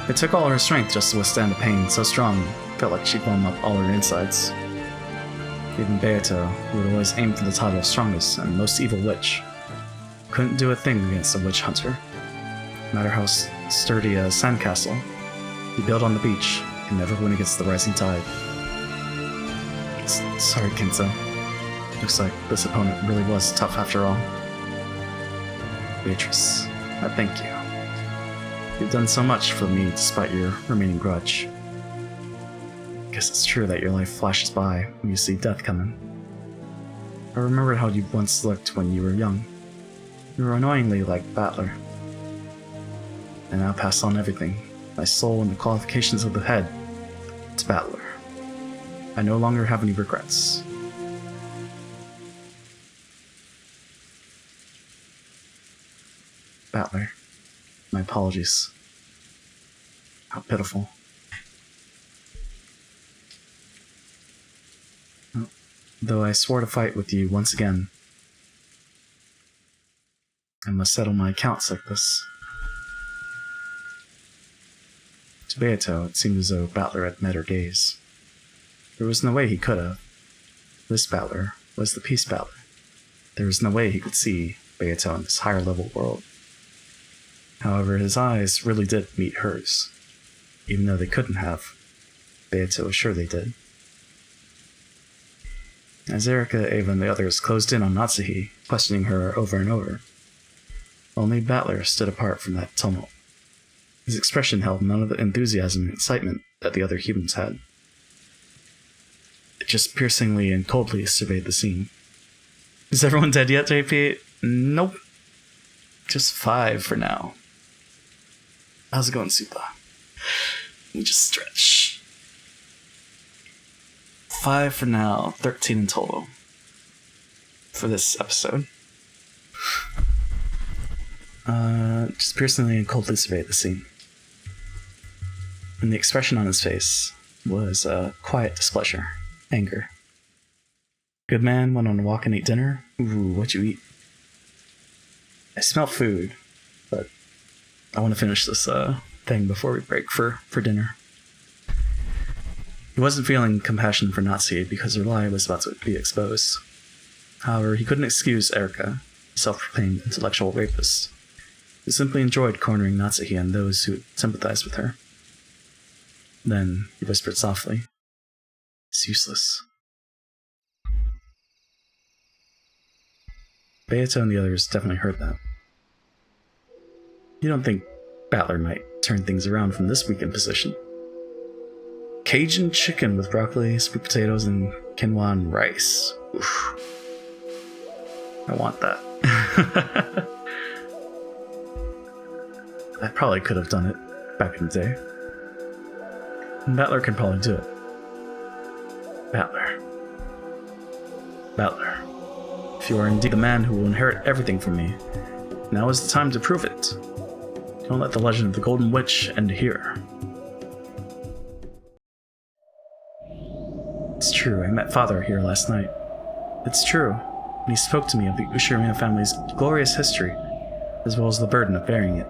A: It took all her strength just to withstand a pain so strong it felt like she'd blown up all her insides. Even Beato, who had always aimed for the title of strongest and most evil witch, couldn't do a thing against a witch hunter. No matter how sturdy a sandcastle he built on the beach, could never win against the rising tide. Sorry, Kinzo. Looks like this opponent really was tough after all. Beatrice, I thank you. You've done so much for me despite your remaining grudge. Guess it's true that your life flashes by when you see death coming. I remembered how you once looked when you were young. You were annoyingly like Battler. And now pass on everything, my soul and the qualifications of the head, to Battler. I no longer have any regrets. Battler, my apologies. How pitiful. Though I swore to fight with you once again, I must settle my accounts like this. To Beato, it seemed as though Battler had met her gaze. There was no way he could have. This Battler was the Peace Battler. There was no way he could see Beato in this higher level world. However, his eyes really did meet hers. Even though they couldn't have, Beato was sure they did. As Erika, Ava, and the others closed in on Natsuhi, questioning her over and over, only Battler stood apart from that tumult. His expression held none of the enthusiasm and excitement that the other humans had. It just piercingly and coldly surveyed the scene. Is everyone dead yet, JP? Nope. Just 5 for now. How's it going, Supa? Let me just stretch. 5 for now, 13 in total. For this episode. Just piercingly and coldly surveyed the scene. And the expression on his face was quiet displeasure, anger. Good man went on a walk and ate dinner. Ooh, what'd you eat? I smell food, but I want to finish this thing before we break for dinner. He wasn't feeling compassion for Natsuhi because her lie was about to be exposed. However, he couldn't excuse Erika, a self-proclaimed intellectual rapist, who simply enjoyed cornering Natsuhi and those who sympathized with her. Then he whispered softly, "It's useless." Beato and the others definitely heard that. You don't think Battler might turn things around from this weakened position? Cajun chicken with broccoli, sweet potatoes, and quinoa and rice. Oof. I want that. I probably could have done it back in the day. And Battler can probably do it. Battler. If you are indeed the man who will inherit everything from me, now is the time to prove it. Don't let the legend of the Golden Witch end here. It's true, I met Father here last night. It's true, and he spoke to me of the Ushirima family's glorious history, as well as the burden of bearing it.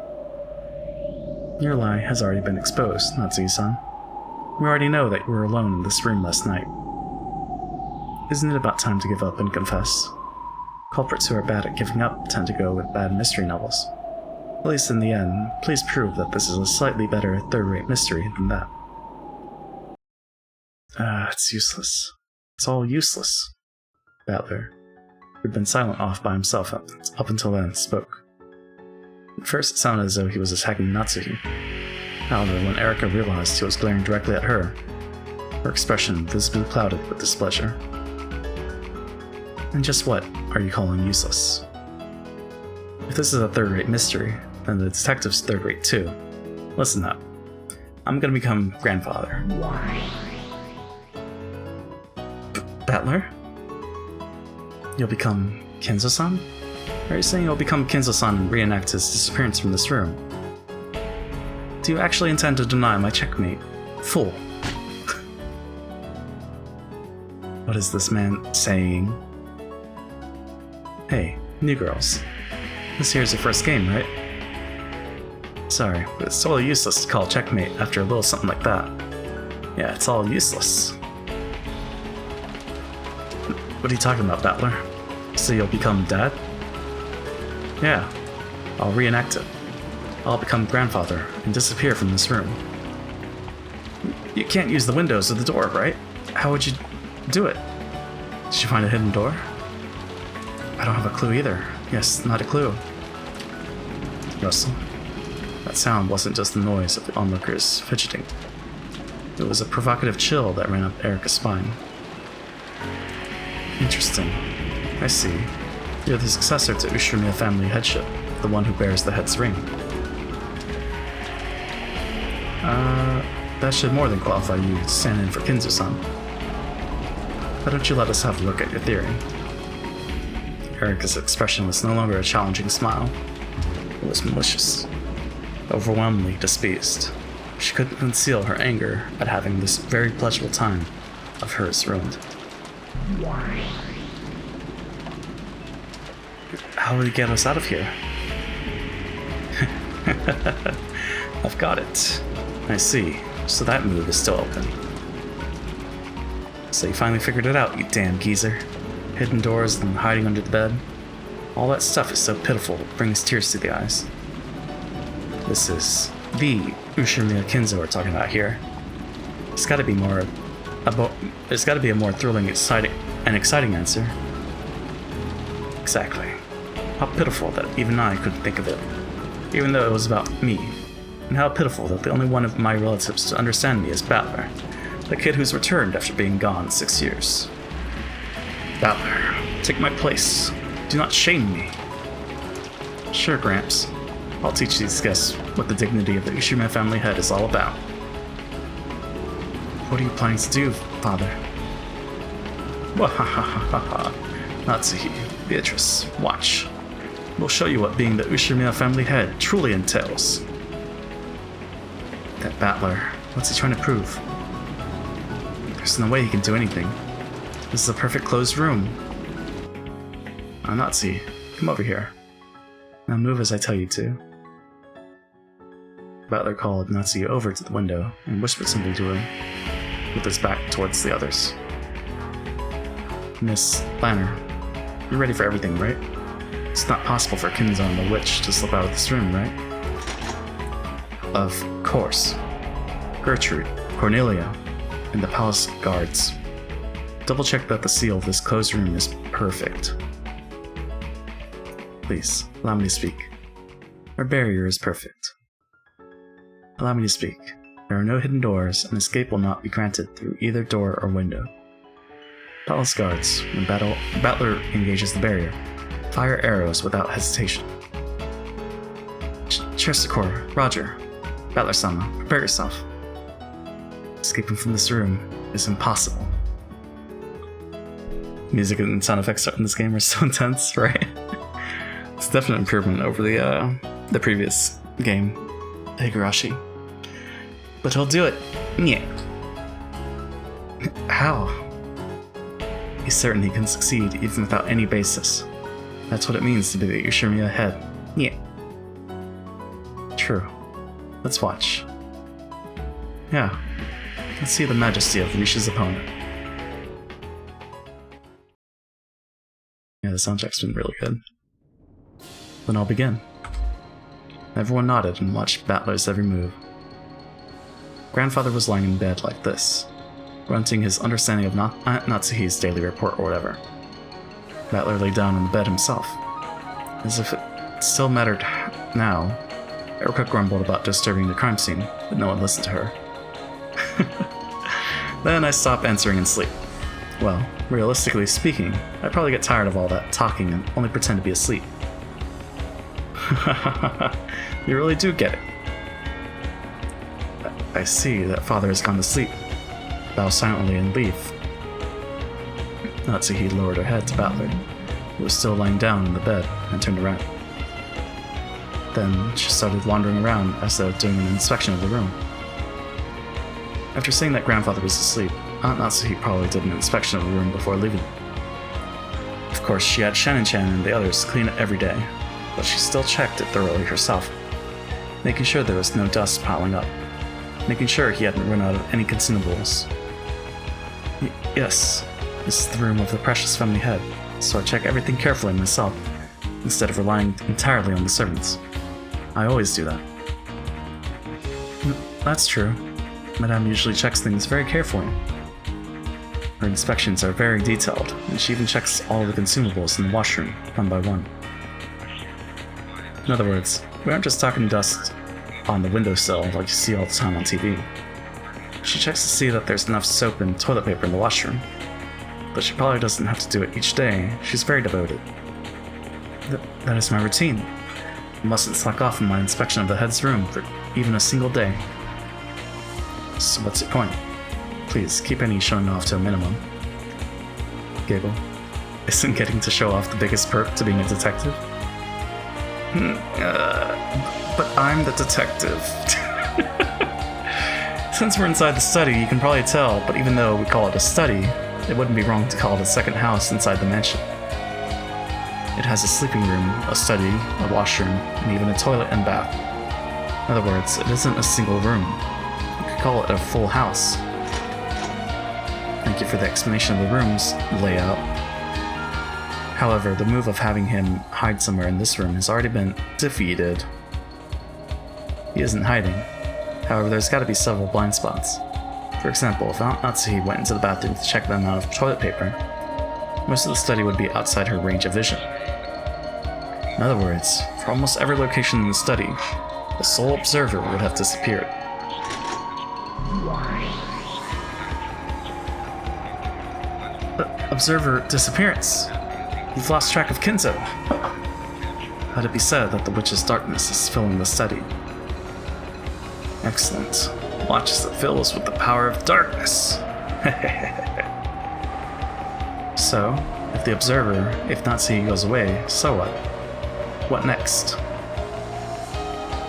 A: Your lie has already been exposed, Natsuhi-san. We already know that you were alone in this room last night. Isn't it about time to give up and confess? Culprits who are bad at giving up tend to go with bad mystery novels. At least in the end, please prove that this is a slightly better third-rate mystery than that. It's useless. It's all useless. Battler, who'd been silent off by himself up until then, spoke. At first it sounded as though he was attacking Natsuhi. However, when Erika realized he was glaring directly at her expression visibly clouded with displeasure. And just what are you calling useless? If this is a third-rate mystery, then the detective's third-rate too. Listen up. I'm gonna become grandfather. Battler? You'll become Kenzo-san? Are you saying you'll become Kenzo-san and reenact his disappearance from this room? Do you actually intend to deny my checkmate? Fool. What is this man saying? Hey, new girls. This here's your first game, right? Sorry, but it's totally useless to call checkmate after a little something like that. Yeah, it's all useless. What are you talking about, Battler? So you'll become dad? Yeah, I'll reenact it. I'll become grandfather and disappear from this room. You can't use the windows of the door, right? How would you do it? Did you find a hidden door? I don't have a clue either. Yes, not a clue. Russell, That sound wasn't just the noise of the onlookers fidgeting. It was a provocative chill that ran up Erika's spine. Interesting. I see. You're the successor to Ushirimiya family headship, the one who bears the head's ring. That should more than qualify you to stand in for Kinzu-san. Why don't you let us have a look at your theory? Erika's expression was no longer a challenging smile. It was malicious, overwhelmingly displeased. She couldn't conceal her anger at having this very pleasurable time of hers ruined. How will you get us out of here? I've got it. I see. So that move is still open. So you finally figured it out, you damn geezer. Hidden doors and hiding under the bed. All that stuff is so pitiful, it brings tears to the eyes. This is the Ushirimiya Kinzo we're talking about here. There's gotta be a more thrilling, exciting answer. Exactly. How pitiful that even I couldn't think of it. Even though it was about me. And how pitiful that the only one of my relatives to understand me is Battler, the kid who's returned after being gone 6 years. Battler, take my place. Do not shame me. Sure, Gramps. I'll teach these guests what the dignity of the Ushirimiya family head is all about. What are you planning to do, Father? Wahahaha. Natsuhi, Beatrice, watch. We'll show you what being the Ushirimiya family head truly entails. That Battler, what's he trying to prove? There's no way he can do anything. This is a perfect closed room. Natsuhi, come over here. Now move as I tell you to. Battler called Natsuhi over to the window and whispered something to her, with his back towards the others. Miss Lanner, you're ready for everything, right? It's not possible for Kinzo and the witch to slip out of this room, right? Of course. Gertrude, Cornelia, and the palace guards. Double check that the seal of this closed room is perfect. Please, allow me to speak. Our barrier is perfect. Allow me to speak. There are no hidden doors, and escape will not be granted through either door or window. Palace guards, when Battler engages the barrier, fire arrows without hesitation. Chersakor, Roger, Battler-sama, prepare yourself. Escaping from this room is impossible. Music and sound effects in this game are so intense, right? It's definite improvement over the previous game, Higurashi. But he'll do it. Yeah. How? He's certain he can succeed even without any basis. That's what it means to be the Ushirimiya head. Yeah. True. Let's watch. Yeah. Let's see the majesty of Risha's opponent. Yeah, the soundtrack's been really good. Then I'll begin. Everyone nodded and watched Battler's every move. Grandfather was lying in bed like this, grunting his understanding of Natsuhi's daily report or whatever. Battler lay down on the bed himself. As if it still mattered now, Erika grumbled about disturbing the crime scene, but no one listened to her. Then I stopped answering and sleep. Well, realistically speaking, I'd probably get tired of all that talking and only pretend to be asleep. You really do get it. I see that Father has gone to sleep. Bow silently and leave. Natsuhi lowered her head to Battler, who was still lying down in the bed, and turned around. Then she started wandering around as though doing an inspection of the room. After seeing that Grandfather was asleep, Aunt Natsuhi probably did an inspection of the room before leaving. Of course, she had Shannon-chan and the others clean it every day, but she still checked it thoroughly herself, making sure there was no dust piling up, making sure he hadn't run out of any consumables. Yes, this is the room of the precious family head, so I check everything carefully myself, instead of relying entirely on the servants. I always do that. That's true. Madame usually checks things very carefully. Her inspections are very detailed, and she even checks all the consumables in the washroom, one by one. In other words, we aren't just talking dust on the windowsill like you see all the time on TV. She checks to see that there's enough soap and toilet paper in the washroom. But she probably doesn't have to do it each day. She's very devoted. That is my routine. I mustn't slack off in my inspection of the head's room for even a single day. So what's your point? Please, keep any showing off to a minimum. Giggle. Isn't getting to show off the biggest perk to being a detective? But I'm the detective. Since we're inside the study, you can probably tell, but even though we call it a study, it wouldn't be wrong to call it a second house inside the mansion. It has a sleeping room, a study, a washroom, and even a toilet and bath. In other words, it isn't a single room. You could call it a full house. Thank you for the explanation of the room's layout. However, the move of having him hide somewhere in this room has already been defeated. He isn't hiding. However, there's gotta be several blind spots. For example, if Aunt Natsuhi went into the bathroom to check the amount of toilet paper, most of the study would be outside her range of vision. In other words, for almost every location in the study, the sole observer would have disappeared. Observer disappearance. You've lost track of Kinzo. Let it be said that the witch's darkness is filling the study. Excellent. Watch as it fills with the power of darkness. So, if the observer, if Natsuhi goes away, so what? What next?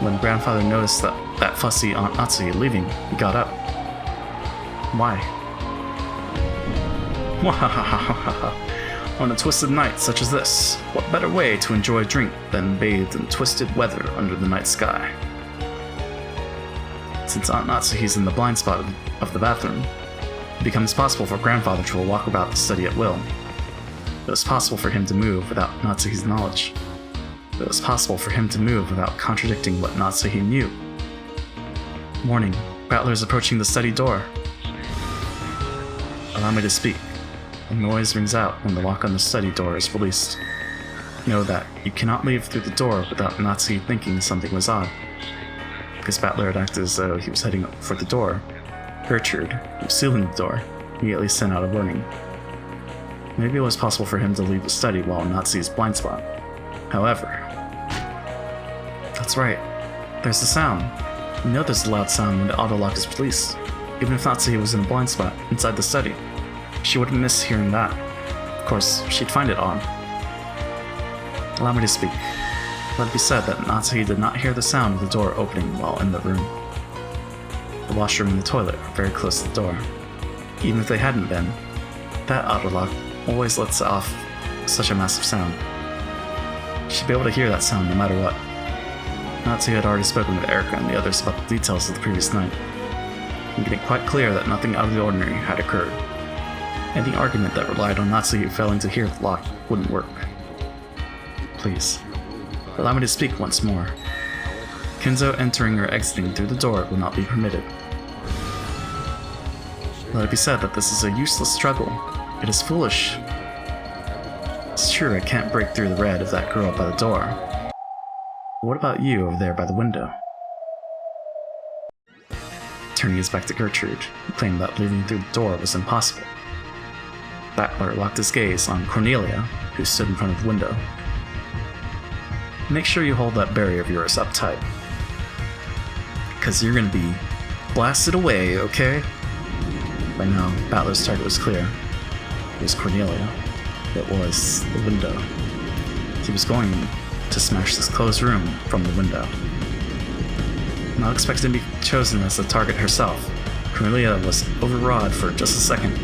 A: When grandfather noticed that fussy Aunt Natsuhi leaving, he got up. Why? On a twisted night such as this, what better way to enjoy a drink than bathed in twisted weather under the night sky? Since Aunt Natsuhi's in the blind spot of the bathroom, it becomes possible for grandfather to walk about the study at will. It was possible for him to move without Natsuhi's knowledge. It was possible for him to move without contradicting what Natsuhi knew. Warning, Battler's approaching the study door. Allow me to speak. A noise rings out when the lock on the study door is released. Know that you cannot leave through the door without Natsuhi thinking something was odd. Because Battler had acted as though he was heading for the door, Gertrude, who was sealing the door, immediately sent out a warning. Maybe it was possible for him to leave the study while in Natsuhi's blind spot. However... That's right. There's the sound. You know there's a loud sound when the auto lock is released. Even if Natsuhi was in a blind spot inside the study, she wouldn't miss hearing that. Of course, she'd find it odd. Allow me to speak. Let it be said that Natsuhi did not hear the sound of the door opening while in the room. The washroom and the toilet are very close to the door. Even if they hadn't been, that auto lock always lets off such a massive sound. She'd be able to hear that sound no matter what. Natsuhi had already spoken with Erika and the others about the details of the previous night, making it quite clear that nothing out of the ordinary had occurred. Any argument that relied on Natsuhi failing to hear the lock wouldn't work. Please, allow me to speak once more. Kinzo entering or exiting through the door will not be permitted. Let it be said that this is a useless struggle. It is foolish. It's true I can't break through the red of that girl by the door. But what about you over there by the window? Turning his back to Gertrude, he claimed that leaving through the door was impossible. Battler locked his gaze on Cornelia, who stood in front of the window. Make sure you hold that barrier of yours up tight. Because you're gonna be blasted away, okay? By now, Battler's target was clear. It was Cornelia. It was the window. He was going to smash this closed room from the window. Not expecting to be chosen as the target herself, Cornelia was overawed for just a second,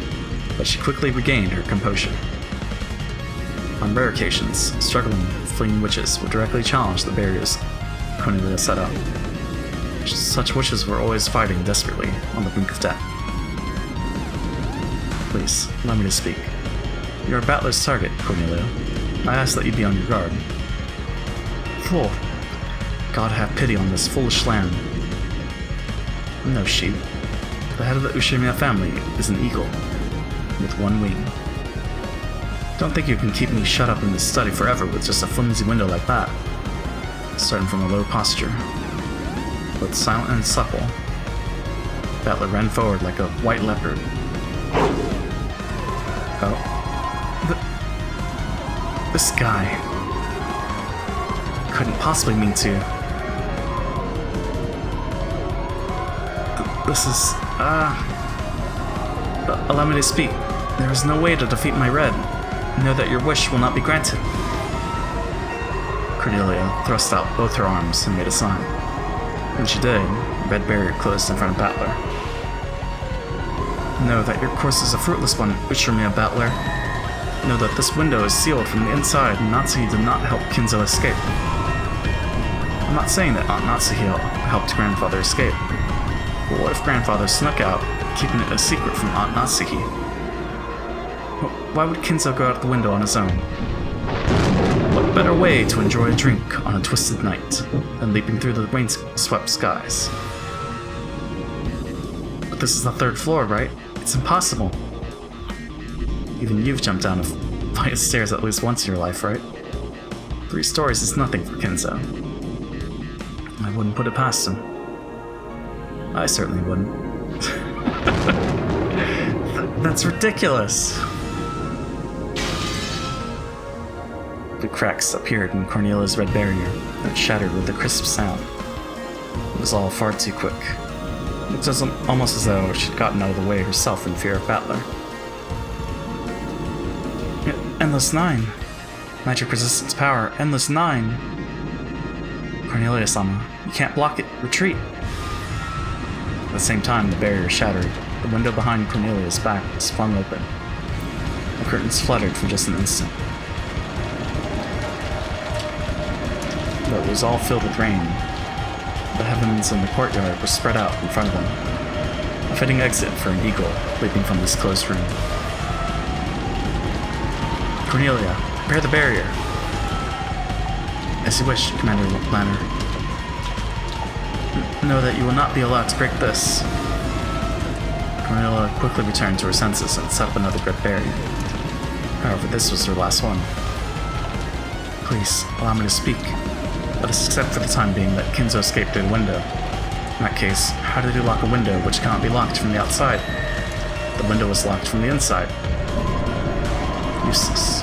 A: but she quickly regained her composure. On rare occasions, struggling, fleeing witches would directly challenge the barriers Cornelia set up. Such witches were always fighting desperately on the brink of death. Please, allow me to speak. You are Battler's target, Cornelia. I ask that you be on your guard. Fool! God have pity on this foolish land. I'm no sheep. The head of the Ushimiya family is an eagle, with one wing. Don't think you can keep me shut up in this study forever with just a flimsy window like that. Starting from a low posture. but silent and supple. Battler ran forward like a white leopard. Oh. This guy couldn't possibly mean to. This is, allow me to speak. There is no way to defeat my red. Know that your wish will not be granted. Cornelia thrust out both her arms and made a sign. When she did, the red barrier closed in front of Battler. Know that your course is a fruitless one, Ushirmiya Battler. Know that this window is sealed from the inside, and Natsuhi did not help Kinzo escape. I'm not saying that Aunt Natsuhi helped grandfather escape. But what if grandfather snuck out, keeping it a secret from Aunt Natsuhi? Why would Kinzo go out the window on his own? What better way to enjoy a drink on a twisted night than leaping through the rain-swept skies? But this is the 3rd floor, right? It's impossible. Even you've jumped down a flight of stairs at least once in your life, right? 3 stories is nothing for Kinzo. I wouldn't put it past him. I certainly wouldn't. That's ridiculous! The cracks appeared in Cornelia's red barrier that shattered with a crisp sound. It was all far too quick. It was almost as though she'd gotten out of the way herself in fear of Battler. Endless 9. Magic resistance power. Endless 9. Cornelia-sama, you can't block it. Retreat. At the same time, the barrier shattered. The window behind Cornelia's back was flung open. The curtains fluttered for just an instant. But it was all filled with rain. The heavens and the courtyard were spread out in front of them. A fitting exit for an eagle leaping from this closed room. Cornelia, prepare the barrier. As you wish, Commander Lanner. Know that you will not be allowed to break this. Cornelia quickly returned to her senses and set up another red barrier. However, this was her last one. Please, allow me to speak. Let us accept for the time being that Kinzo escaped through the window. In that case, how did he lock a window which cannot be locked from the outside? The window was locked from the inside. Useless.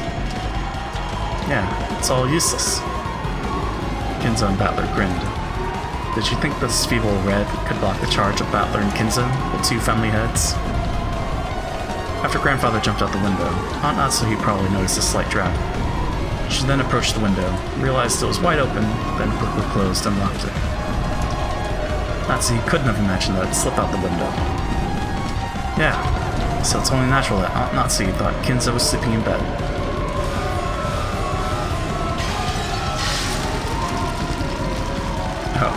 A: Yeah, it's all useless. Kinzo and Battler grinned. Did you think this feeble red could block the charge of Battler and Kinzo, the 2 family heads? After grandfather jumped out the window, Aunt Natsuhi probably noticed a slight drag. She then approached the window, realized it was wide open, then quickly closed and locked it. Natsuhi couldn't have imagined that it'd slip out the window. Yeah, so it's only natural that Aunt Natsuhi thought Kinzo was sleeping in bed. Oh.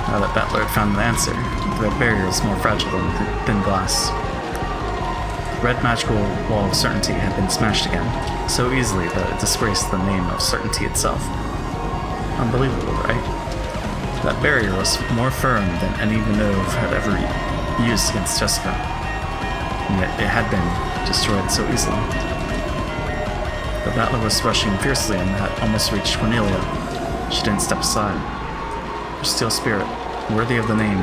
A: Now that Battler had found the answer, the red barrier was more fragile than thin glass. The red magical wall of certainty had been smashed again, so easily that it disgraced the name of certainty itself. Unbelievable, right? That barrier was more firm than any Minove had ever used against Jessica, and yet it had been destroyed so easily. The Battler was rushing fiercely and had almost reached Cornelia. She didn't step aside. Her steel spirit, worthy of the name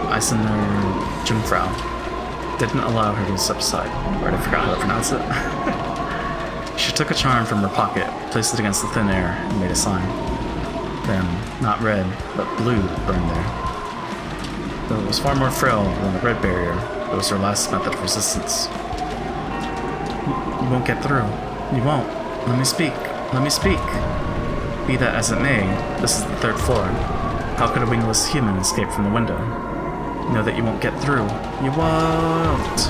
A: Eisener Jungfrau, didn't allow her to step aside. Right, I forgot how to pronounce it. She took a charm from her pocket, placed it against the thin air, and made a sign. Then, not red, but blue burned there. Though it was far more frail than the red barrier, it was her last method of resistance. You won't get through. You won't. Let me speak. Let me speak. Be that as it may, this is the 3rd floor. How could a wingless human escape from the window? Know that you won't get through. You won't.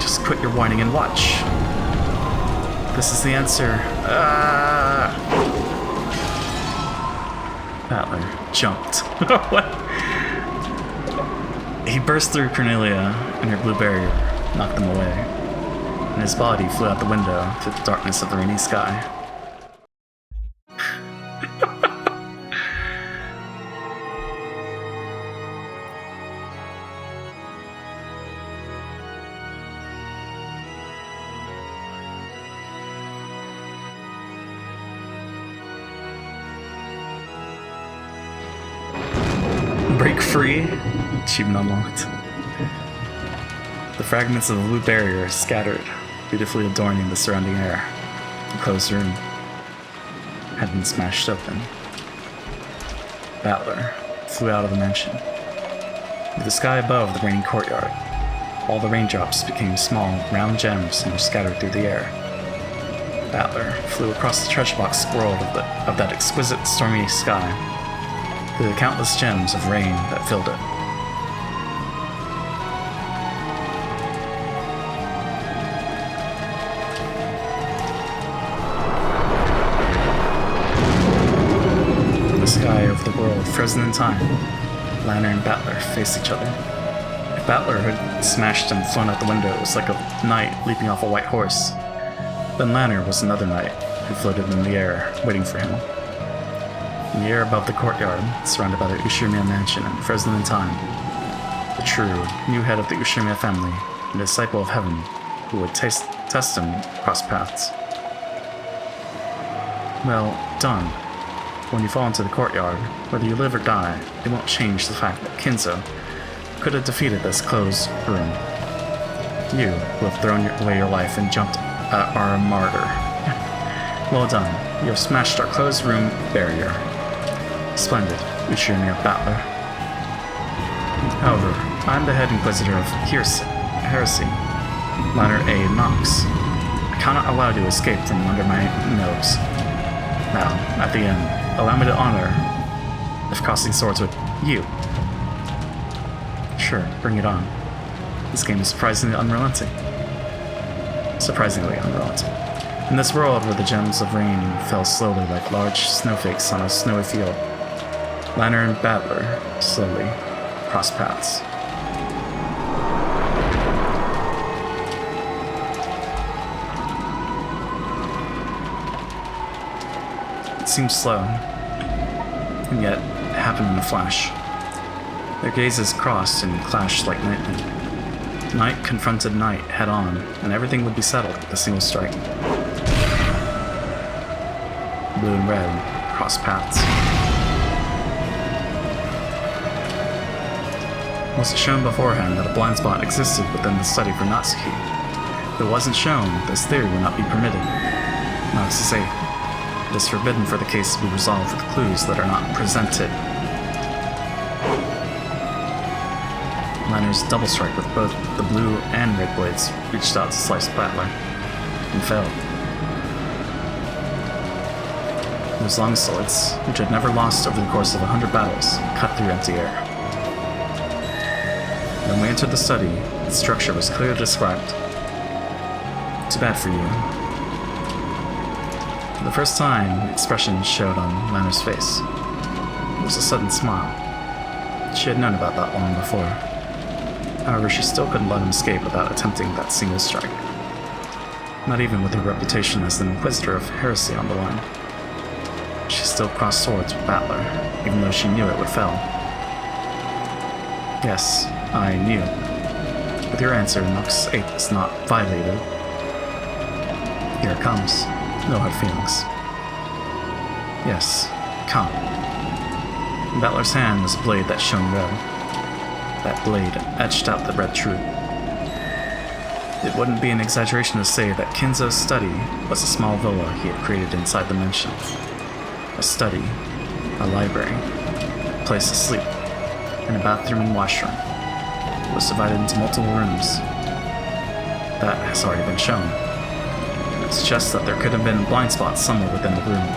A: Just quit your whining and watch. This is the answer. Battler jumped. What? He burst through Cornelia and her blue barrier, knocked them away, and his body flew out the window through the darkness of the rainy sky. Break free! Achievement unlocked. The fragments of the blue barrier scattered, beautifully adorning the surrounding air. The closed room had been smashed open. Battler flew out of the mansion. With the sky above the raining courtyard, all the raindrops became small, round gems and were scattered through the air. Battler flew across the treasure box world of that exquisite stormy sky, through the countless gems of rain that filled it. The sky over the world, frozen in time, Lanner and Battler faced each other. If Battler had smashed and flown out the window, it was like a knight leaping off a white horse. Then Lanner was another knight who floated in the air, waiting for him. In the air above the courtyard, surrounded by the Ushirimiya mansion and frozen in time, the true new head of the Ushirimiya family, and a disciple of heaven, who would test him crossed paths. Well done. When you fall into the courtyard, whether you live or die, it won't change the fact that Kinzo could have defeated this closed room. You, who have thrown away your life and jumped are a martyr. Well done. You have smashed our closed room barrier. Splendid, Ushirimiya Battler. However, I am the head inquisitor of heresy, Lanner A. Knox. I cannot allow you to escape from under my nose. Now, at the end, allow me to honor if crossing swords with you. Sure, bring it on. This game is surprisingly unrelenting. In this world where the gems of rain fell slowly like large snowflakes on a snowy field, Lanner and Battler slowly crossed paths. It seemed slow, and yet it happened in a flash. Their gazes crossed and clashed like lightning. Night confronted night head-on, and everything would be settled with a single strike. Blue and red crossed paths. Was it shown beforehand that a blind spot existed within the study for Natsuki? If it wasn't shown, this theory would not be permitted. Knox is 8. It is forbidden for the case to be resolved with clues that are not presented. Lanner's double strike with both the blue and red blades reached out to slice Battler, and failed. Those long swords, which had never lost over the course of 100 battles, cut through empty air. When we entered the study, its structure was clearly described. Too bad for you. For the first time, expression showed on Lanner's face. It was a sudden smile. She had known about that long before. However, she still couldn't let him escape without attempting that single strike. Not even with her reputation as an inquisitor of heresy on the line. She still crossed swords with Battler, even though she knew it would fail. Yes, I knew. With your answer, Nox 8 is not violated. Here it comes. No hard feelings. Yes, come. In Battler's hand was a blade that shone red. That blade etched out the red truth. It wouldn't be an exaggeration to say that Kinzo's study was a small villa he had created inside the mansion. A study, a library, a place to sleep, and a bathroom and washroom. It was divided into multiple rooms. That has already been shown. It suggests that there could have been a blind spot somewhere within the room.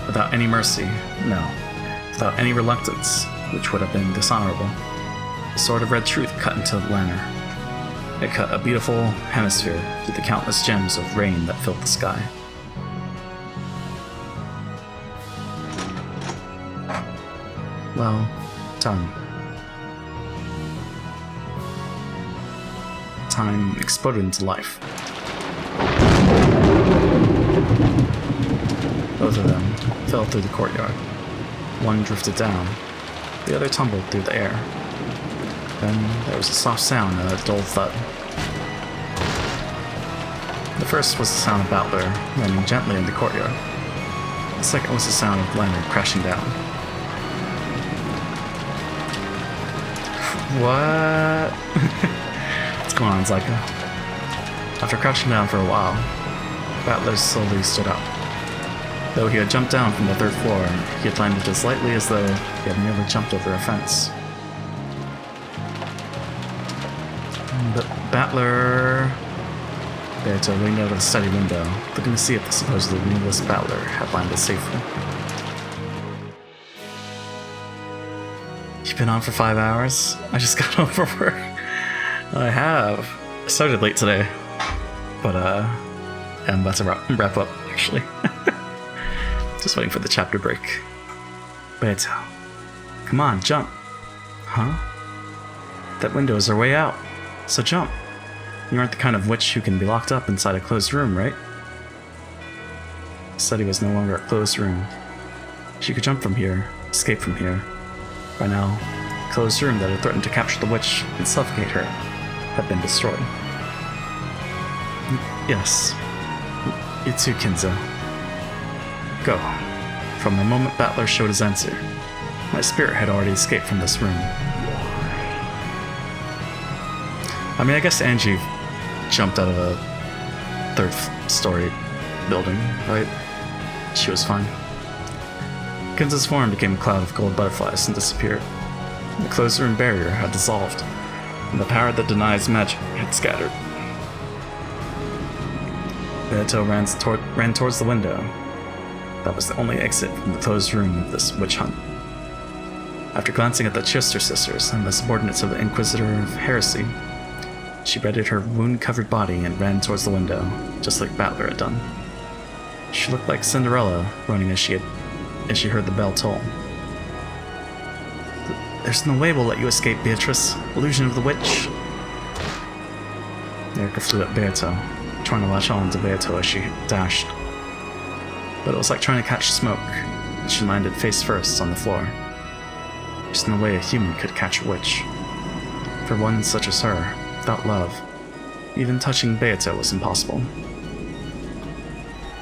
A: Without any mercy, no. Without any reluctance, which would have been dishonorable, the sword of red truth cut into Lanner. It cut a beautiful hemisphere through the countless gems of rain that filled the sky. Well done. Time exploded into life. Both of them fell through the courtyard. One drifted down, the other tumbled through the air. Then there was a soft sound and a dull thud. The first was the sound of Battler landing gently in the courtyard. The second was the sound of Leonard crashing down. What? What's going on, Zyka? After crouching down for a while, Battler slowly stood up. Though he had jumped down from the 3rd floor, he had landed as lightly as though he had merely jumped over a fence. But Battler... Beato leaned out of the study window, looking to see if the supposedly wingless Battler had landed safely. You've been on for 5 hours? I just got home from work. I have. I started late today. But, I'm about to wrap up, actually. Just waiting for the chapter break. Beato. Come on, jump. Huh? That window is our way out. So jump. You aren't the kind of witch who can be locked up inside a closed room, right? The study was no longer a closed room. She could jump from here, escape from here. By now, the closed room that had threatened to capture the witch and suffocate her had been destroyed. Yes. You too, Kinzo. Go. From the moment Battler showed his answer, my spirit had already escaped from this room. I mean, I guess Angie jumped out of a 3rd story building, right? She was fine. Kinzo's form became a cloud of gold butterflies and disappeared. The closed room barrier had dissolved, and the power that denies magic had scattered. Beato ran towards the window. That was the only exit from the closed room of this witch hunt. After glancing at the Chester sisters and the subordinates of the Inquisitor of Heresy, she readied her wound-covered body and ran towards the window, just like Battler had done. She looked like Cinderella running as she heard the bell toll. There's no way we'll let you escape, Beatrice. Illusion of the witch. Erica flew at Beato, trying to latch on to Beato as she dashed. But it was like trying to catch smoke, and she landed face first on the floor. There's no way a human could catch a witch. For one such as her, without love, even touching Beato was impossible.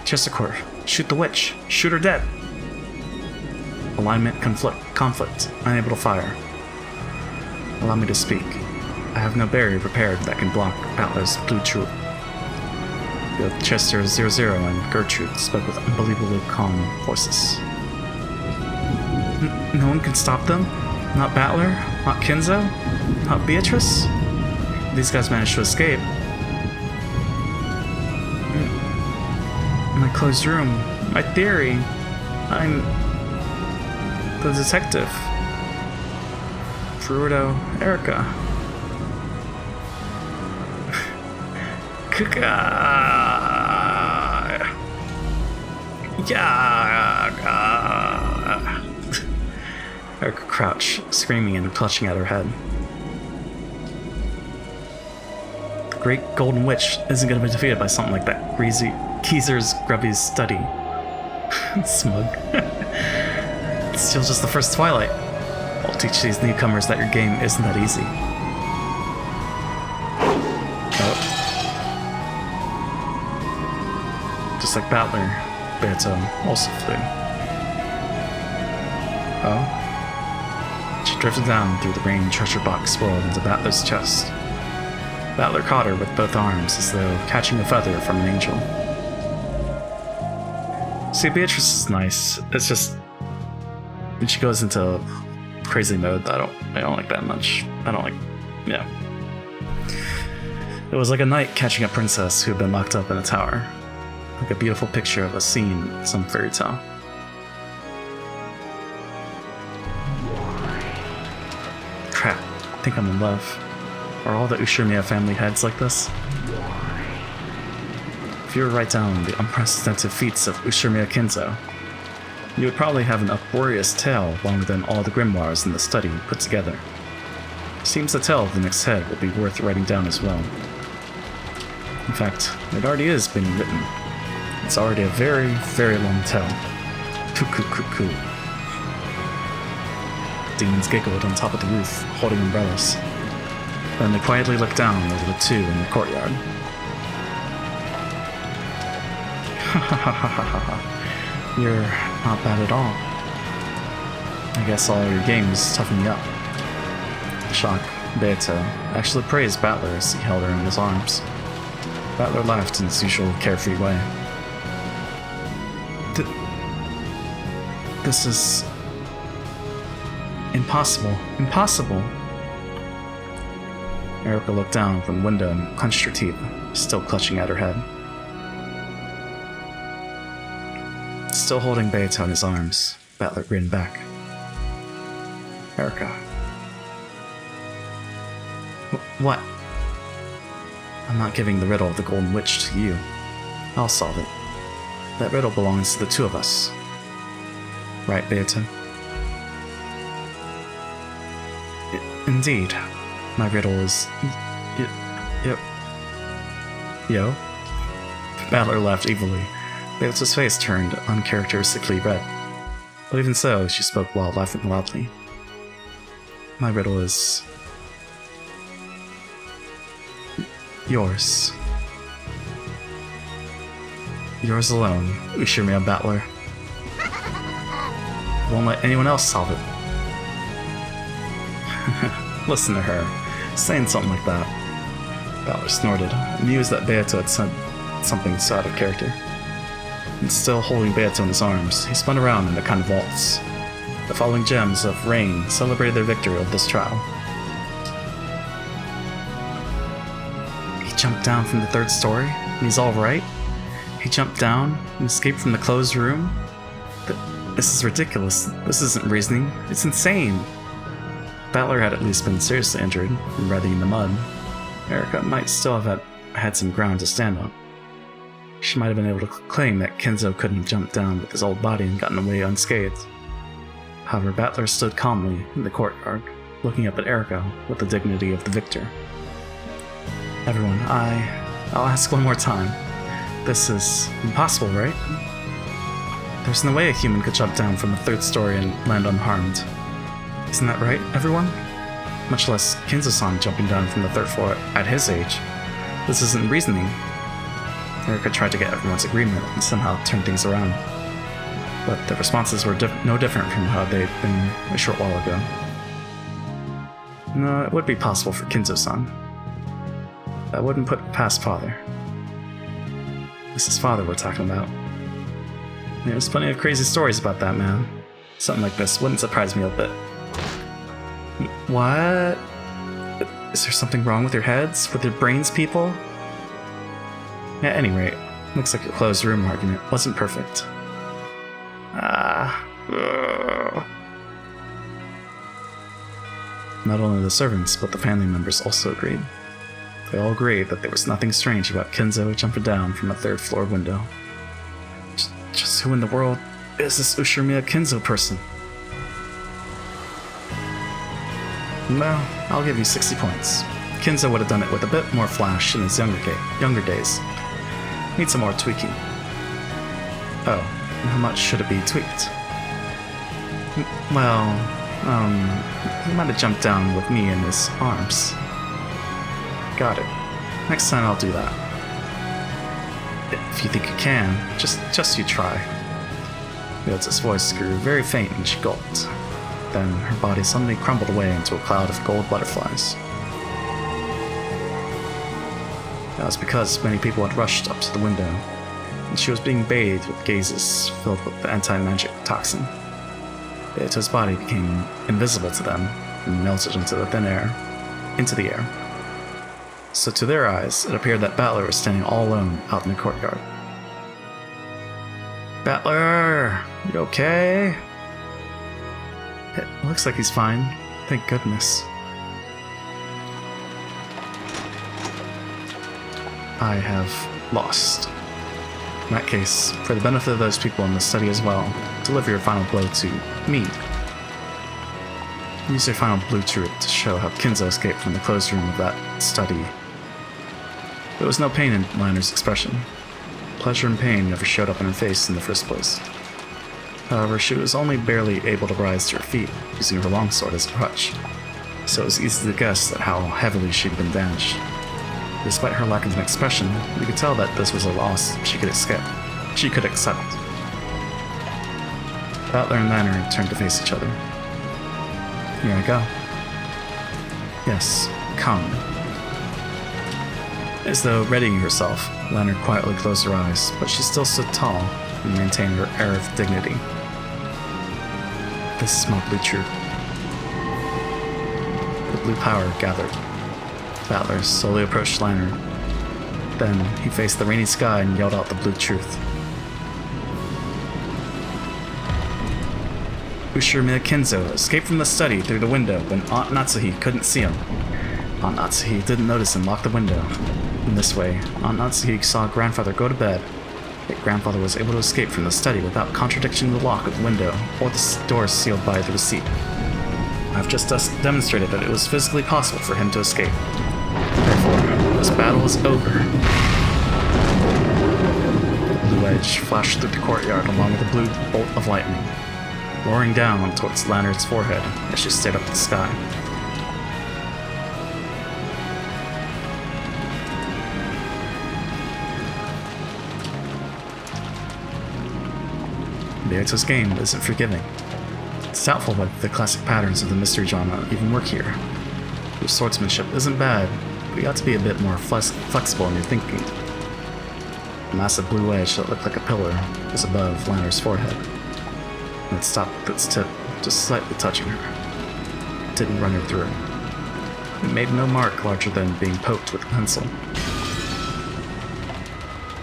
A: Chestercourt, shoot the witch! Shoot her dead! Alignment conflict, unable to fire. Allow me to speak. I have no barrier prepared that can block Battler's blue troop. Both Chester 00 and Gertrude spoke with unbelievably calm voices. No one can stop them? Not Battler? Not Kinzo? Not Beatrice? These guys managed to escape. My closed room. My theory. I'm the detective. Fruito, Erica. Erica crouched, screaming and clutching at her head. The great golden witch isn't going to be defeated by something like that greasy Keezer's Grubby's study. Smug. It's still just the first Twilight. I'll teach these newcomers that your game isn't that easy. Just like Battler, Beato also flew. Oh? She drifted down through the green treasure box swirled into Battler's chest. Battler caught her with both arms as though catching a feather from an angel. See, Beatrice is nice. It's just when she goes into crazy mode, I don't like that much. Yeah. It was like a knight catching a princess who had been locked up in a tower. Like a beautiful picture of a scene in some fairy tale. Crap, I think I'm in love. Are all the Ushirmiya family heads like this? If you were to write down the unprecedented feats of Ushirmiya Kinzo, you would probably have an uproarious tale longer than all the grimoires in the study put together. Seems the tale of the next head will be worth writing down as well. In fact, it already is being written. It's already a very, very long tale. Coo. Demons giggled on top of the roof, holding umbrellas. Then they quietly looked down over the two in the courtyard. You're not bad at all. I guess all your games toughen you up. Shock, Beato actually praised Battler as he held her in his arms. Battler laughed in his usual carefree way. This is... impossible. Impossible! Erica looked down from the window and clenched her teeth, still clutching at her head. Still holding Beato in his arms, Battler grinned back. Erica. What? I'm not giving the riddle of the Golden Witch to you. I'll solve it. That riddle belongs to the two of us. Right, Beato? Indeed. My riddle is... Yo? Battler laughed evilly. Beato's face turned uncharacteristically red. But even so, she spoke while laughing loudly. My riddle is... yours. Yours alone, Ushirmia Battler. Won't let anyone else solve it. Listen to her, saying something like that. Battler snorted, amused that Beato had said something so out of character. And still holding Beato in his arms, he spun around in a kind of waltz. The falling gems of rain celebrated their victory of this trial. He jumped down from the third story, and he's alright? He jumped down and escaped from the closed room? This is ridiculous. This isn't reasoning. It's insane. Battler had at least been seriously injured and writhing in the mud. Erica might still have had some ground to stand on. She might have been able to claim that Kenzo couldn't have jumped down with his old body and gotten away unscathed. However, Battler stood calmly in the courtyard, looking up at Erica with the dignity of the victor. Everyone, I'll ask one more time. This is impossible, right? There's no way a human could jump down from the third story and land unharmed. Isn't that right, everyone? Much less Kinzo-san jumping down from the third floor at his age. This isn't reasoning. Erica tried to get everyone's agreement and somehow turn things around. But the responses were no different from how they'd been a short while ago. No, it would be possible for Kinzo-san. That wouldn't put it past Father. This is Father we're talking about. There's plenty of crazy stories about that man. Something like this wouldn't surprise me a bit. What? Is there something wrong with your heads? With your brains, people? At any rate, looks like your closed room argument wasn't perfect. Not only the servants, but the family members also agreed. They all agreed that there was nothing strange about Kenzo jumping down from a third-floor window. Just who in the world is this Ushirmia Kenzo person? Well, I'll give you 60 points. Kenzo would have done it with a bit more flash in his younger days. Need some more tweaking. Oh, and how much should it be tweaked? Well, he might have jumped down with me in his arms. Got it. Next time I'll do that. If you think you can, just you try. Yoda's voice grew very faint and she gulped. Then her body suddenly crumbled away into a cloud of gold butterflies. That was because many people had rushed up to the window, and she was being bathed with gazes filled with the anti-magic toxin. Beato's body became invisible to them and melted into the thin air, into the air. So to their eyes, it appeared that Battler was standing all alone out in the courtyard. Battler! You okay? It looks like he's fine. Thank goodness. I have lost. In that case, for the benefit of those people in the study as well, deliver your final blow to me. Use your final blue turret to show how Kenzo escaped from the closed room of that study. There was no pain in Liner's expression. Pleasure and pain never showed up in her face in the first place. However, she was only barely able to rise to her feet, using her longsword as a crutch, so it was easy to guess at how heavily she'd been damaged. Despite her lack of an expression, you could tell that this was a loss she could accept. Battler and Lanner turned to face each other. Here I go. Yes, come. As though readying herself, Lanner quietly closed her eyes, but she still stood tall and maintained her air of dignity. This is my blue truth. The blue power gathered. Battler slowly approached Lanner. Then he faced the rainy sky and yelled out the blue truth. Ushirimiya Kinzo escaped from the study through the window when Aunt Natsuhi couldn't see him. Aunt Natsuhi didn't notice and locked the window. In this way, Aunt Natsuhi saw grandfather go to bed, yet grandfather was able to escape from the study without contradicting the lock of the window or the door sealed by the receipt. I've just demonstrated that it was physically possible for him to escape. Therefore, this battle is over. The blue edge flashed through the courtyard along with a blue bolt of lightning, roaring down towards Lanner's forehead as she stared up at the sky. Beato's game isn't forgiving. It's doubtful whether the classic patterns of the mystery genre even work here. Your swordsmanship isn't bad, but you ought to be a bit more flexible in your thinking. A massive blue edge that looked like a pillar was above Lanner's forehead. It stopped with its tip, just slightly touching her. It didn't run her through. It made no mark larger than being poked with a pencil.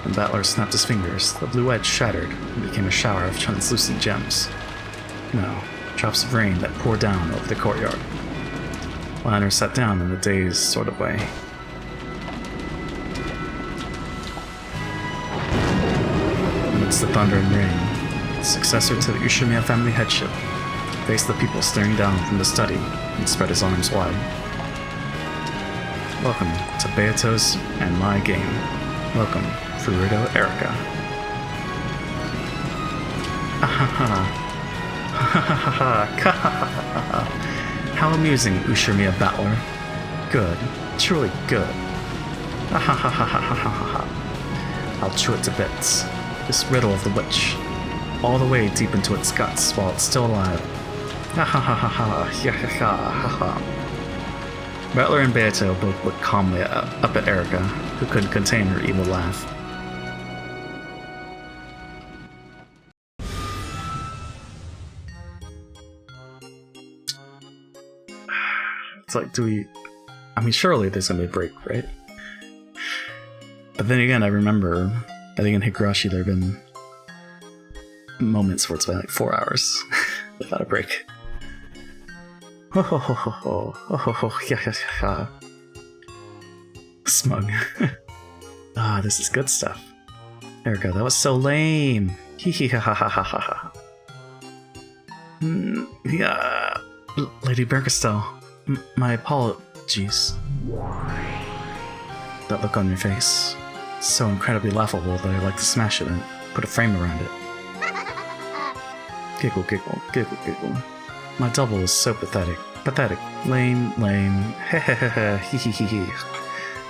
A: When Battler snapped his fingers, the blue edge shattered and became a shower of translucent gems. No, drops of rain that poured down over the courtyard. Lanner sat down in a dazed sort of way. Amidst the thunder and rain, the successor to the Ushirimiya family headship faced the people staring down from the study and spread his arms wide. Welcome to Beato's and my game. Welcome, Furuto Erika. How amusing, Ushirimiya Battler. Good, truly good. I'll chew it to bits. This riddle of the witch, all the way deep into its guts while it's still alive. Battler and Beato both looked calmly up at Erika, who couldn't contain her evil laugh. It's like, I mean, surely there's gonna be a break, right? But then again, I remember, I think in Higurashi there have been moments where it's been like 4 hours without a break. Smug. Ah, this is good stuff. Erika, that was so lame. Hee-hee-ha-ha-ha-ha-ha. Yeah, Lady Berkestel, my apologies. That look on your face, so incredibly laughable that I'd like to smash it and put a frame around it. Giggle, giggle, giggle, giggle. My double is so pathetic. Pathetic. Lame, lame. Hehehehe. Hehehehe.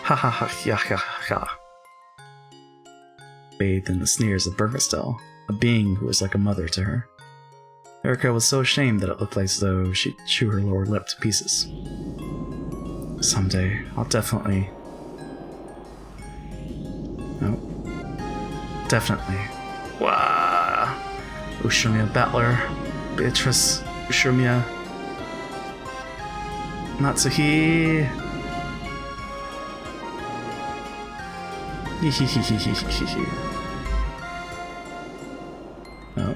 A: Ha ha ha ha ha ha. Bathed in the sneers of Berkestel, a being who was like a mother to her. Erika was so ashamed that it looked like as though she'd chew her lower lip to pieces. Someday, I'll definitely... No. Definitely. Wah! Ushirimiya Battler, Beatrice, Ushirimiya, Natsuhi. Hehehehehehehe. Oh.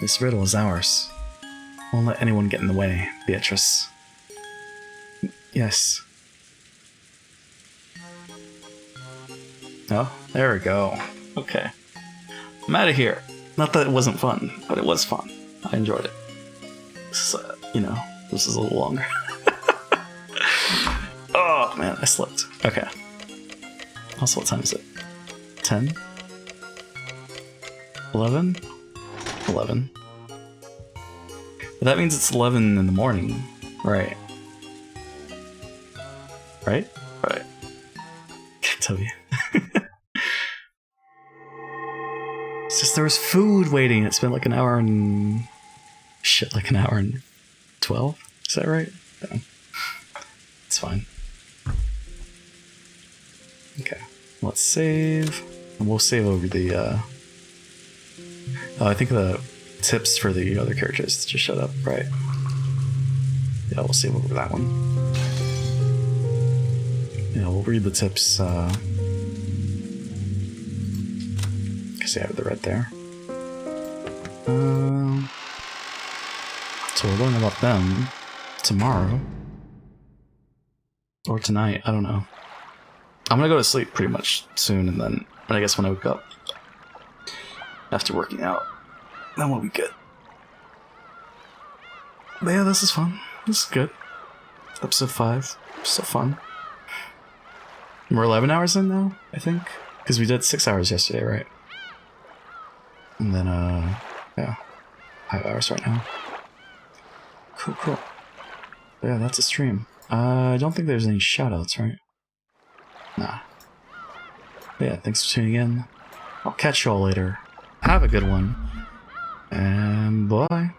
A: This riddle is ours. Won't let anyone get in the way, Beatrice. Yes. Oh, there we go. Okay. I'm out of here. Not that it wasn't fun, but it was fun. I enjoyed it. This is, this is a little longer. Oh, man, I slept. Okay. Also, what time is it? 10? 11? 11. But that means it's 11 in the morning. Right. right? Right. Can't tell you. It's just there was food waiting. It's been like an hour and... Shit, like an hour and 12? Is that right? Yeah. It's fine. Okay. Let's save. And we'll save over the, Oh, I think the tips for the other characters just shut up, right? Yeah, we'll save over that one. Yeah, we'll read the tips, because I have the red there. So we'll learn about them tomorrow. Or tonight, I don't know. I'm gonna go to sleep pretty much soon, and then I guess when I wake up after working out, then we'll be good. But yeah, this is fun. This is good. Episode 5. So fun. We're 11 hours in now, I think. Because we did 6 hours yesterday, right? And then, yeah. 5 hours right now. Cool, cool. But yeah, that's a stream. I don't think there's any shoutouts, right? Nah. But yeah, thanks for tuning in. I'll catch you all later. Have a good one. And bye.